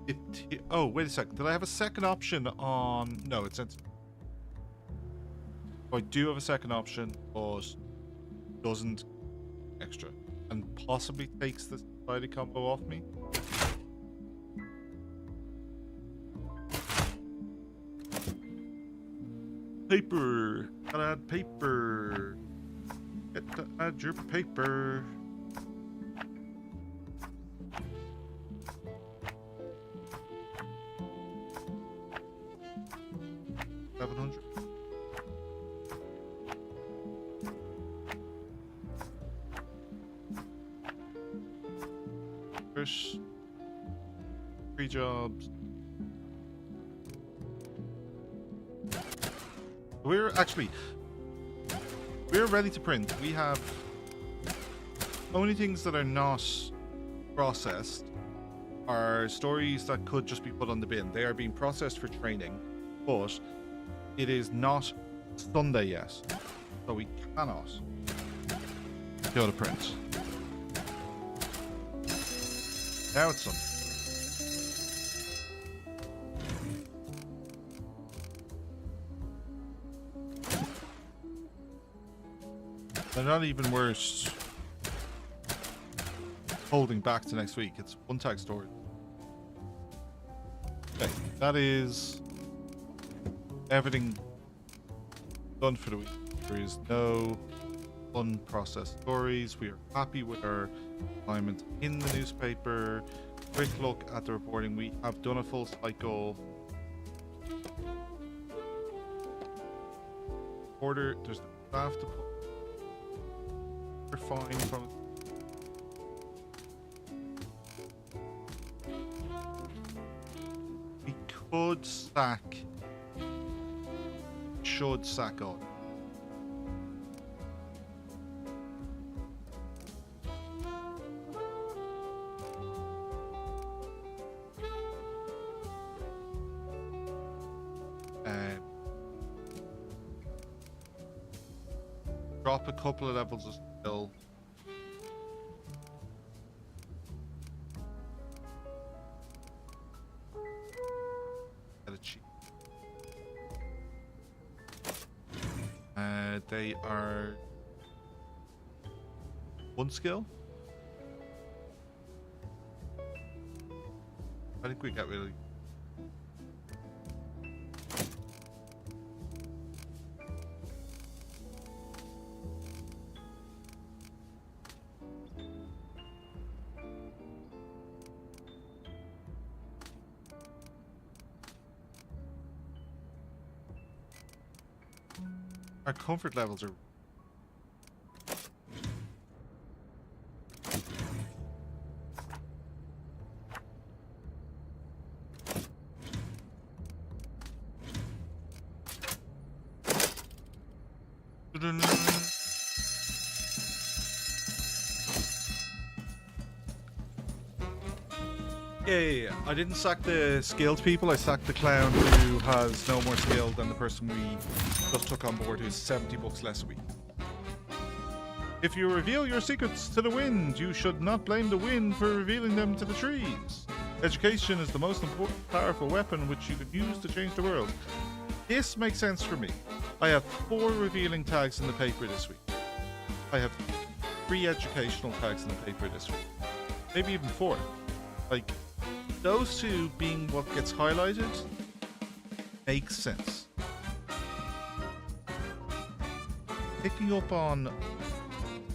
it. Oh, wait a second. Did I have a second option on? No, it's. I do have a second option, but doesn't extra and possibly takes the Friday combo off me. Paper. Gotta add paper. Get to add your paper. Three jobs. We're ready to print. We have only things that are not processed are stories that could just be put on the bin. They are being processed for training, but it is not Sunday yet, so we cannot go to print. Now it's Sunday. They're not even worse holding back to next week. It's one tag story. Okay, that is everything done for the week. There is no unprocessed stories. We are happy with our assignment in the newspaper. Quick look at the reporting. We have done a full cycle. Order. There's the staff to put. We're fine from. We could sack. Should sack on. Drop a couple of levels of skill. Get a cheat. They are one skill. I think we got really. Our comfort levels are. Yeah. I didn't sack the skilled people. I sacked the clown who has no more skill than the person we just took on board, who's 70 bucks less a week. If you reveal your secrets to the wind, you should not blame the wind for revealing them to the trees. Education is the most important, powerful weapon which you can use to change the world. This makes sense for me. I have 4 revealing tags in the paper this week. I have 3 educational tags in the paper this week. Maybe even 4. Like, those 2 being what gets highlighted makes sense. Picking up on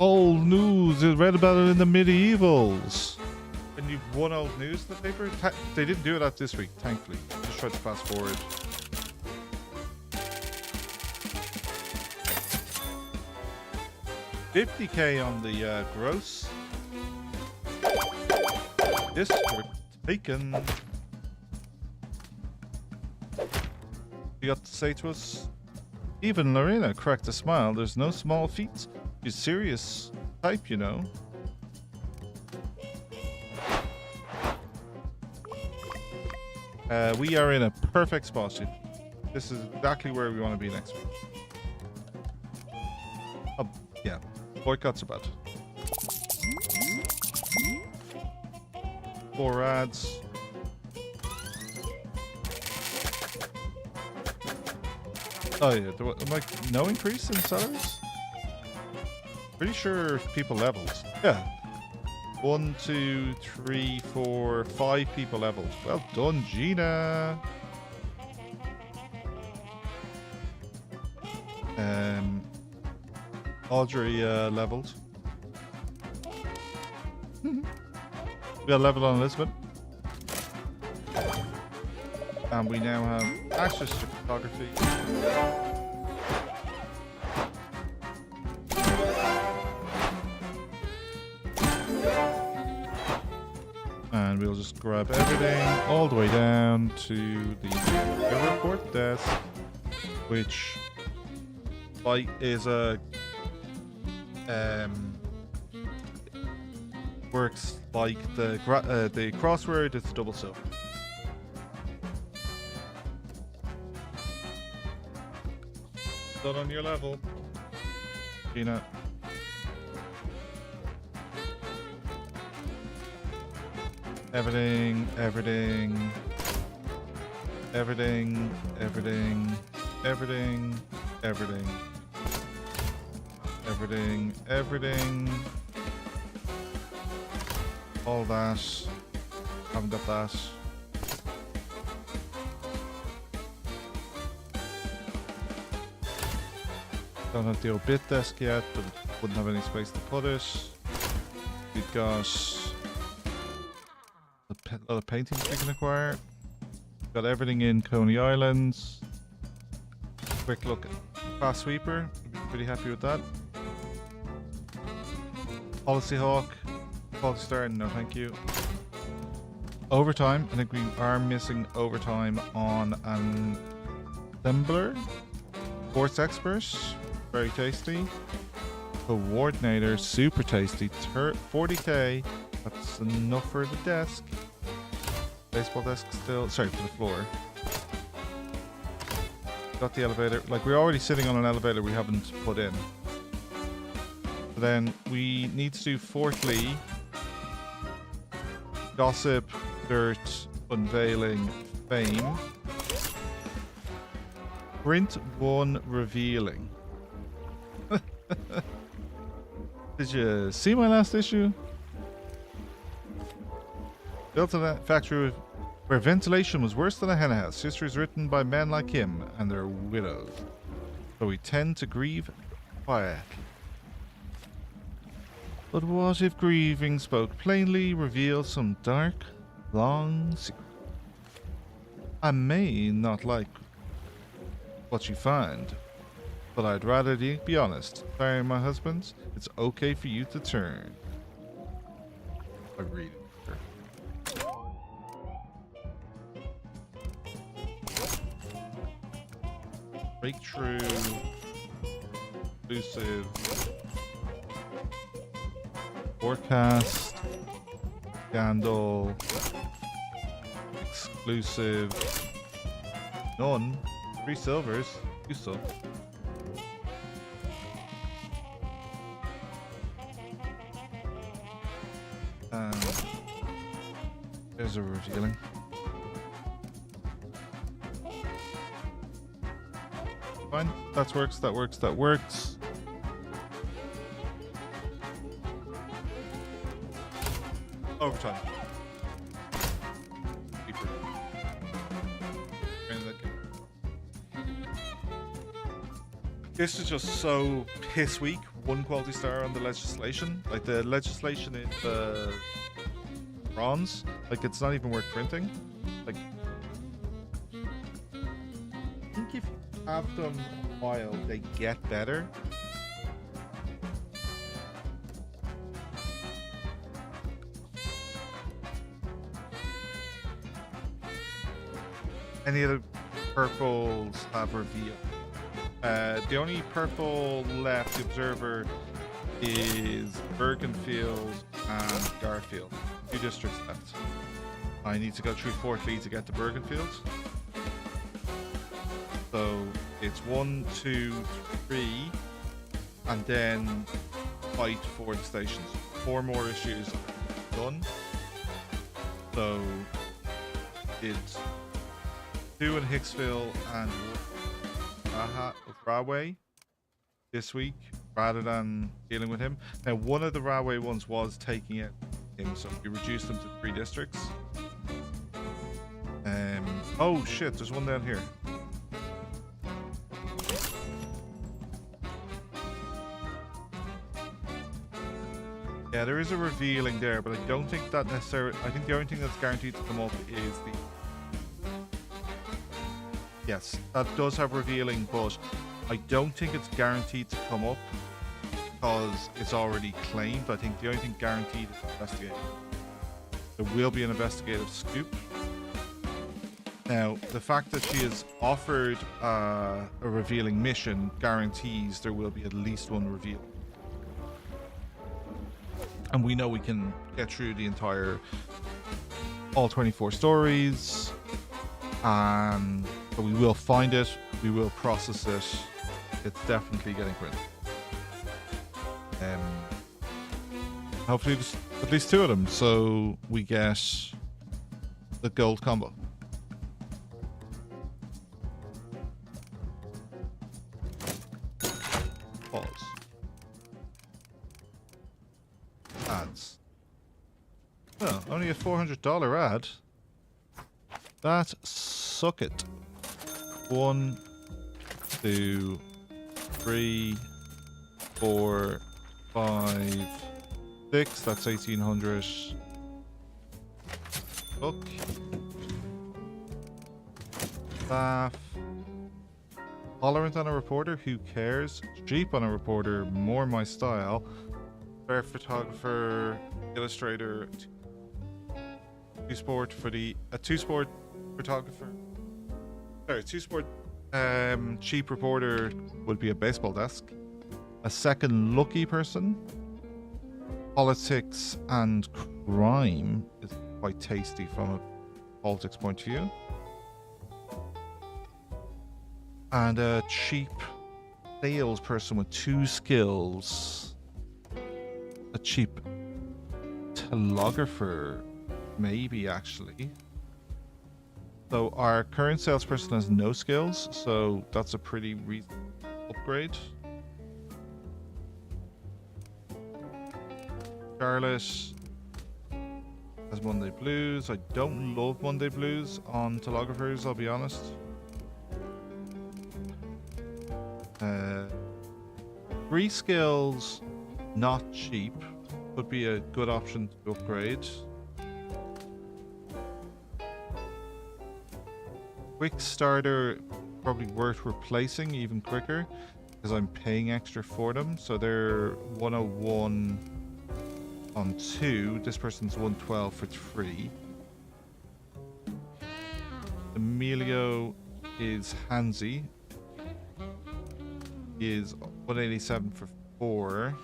old news, I read about it in the medievals. And you've 1 old news in the paper? They didn't do that this week, thankfully. Just tried to fast forward. $50K on the gross. District taken. you got to say to us? Even Lorena cracked a smile. There's no small feats. She's serious type, you know. We are in a perfect spot. This is exactly where we want to be next week. Oh, yeah. Boycotts are bad. 4 ads. Oh yeah, there was like no increase in salaries? Pretty sure people leveled. Yeah. 1, 2, 3, 4, 5 people leveled. Well done, Gina. Audrey leveled. We got a level on Elizabeth. And we now have access to photography. And we'll just grab everything all the way down to the weather report desk, which is a works like the crossword. It's double silver. Done on your level, Gina. Everything, everything, everything, everything, everything, everything, everything, everything. All that. Haven't got that. Don't have the obit desk yet, but wouldn't have any space to put it. We've got a lot of paintings we can acquire. Got everything in Coney Islands. Quick look at Fast Sweeper. Pretty happy with that. Policy Hawk. Quality Star, no thank you. Overtime. I think we are missing overtime on an Assembler. Sports Expert. Very tasty. Coordinator. Super tasty. 40k. That's enough for the desk. Baseball desk still. Sorry, for the floor. Got the elevator. Like, we're already sitting on an elevator we haven't put in. So then we need to do fourthly. Gossip, dirt, unveiling, fame. Print 1 revealing. Did you see my last issue? Built in a factory where ventilation was worse than a hen house. History is written by men like him and their widows. So we tend to grieve quietly. But what if grieving spoke plainly, revealed some dark, long secret? I may not like what you find, but I'd rather you be honest. Sorry, my husband, it's okay for you to turn. Agreed. Breakthrough. Exclusive. Forecast. Scandal. Exclusive. None. 3 silvers. 2 silver. There's a revealing. Fine. That works. That works. That works. Overtime. Keeper. This is just so piss weak. 1 quality star on the legislation. Like, the legislation in the bronze. Like, it's not even worth printing. Like, I think if you have them a while, they get better. Any other purples have revealed. The only purple left, the observer, is Bergenfield and Garfield. 2 districts left. I need to go through Fort Lee to get to Bergenfield. So it's 1, 2, 3, and then fight for the stations. 4 more issues done. So it's 2 in Hicksville and Rahway this week, rather than dealing with him. Now, one of the Rahway ones was taking it him, so we reduced them to 3 districts. Oh shit, there's one down here. Yeah, there is a revealing there, but I don't think that necessarily. I think the only thing that's guaranteed to come up is the. Yes, that does have revealing, but I don't think it's guaranteed to come up because it's already claimed. I think the only thing guaranteed is investigation. There will be an investigative scoop. Now, the fact that she has offered a revealing mission guarantees there will be at least one reveal. And we know we can get through the entire, all 24 stories, and but we will find it, we will process it. It's definitely getting printed. Hopefully just at least 2 of them, so we get the gold combo. Pause. Ads. Oh, only a $400 ad. That suck it. 1, 2, 3, 4, 5, 6. That's 1,800. Look. Staff. Tolerant on a reporter, who cares? Cheap on a reporter, more my style. Fair photographer, illustrator, 2-sport for the 2-sport photographer. Sorry, 2-sport cheap reporter would be a baseball desk. A second lucky person. Politics and crime is quite tasty from a politics point of view. And a cheap salesperson with 2 skills. A cheap telegrapher, maybe, actually. So our current salesperson has no skills, so that's a pretty reasonable upgrade. Charlotte has Monday Blues. I don't love Monday Blues on telegraphers, I'll be honest. 3 skills, not cheap, would be a good option to upgrade. Quick starter, probably worth replacing even quicker because I'm paying extra for them. So they're 101 on 2. This person's 112 for 3. Emilio is handsy. He is 187 for 4.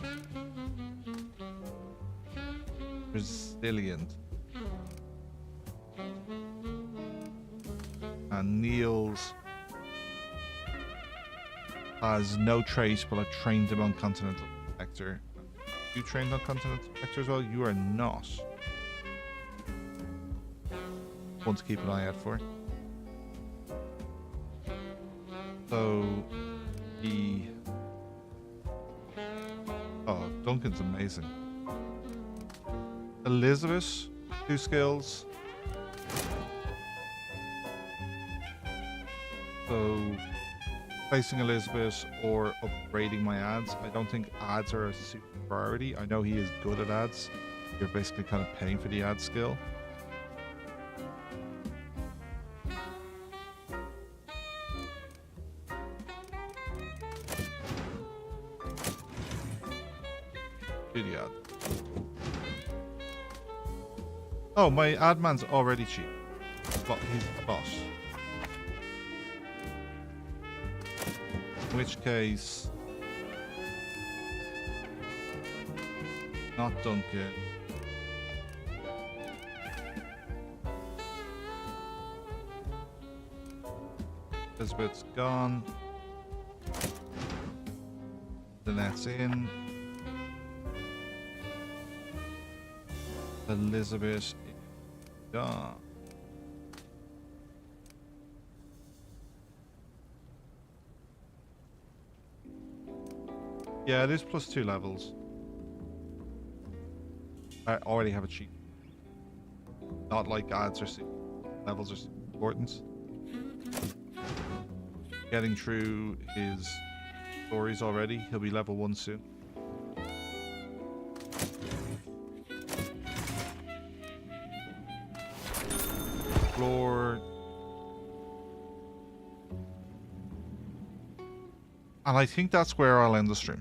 Resilient. And Niels has no trace, but I've trained him on Continental Vector. You trained on Continental Vector as well? You are not. One to keep an eye out for. So oh, Duncan's amazing. Elizabeth, 2 skills. So placing Elizabeth or upgrading my ads. I don't think ads are a super priority. I know he is good at ads. You're basically kind of paying for the ad skill. Do the ad. Oh, my ad man's already cheap. He's the boss. In which case, not Duncan. Elizabeth's gone. The net's in. Elizabeth is gone. Yeah, it is +2 levels. I already have a cheat. Not like ads or levels are important. Getting through his stories already. He'll be level 1 soon. Floor. And I think that's where I'll end the stream.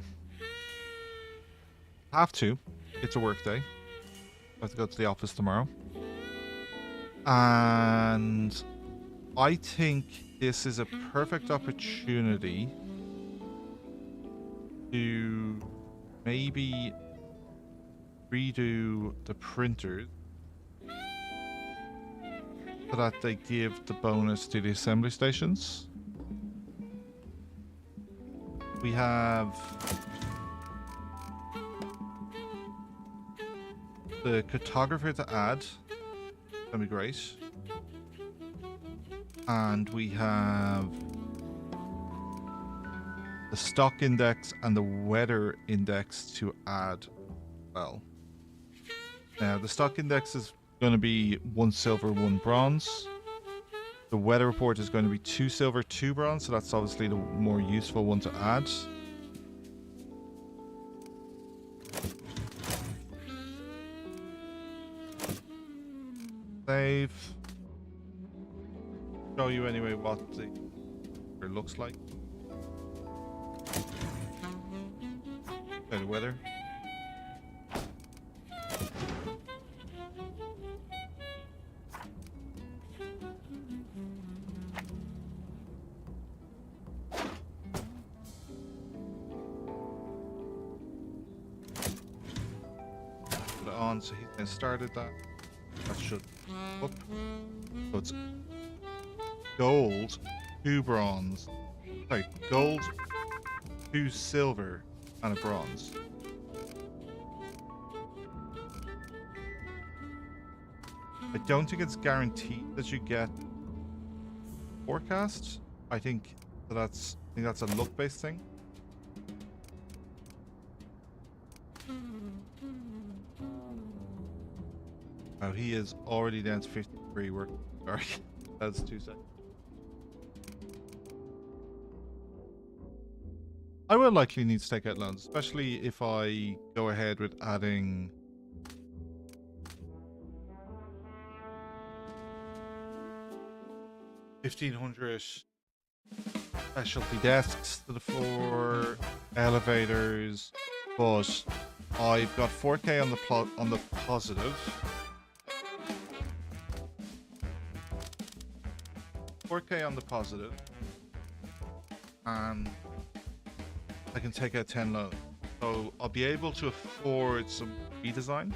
Have to. It's a work day. I have to go to the office tomorrow. And I think this is a perfect opportunity to maybe redo the printers so that they give the bonus to the assembly stations. We have the cartographer to add. That'd be great. And we have the stock index and the weather index to add. Well, now the stock index is going to be 1 silver, 1 bronze. The weather report is going to be 2 silver, 2 bronze, so that's obviously the more useful one to add. Save. Show you anyway what it looks like. Okay, the weather. Put it on, so he's started that. That should up. So it's gold, 2 bronze. Sorry, gold, 2 silver, and a bronze. I don't think it's guaranteed that you get forecast. I think that's a luck-based thing. Oh, he is already down to 53 work. Sorry, that's 2 seconds. I will likely need to take out loans, especially if I go ahead with adding $1,500 specialty desks to the floor, elevators, but I've got 4K on the positive. 4K on the positive, and I can take out 10 loans, so I'll be able to afford some redesign.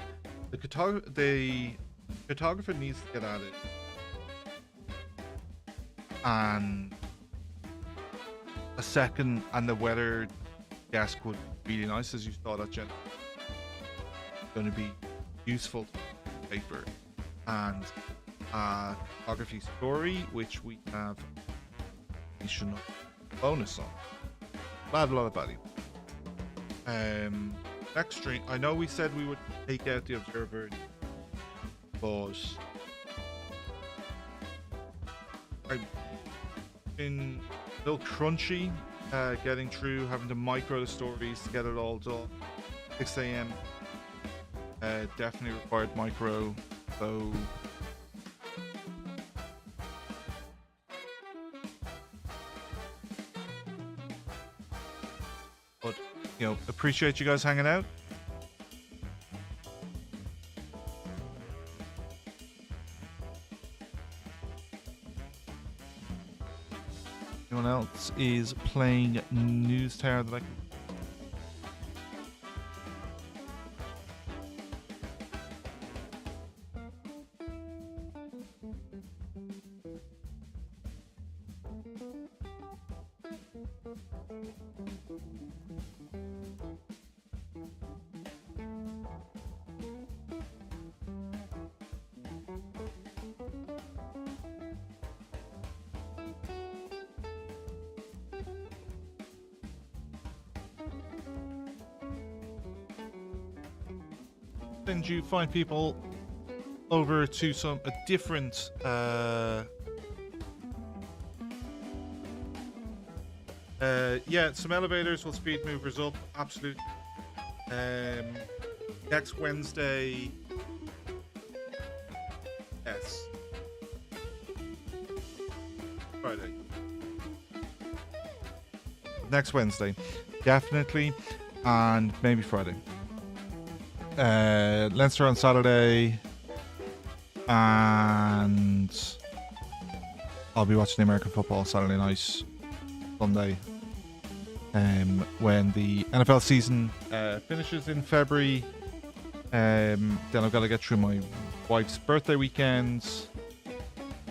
The cartographer needs to get added, and a second, and the weather desk would be really nice, as you saw that, Jen. It's going to be useful paper, and photography story, which we have additional bonus on. Add a lot of value. Next stream, I know we said we would take out the observer, but I've been a little crunchy getting through, having to micro the stories to get it all done. 6 a.m. Definitely required micro, so appreciate you guys hanging out. Anyone else is playing Newstower that I can... Send you 5 people over to a different yeah, some elevators will speed movers up, absolutely. Next Wednesday, yes. Friday. Next Wednesday, definitely, and maybe Friday. Leinster on Saturday, and I'll be watching the American football Saturday night, Sunday, when the NFL season finishes in February. Then I've got to get through my wife's birthday weekend,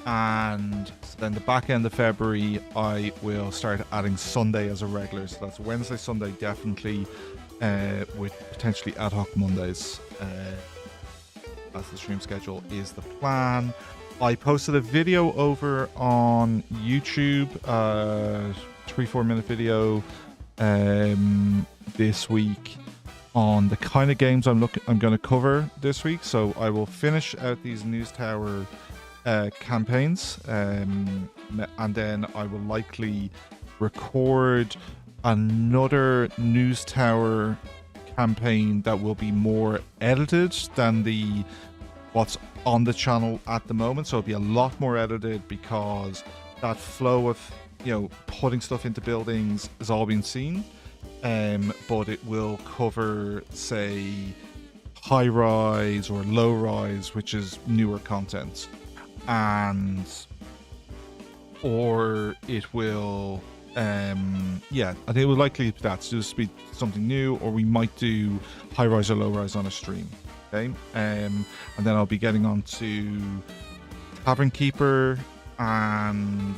and then the back end of February I will start adding Sunday as a regular, so that's Wednesday, Sunday definitely, with potentially ad hoc Mondays as the stream schedule is the plan. I posted a video over on YouTube, 3-4 minute video this week on the kind of games I'm going to cover this week. So I will finish out these Newstower campaigns, and then I will likely record another Newstower campaign that will be more edited than what's on the channel at the moment. So it'll be a lot more edited because that flow of, you know, putting stuff into buildings has all been seen. But it will cover, say, high rise or low rise, which is newer content, or it will, yeah, I think it will likely be that, so just be something new, or we might do high rise or low rise on a stream. Okay, and then I'll be getting on to Tavern Keeper, and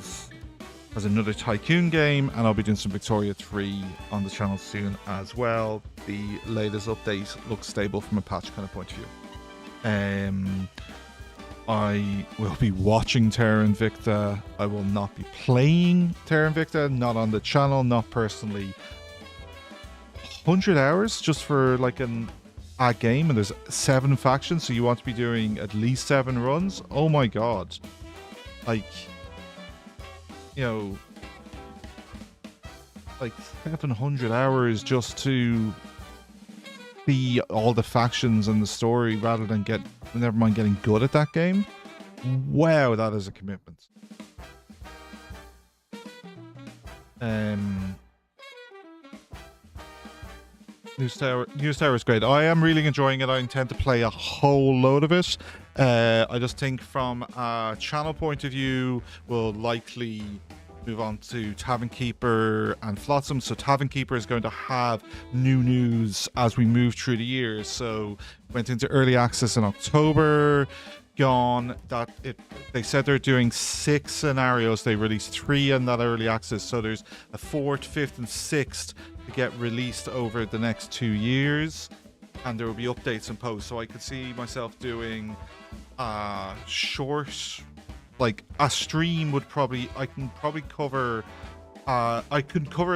there's another Tycoon game, and I'll be doing some Victoria 3 on the channel soon as well. The latest update looks stable from a patch kind of point of view. I will be watching Terra Invicta. I will not be playing Terra Invicta, not on the channel, not personally. 100 hours just for like a game, and there's 7 factions, so you want to be doing at least 7 runs. Oh my god, like, you know, like 700 hours just to see all the factions and the story, rather than never mind getting good at that game. Wow, that is a commitment. Newstower is great. I am really enjoying it. I intend to play a whole load of it. I just think from a channel point of view, we'll likely move on to Tavern Keeper and Flotsam. So Tavern Keeper is going to have new news as we move through the year. So went into early access in October. They said they're doing 6 scenarios. They released 3 in that early access. So there's a 4th, 5th, and 6th to get released over the next 2 years, and there will be updates and posts. So I could see myself doing short, like a stream would probably, I can cover a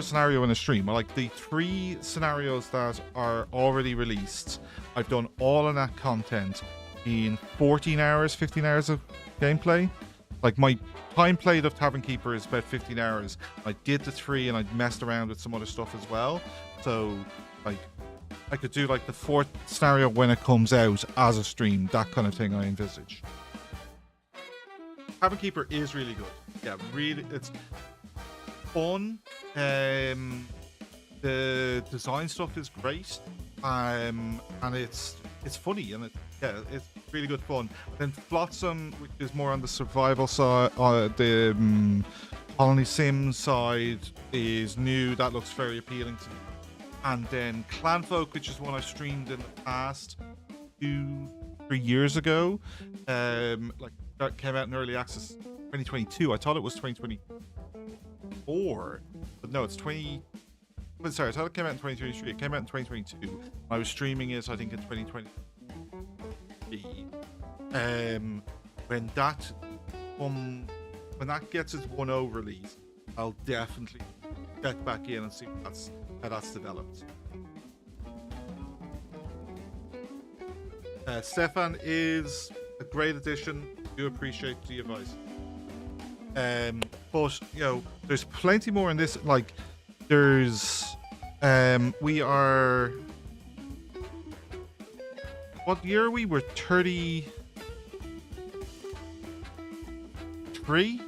scenario in a stream. Like the 3 scenarios that are already released, I've done all of that content in 14 hours, 15 hours of gameplay. Like my time played of Tavern Keeper is about 15 hours. I did the 3 and I messed around with some other stuff as well. So like I could do like the 4th scenario when it comes out as a stream, that kind of thing I envisage. Tavern Keeper is really good. Yeah, really, it's fun. The design stuff is great. And it's funny, and it's really good fun. Then Flotsam, which is more on the survival side, the Colony Sim side is new. That looks very appealing to me. And then Clanfolk, which is one I streamed in the past 2-3 years ago. Like that came out in early access 2022. I thought it was 2024, but no, it's 20. Sorry, I thought it came out in 2023. It came out in 2022. I was streaming it, I think, in 2023. When that gets its 1.0 release, I'll definitely check back in and see how that's developed. Stefan is a great addition. Do appreciate the advice. But you know, there's plenty more in this. Like, there's we are. What year are we? We're 33.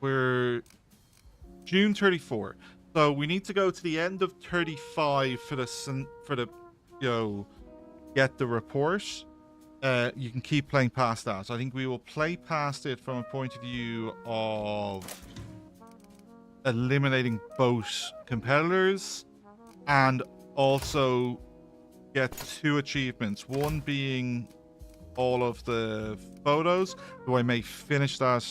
We're June 34. So we need to go to the end of 35 for the you know, get the report. You can keep playing past that. So I think we will play past it from a point of view of eliminating both competitors and also get 2 achievements. One being all of the photos, though I may finish that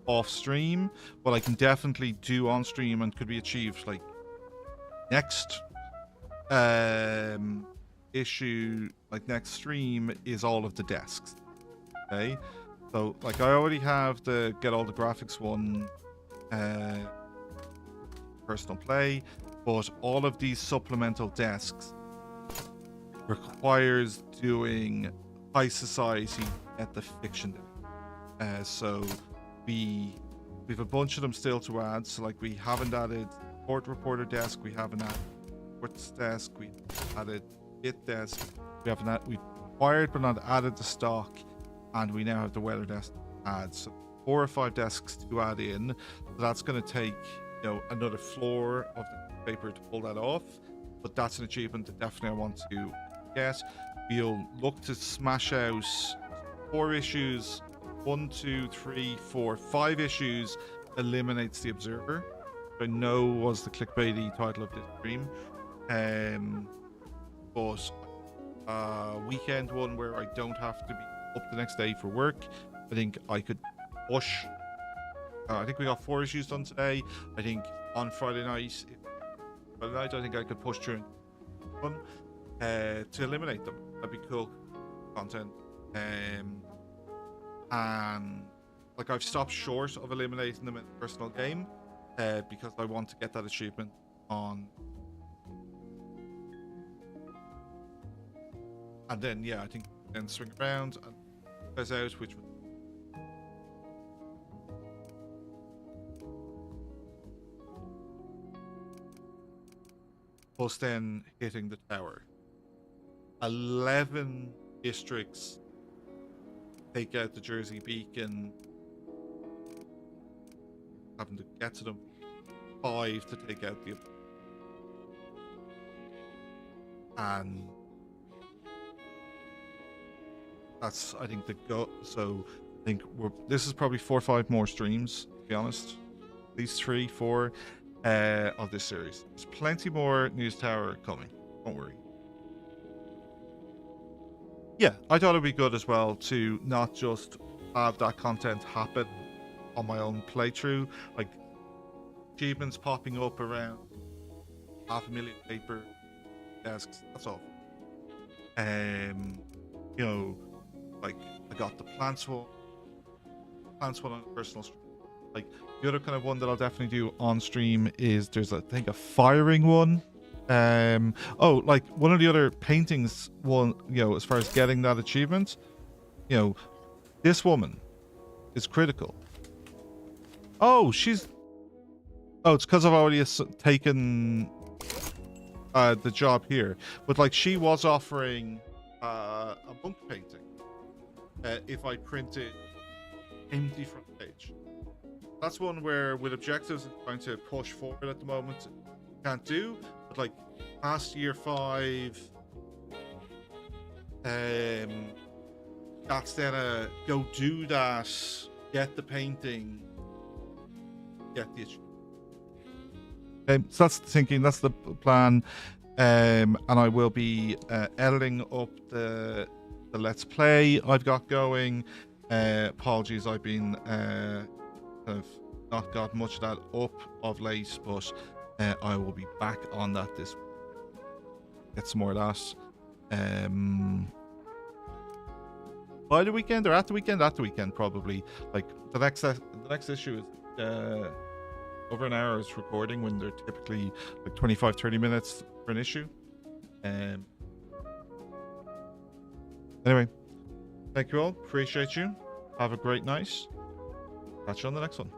off stream, but I can definitely do on stream and could be achieved like next issue, like next stream, is all of the desks. Okay, so like I already have the get all the graphics one personal play, but all of these supplemental desks requires doing high society at the fiction desk. So we've a bunch of them still to add. So like we haven't added court reporter desk, we haven't added courts desk, we added it desk, we acquired but not added the stock, and we now have the weather desk to add. So 4 or 5 desks to add in. So that's going to take, you know, another floor of the paper to pull that off, but that's an achievement that definitely I want to get. We'll look to smash out 4 issues. 1, 2, 3, 4, 5 issues eliminates the Observer. I know was the clickbaity title of this stream, but weekend one where I don't have to be up the next day for work. I think I could push. I think we got 4 issues done today. I think on Friday night, I think I could push through one to eliminate them. That'd be cool content. And like I've stopped short of eliminating them in the personal game because I want to get that achievement on. And then yeah, I think then swing around and goes out, which would plus then hitting the tower. 11 districts take out the Jersey Beacon, having to get to them. 5 to take out the, and that's I think the go. So I think this is probably 4 or 5 more streams, to be honest. At least 3, 4 of this series. There's plenty more News Tower coming. Don't worry. Yeah, I thought it'd be good as well to not just have that content happen on my own playthrough, like achievements popping up around 500,000 paper desks. That's all. You know, like I got the plants one on personal stream. Like the other kind of one that I'll definitely do on stream is there's I think a firing one. Oh, like one of the other paintings one, you know, as far as getting that achievement, you know, this woman is critical. Oh, it's because I've already taken the job here, but like she was offering a monk painting if I printed empty front page. That's one where with objectives and trying to push forward at the moment can't do, but like past year 5. That's then go do that, get the painting, get the issue. So that's the thinking, that's the plan. And I will be editing up the Let's Play I've got going. Apologies, I've been kind of not got much of that up of late, but I will be back on that this week. Get some more of that. By the weekend or at the weekend? At the weekend, probably. Like the next issue is over an hour's recording when they're typically like 25-30 minutes for an issue. Anyway, thank you all. Appreciate you. Have a great night. Catch you on the next one.